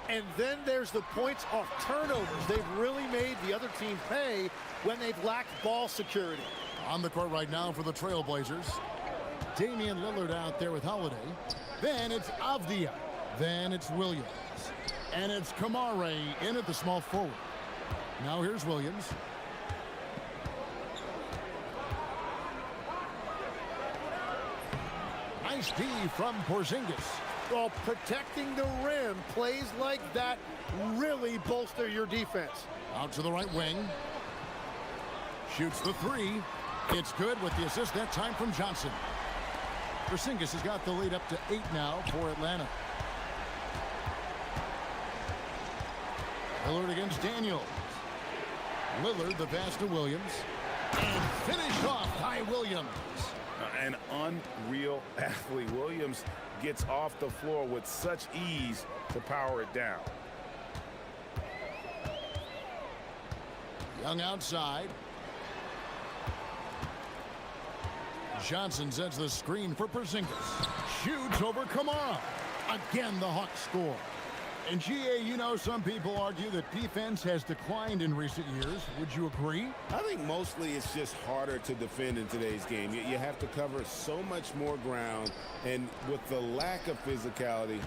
And then there's the points off turnovers. They've really made the other team pay when they've lacked ball security. On the court right now for the Trailblazers. Damian Lillard out there with Holiday. Then it's Avdia. Then it's Williams. And it's Kamare in at the small forward. Now here's Williams. Nice D from Porzingis. Well, protecting the rim, plays like that really bolster your defense. Out to the right wing. Shoots the 3. It's good with the assist that time from Johnson. Porzingis has got the lead up to 8 now for Atlanta. Lillard against Daniels. Lillard the pass to Williams. And finished off by Williams. An unreal athlete. Williams gets off the floor with such ease to power it down. Young outside. Johnson sets the screen for Porzingis. Shoots over Kamara. Again, the Hawks score. And GA, you know, some people argue that defense has declined in recent years. Would you agree? I think mostly it's just harder to defend in today's game. You have to cover so much more ground, and with the lack of physicality,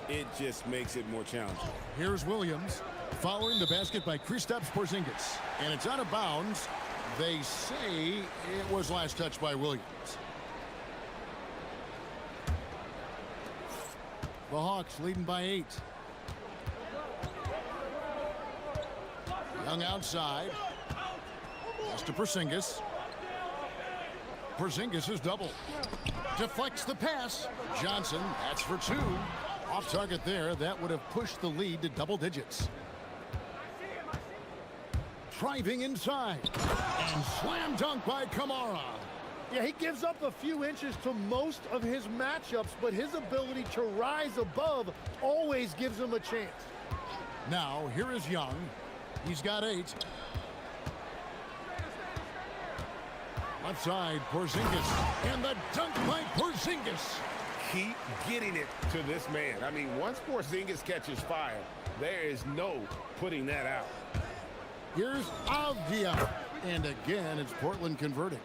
it just makes it more challenging. Here's Williams following the basket by Kristaps Porzingis. And it's out of bounds. They say it was last touched by Williams. The Hawks leading by 8. Young outside. Pass to Porzingis. Porzingis is double. Deflects the pass. Johnson, that's for 2. Off target there. That would have pushed the lead to double digits. Driving inside. And slam dunk by Kamara. Yeah, he gives up a few inches to most of his matchups, but his ability to rise above always gives him a chance. Now, here is Young. He's got 8. Left side, Porzingis. And the dunk by Porzingis. Keep getting it to this man. I mean, once Porzingis catches fire, there is no putting that out. Here's Avdia. And again, it's Portland converting.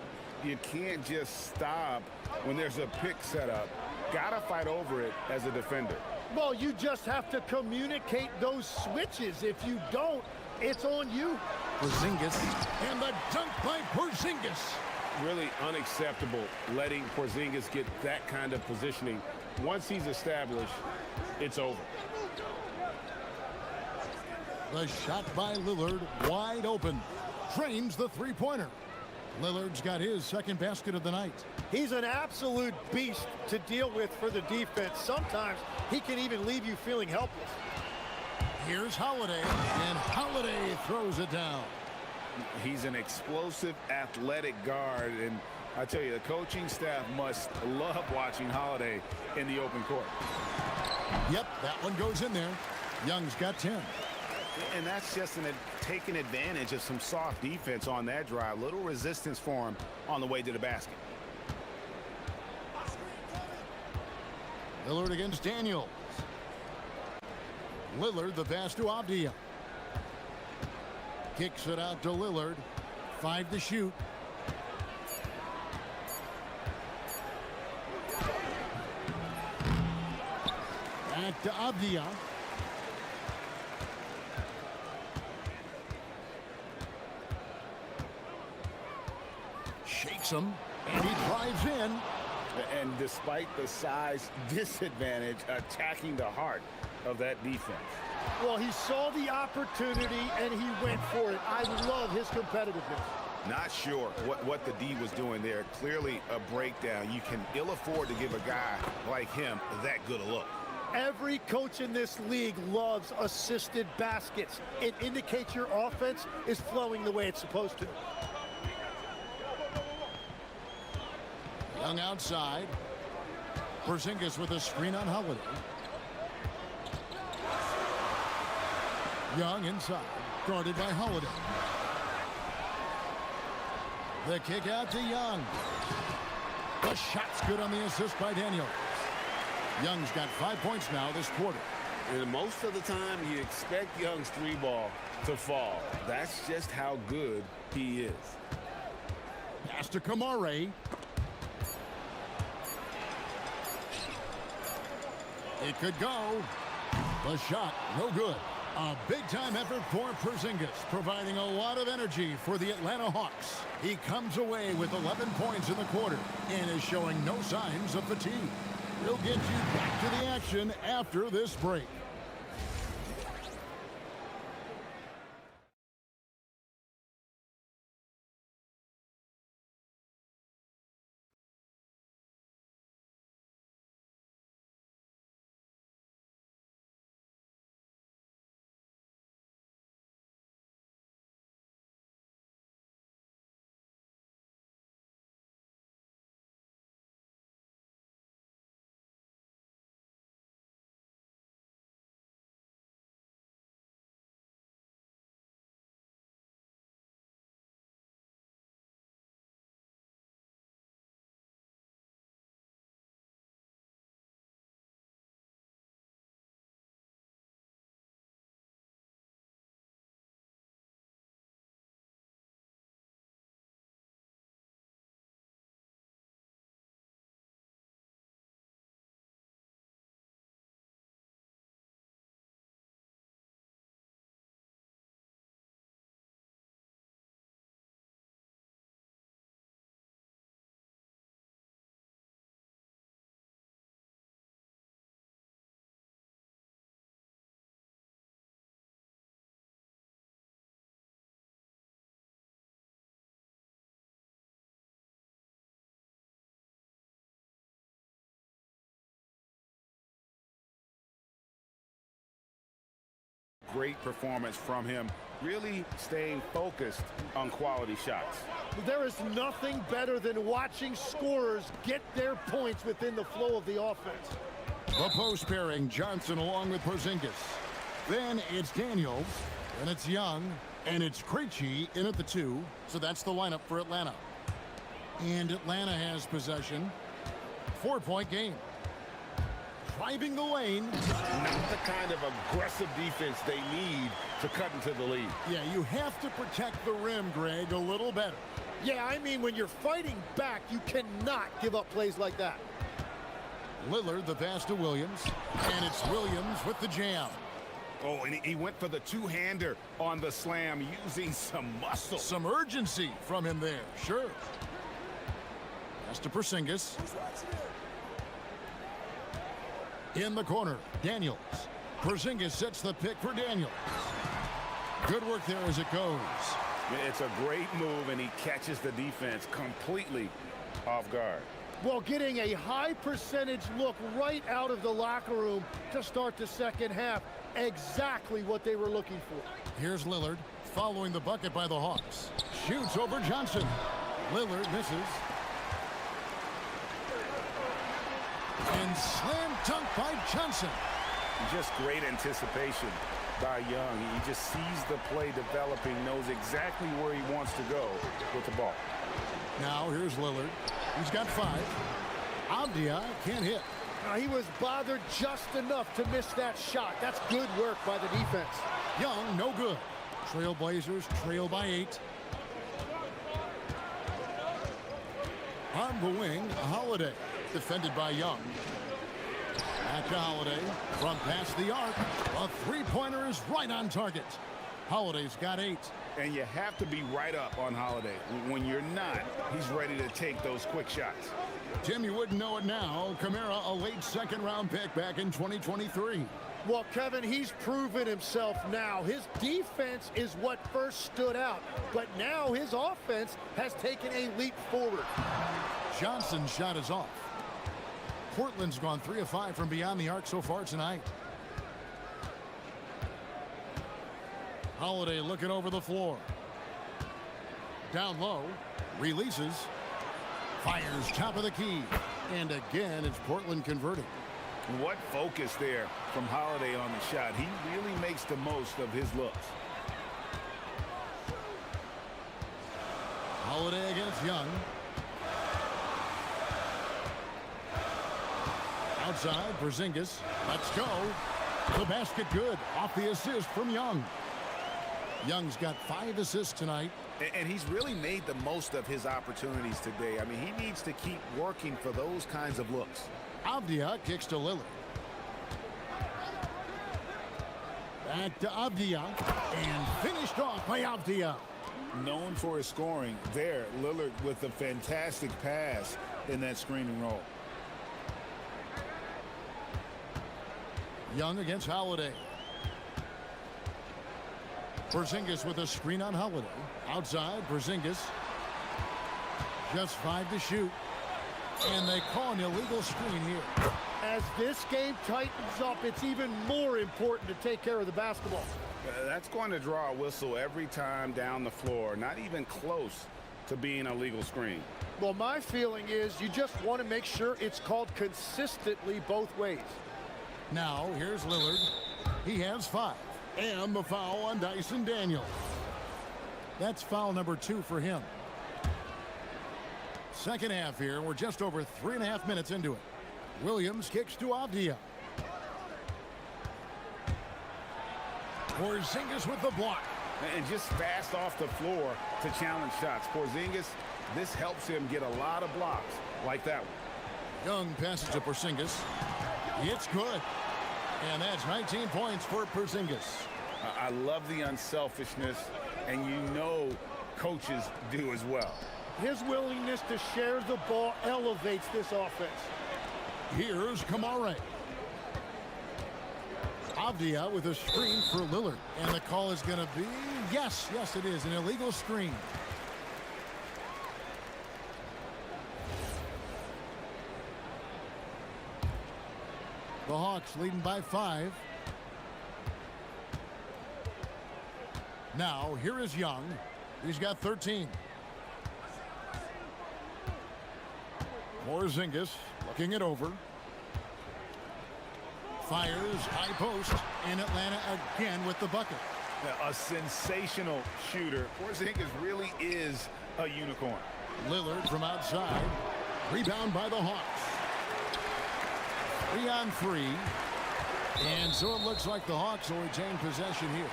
You can't just stop when there's a pick set up. Gotta fight over it as a defender. Well, you just have to communicate those switches. If you don't, it's on you. Porzingis. And the dunk by Porzingis. Really unacceptable letting Porzingis get that kind of positioning. Once he's established, it's over. The shot by Lillard, wide open. Drains the three-pointer. Lillard's got his second basket of the night. He's an absolute beast to deal with for the defense. Sometimes he can even leave you feeling helpless. Here's Holiday, and Holiday throws it down. He's an explosive, athletic guard, and I tell you, the coaching staff must love watching Holiday in the open court. Yep, that one goes in there. Young's got 10. And that's just taking advantage of some soft defense on that drive. Little resistance for him on the way to the basket. Lillard against Daniels. Lillard, the pass to Avdia. Kicks it out to Lillard. 5 to shoot. Back to Avdia. Shakes him, and he drives in. And despite the size disadvantage, attacking the heart of that defense. Well, he saw the opportunity, and he went for it. I love his competitiveness. Not sure what the D was doing there. Clearly a breakdown. You can ill afford to give a guy like him that good a look. Every coach in this league loves assisted baskets. It indicates your offense is flowing the way it's supposed to. Young outside. Porzingis with a screen on Holiday. Young inside, guarded by Holiday. The kick out to Young. The shot's good on the assist by Daniels. Young's got 5 points now this quarter. And most of the time, you expect Young's three ball to fall. That's just how good he is. Pass to Kamare. It could go. The shot, no good. A big-time effort for Porzingis, providing a lot of energy for the Atlanta Hawks. He comes away with 11 points in the quarter and is showing no signs of fatigue. We'll get you back to the action after this break. Great performance from him, really staying focused on quality shots. There is nothing better than watching scorers get their points within the flow of the offense. The post pairing, Johnson along with Porzingis. Then it's Daniels, and it's Young, and it's Krejci in at the 2. So that's the lineup for Atlanta. And Atlanta has possession. 4-point game. Driving the lane. Not the kind of aggressive defense they need to cut into the lead. Yeah, you have to protect the rim, Greg, a little better. Yeah, I mean, when you're fighting back, you cannot give up plays like that. Lillard, the pass to Williams. And it's Williams with the jam. Oh, and he went for the two-hander on the slam, using some muscle. Some urgency from him there, sure. Pass to Porzingis. In the corner, Daniels. Porzingis sets the pick for Daniels. Good work there as it goes. It's a great move, and he catches the defense completely off guard. Well, getting a high percentage look right out of the locker room to start the second half. Exactly what they were looking for. Here's Lillard following the bucket by the Hawks. Shoots over Johnson. Lillard misses. And slam dunk by Johnson. Just great anticipation by Young. He just sees the play developing, knows exactly where he wants to go with the ball. Now here's Lillard. He's got 5. Avdia can't hit. Now, he was bothered just enough to miss that shot. That's good work by the defense. Young, no good. Trailblazers trail by 8. On the wing, Holiday. Defended by Young. Back to Holiday. From past the arc. A three-pointer is right on target. Holiday's got 8. And you have to be right up on Holiday. When you're not, he's ready to take those quick shots. Tim, you wouldn't know it now. Kamara, a late second-round pick back in 2023. Well, Kevin, he's proven himself now. His defense is what first stood out, but now his offense has taken a leap forward. Johnson's shot is off. Portland's gone 3 of 5 from beyond the arc so far tonight. Holiday looking over the floor. Down low. Releases. Fires top of the key. And again, it's Portland converting. What focus there from Holiday on the shot. He really makes the most of his looks. Holiday against Young. Outside, Porzingis. Let's go. The basket good. Off the assist from Young. Young's got 5 assists tonight. And he's really made the most of his opportunities today. I mean, he needs to keep working for those kinds of looks. Avdia kicks to Lillard. Back to Avdia. And finished off by Avdia. Known for his scoring, there, Lillard with a fantastic pass in that screen and roll. Young against Holiday. Porzingis with a screen on Holiday. Outside, Porzingis. Just 5 to shoot. And they call an illegal screen here. As this game tightens up, it's even more important to take care of the basketball. That's going to draw a whistle every time down the floor. Not even close to being a legal screen. Well, my feeling is you just want to make sure it's called consistently both ways. Now, here's Lillard. He has 5. And the foul on Dyson Daniels. That's foul number 2 for him. Second half here. We're just over 3.5 minutes into it. Williams kicks to Avdia. Porzingis with the block. And just fast off the floor to challenge shots. Porzingis, this helps him get a lot of blocks like that one. Young passes to Porzingis. It's good. And that's 19 points for Porzingis. I love the unselfishness, and you know coaches do as well. His willingness to share the ball elevates this offense. Here's Kamara. Avdia with a screen for Lillard. And the call is going to be, yes, it is, an illegal screen. The Hawks leading by 5. Now, here is Young. He's got 13. Porzingis looking it over. Fires, high post, and Atlanta again with the bucket. A sensational shooter. Porzingis really is a unicorn. Lillard from outside. Rebound by the Hawks. 3 on 3. And so it looks like the Hawks will retain possession here.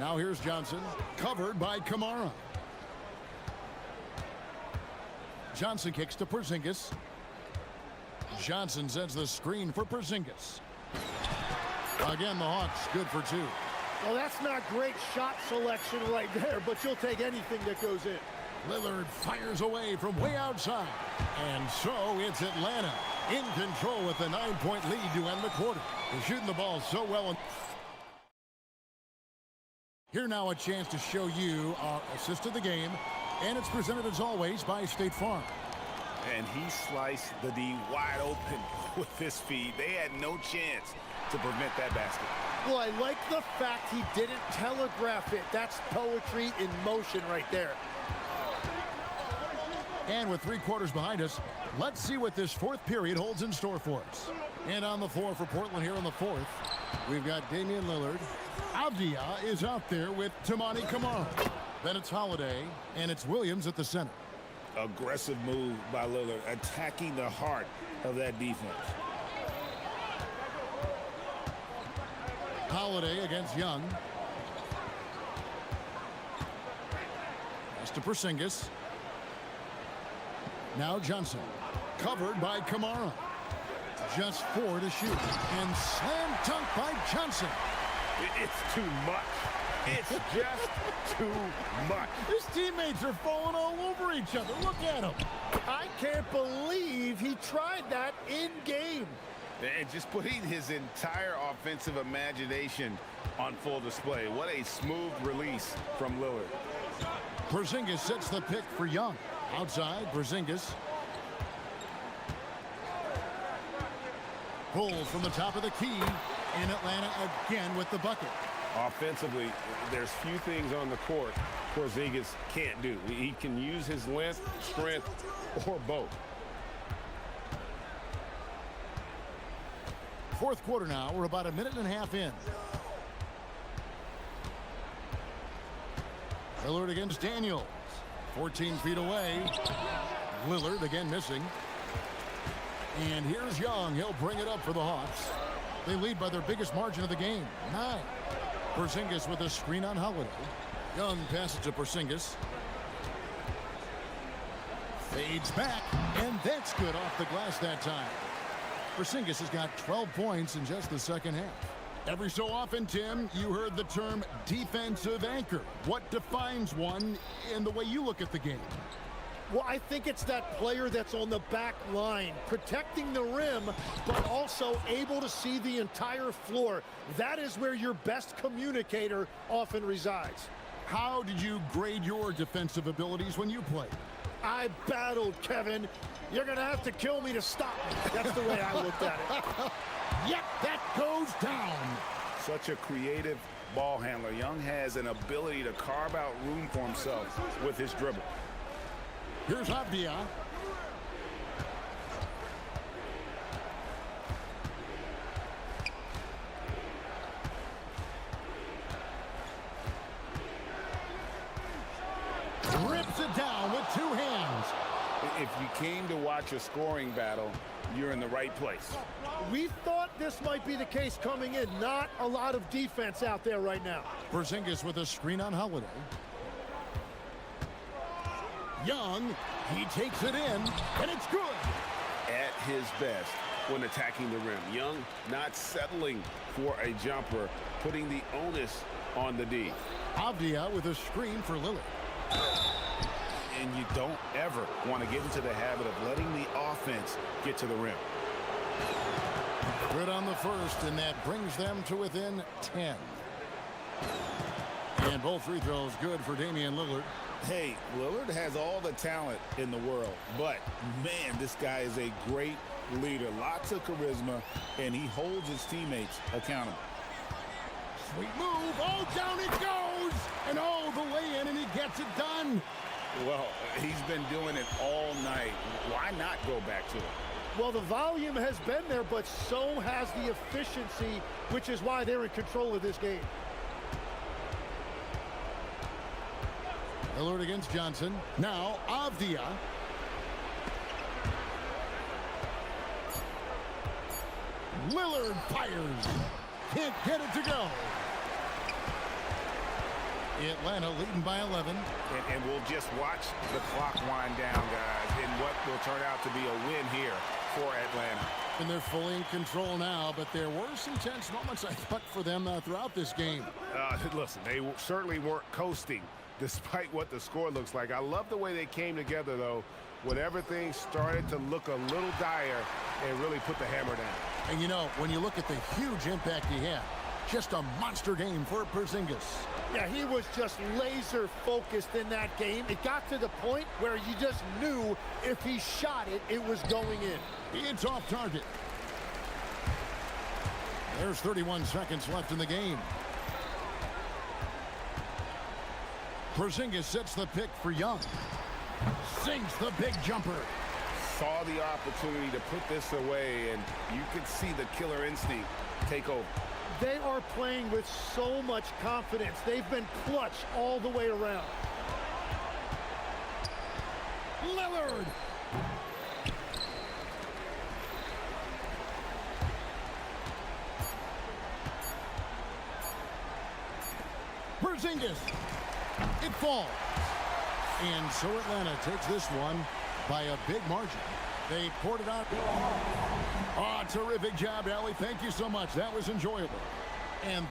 Now here's Johnson, covered by Kamara. Johnson kicks to Porzingis. Johnson sends the screen for Porzingis. Again, the Hawks good for 2. Well, that's not great shot selection right there, but you'll take anything that goes in. Lillard fires away from way outside. And so it's Atlanta in control with a 9-point lead to end the quarter. They're shooting the ball so well. Here now a chance to show you our assist of the game. And it's presented as always by State Farm. And he sliced the D wide open with his feed. They had no chance to prevent that basket. Well, I like the fact he didn't telegraph it. That's poetry in motion right there. And with 3 quarters behind us, let's see what this fourth period holds in store for us. And on the floor for Portland here in the fourth, we've got Damian Lillard. Avdia is out there with Tamani Kamara. Then it's Holiday, and it's Williams at the center. Aggressive move by Lillard, attacking the heart of that defense. Holiday against Young. Pass to Porzingis. Now Johnson. Covered by Kamara. Just 4 to shoot. And slam dunk by Johnson. It's too much. It's just too much. His teammates are falling all over each other. Look at him. I can't believe he tried that in game. And just putting his entire offensive imagination on full display. What a smooth release from Lillard. Porzingis sets the pick for Young. Outside, Porzingis. Pulls from the top of the key. And Atlanta again with the bucket. Offensively, there's few things on the court Porzingis can't do. He can use his length, strength, or both. Fourth quarter now. We're about a minute and a half in. Lillard against Daniels. 14 feet away. Lillard again missing. And here's Young. He'll bring it up for the Hawks. They lead by their biggest margin of the game, 9. Porzingis with a screen on Holiday. Young passes to Porzingis. Fades back, and that's good off the glass that time. Porzingis has got 12 points in just the second half. Every so often, Tim, you heard the term defensive anchor. What defines one in the way you look at the game? Well, I think it's that player that's on the back line, protecting the rim, but also able to see the entire floor. That is where your best communicator often resides. How did you grade your defensive abilities when you played? I battled, Kevin. You're going to have to kill me to stop me. That's the way I looked at it. Yep, that goes down. Such a creative ball handler. Young has an ability to carve out room for himself with his dribble. Here's Avdia. Rips it down with 2 hands. If you came to watch a scoring battle, you're in the right place. We thought this might be the case coming in. Not a lot of defense out there right now. Porzingis with a screen on Holiday. Young, he takes it in, and it's good. At his best when attacking the rim. Young not settling for a jumper, putting the onus on the D. Avdia with a screen for Lillard. And you don't ever want to get into the habit of letting the offense get to the rim. Good on the first, and that brings them to within 10. And both free throws good for Damian Lillard. Hey, Lillard has all the talent in the world, but, man, this guy is a great leader. Lots of charisma, and he holds his teammates accountable. Sweet move. Oh, down it goes. And, oh, the lay-in, and he gets it done. Well, he's been doing it all night. Why not go back to it? Well, the volume has been there, but so has the efficiency, which is why they're in control of this game. Lillard against Johnson. Now, Avdia. Lillard fires. Can't get it to go. Atlanta leading by 11. And we'll just watch the clock wind down, guys, in what will turn out to be a win here for Atlanta. And they're fully in control now, but there were some tense moments, I thought, for them throughout this game. Listen, they certainly weren't coasting despite what the score looks like. I love the way they came together, though, when everything started to look a little dire and really put the hammer down. And, you know, when you look at the huge impact he had, just a monster game for Porzingis. Yeah, he was just laser focused in that game. It got to the point where you just knew if he shot it, it was going in. It's off target. There's 31 seconds left in the game. Porzingis sets the pick for Young. Sinks the big jumper. Saw the opportunity to put this away, and you could see the killer instinct take over. They are playing with so much confidence. They've been clutch all the way around. Lillard. Porzingis. It falls. And so Atlanta takes this one by a big margin. They poured it out. Oh, terrific job, Allie. Thank you so much. That was enjoyable. And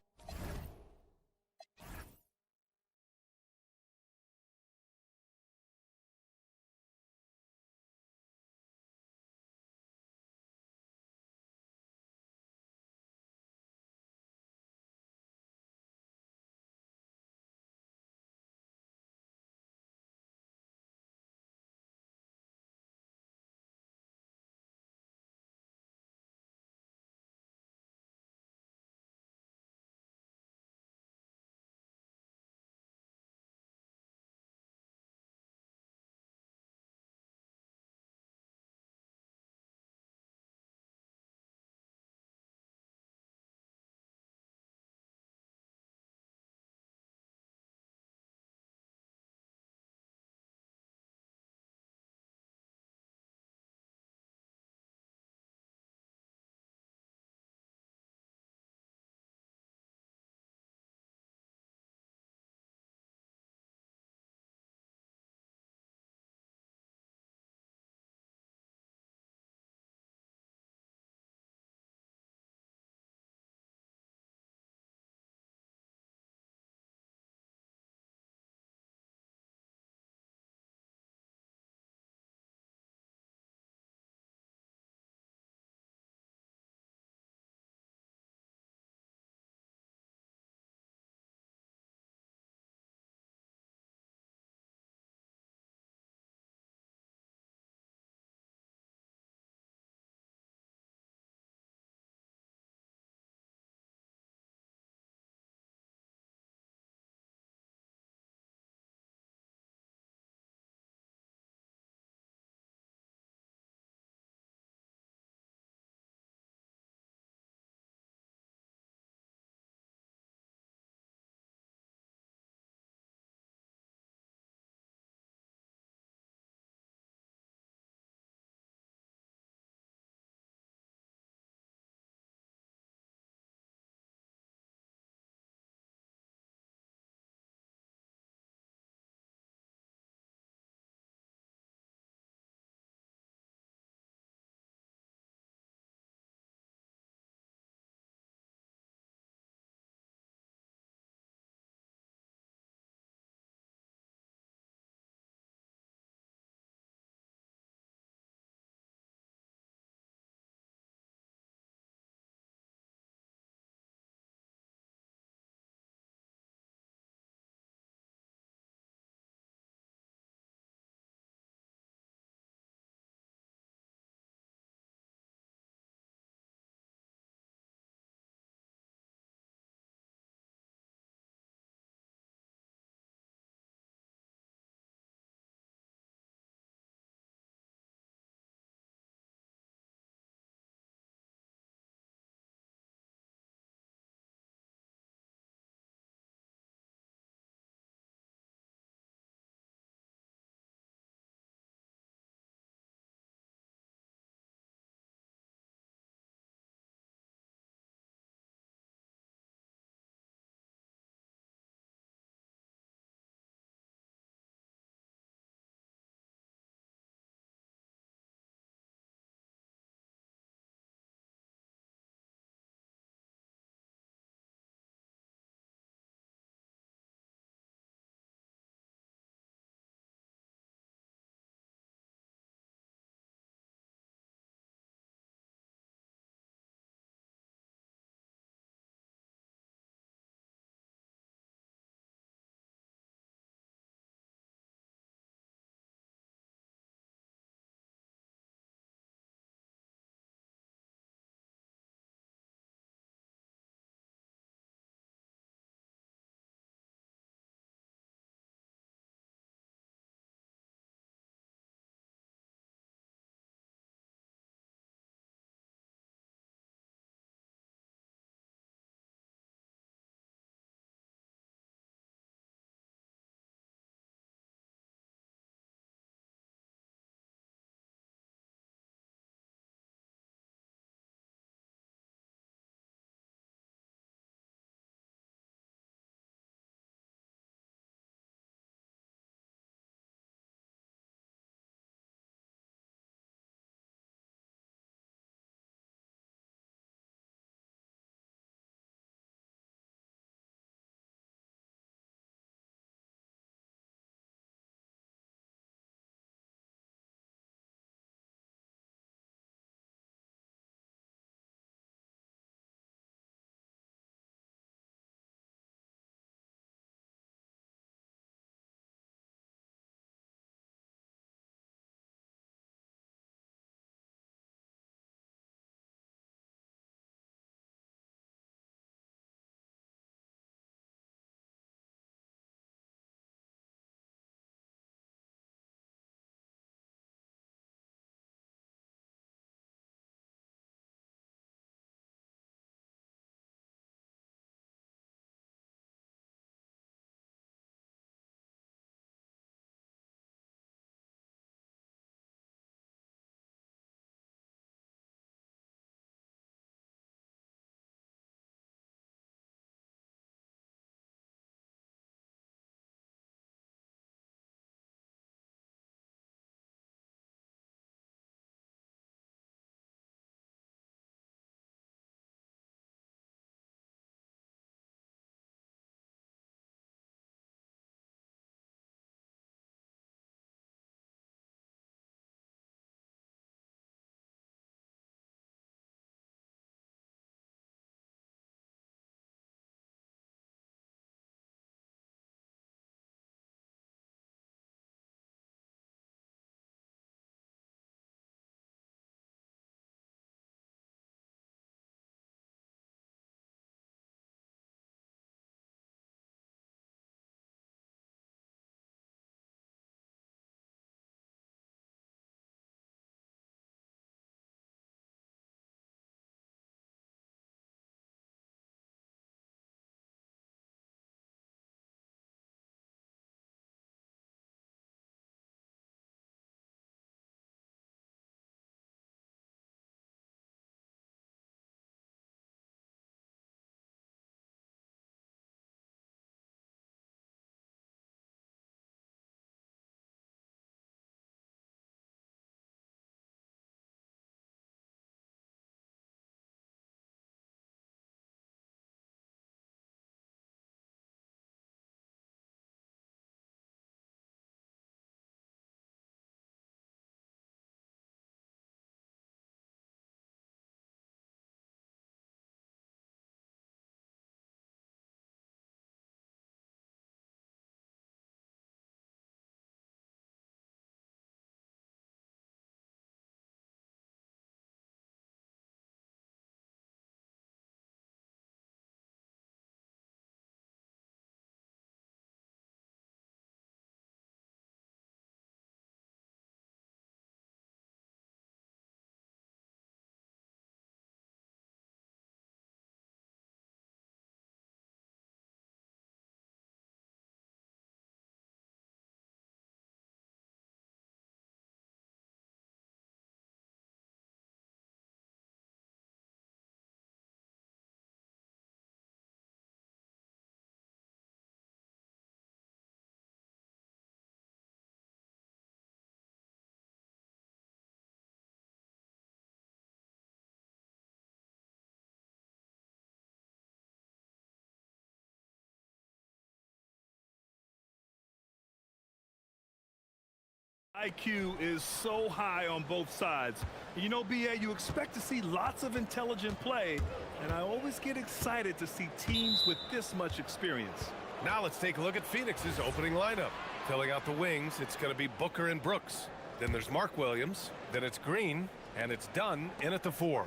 IQ is so high on both sides. You know, BA, you expect to see lots of intelligent play, and I always get excited to see teams with this much experience. Now let's take a look at Phoenix's opening lineup. Filling out the wings, it's going to be Booker and Brooks. Then there's Mark Williams. Then it's Green, and it's Dunn in at the 4.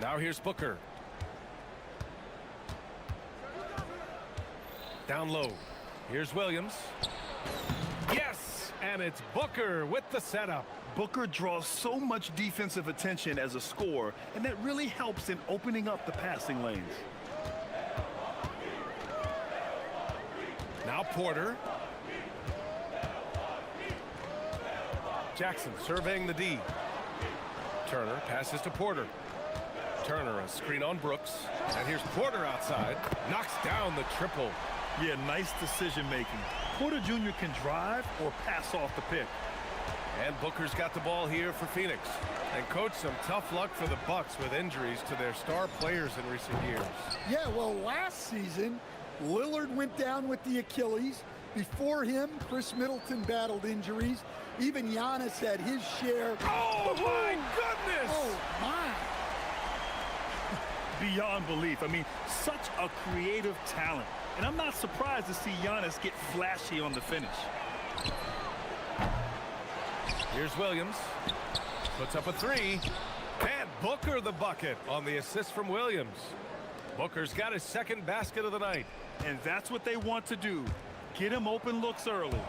Now here's Booker. Down low. Here's Williams. Yes! And it's Booker with the setup. Booker draws so much defensive attention as a scorer, and that really helps in opening up the passing lanes. Now Porter. Jackson surveying the D. Turner passes to Porter. Turner, a screen on Brooks. And here's Porter outside. Knocks down the triple. Yeah, nice decision making. Porter Jr. can drive or pass off the pick. And Booker's got the ball here for Phoenix. And coach, some tough luck for the Bucks with injuries to their star players in recent years. Yeah, well, last season, Lillard went down with the Achilles. Before him, Chris Middleton battled injuries. Even Giannis had his share. Oh, my goodness! Oh, my. Beyond belief. I mean, such a creative talent. And I'm not surprised to see Giannis get flashy on the finish. Here's Williams. Puts up a 3. And Booker the bucket on the assist from Williams. Booker's got his second basket of the night. And that's what they want to do. Get him open looks early.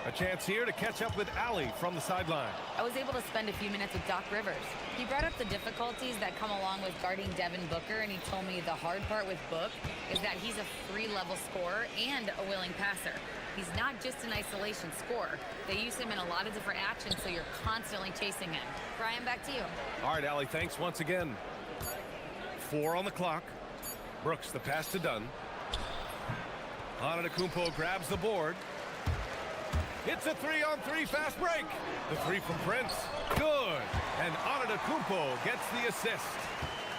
A chance here to catch up with Allie from the sideline. I was able to spend a few minutes with Doc Rivers. He brought up the difficulties that come along with guarding Devin Booker, and he told me the hard part with Book is that he's a free-level scorer and a willing passer. He's not just an isolation scorer. They use him in a lot of different actions, so you're constantly chasing him. Brian, back to you. All right, Allie, thanks once again. 4 on the clock. Brooks, the pass to Dunn. Antetokounmpo grabs the board. It's a 3-on-3 fast break. The 3 from Prince. Good. And Antetokounmpo gets the assist.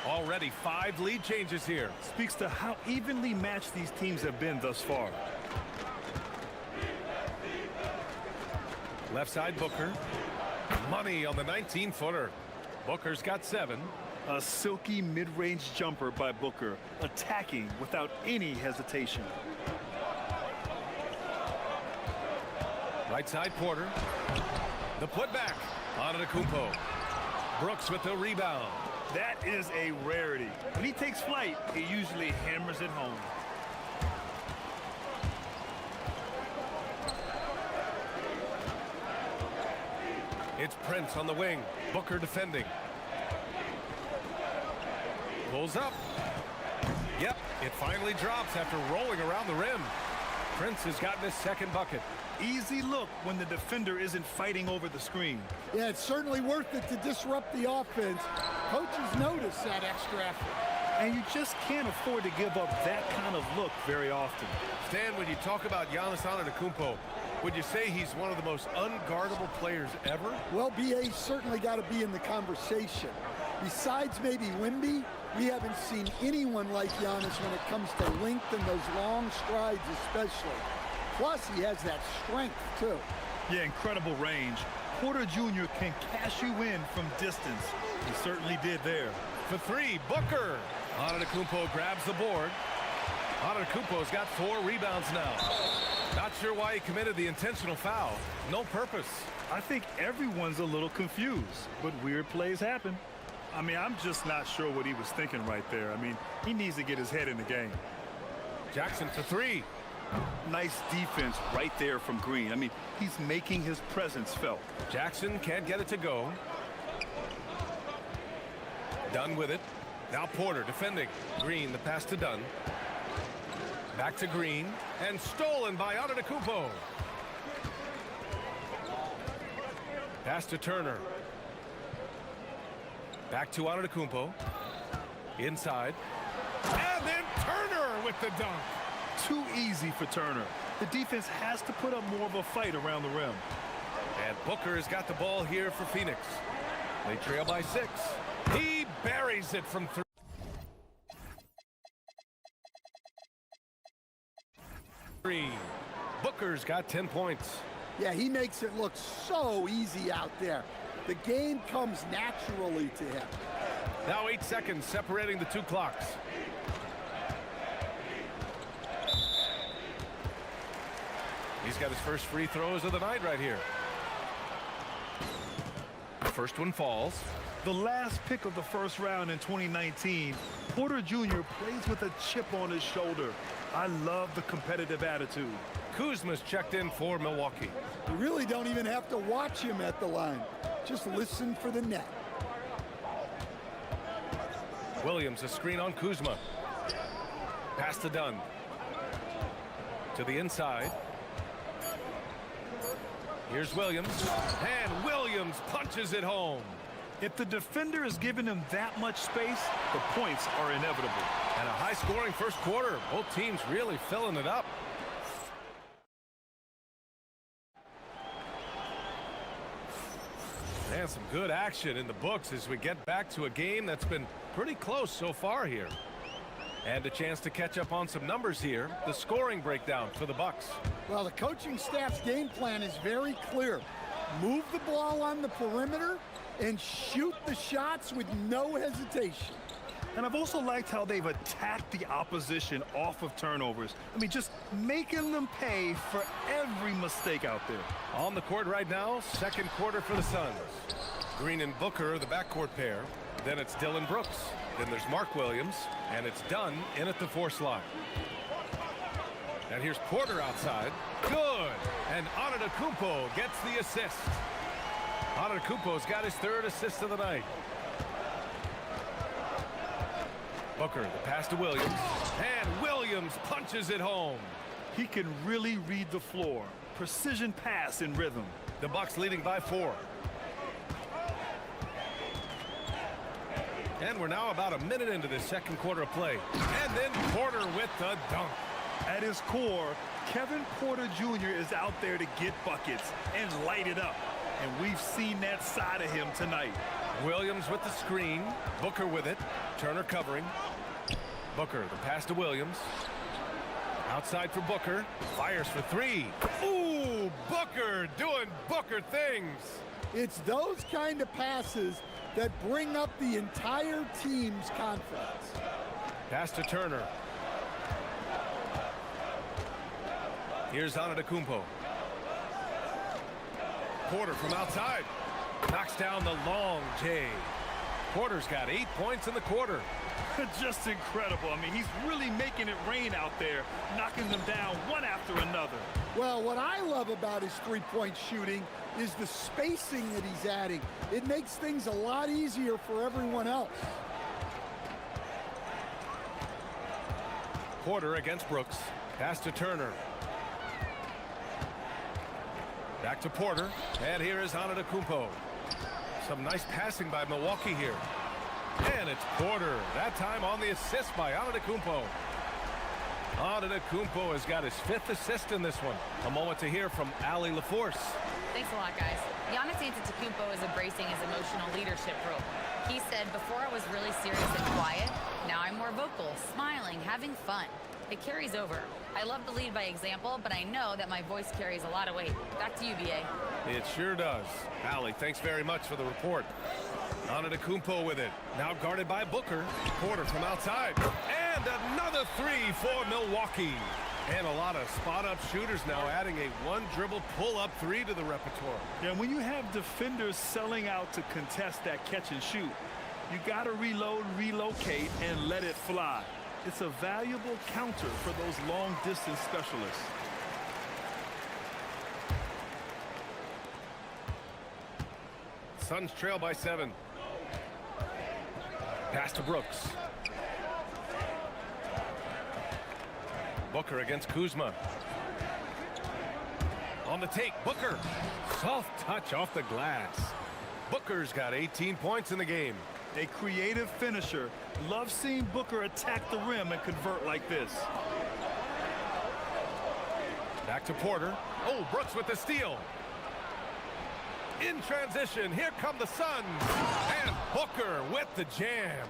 Already 5 lead changes here. Speaks to how evenly matched these teams have been thus far. Left side Booker. Money on the 19-footer. Booker's got 7. A silky mid-range jumper by Booker, attacking without any hesitation. Right side Porter. The putback. Antetokounmpo. Brooks with the rebound. That is a rarity. When he takes flight, he usually hammers it home. It's Prince on the wing. Booker defending. Pulls up. Yep, it finally drops after rolling around the rim. Prince has gotten his second bucket. Easy look when the defender isn't fighting over the screen. Yeah, it's certainly worth it to disrupt the offense. Coaches notice that extra effort. And you just can't afford to give up that kind of look very often. Stan, when you talk about Giannis Antetokounmpo, would you say he's one of the most unguardable players ever? Well, BA's certainly got to be in the conversation. Besides maybe Wemby, we haven't seen anyone like Giannis when it comes to length and those long strides especially. Plus, he has that strength, too. Yeah, incredible range. Porter Jr. can cash you in from distance. He certainly did there. For 3, Booker. Antetokounmpo grabs the board. Antetokounmpo's got 4 rebounds now. Not sure why he committed the intentional foul. No purpose. I think everyone's a little confused, but weird plays happen. I mean, I'm just not sure what he was thinking right there. I mean, he needs to get his head in the game. Jackson for 3. Nice defense right there from Green. I mean, he's making his presence felt. Jackson can't get it to go. Dunn with it. Now Porter defending. Green, the pass to Dunn. Back to Green. And stolen by Antetokounmpo. Pass to Turner. Back to Antetokounmpo. Inside. And then Turner with the dunk. Too easy for Turner. The defense has to put up more of a fight around the rim. And Booker has got the ball here for Phoenix. They trail by 6. He buries it from 3. Booker's got 10 points. Yeah, he makes it look so easy out there. The game comes naturally to him. Now 8 seconds separating the two clocks. He's got his first free throws of the night right here. The first one falls. The last pick of the first round in 2019, Porter Jr. plays with a chip on his shoulder. I love the competitive attitude. Kuzma's checked in for Milwaukee. You really don't even have to watch him at the line. Just listen for the net. Williams, a screen on Kuzma. Pass to Dunn. To the inside. Here's Williams. And Williams punches it home. If the defender is giving him that much space, the points are inevitable. And a high-scoring first quarter. Both teams really filling it up. And some good action in the books as we get back to a game that's been pretty close so far here. And a chance to catch up on some numbers here. The scoring breakdown for the Bucks. Well, the coaching staff's game plan is very clear. Move the ball on the perimeter and shoot the shots with no hesitation. And I've also liked how they've attacked the opposition off of turnovers. I mean, just making them pay for every mistake out there. On the court right now, second quarter for the Suns. Green and Booker, the backcourt pair. Then it's Dylan Brooks. Then there's Mark Williams. And it's Dunn in at the 4 slot. And here's Porter outside. Good. And Antetokounmpo gets the assist. Antetokounmpo's got his 3rd assist of the night. Booker, the pass to Williams. And Williams punches it home. He can really read the floor. Precision pass in rhythm. The Bucks leading by 4. And we're now about a minute into this second quarter of play. And then Porter with the dunk. At his core, Kevin Porter Jr. is out there to get buckets and light it up. And we've seen that side of him tonight. Williams with the screen. Booker with it. Turner covering. Booker, the pass to Williams. Outside for Booker. Fires for 3. Ooh, Booker doing Booker things. It's those kind of passes that bring up the entire team's confidence. Pass to Turner. Here's Antetokounmpo. Porter from outside. Knocks down the long J. Porter's got 8 points in the quarter. Just incredible. I mean, he's really making it rain out there, knocking them down one after another. Well, what I love about his three-point shooting is the spacing that he's adding. It makes things a lot easier for everyone else. Porter against Brooks. Pass to Turner. Back to Porter. And here is Antetokounmpo. Some nice passing by Milwaukee here. And it's Porter. That time on the assist by Antetokounmpo. Antetokounmpo has got his 5th assist in this one. A moment to hear from Allie LaForce. Thanks a lot, guys. Giannis Antetokounmpo is embracing his emotional leadership role. He said, before I was really serious and quiet, now I'm more vocal, smiling, having fun. It carries over. I love to lead by example, but I know that my voice carries a lot of weight. Back to you, BA. It sure does. Allie, thanks very much for the report. Antetokounmpo with it. Now guarded by Booker. Porter from outside. And another 3 for Milwaukee. And a lot of spot-up shooters now adding a one-dribble pull-up 3 to the repertoire. Yeah, when you have defenders selling out to contest that catch and shoot, you got to reload, relocate, and let it fly. It's a valuable counter for those long-distance specialists. Suns trail by 7. Pass to Brooks. Booker against Kuzma. On the take, Booker. Soft touch off the glass. Booker's got 18 points in the game. A creative finisher. Love seeing Booker attack the rim and convert like this. Back to Porter. Oh, Brooks with the steal. In transition, here come the Suns. And Booker with the jam.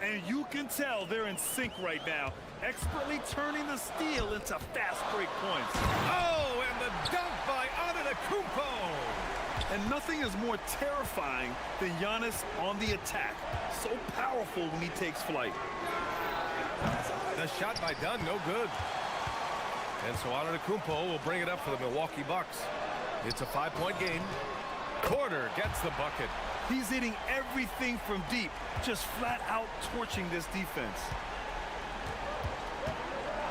And you can tell they're in sync right now, expertly turning the steal into fast break points. Oh, and the dunk by Antetokounmpo. And nothing is more terrifying than Giannis on the attack. So powerful when he takes flight. The shot by Dunn, no good. And so Antetokounmpo will bring it up for the Milwaukee Bucks. It's a 5-point game. Porter gets the bucket. He's hitting everything from deep, just flat out torching this defense.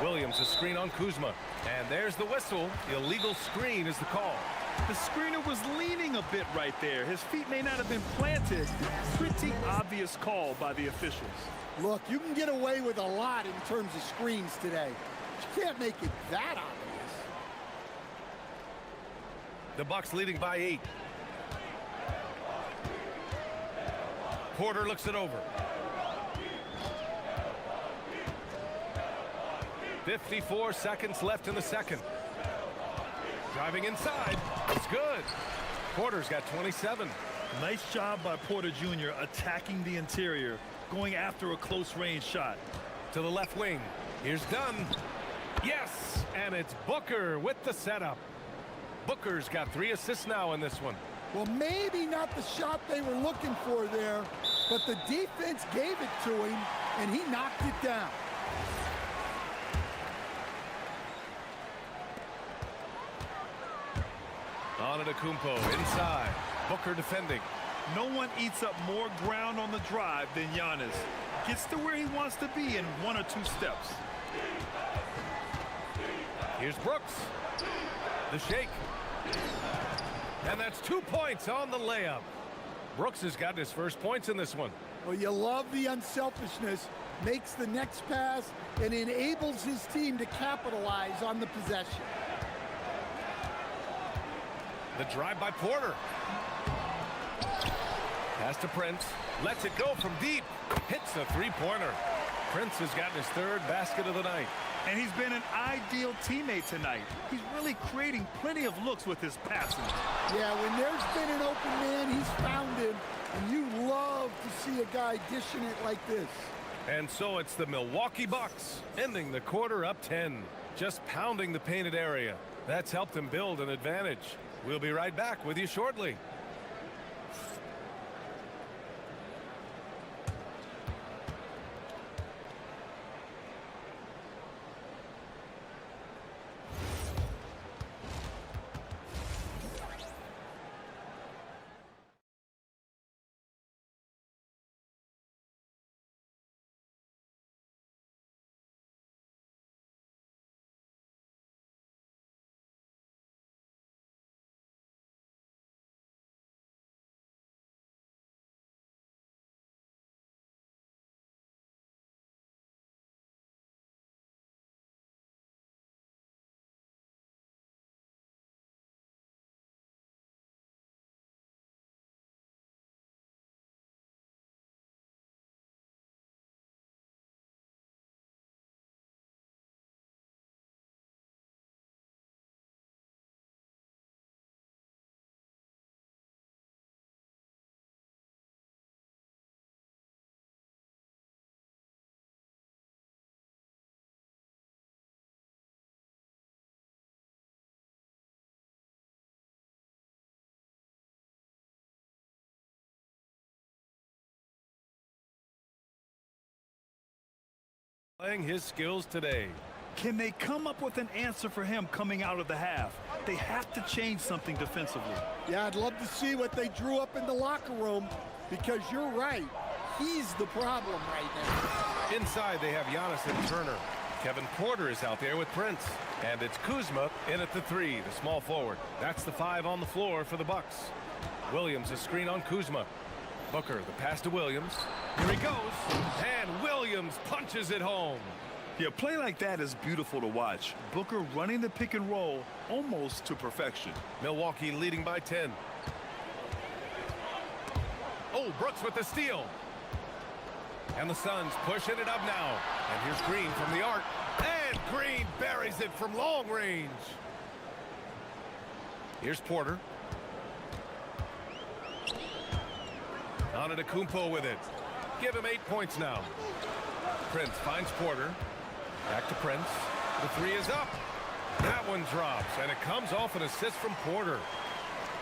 Williams, a screen on Kuzma. And there's the whistle. Illegal screen is the call. The screener was leaning a bit right there. His feet may not have been planted. Pretty obvious call by the officials. Look, you can get away with a lot in terms of screens today. But you can't make it that obvious. The Bucks leading by 8. Porter looks it over. 54 seconds left in the second. Driving inside. It's good. Porter's got 27. Nice job by Porter Jr. attacking the interior, going after a close-range shot. To the left wing. Here's Dunn. Yes! And it's Booker with the setup. Booker's got 3 assists now in this one. Well, maybe not the shot they were looking for there, but the defense gave it to him, and he knocked it down. Antetokounmpo inside. Booker defending. No one eats up more ground on the drive than Giannis. Gets to where he wants to be in 1 or 2 steps. Here's Brooks. The shake. And that's 2 points on the layup. Brooks has got his first points in this one. Well, you love the unselfishness. Makes the next pass and enables his team to capitalize on the possession. The drive by Porter. Pass to Prince. Lets it go from deep. Hits a 3-pointer. Prince has gotten his 3rd basket of the night. And he's been an ideal teammate tonight. He's really creating plenty of looks with his passing. Yeah, when there's been an open man, he's found him. And you love to see a guy dishing it like this. And so it's the Milwaukee Bucks, ending the quarter up 10. Just pounding the painted area. That's helped him build an advantage. We'll be right back with you shortly. Playing his skills today. Can they come up with an answer for him coming out of the half? They have to change something defensively. Yeah, I'd love to see what they drew up in the locker room, because you're right. He's the problem right now. Inside, they have Giannis and Turner. Kevin Porter is out there with Prince. And it's Kuzma in at the 3, the small forward. That's the 5 on the floor for the Bucks. Williams, a screen on Kuzma. Booker, the pass to Williams. Here he goes. And Williams punches it home. Yeah, play like that is beautiful to watch. Booker running the pick and roll almost to perfection. Milwaukee leading by 10. Oh, Brooks with the steal. And the Suns pushing it up now. And here's Green from the arc. And Green buries it from long range. Here's Porter. Antetokounmpo with it. Give him 8 points now. Prince finds Porter. Back to Prince. The 3 is up. That one drops, and it comes off an assist from Porter.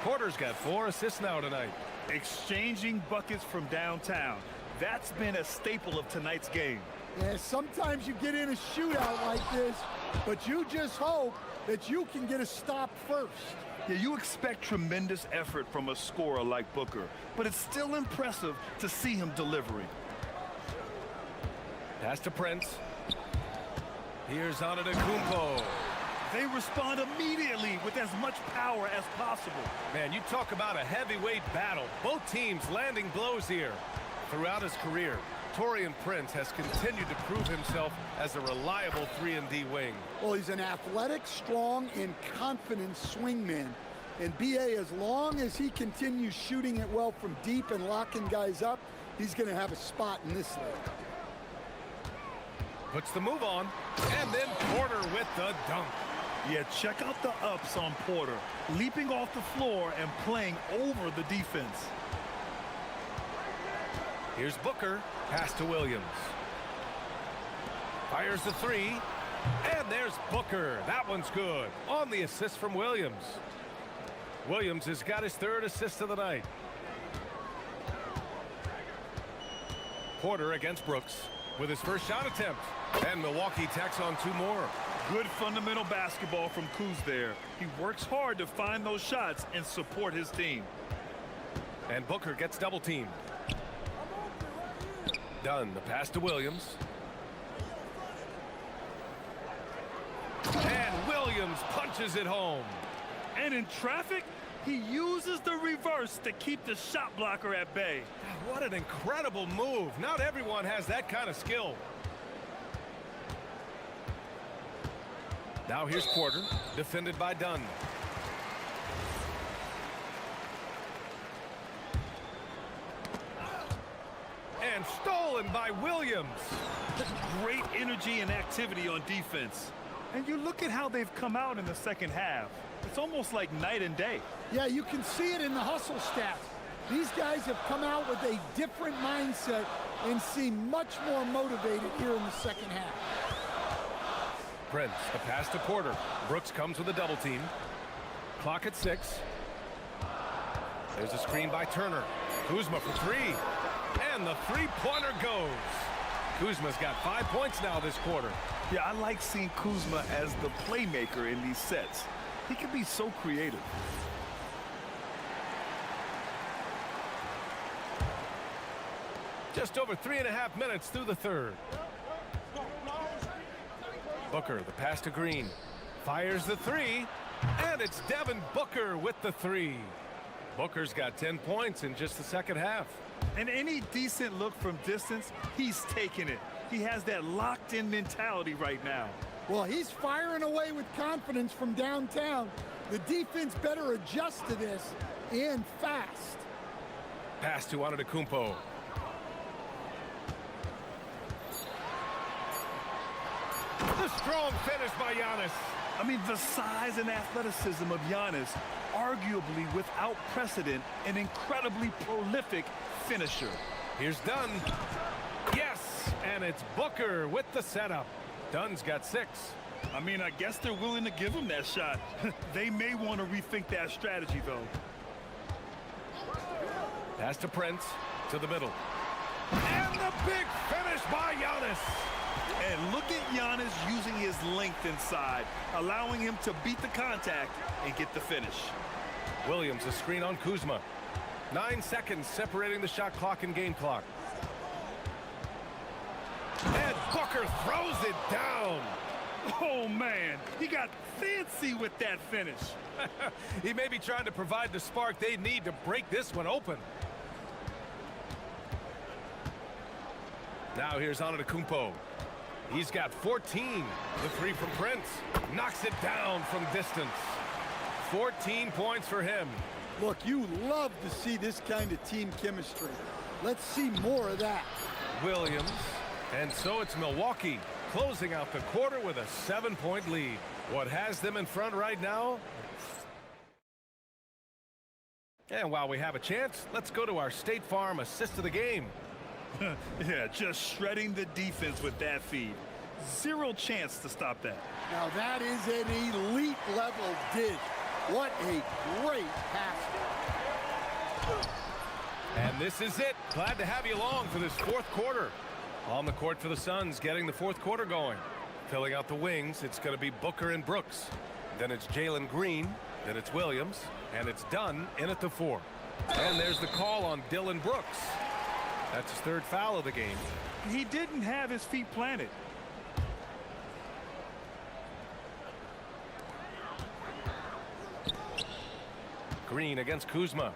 Porter's got 4 assists now tonight. Exchanging buckets from downtown. That's been a staple of tonight's game. Yeah, sometimes you get in a shootout like this, but you just hope that you can get a stop first. Yeah, you expect tremendous effort from a scorer like Booker, but it's still impressive to see him delivering. Pass to Prince. Here's Antetokounmpo. They respond immediately with as much power as possible. Man, you talk about a heavyweight battle. Both teams landing blows here. Throughout his career, Taurean Prince has continued to prove himself as a reliable 3-and-D wing. Well, he's an athletic, strong, and confident swingman. And B.A., as long as he continues shooting it well from deep and locking guys up, he's going to have a spot in this league. Puts the move on, and then Porter with the dunk. Yeah, check out the ups on Porter, leaping off the floor and playing over the defense. Here's Booker, pass to Williams. Fires the 3, and there's Booker. That one's good. On the assist from Williams. Williams has got his 3rd assist of the night. Porter against Brooks with his first shot attempt. And Milwaukee tacks on 2 more. Good fundamental basketball from Kuz there. He works hard to find those shots and support his team. And Booker gets double-teamed. Dunn, the pass to Williams. And Williams punches it home. And in traffic, he uses the reverse to keep the shot blocker at bay. What an incredible move. Not everyone has that kind of skill. Now here's Porter, defended by Dunn. And stolen by Williams. Great energy and activity on defense. And you look at how they've come out in the second half. It's almost like night and day. Yeah, you can see it in the hustle stats. These guys have come out with a different mindset and seem much more motivated here in the second half. Prince, the pass to Porter. Brooks comes with a double team. Clock at 6. There's a screen by Turner. Kuzma for 3. And the 3-pointer goes. Kuzma's got 5 points now this quarter. Yeah, I like seeing Kuzma as the playmaker in these sets. He can be so creative. Just over 3.5 minutes through the 3rd. Booker, the pass to Green. Fires the 3. And it's Devin Booker with the 3. Booker's got 10 points in just the second half. And any decent look from distance, he's taking it. He has that locked-in mentality right now. Well, he's firing away with confidence from downtown. The defense better adjust to this, and fast. Pass to Antetokounmpo. The strong finish by Giannis. I mean, the size and athleticism of Giannis, arguably without precedent, an incredibly prolific finisher. Here's Dunn. Yes, and it's Booker with the setup. Dunn's got 6. I mean, I guess they're willing to give him that shot. They may want to rethink that strategy, though. Pass to Prince, to the middle. And the big finish by Giannis. And look at Giannis using his length inside, allowing him to beat the contact and get the finish. Williams, a screen on Kuzma. 9 seconds separating the shot clock and game clock. And Booker throws it down. Oh, man, he got fancy with that finish. He may be trying to provide the spark they need to break this one open. Now here's Antetokounmpo. He's got 14. The 3 from Prince. Knocks it down from distance. 14 points for him. Look, you love to see this kind of team chemistry. Let's see more of that. Williams. And so it's Milwaukee closing out the quarter with a 7-point lead. What has them in front right now? And while we have a chance, let's go to our State Farm assist of the game. Yeah, just shredding the defense with that feed. Zero chance to stop that. Now that is an elite level dish. What a great pass. And this is it. Glad to have you along for this fourth quarter. On the court for the Suns, getting the fourth quarter going. Filling out the wings, it's going to be Booker and Brooks. Then it's Jalen Green. Then it's Williams. And it's Dunn in at the 4. And there's the call on Dylan Brooks. That's his third foul of the game. He didn't have his feet planted. Green against Kuzma.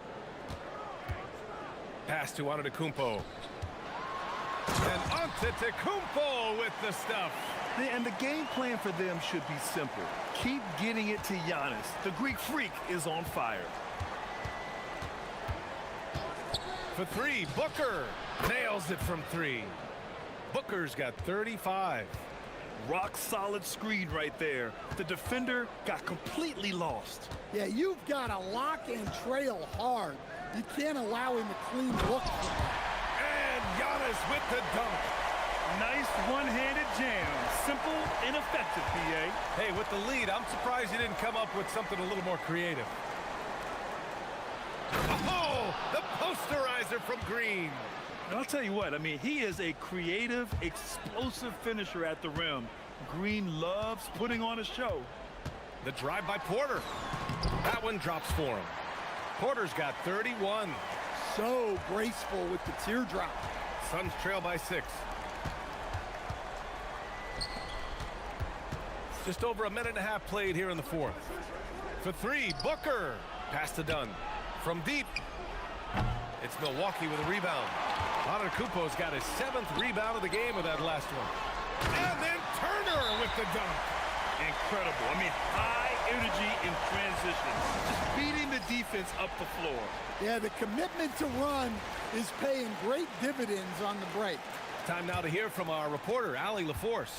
Pass to Antetokounmpo. And Antetokounmpo with the stuff. And the game plan for them should be simple. Keep getting it to Giannis. The Greek freak is on fire. For 3, Booker nails it from 3. Booker's got 35. Rock solid screen right there. The defender got completely lost. Yeah, you've got to lock and trail hard. You can't allow him a clean look. And Giannis with the dunk. Nice one-handed jam. Simple and effective, PA. Hey, with the lead, I'm surprised he didn't come up with something a little more creative. Oh, the posterizer from Green. And I'll tell you what, I mean, he is a creative, explosive finisher at the rim. Green loves putting on a show. The drive by Porter. That one drops for him. Porter's got 31. So graceful with the teardrop. Suns trail by 6. Just over a minute and a half played here in the fourth. For 3, Booker. Pass to Dunn. From deep. It's Milwaukee with a rebound. Antetokounmpo's got his 7th rebound of the game with that last one. And then Turner with the dunk. Incredible. I mean, high energy in transition. Just beating the defense up the floor. Yeah, the commitment to run is paying great dividends on the break. Time now to hear from our reporter, Allie LaForce.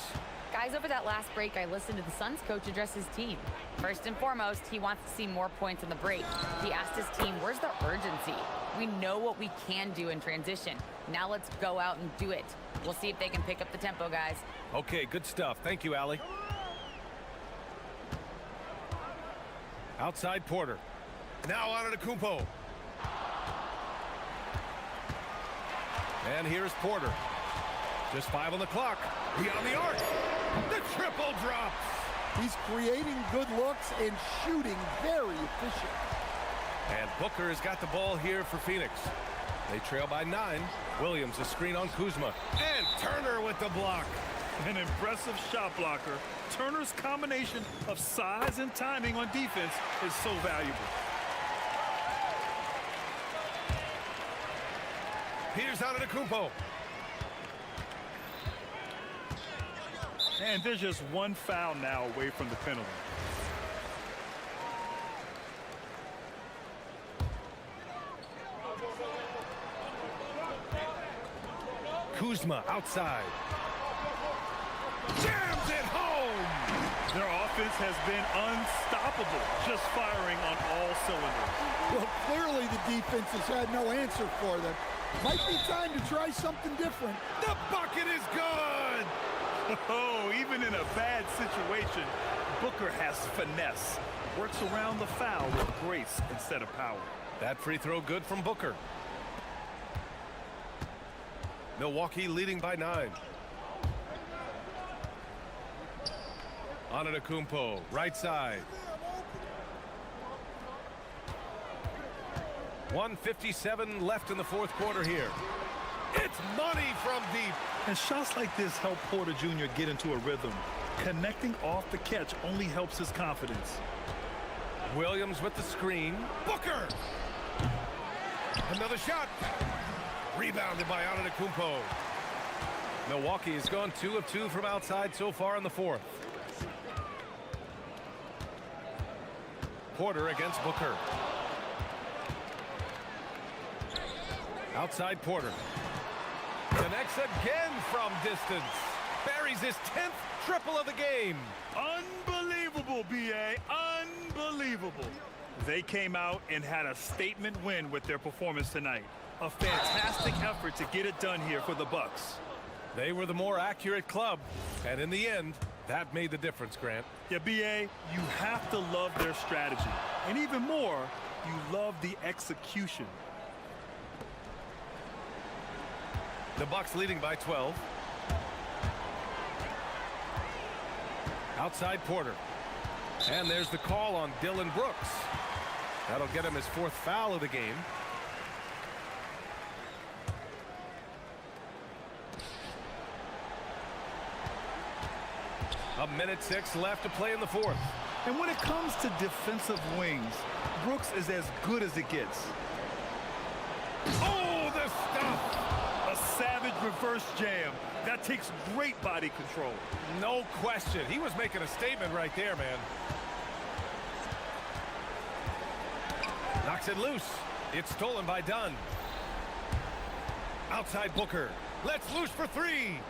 Guys, over that last break, I listened to the Suns coach address his team. First and foremost, he wants to see more points in the break. He asked his team, where's the urgency? We know what we can do in transition. Now let's go out and do it. We'll see if they can pick up the tempo, guys. Okay, good stuff. Thank you, Allie. Outside Porter. Now Antetokounmpo. And here's Porter. Just 5 on the clock. Beyond the arc. The triple drops. He's creating good looks and shooting very efficient. And Booker has got the ball here for Phoenix. They trail by 9. Williams a screen on Kuzma. And Turner with the block. An impressive shot blocker. Turner's combination of size and timing on defense is so valuable. Here's Antetokounmpo. And there's just one foul now away from the penalty. Kuzma outside. Jams it home! Their offense has been unstoppable, just firing on all cylinders. Well, clearly the defense has had no answer for them. Might be time to try something different. The bucket is good! Oh, even in a bad situation, Booker has finesse. Works around the foul with grace instead of power. That free throw good from Booker. Milwaukee leading by 9. Antetokounmpo, right side. 1:57 left in the fourth quarter here. It's money from deep. And shots like this help Porter Jr. get into a rhythm. Connecting off the catch only helps his confidence. Williams with the screen. Booker! Another shot. Rebounded by Antetokounmpo. Milwaukee has gone 2 of 2 from outside so far in the fourth. Porter against Booker. Outside Porter. Connects again from distance. Buries his 10th triple of the game. Unbelievable, BA. Unbelievable. They came out and had a statement win with their performance tonight. A fantastic effort to get it done here for the Bucks. They were the more accurate club, and in the end, that made the difference, Grant. Yeah, BA, you have to love their strategy. And even more, you love the execution. The Bucks leading by 12. Outside Porter. And there's the call on Dylan Brooks. That'll get him his 4th foul of the game. A minute 6 left to play in the 4th. And when it comes to defensive wings, Brooks is as good as it gets. Oh, the stuff! A savage reverse jam. That takes great body control. No question. He was making a statement right there, man. Knocks it loose. It's stolen by Dunn. Outside Booker. Let's loose for 3.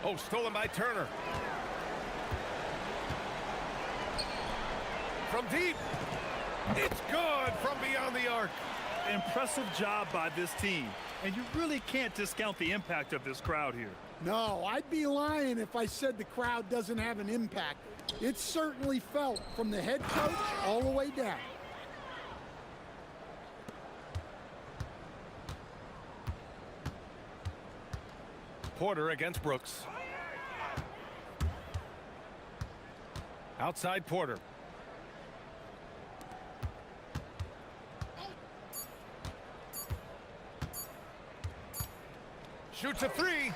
Oh, stolen by Turner. From deep. It's good from beyond the arc. Impressive job by this team. And you really can't discount the impact of this crowd here. No, I'd be lying if I said the crowd doesn't have an impact. It's certainly felt from the head coach all the way down. Porter against Brooks. Outside Porter. Shoots a 3.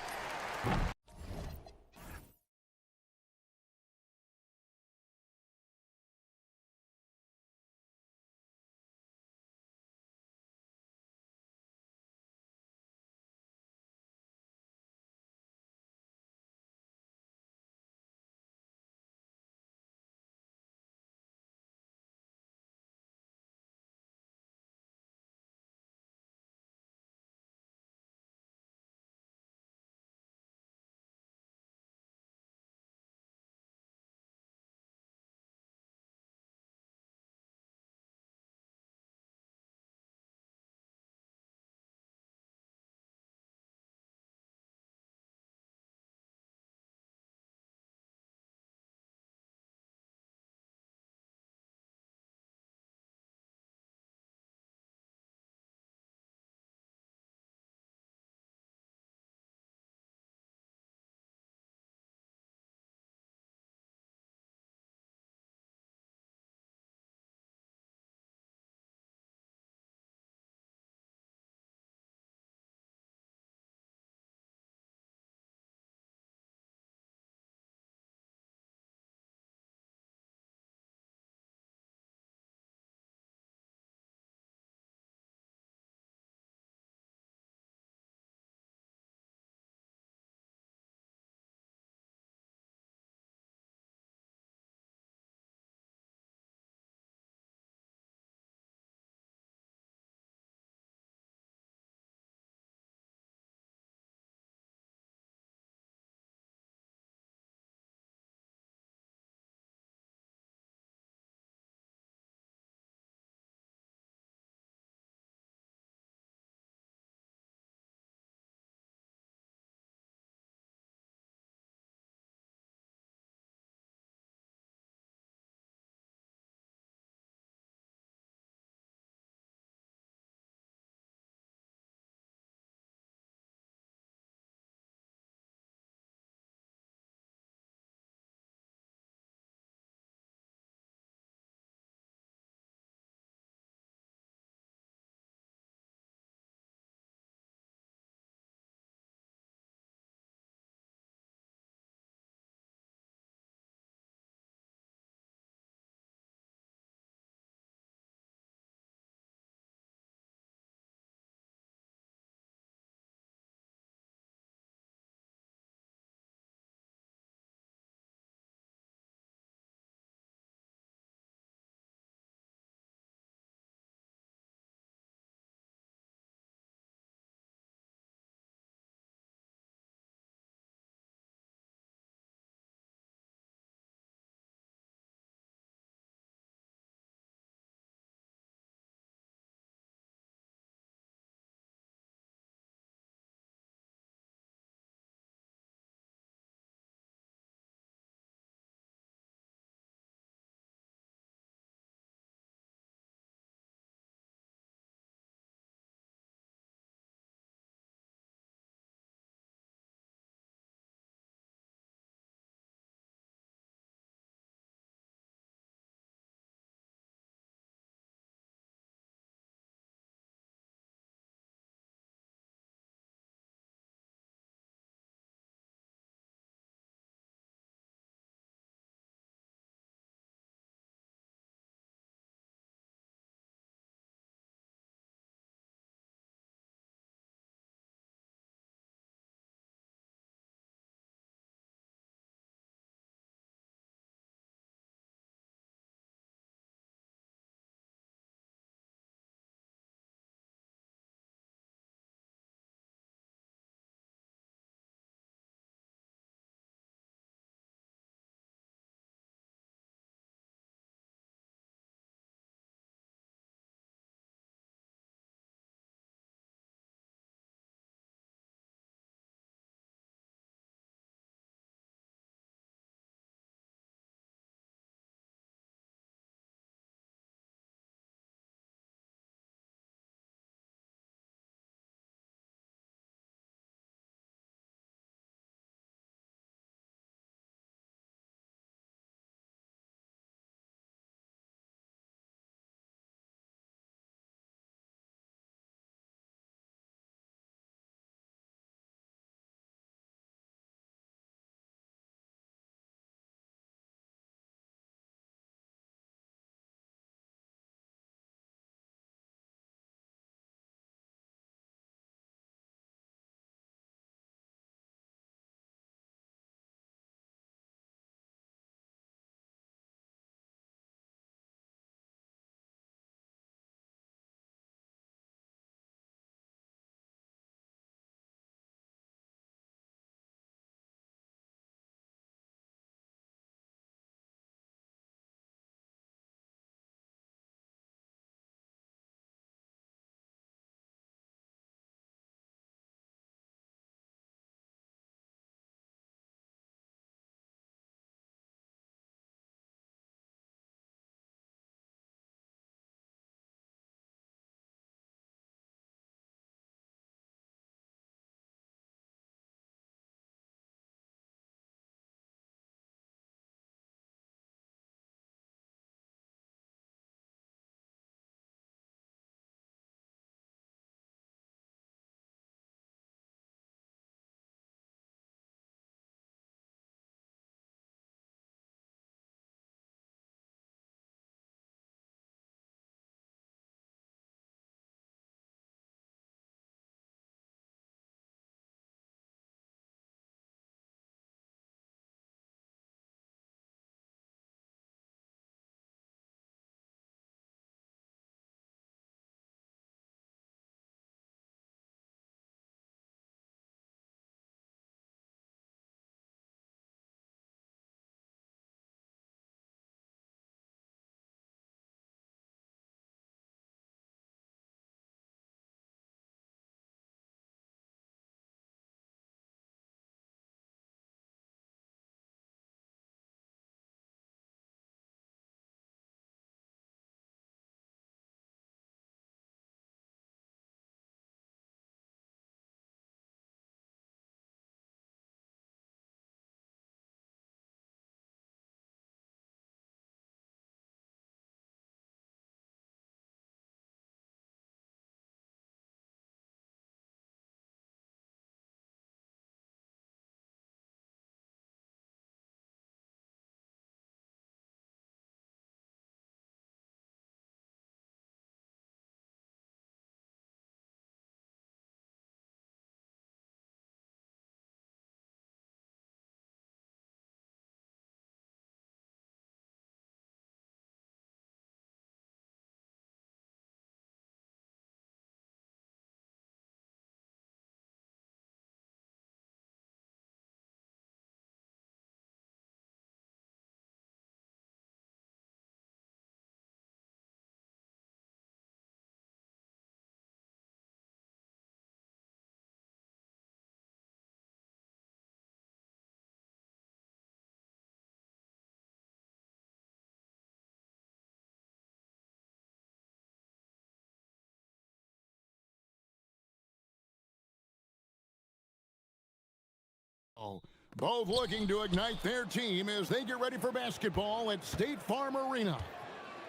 Adebayo. Both looking to ignite their team as they get ready for basketball at State Farm Arena.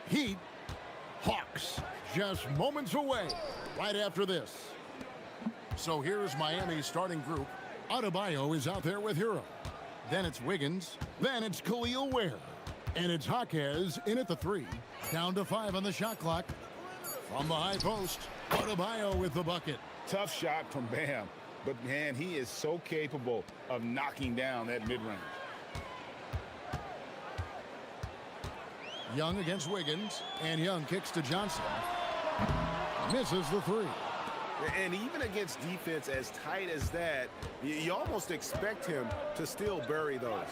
Heat, Hawks, just moments away right after this. So here's Miami's starting group. Adebayo is out there with Hero. Then it's Wiggins. Then it's Khalil Ware. And it's Jaquez in at the 3. Down to 5 on the shot clock. From the high post, Adebayo with the bucket. Tough shot from Bam. But, man, he is so capable of knocking down that mid-range. Young against Wiggins. And Young kicks to Johnson. Misses the 3. And even against defense as tight as that, you almost expect him to still bury those.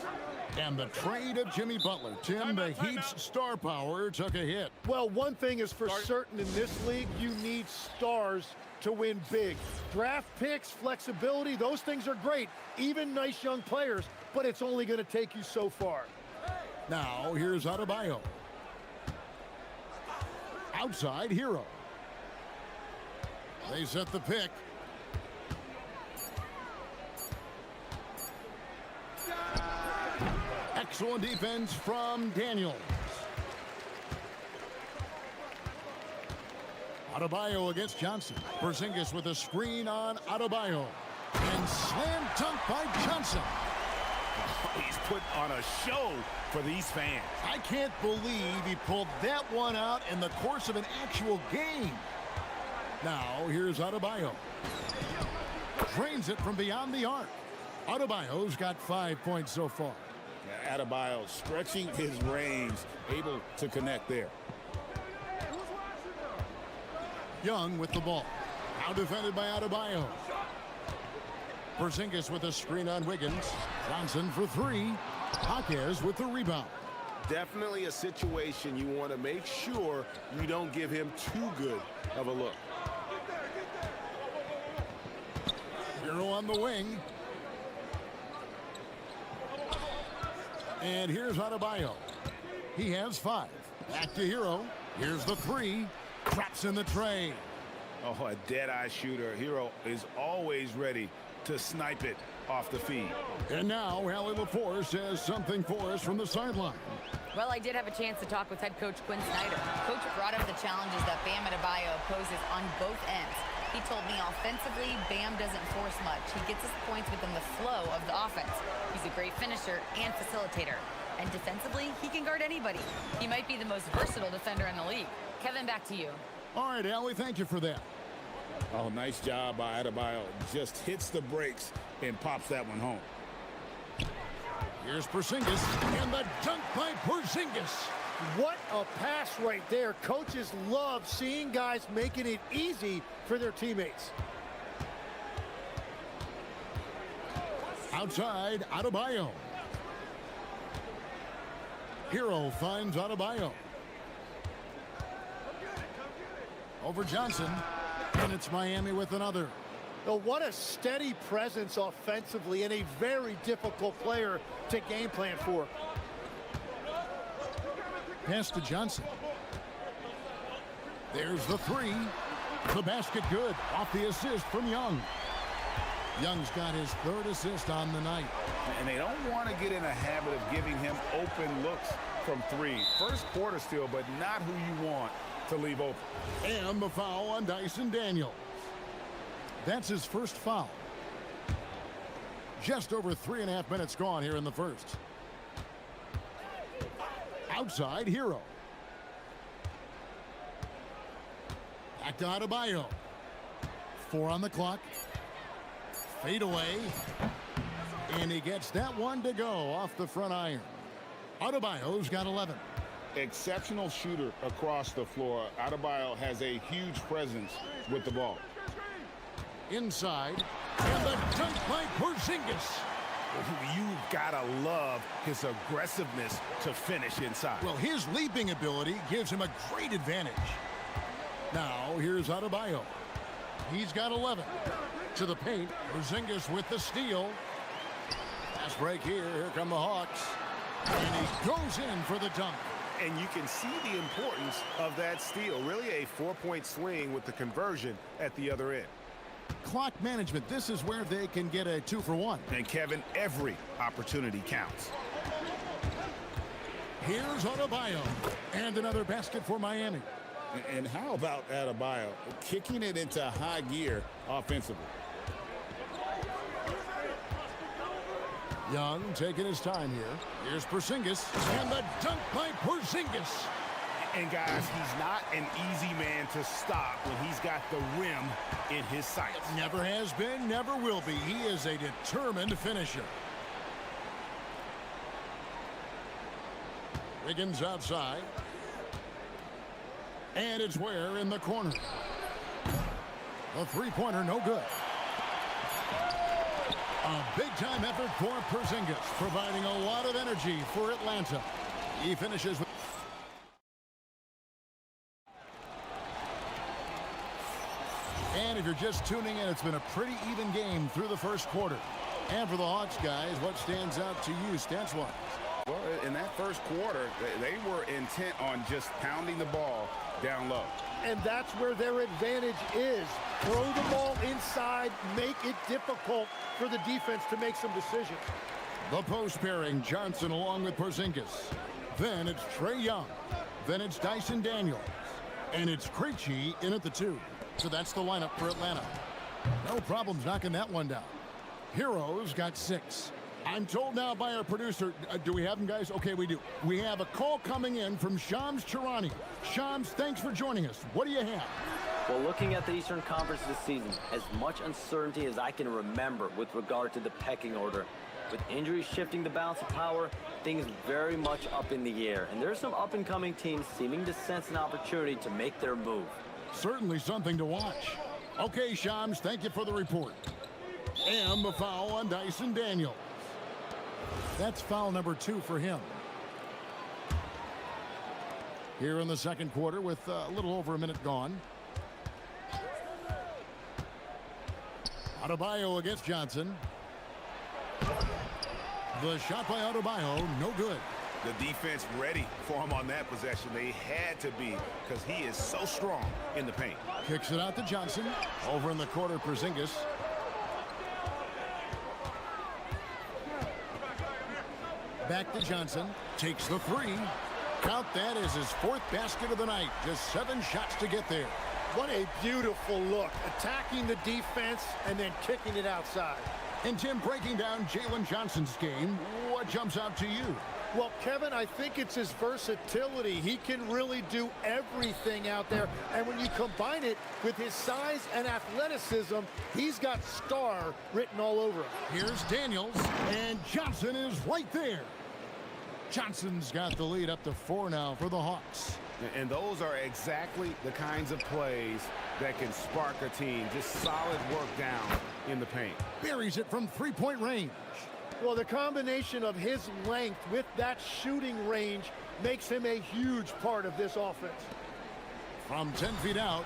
And the trade of Jimmy Butler. Tim, the Heat's star power took a hit. Well, one thing is for certain in this league, you need stars to win big. Draft picks, flexibility, those things are great. Even nice young players, but it's only going to take you so far. Now, here's Adebayo. Outside, Hero. They set the pick. Excellent defense from Daniels. Adebayo against Johnson. Porzingis with a screen on Adebayo. And slam dunk by Johnson. He's put on a show for these fans. I can't believe he pulled that one out in the course of an actual game. Now, here's Adebayo. Drains it from beyond the arc. Adebayo's got 5 points so far. Adebayo stretching his range, able to connect there. Young with the ball. Now defended by Adebayo. Porzingis with a screen on Wiggins. Johnson for 3. Jaquez with the rebound. Definitely a situation you want to make sure you don't give him too good of a look. Hero on the wing. And here's Adebayo. He has 5. Back to Hero. Here's the 3. Traps in the tray. Oh, a dead-eye shooter. Hero is always ready to snipe it off the feed. And now, Allie LaForce says something for us from the sideline. Well, I did have a chance to talk with head coach Quinn Snyder. Coach brought up the challenges that Bam Adebayo poses on both ends. He told me offensively, Bam doesn't force much. He gets his points within the flow of the offense. He's a great finisher and facilitator. And defensively, he can guard anybody. He might be the most versatile defender in the league. Kevin, back to you. All right, Allie, thank you for that. Oh, nice job by Adebayo. Just hits the brakes and pops that one home. Here's Porzingis, and the dunk by Porzingis. What a pass right there. Coaches love seeing guys making it easy for their teammates. Outside, Adebayo. Hero finds Adebayo. Over Johnson, and it's Miami with another. Oh, what a steady presence offensively and a very difficult player to game plan for. Pass to Johnson. There's the 3. The basket good. Off the assist from Young. Young's got his 3rd assist on the night. And they don't want to get in a habit of giving him open looks from 3. First quarter still, but not who you want to leave open. And the foul on Dyson Daniels. That's his first foul. Just over 3.5 minutes gone here in the first. Outside, Hero. Back to Adebayo. 4 on the clock. Fade away. And he gets that one to go off the front iron. Adebayo's got 11. Exceptional shooter across the floor. Adebayo has a huge presence with the ball. Inside, and the dunk by Porzingis. You've got to love his aggressiveness to finish inside. Well, his leaping ability gives him a great advantage. Now, here's Adebayo. He's got 11. To the paint, Porzingis with the steal. Fast break here. Here come the Hawks. And he goes in for the dunk. And you can see the importance of that steal. Really a 4-point swing with the conversion at the other end. clock management. This is where they can get a 2-for-1. And Kevin, every opportunity counts. Here's Adebayo. And another basket for Miami. And how about Adebayo kicking it into high gear offensively? Young taking his time here. Here's Porzingis. And the dunk by Porzingis. And guys, he's not an easy man to stop when he's got the rim in his sights. Never has been, never will be. He is a determined finisher. Wiggins outside. And it's Ware in the corner. A three-pointer, no good. A big-time effort for Porzingis, providing a lot of energy for Atlanta. He finishes with... And if you're just tuning in, it's been a pretty even game through the first quarter. And for the Hawks, guys, what stands out to you stats-wise? Well, in that first quarter, they were intent on just pounding the ball down low. And that's where their advantage is. Throw the ball inside, make it difficult for the defense to make some decisions. The post pairing, Johnson along with Porzingis. Then it's Trae Young. Then it's Dyson Daniels. And it's Krejci in at the 2. So that's the lineup for Atlanta. No problems knocking that one down. Heroes got 6. I'm told now by our producer, do we have them, guys? Okay, we do. We have a call coming in from Shams Charani. Shams, thanks for joining us. What do you have? Well, looking at the Eastern Conference this season, as much uncertainty as I can remember with regard to the pecking order. With injuries shifting the balance of power, things very much up in the air. And there's some up-and-coming teams seeming to sense an opportunity to make their move. Certainly something to watch. Okay, Shams, thank you for the report. And the foul on Dyson Daniels. That's foul number 2 for him. Here in the second quarter with a little over a minute gone. Adebayo against Johnson. The shot by Adebayo, no good. The defense ready for him on that possession. They had to be because he is so strong in the paint. Kicks it out to Johnson. Over in the corner, Porzingis. Back to Johnson. Takes the 3. Count that as his 4th basket of the night. Just 7 shots to get there. What a beautiful look. Attacking the defense and then kicking it outside. And Tim, breaking down Jalen Johnson's game, what jumps out to you? Well, Kevin, I think it's his versatility. He can really do everything out there. And when you combine it with his size and athleticism, he's got star written all over him. Here's Daniels, and Johnson is right there. Johnson's got the lead up to 4 now for the Hawks. And those are exactly the kinds of plays that can spark a team. Just solid work down in the paint. Buries it from 3-point range. Well, the combination of his length with that shooting range makes him a huge part of this offense. From 10 feet out,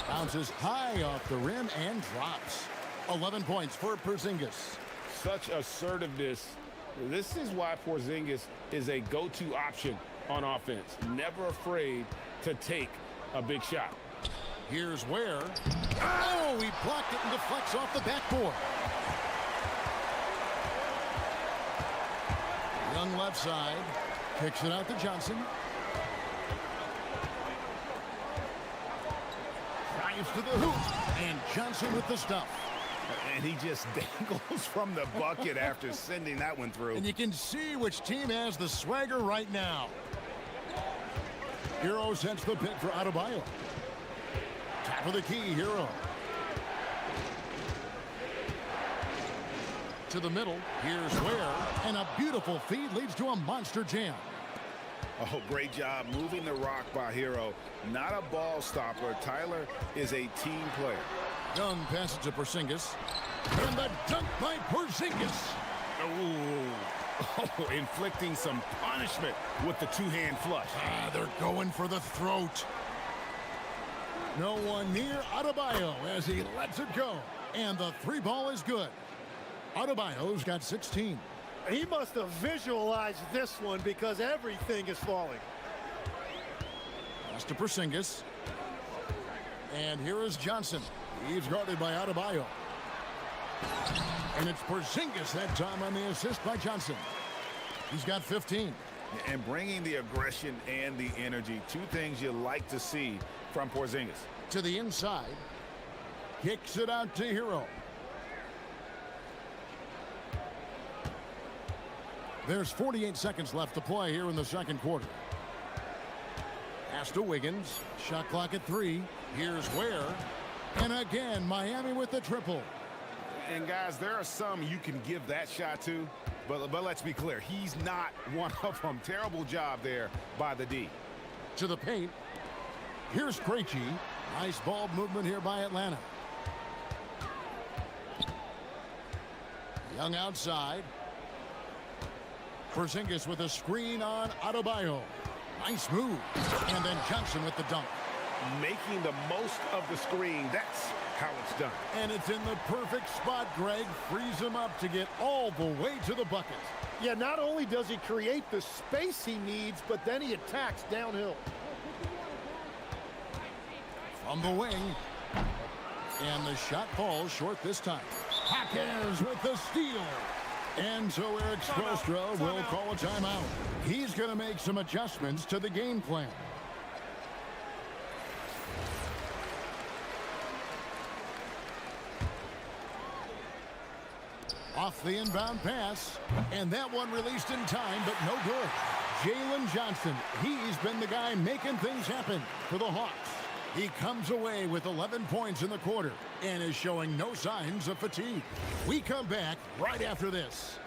bounces high off the rim and drops. 11 points for Porzingis. Such assertiveness. This is why Porzingis is a go-to option on offense. Never afraid to take a big shot. Here's Ware. Oh, he blocked it and deflects off the backboard. Young left side. Kicks it out to Johnson. Drives to the hoop. And Johnson with the stuff. And he just dangles from the bucket after sending that one through. And you can see which team has the swagger right now. Hero sends the pick for Adebayo. Top of the key, Hero. To the middle, here's Ware, and a beautiful feed leads to a monster jam. Oh, great job moving the rock by Hero. Not a ball stopper. Tyler is a team player. Young passes to Porzingis, and the dunk by Porzingis. Oh, inflicting some punishment with the two-hand flush. They're going for the throat. No one near Adebayo as he lets it go, and the 3-ball is good. Adebayo's got 16. He must have visualized this one because everything is falling. Pass to Porzingis. And here is Johnson. He's guarded by Adebayo. And it's Porzingis that time on the assist by Johnson. He's got 15. And bringing the aggression and the energy, two things you like to see from Porzingis. To the inside. Kicks it out to Hero. There's 48 seconds left to play here in the second quarter. Pass to Wiggins. Shot clock at 3. Here's Ware. And again, Miami with the triple. And guys, there are some you can give that shot to, but let's be clear, he's not one of them. Terrible job there by the D. To the paint. Here's Krejci. Nice ball movement here by Atlanta. Young outside. Porzingis with a screen on Adebayo. Nice move. And then Johnson with the dunk. Making the most of the screen. That's how it's done. And it's in the perfect spot, Greg. Frees him up to get all the way to the bucket. Yeah, not only does he create the space he needs, but then he attacks downhill. From the wing. And the shot falls short this time. Hawkins with the steal. And so Eric Spoelstra will call a timeout. He's going to make some adjustments to the game plan. Off the inbound pass. And that one released in time, but no good. Jalen Johnson, he's been the guy making things happen for the Hawks. He comes away with 11 points in the quarter and is showing no signs of fatigue. We come back right after this.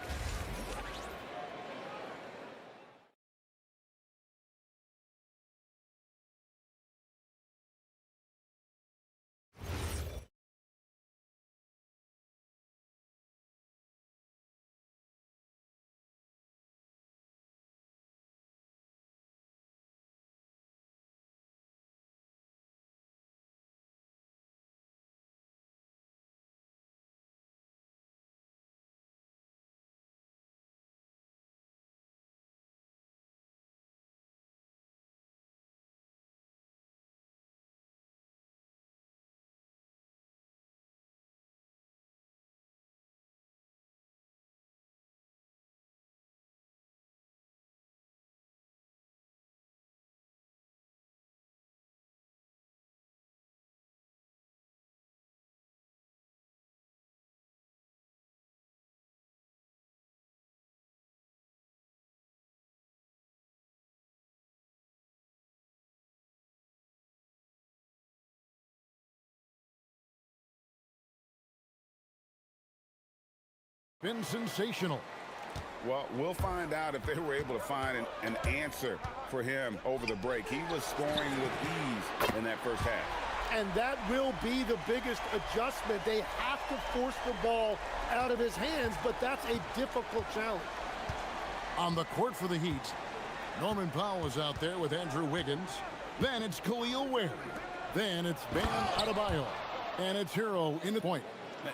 Been sensational. Well, we'll find out if they were able to find an answer for him over the break. He was scoring with ease in that first half. And that will be the biggest adjustment. They have to force the ball out of his hands, but that's a difficult challenge. On the court for the Heat, Norman Powell is out there with Andrew Wiggins. Then it's Khalil Ware. Then it's Bam Adebayo. And it's Hero in the point.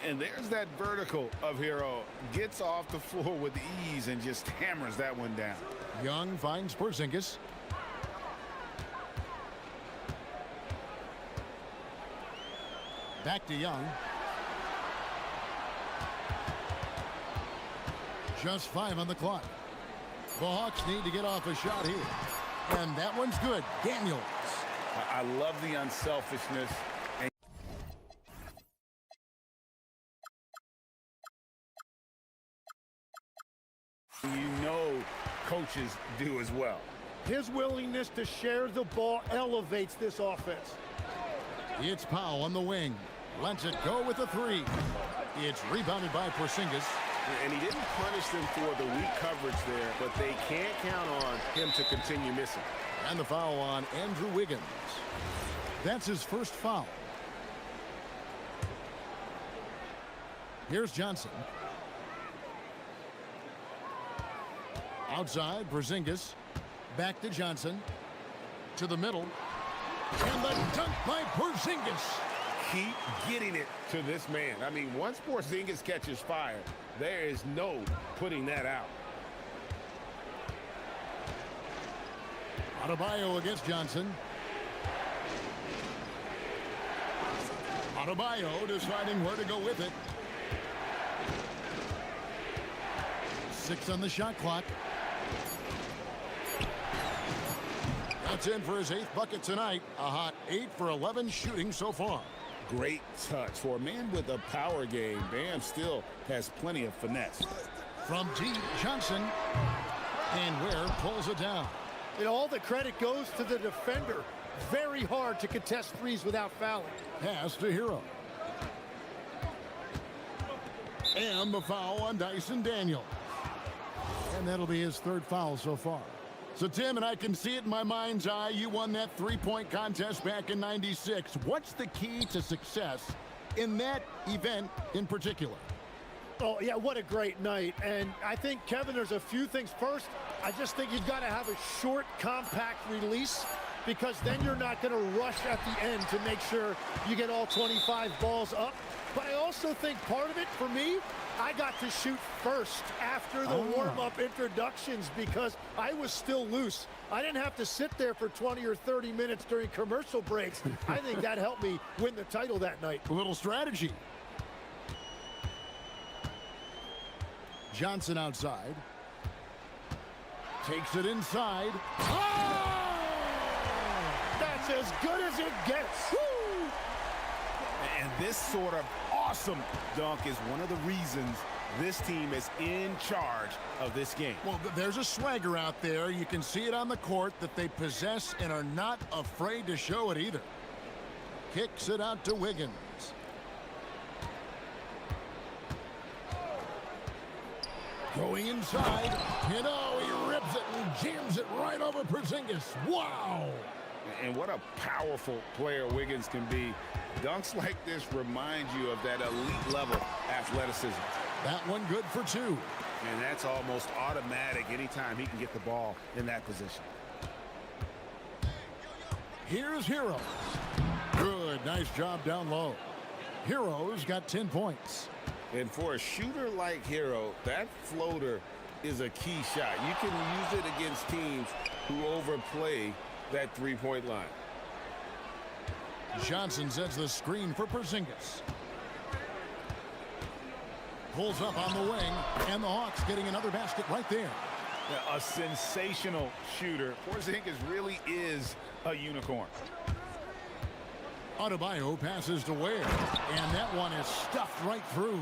And there's that vertical of Hero. Gets off the floor with ease and just hammers that one down. Young finds Porzingis. Back to Young. Just 5 on the clock. The Hawks need to get off a shot here. And that one's good. Daniels. I love the unselfishness. You know coaches do as well. His willingness to share the ball elevates this offense. It's Powell on the wing. Lets it go with a 3. It's rebounded by Porzingis. And he didn't punish them for the weak coverage there, but they can't count on him to continue missing. And the foul on Andrew Wiggins. That's his first foul. Here's Johnson. Outside, Porzingis. Back to Johnson. To the middle. And the dunk by Porzingis. Keep getting it to this man. I mean, once Porzingis catches fire, there is no putting that out. Adebayo against Johnson. Adebayo deciding where to go with it. 6 on the shot clock. That's in for his 8th bucket tonight. A hot 8 for 11 shooting so far. Great touch. For a man with a power game, Bam still has plenty of finesse. From deep, Johnson. And Ware pulls it down. And all the credit goes to the defender. Very hard to contest threes without fouling. Pass to Hero. And the foul on Dyson Daniels. And that'll be his 3rd foul so far. So, Tim, and I can see it in my mind's eye, you won that 3-point contest back in '96. What's the key to success in that event in particular? Oh, yeah, what a great night. And I think, Kevin, there's a few things. First, I just think you've got to have a short, compact release, because then you're not going to rush at the end to make sure you get all 25 balls up. But I also think part of it, for me, I got to shoot first after the warm-up introductions because I was still loose. I didn't have to sit there for 20 or 30 minutes during commercial breaks. I think that helped me win the title that night. A little strategy. Johnson outside. Takes it inside. Oh! That's as good as it gets. Woo! And this sort of awesome dunk is one of the reasons this team is in charge of this game. Well, there's a swagger out there. You can see it on the court that they possess and are not afraid to show it either. Kicks it out to Wiggins. Going inside. You know, he rips it and jams it right over Porzingis. Wow! And what a powerful player Wiggins can be. Dunks like this remind you of that elite level athleticism. That one good for 2. And that's almost automatic anytime he can get the ball in that position. Here's Hero. Good, nice job down low. Hero's got 10 points. And for a shooter like Hero, that floater is a key shot. You can use it against teams who overplay that three-point line. Johnson sets the screen for Porzingis. Pulls up on the wing, and the Hawks getting another basket right there. Yeah, a sensational shooter. Porzingis really is a unicorn. Adebayo passes to Ware, and that one is stuffed right through.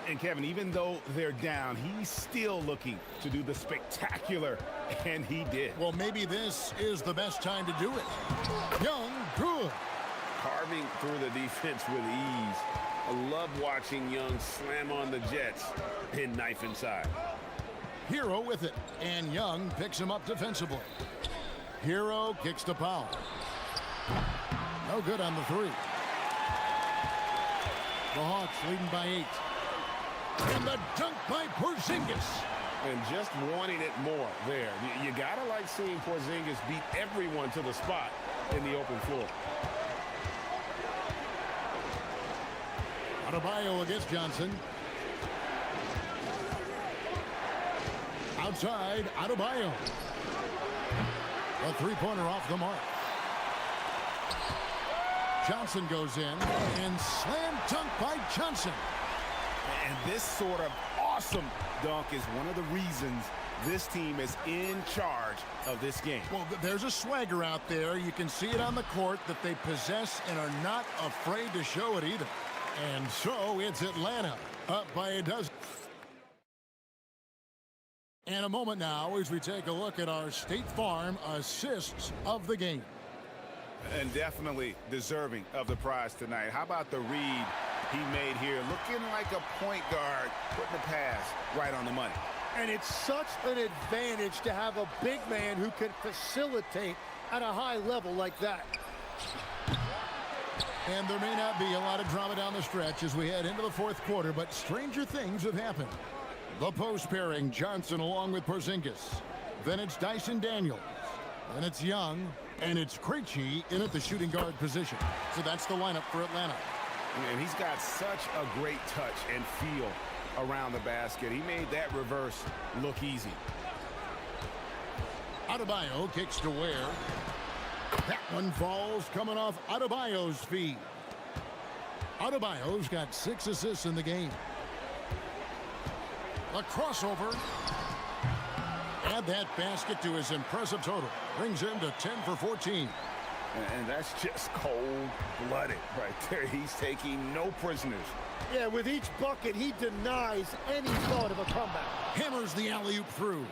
And Kevin, even though they're down, he's still looking to do the spectacular, and he did. Well, maybe this is the best time to do it. Young, good. Carving through the defense with ease. I love watching Young slam on the Jets and knife inside. Hero with it, and Young picks him up defensively. Hero kicks to Powell. No good on the 3. The Hawks leading by 8. And the dunk by Porzingis. And just wanting it more there. You gotta like seeing Porzingis beat everyone to the spot in the open floor. Adebayo against Johnson. Outside, Adebayo. A 3-pointer off the mark. Johnson goes in, and slam dunk by Johnson. And this sort of awesome dunk is one of the reasons this team is in charge of this game. Well, there's a swagger out there. You can see it on the court that they possess and are not afraid to show it either. And so it's Atlanta up by a dozen. And a moment now as we take a look at our State Farm assists of the game. And definitely deserving of the prize tonight. How about the read he made here? Looking like a point guard, putting the pass right on the money. And it's such an advantage to have a big man who can facilitate at a high level like that. And there may not be a lot of drama down the stretch as we head into the 4th quarter, but stranger things have happened. The post pairing, Johnson along with Porzingis. Then it's Dyson Daniels. Then it's Young. And it's Krejci in at the shooting guard position. So that's the lineup for Atlanta. And he's got such a great touch and feel around the basket. He made that reverse look easy. Adebayo kicks to Ware. That one falls coming off Adebayo's feet. Adebayo's got 6 assists in the game. A crossover. Add that basket to his impressive total. Brings him to 10 for 14. And that's just cold-blooded right there. He's taking no prisoners. Yeah, with each bucket, he denies any thought of a comeback. Hammers the alley-oop through.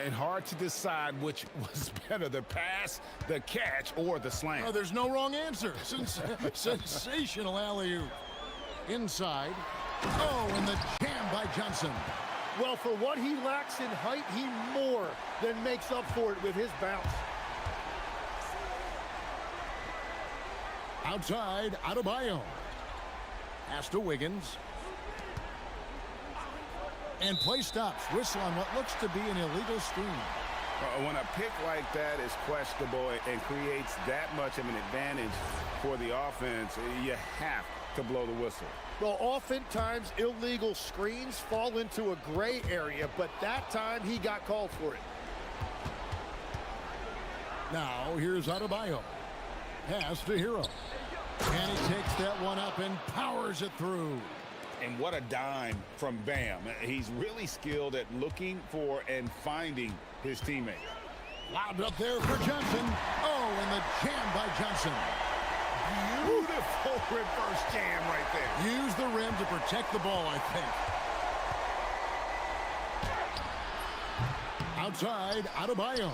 And hard to decide which was better, the pass, the catch, or the slam. Oh, there's no wrong answer. Sensational alley-oop. Inside. Oh, and the jam by Johnson. Well, for what he lacks in height, he more than makes up for it with his bounce. Outside, Adebayo. Pass to Wiggins. And play stops. Whistle on what looks to be an illegal screen. When a pick like that is questionable and creates that much of an advantage for the offense, you have to blow the whistle. Well, oftentimes illegal screens fall into a gray area, but that time he got called for it. Now, here's Adebayo. Pass to Hero. And he takes that one up and powers it through. And what a dime from Bam. He's really skilled at looking for and finding his teammate. Lobbed up there for Johnson. Oh, and the jam by Johnson. Beautiful reverse jam right there. Use the rim to protect the ball, I think. Outside, Adebayo.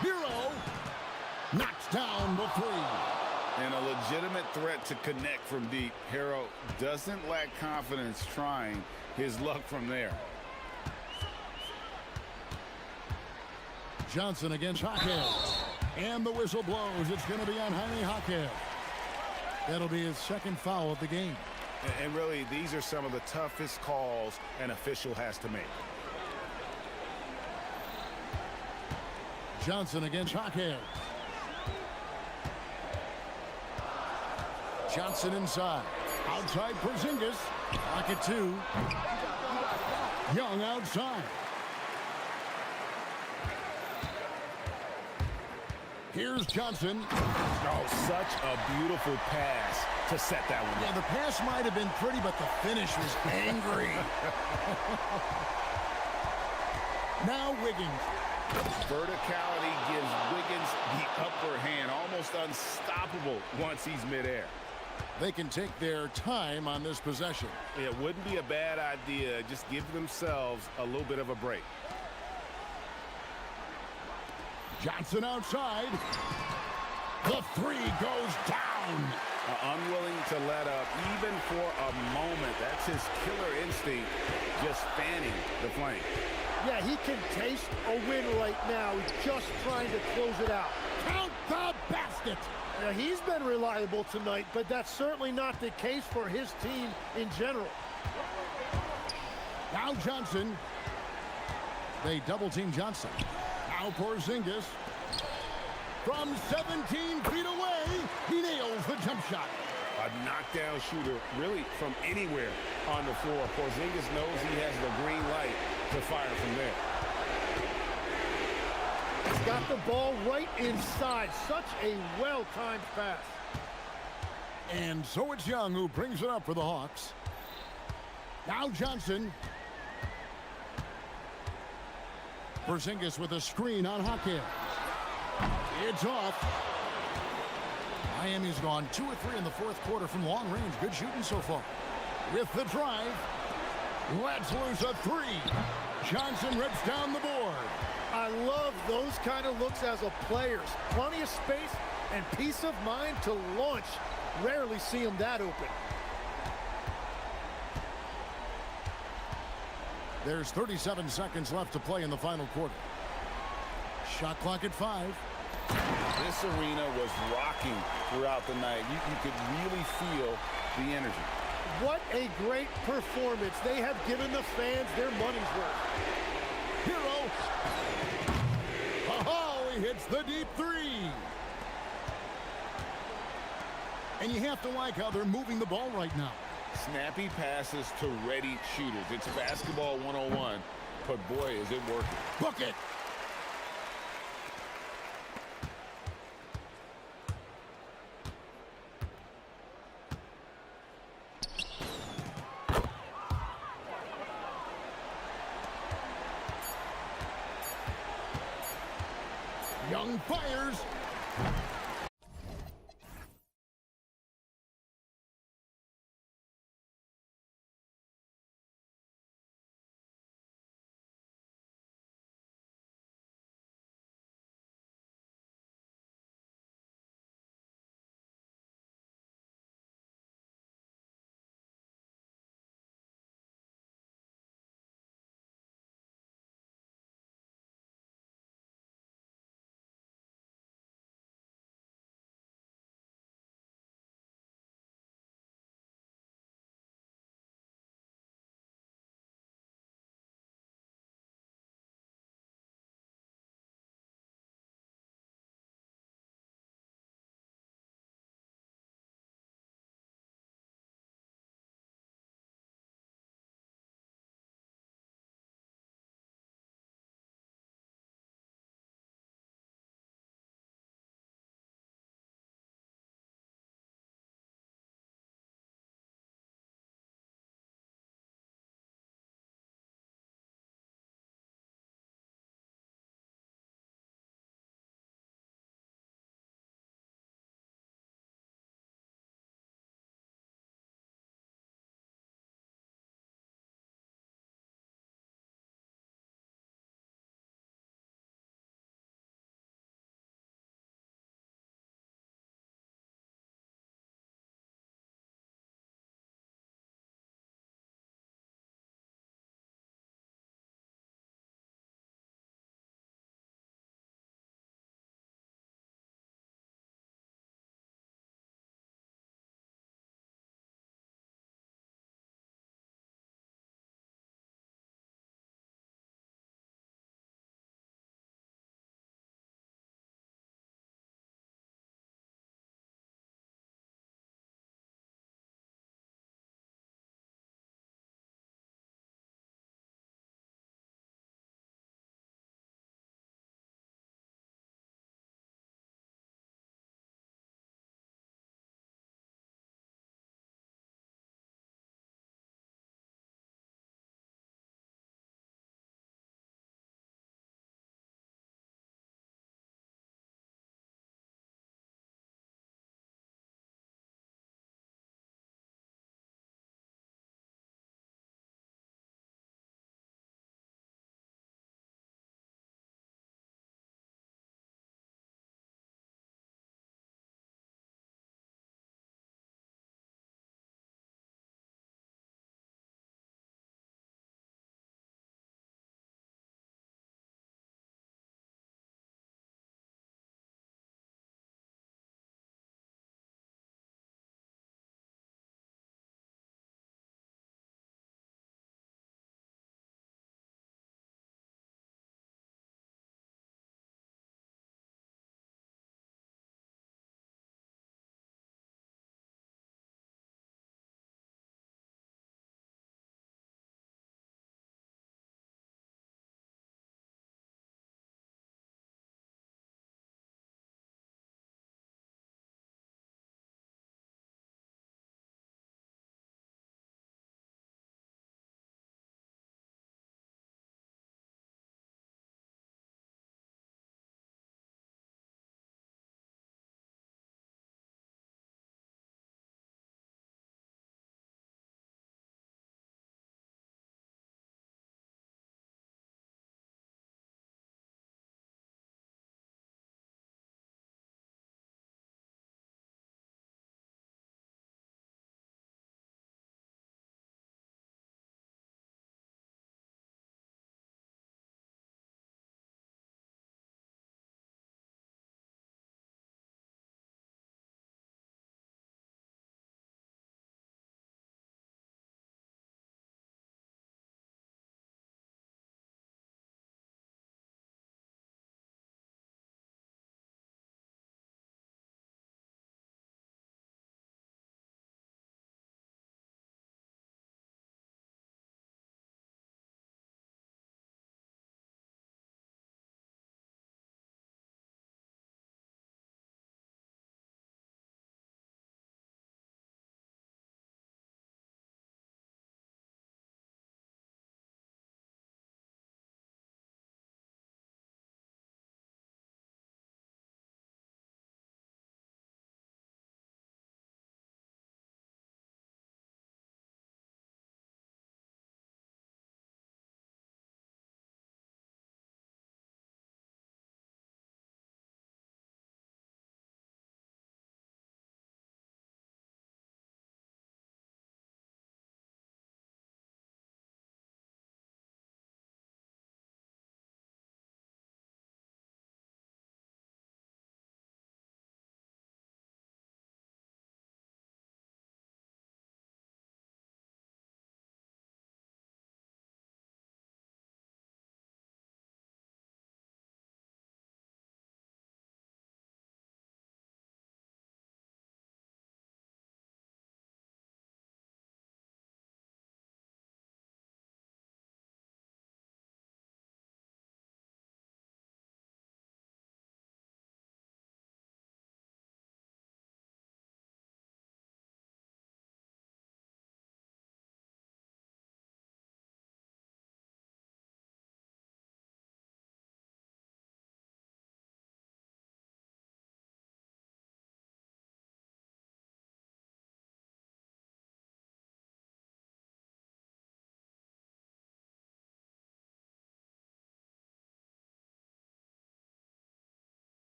Hero knocks down the three. And a legitimate threat to connect from deep. Hero doesn't lack confidence trying his luck from there. Johnson against Hockey. And the whistle blows. It's going to be on Jaime Hockey. That'll be his second foul of the game. And really, these are some of the toughest calls an official has to make. Johnson against Hockey. Johnson inside. Outside Porzingis. Pocket 2. Young outside. Here's Johnson. Oh, such a beautiful pass to set that one up. Yeah, the pass might have been pretty, but the finish was angry. Now Wiggins. Verticality gives Wiggins the upper hand, almost unstoppable once he's midair. They can take their time on this possession. It wouldn't be a bad idea. Just give themselves a little bit of a break. Johnson outside. The three goes down. Unwilling to let up, even for a moment. That's his killer instinct, just fanning the flank. Yeah, he can taste a win right now. He's just trying to close it out. Count the basket. Now, he's been reliable tonight, but that's certainly not the case for his team in general. Now Johnson. They double-team Johnson. Now Porzingis. From 17 feet away, he nails the jump shot. A knockdown shooter, really from anywhere on the floor. Porzingis knows he has the green light to fire from there. He's got the ball right inside. Such a well-timed pass. And so it's Young who brings it up for the Hawks. Now Johnson. Porzingis with a screen on Hockey. It's off. Miami's gone 2 or 3 in the fourth quarter from long range. Good shooting so far. With the drive. Lets loose a 3. Johnson rips down the board. I love those kind of looks as a player. Plenty of space and peace of mind to launch. Rarely see him that open. There's 37 seconds left to play in the final quarter. Shot clock at 5. This arena was rocking throughout the night. You could really feel the energy. What a great performance. They have given the fans their money's worth. Hero. Oh, he hits the deep 3. And you have to like how they're moving the ball right now. Snappy passes to ready shooters. It's basketball 101, but boy, is it working. Book it. Young fires.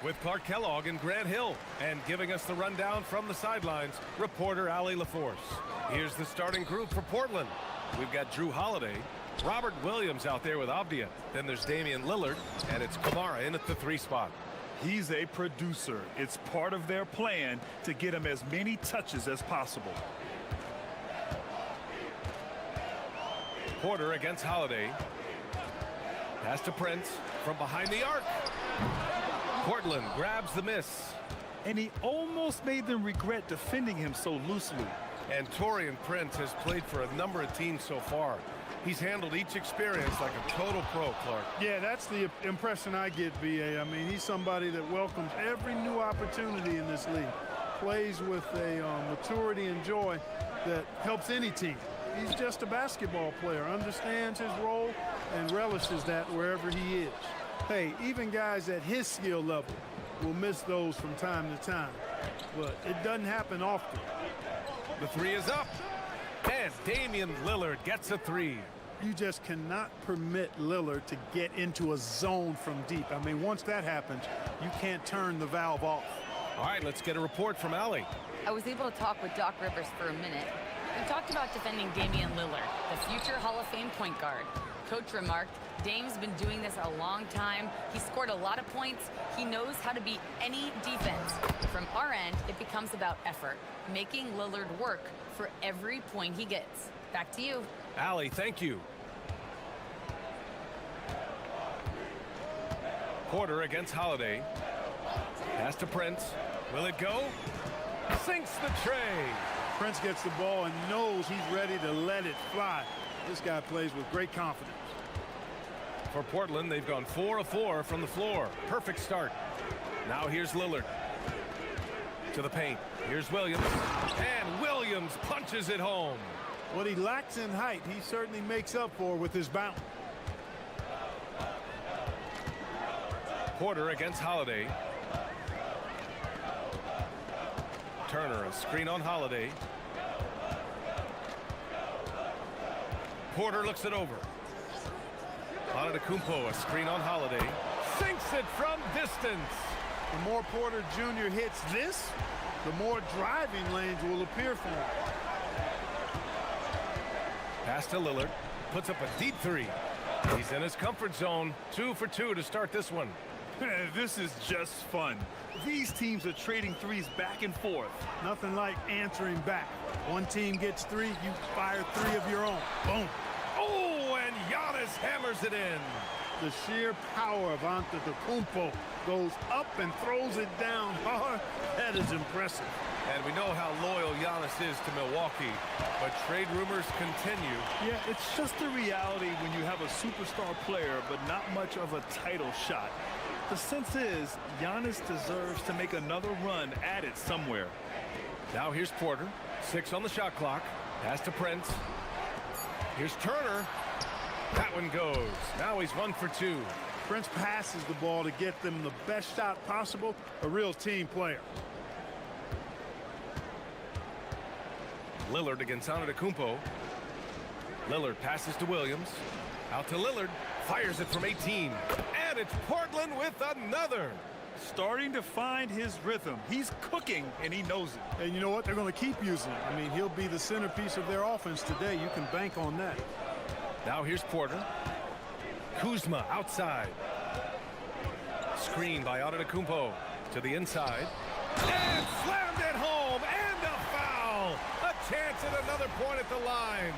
with Clark Kellogg and Grant Hill. And giving us the rundown from the sidelines, reporter Allie LaForce. Here's the starting group for Portland. We've got Drew Holiday, Robert Williams out there with Avdia. Then there's Damian Lillard, and it's Kamara in at the 3 spot. He's a producer. It's part of their plan to get him as many touches as possible. Porter against Holiday. Pass to Prince from behind the arc. Portland grabs the miss. And he almost made them regret defending him so loosely. And Taurean Prince has played for a number of teams so far. He's handled each experience like a total pro, Clark. Yeah, that's the impression I get, B.A. I mean, he's somebody that welcomes every new opportunity in this league. Plays with a maturity and joy that helps any team. He's just a basketball player, understands his role, and relishes that wherever he is. Hey, even guys at his skill level will miss those from time to time, but it doesn't happen often. The 3 is up, and Damian Lillard gets a 3. You just cannot permit Lillard to get into a zone from deep. I mean, once that happens, you can't turn the valve off. All right, let's get a report from Allie. I was able to talk with Doc Rivers for a minute. We talked about defending Damian Lillard, the future Hall of Fame point guard. Coach remarked, Dame's been doing this a long time. He scored a lot of points. He knows how to beat any defense. From our end, it becomes about effort, making Lillard work for every point he gets. Back to you. Allie, thank you. Porter against Holiday. Pass to Prince. Will it go? Sinks the tray. Prince gets the ball and knows he's ready to let it fly. This guy plays with great confidence. For Portland, they've gone 4 of 4 from the floor. Perfect start. Now here's Lillard. To the paint. Here's Williams. And Williams punches it home. What he lacks in height, he certainly makes up for with his bounce. Porter against Holiday. Turner, a screen on Holiday. Porter looks it over. Antetokounmpo, a screen on Holiday. Sinks it from distance. The more Porter Jr. hits this, the more driving lanes will appear for him. Pass to Lillard. Puts up a deep 3. He's in his comfort zone. 2 for 2 to start this one. This is just fun. These teams are trading threes back and forth. Nothing like answering back. One team gets 3, you fire 3 of your own. Boom. Oh, and Giannis hammers it in. The sheer power of Antetokounmpo goes up and throws it down hard. That is impressive. And we know how loyal Giannis is to Milwaukee, but trade rumors continue. Yeah, it's just the reality when you have a superstar player, but not much of a title shot. The sense is Giannis deserves to make another run at it somewhere. Now here's Porter. 6 on the shot clock. Pass to Prince. Here's Turner. That one goes. Now he's 1 for 2. Prince passes the ball to get them the best shot possible. A real team player. Lillard against Antetokounmpo. Lillard passes to Williams. Out to Lillard. Fires it from 18. And it's Portland with another. Starting to find his rhythm. He's cooking, and he knows it. And you know what? They're going to keep using it. I mean, he'll be the centerpiece of their offense today. You can bank on that. Now here's Porter. Kuzma outside. Screen by Antetokounmpo to the inside. And slammed it home. And a foul. A chance at another point at the line.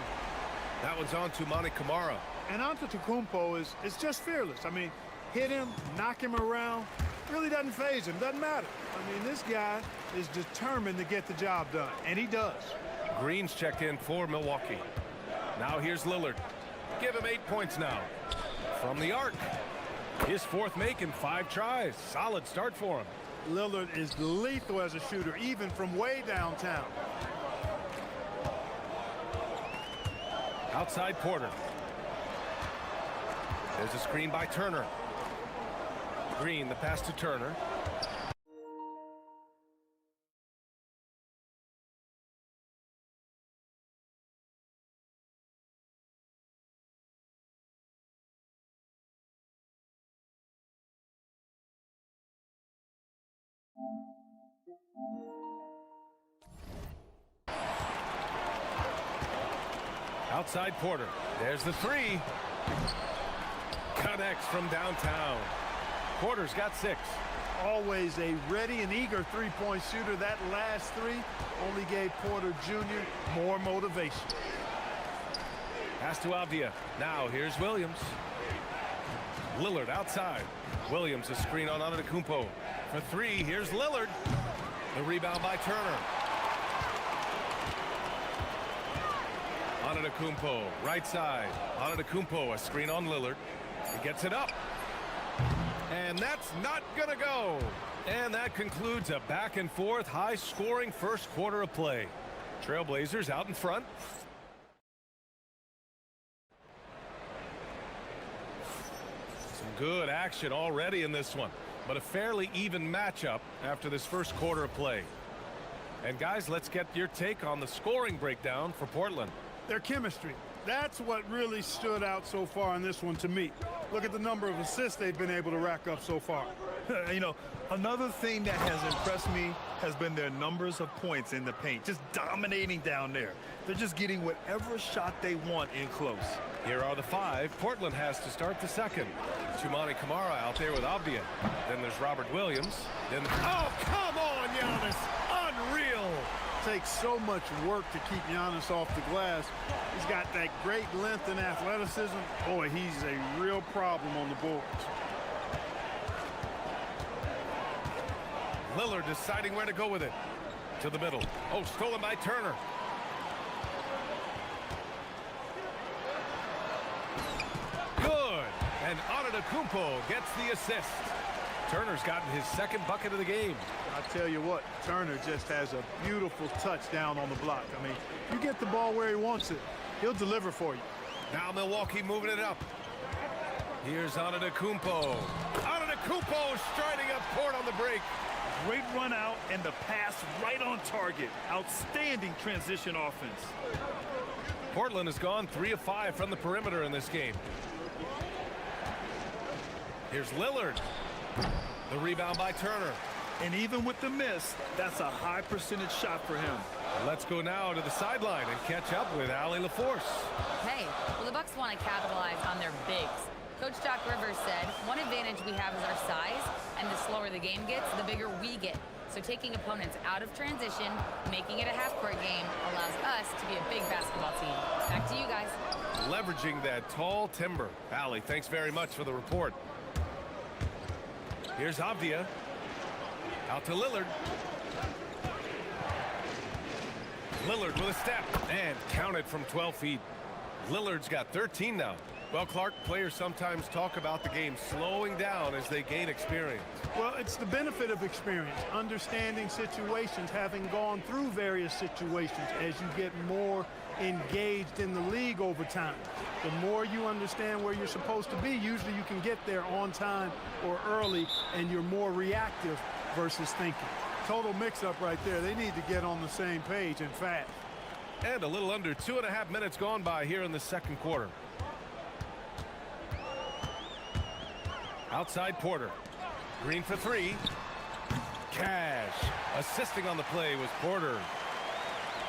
That one's on to Monty Kamara. And Antetokounmpo is just fearless. I mean, hit him, knock him around. Really doesn't faze him. Doesn't matter. I mean, this guy is determined to get the job done. And he does. Green's checked in for Milwaukee. Now here's Lillard. Give him 8 points now. From the arc. His 4th make in 5 tries. Solid start for him. Lillard is lethal as a shooter, even from way downtown. Outside Porter. There's a screen by Turner. Green, the pass to Turner. Outside Porter. There's the three. Connects from downtown. Porter's got 6. Always a ready and eager three-point shooter. That last three only gave Porter Jr. more motivation. Pass to Avdia. Now here's Williams. Lillard outside. Williams a screen on Antetokounmpo. For 3, here's Lillard. The rebound by Turner. Antetokounmpo, right side. Antetokounmpo, a screen on Lillard. He gets it up. And that's not going to go. And that concludes a back-and-forth, high-scoring first quarter of play. Trailblazers out in front. Some good action already in this one, but a fairly even matchup after this first quarter of play. And guys, let's get your take on the scoring breakdown for Portland. Their chemistry. That's what really stood out so far in this one to me. Look at the number of assists they've been able to rack up so far. You know, another thing that has impressed me has been their numbers of points in the paint, just dominating down there. They're just getting whatever shot they want in close. Here are the 5 Portland has to start the second. Tumani Kamara out there with Avdia. Then there's Robert Williams. Then, oh, come on, Giannis! Unreal! Takes so much work to keep Giannis off the glass. He's got that great length and athleticism. Boy, he's a real problem on the boards. Lillard deciding where to go with it. To the middle. Oh, stolen by Turner. Good. And Antetokounmpo gets the assist. Turner's gotten his second bucket of the game. I tell you what, Turner just has a beautiful touchdown on the block. I mean, you get the ball where he wants it, he'll deliver for you. Now Milwaukee moving it up. Here's Antetokounmpo. Antetokounmpo striding up court on the break. Great run out and the pass right on target. Outstanding transition offense. Portland has gone 3 of 5 from the perimeter in this game. Here's Lillard. The rebound by Turner. And even with the miss, that's a high percentage shot for him. Let's go now to the sideline and catch up with Allie LaForce. Hey, well, the Bucks want to capitalize on their bigs. Coach Doc Rivers said, one advantage we have is our size, and the slower the game gets, the bigger we get. So taking opponents out of transition, making it a half-court game, allows us to be a big basketball team. Back to you guys. Leveraging that tall timber. Allie, thanks very much for the report. Here's Avdia. Out to Lillard. Lillard with a step and counted from 12 feet. Lillard's got 13 now. Well, Clark, players sometimes talk about the game slowing down as they gain experience. Well, it's the benefit of experience, understanding situations, having gone through various situations as you get more engaged in the league over time. The more you understand where you're supposed to be, usually you can get there on time or early, and you're more reactive versus thinking. Total mix-up right there. They need to get on the same page and fast. And a little under 2.5 minutes gone by here in the second quarter. Outside Porter. Green for 3. Cash. Assisting on the play was Porter.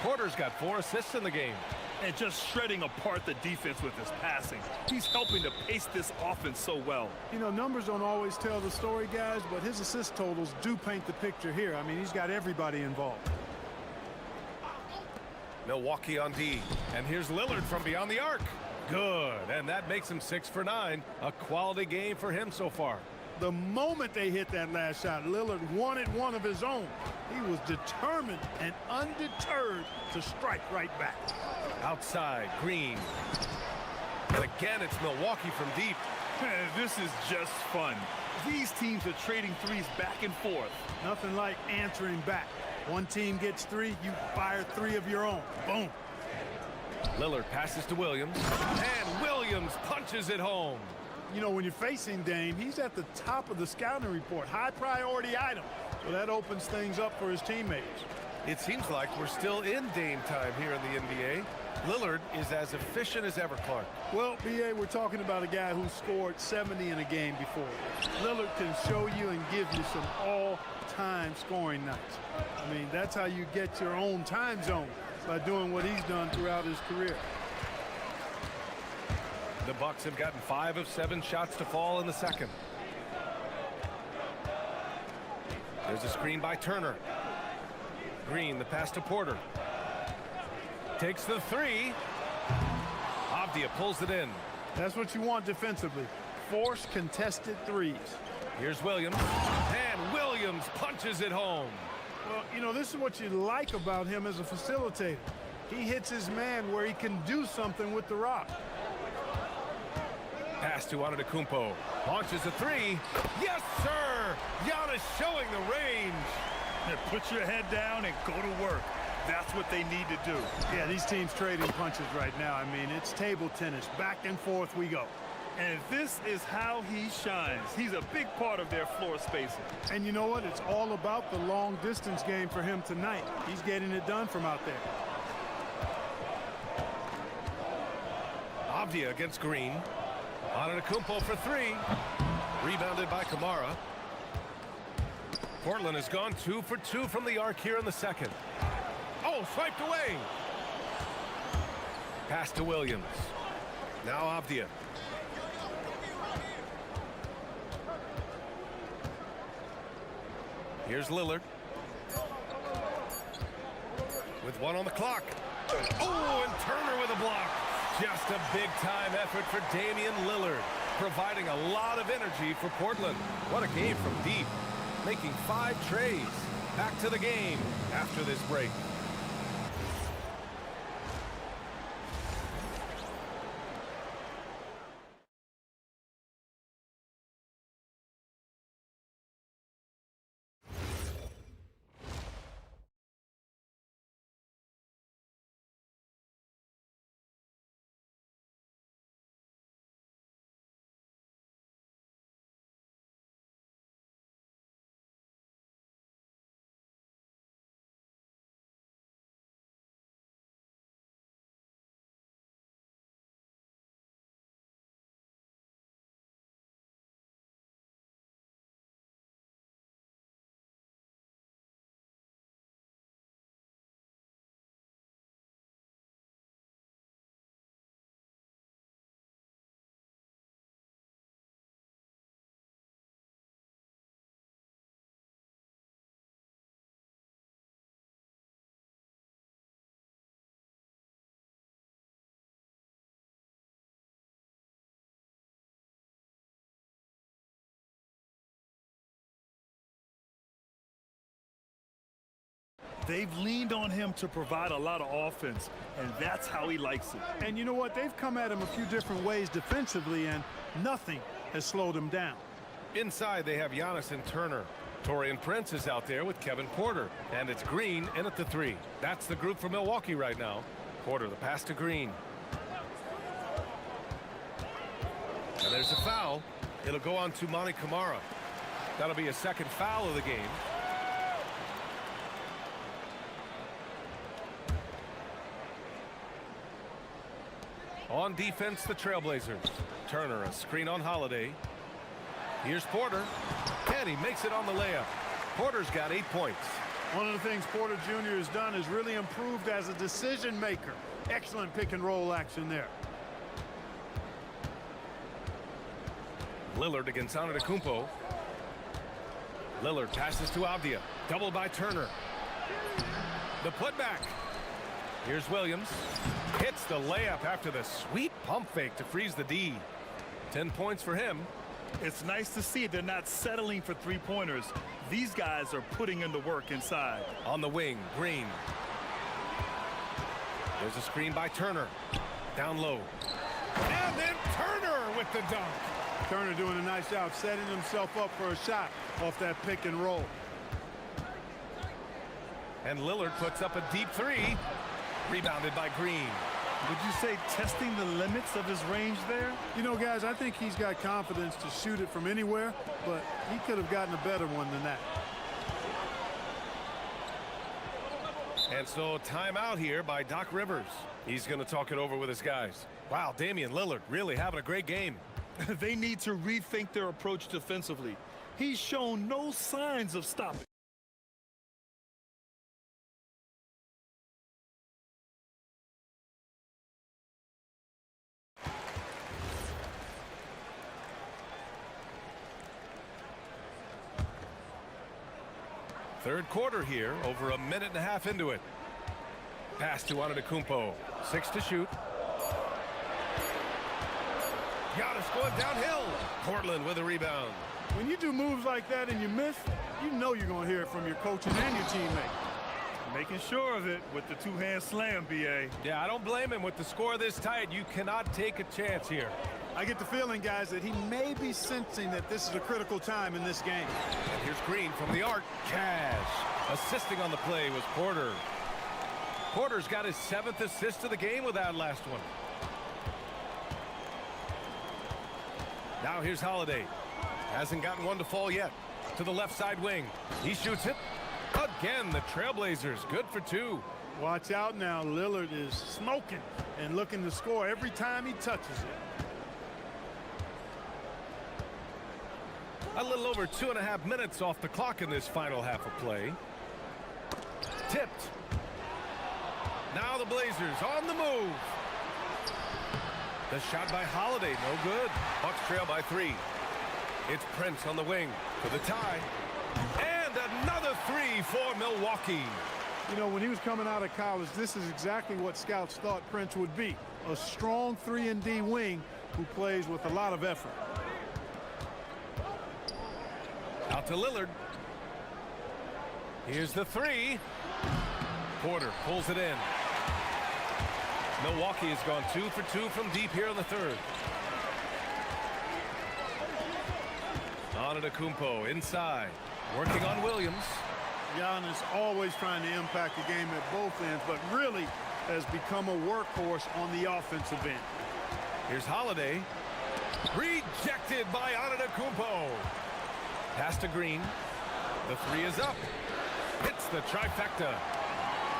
Porter's got 4 assists in the game. And just shredding apart the defense with his passing. He's helping to pace this offense so well. You know, numbers don't always tell the story, guys, but his assist totals do paint the picture here. I mean, he's got everybody involved. Milwaukee on D. And here's Lillard from beyond the arc. Good. And that makes him 6 for 9. A quality game for him so far. The moment they hit that last shot, Lillard wanted one of his own. He was determined and undeterred to strike right back. Outside, Green. And again, it's Milwaukee from deep. This is just fun. These teams are trading threes back and forth. Nothing like answering back. One team gets 3, you fire 3 of your own. Boom. Lillard passes to Williams. And Williams punches it home. You know, when you're facing Dame, he's at the top of the scouting report. High priority item. So that opens things up for his teammates. It seems like we're still in Dame time here in the NBA. Lillard is as efficient as ever, Clark. Well, B.A., we're talking about a guy who scored 70 in a game before. Lillard can show you and give you some all-time scoring nights. I mean, that's how you get your own time zone, by doing what he's done throughout his career. The Bucks have gotten 5 of 7 shots to fall in the second. There's a screen by Turner. Green, the pass to Porter. Takes the three. Avdia pulls it in. That's what you want defensively. Force contested threes. Here's Williams. And Williams punches it home. Well, you know, this is what you like about him as a facilitator. He hits his man where he can do something with the rock. Pass to Antetokounmpo. Launches a three. Yes, sir! Giannis showing the range. Now put your head down and go to work. That's what they need to do. Yeah, these teams trading punches right now. I mean, it's table tennis. Back and forth we go. And this is how he shines. He's a big part of their floor spacing. And you know what? It's all about the long distance game for him tonight. He's getting it done from out there. Avdia against Green. Antetokounmpo for three. Rebounded by Kamara. Portland has gone 2 for 2 from the arc here in the second. Oh, swiped away. Pass to Williams. Now Avdia. Here's Lillard. With 1 on the clock. Oh, and Turner with a block. Just a big-time effort for Damian Lillard, providing a lot of energy for Portland. What a game from deep, making 5 trays. Back to the game after this break. They've leaned on him to provide a lot of offense, and that's how he likes it. And you know what? They've come at him a few different ways defensively, and nothing has slowed him down. Inside, they have Giannis and Turner. Taurean Prince is out there with Kevin Porter. And it's Green in at the three. That's the group for Milwaukee right now. Porter, the pass to Green. And there's a foul. It'll go on to Monty Kamara. That'll be a second foul of the game. On defense, the Trailblazers. Turner, a screen on Holiday. Here's Porter. And he makes it on the layup. Porter's got 8 points. One of the things Porter Jr. has done is really improved as a decision maker. Excellent pick and roll action there. Lillard against Antetokounmpo. Lillard passes to Avdia. Doubled by Turner. The putback. Here's Williams. Hits the layup after the sweet pump fake to freeze the D. 10 points for him. It's nice to see they're not settling for three-pointers. These guys are putting in the work inside. On the wing, Green. There's a screen by Turner. Down low. And then Turner with the dunk. Turner doing a nice job setting himself up for a shot off that pick and roll. And Lillard puts up a deep three. Rebounded by Green. Would you say testing the limits of his range there? You know, guys, I think he's got confidence to shoot it from anywhere, but he could have gotten a better one than that. And so timeout here by Doc Rivers. He's going to talk it over with his guys. Wow, Damian Lillard really having a great game. They need to rethink their approach defensively. He's shown no signs of stopping. Third quarter here, over a minute and a half into it. Pass to Antetokounmpo. 6 to shoot. Giannis going downhill. Portland with a rebound. When you do moves like that and you miss, you know you're going to hear it from your coaches and your teammates. Making sure of it with the two-hand slam, B.A. Yeah, I don't blame him. With the score this tight, you cannot take a chance here. I get the feeling, guys, that he may be sensing that this is a critical time in this game. And here's Green from the arc. Cash. Assisting on the play was Porter. Porter's got his 7th assist of the game with that last one. Now here's Holiday. Hasn't gotten one to fall yet. To the left side wing. He shoots it. Again, the Trailblazers. Good for 2. Watch out now. Lillard is smoking and looking to score every time he touches it. A little over 2.5 minutes off the clock in this final half of play. Tipped. Now the Blazers on the move. The shot by Holiday, no good. Bucks trail by 3. It's Prince on the wing for the tie. And another 3 for Milwaukee. You know, when he was coming out of college, this is exactly what scouts thought Prince would be. A strong 3-and-D wing who plays with a lot of effort. Out to Lillard. Here's the 3. Porter pulls it in. Milwaukee has gone 2 for 2 from deep here in the third. Antetokounmpo inside. Working on Williams. Giannis always trying to impact the game at both ends, but really has become a workhorse on the offensive end. Here's Holiday. Rejected by Antetokounmpo. Pass to Green. The 3 is up. Hits the trifecta.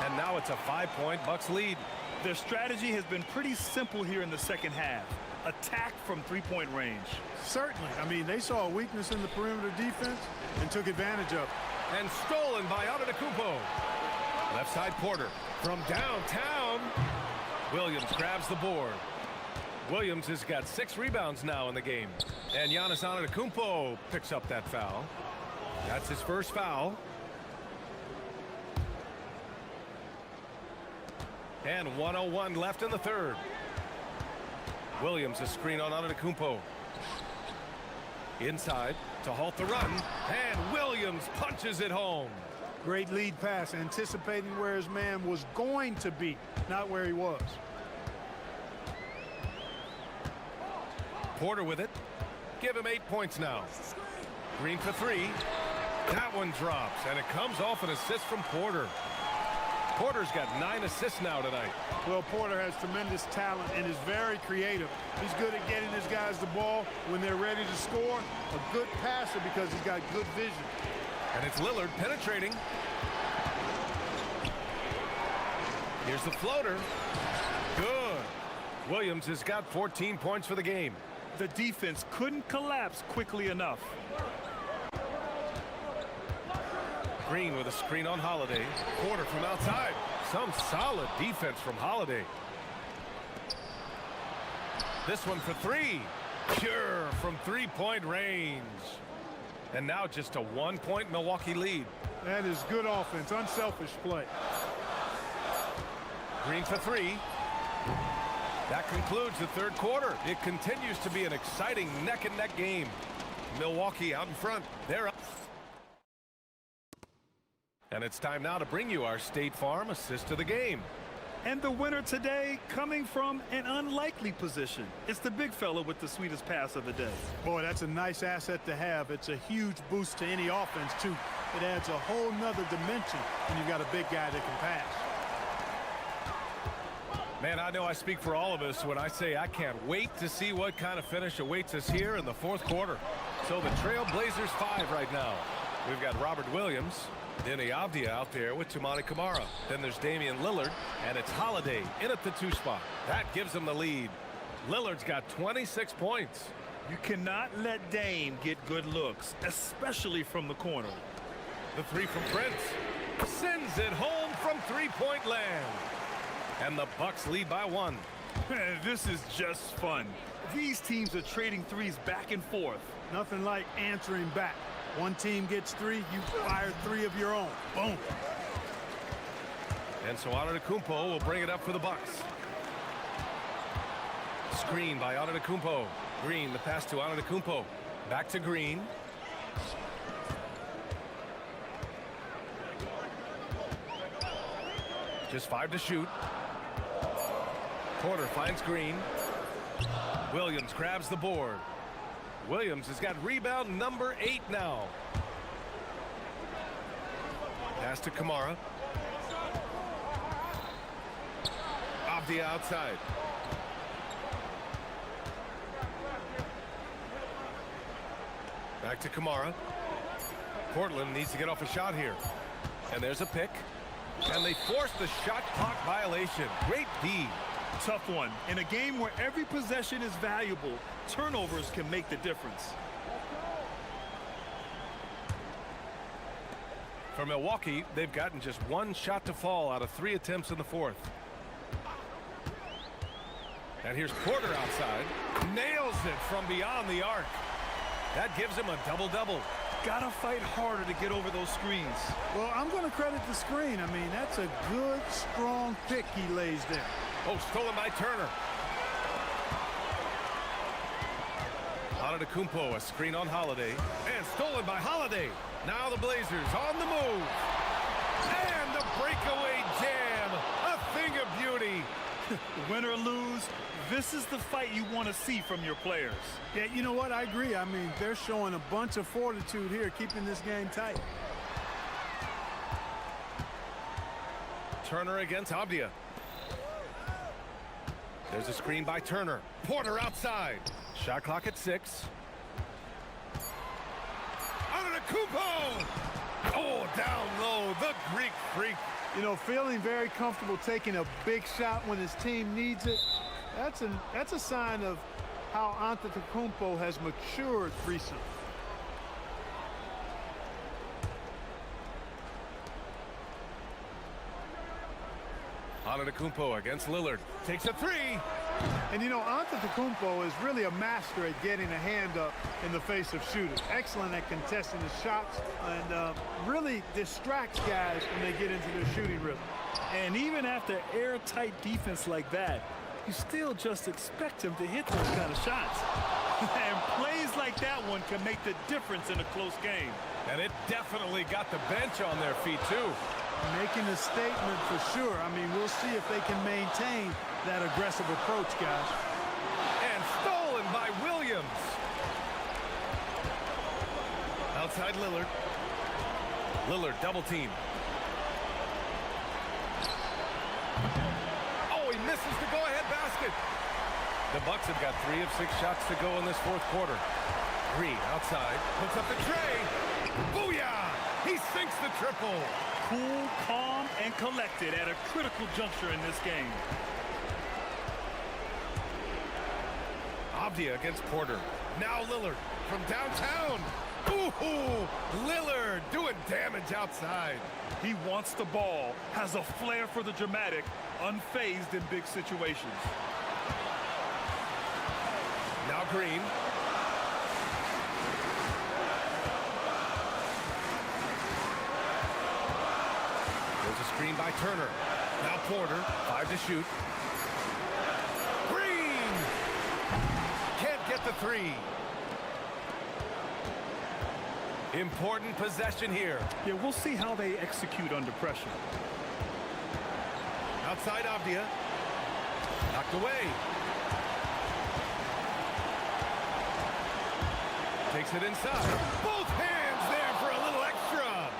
And now it's a 5-point Bucks lead. Their strategy has been pretty simple here in the second half. Attack from 3-point range. Certainly. I mean, they saw a weakness in the perimeter defense and took advantage of it. And stolen by Antetokounmpo. Left side Porter from downtown. Williams grabs the board. Williams has got 6 rebounds now in the game. And Giannis Antetokounmpo picks up that foul. That's his first foul. And 1:01 left in the third. Williams a screen on Antetokounmpo. Inside to halt the run. And Williams punches it home. Great lead pass, anticipating where his man was going to be, not where he was. Porter with it. Give him 8 points now. Green for 3. That one drops, and it comes off an assist from Porter. Porter's got 9 assists now tonight. Well, Porter has tremendous talent and is very creative. He's good at getting his guys the ball when they're ready to score. A good passer because he's got good vision. And it's Lillard penetrating. Here's the floater. Good. Williams has got 14 points for the game. The defense couldn't collapse quickly enough. Green with a screen on Holiday. Porter from outside. Some solid defense from Holiday. This one for 3. Pure from 3-point range. And now just a 1-point Milwaukee lead. That is good offense, unselfish play. Green for 3. That concludes the third quarter. It continues to be an exciting neck-and-neck game. Milwaukee out in front. They're up. And it's time now to bring you our State Farm assist of the game. And the winner today coming from an unlikely position. It's the big fella with the sweetest pass of the day. Boy, that's a nice asset to have. It's a huge boost to any offense, too. It adds a whole nother dimension when you've got a big guy that can pass. Man, I know I speak for all of us when I say I can't wait to see what kind of finish awaits us here in the fourth quarter. So the Trail Blazers 5 right now. We've got Robert Williams, Denny Avdia out there with Toumani Camara. Then there's Damian Lillard, and it's Holiday in at the 2 spot. That gives him the lead. Lillard's got 26 points. You cannot let Dame get good looks, especially from the corner. The 3 from Prince. Sends it home from three-point land. And the Bucks lead by 1. This is just fun. These teams are trading threes back and forth. Nothing like answering back. One team gets 3, you fire 3 of your own. Boom. And so Antetokounmpo will bring it up for the Bucks. Screen by Antetokounmpo. Green, the pass to Antetokounmpo. Back to Green. Just 5 to shoot. Porter finds Green. Williams grabs the board. Williams has got rebound number 8 now. Pass to Camara. Avdia outside. Back to Camara. Portland needs to get off a shot here. And there's a pick. And they force the shot clock violation. Great D. Tough one. In a game where every possession is valuable, turnovers can make the difference. For Milwaukee, they've gotten just 1 shot to fall out of 3 attempts in the 4th. And here's Porter outside. Nails it from beyond the arc. That gives him a double-double. Gotta fight harder to get over those screens. Well, I'm going to credit the screen. I mean, that's a good, strong pick he lays there. Oh, stolen by Turner. Antetokounmpo, a screen on Holiday. And stolen by Holiday. Now the Blazers on the move. And the breakaway jam. A thing of beauty. Win or lose, this is the fight you want to see from your players. Yeah, you know what? I agree. I mean, they're showing a bunch of fortitude here, keeping this game tight. Turner against Avdia. There's a screen by Turner. Porter outside. Shot clock at 6. Antetokounmpo! Oh, down low, the Greek freak. You know, feeling very comfortable taking a big shot when his team needs it. That's a sign of how Antetokounmpo has matured recently. Antetokounmpo against Lillard. Takes a 3. And you know, Antetokounmpo is really a master at getting a hand up in the face of shooters. Excellent at contesting the shots and really distracts guys when they get into their shooting rhythm. And even after airtight defense like that, you still just expect him to hit those kind of shots. And plays like that one can make the difference in a close game. And it definitely got the bench on their feet, too. Making a statement for sure. I mean, we'll see if they can maintain that aggressive approach, guys. And stolen by Williams. Outside Lillard. Lillard double team. Oh, he misses the go-ahead basket. The Bucks have got 3 of 6 shots to go in this 4th quarter. Green outside, puts up the tray. Booyah! He sinks the triple. Cool, calm, and collected at a critical juncture in this game. Avdia against Porter. Now Lillard from downtown. Ooh, Lillard doing damage outside. He wants the ball, has a flair for the dramatic, unfazed in big situations. Now Green. There's a screen by Turner. Now Porter, 5 to shoot. Green! Can't get the 3. Important possession here. Yeah, we'll see how they execute under pressure. Outside Avdia. Knocked away. Takes it inside. Both hands there for a little extra.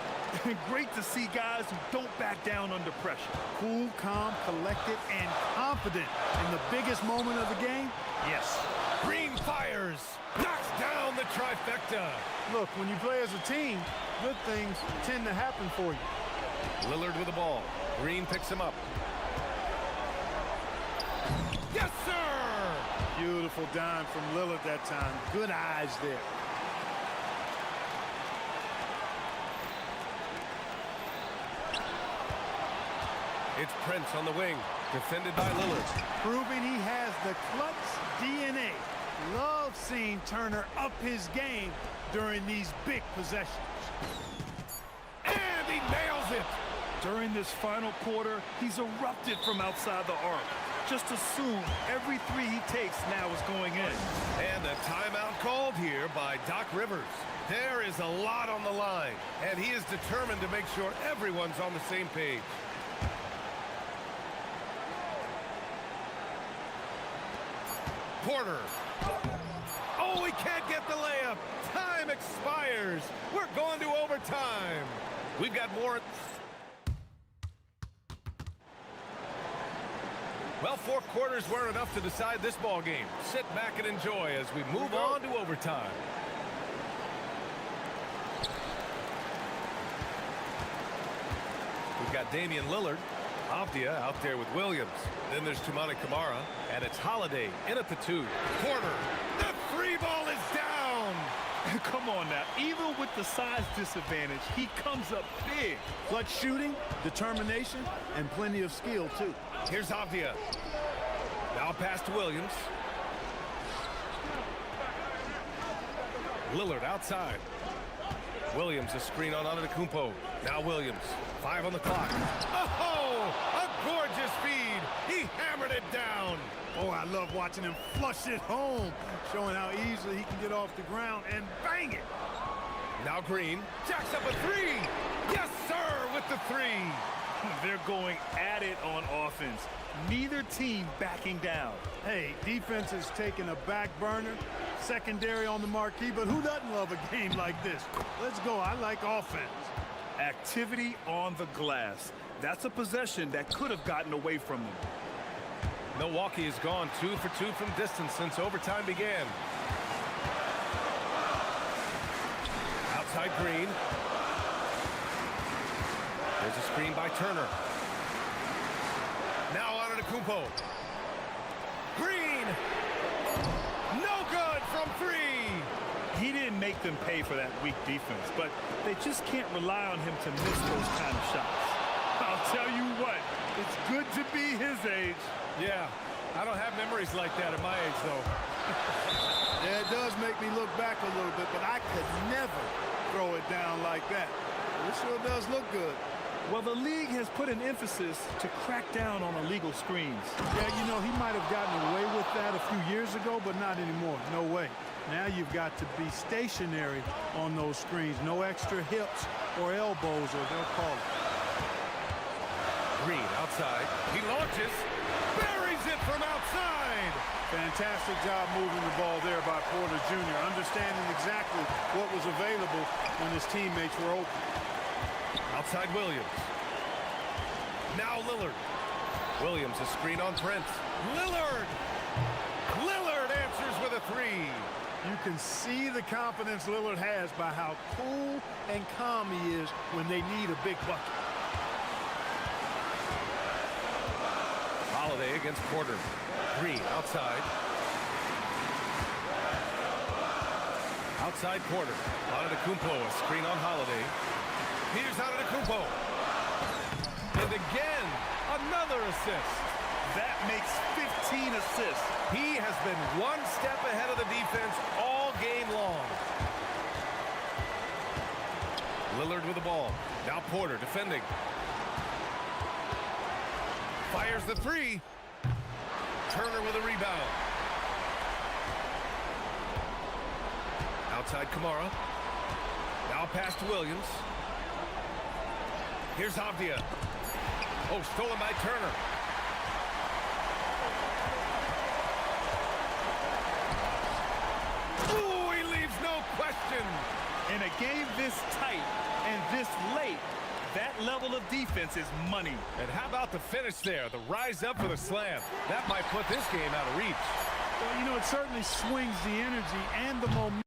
Great to see guys who don't back down under pressure. Cool, calm, collected, and confident in the biggest moment of the game? Yes. Green fires, knocks down the trifecta. Look, when you play as a team, good things tend to happen for you. Lillard with the ball. Green picks him up. Yes, sir! Beautiful dime from Lillard that time. Good eyes there. It's Prince on the wing, defended by Lillard. Proving he has the clutch DNA. Love seeing Turner up his game during these big possessions. And he nails it! During this final quarter, he's erupted from outside the arc. Just assume every three he takes now is going in. And a timeout called here by Doc Rivers. There is a lot on the line, and he is determined to make sure everyone's on the same page. Porter. Oh, he can't get the layup. Time expires. We're going to overtime. We've got more. Well, 4 quarters weren't enough to decide this ball game. Sit back and enjoy as we move on to overtime. We've got Damian Lillard. Avdia out there with Williams. Then there's Toumani Camara, and it's Holiday in at the 2. Porter, the 3 ball is down! Come on now, even with the size disadvantage, he comes up big. Clutch shooting, determination, and plenty of skill, too. Here's Avdia. Now pass to Williams. Lillard outside. Williams a screen on Antetokounmpo. Now Williams. 5 on the clock. Oh, a gorgeous feed. He hammered it down. Oh, I love watching him flush it home, showing how easily he can get off the ground and bang it. Now Green jacks up a 3. Yes, sir, with the 3. They're going at it on offense. Neither team backing down. Hey, defense is taking a back burner, secondary on the marquee, but who doesn't love a game like this? Let's go. I like offense. Activity on the glass. That's a possession that could have gotten away from them. Milwaukee has gone 2 for 2 from distance since overtime began. Outside Green. There's a screen by Turner. Now Antetokounmpo. Green! No good from 3! He didn't make them pay for that weak defense, but they just can't rely on him to miss those kind of shots. I'll tell you what, it's good to be his age. Yeah, I don't have memories like that at my age, though. Yeah, it does make me look back a little bit, but I could never throw it down like that. It sure does look good. Well, the league has put an emphasis to crack down on illegal screens. Yeah, you know, he might have gotten away with that a few years ago, but not anymore. No way. Now you've got to be stationary on those screens. No extra hips or elbows, or they'll call it. Green outside. He launches. Buries it from outside. Fantastic job moving the ball there by Porter Jr., understanding exactly what was available when his teammates were open. Outside Williams. Now Lillard. Williams a screen on Prince. Lillard! Lillard answers with a 3. You can see the confidence Lillard has by how cool and calm he is when they need a big bucket. Holiday against Porter. Green outside. Outside Porter. Antetokounmpo a screen on Holiday. Here's Antetokounmpo. And again, another assist. That makes 15 assists. He has been one step ahead of the defense all game long. Lillard with the ball. Now Porter defending. Fires the 3. Turner with a rebound. Outside Camara. Now pass to Williams. Here's Avdia. Oh, stolen by Turner. In a game this tight and this late, That level of defense is money. And how about the finish there? The rise up for the slam. That might put this game out of reach. Well, you know, it certainly swings the energy and the momentum.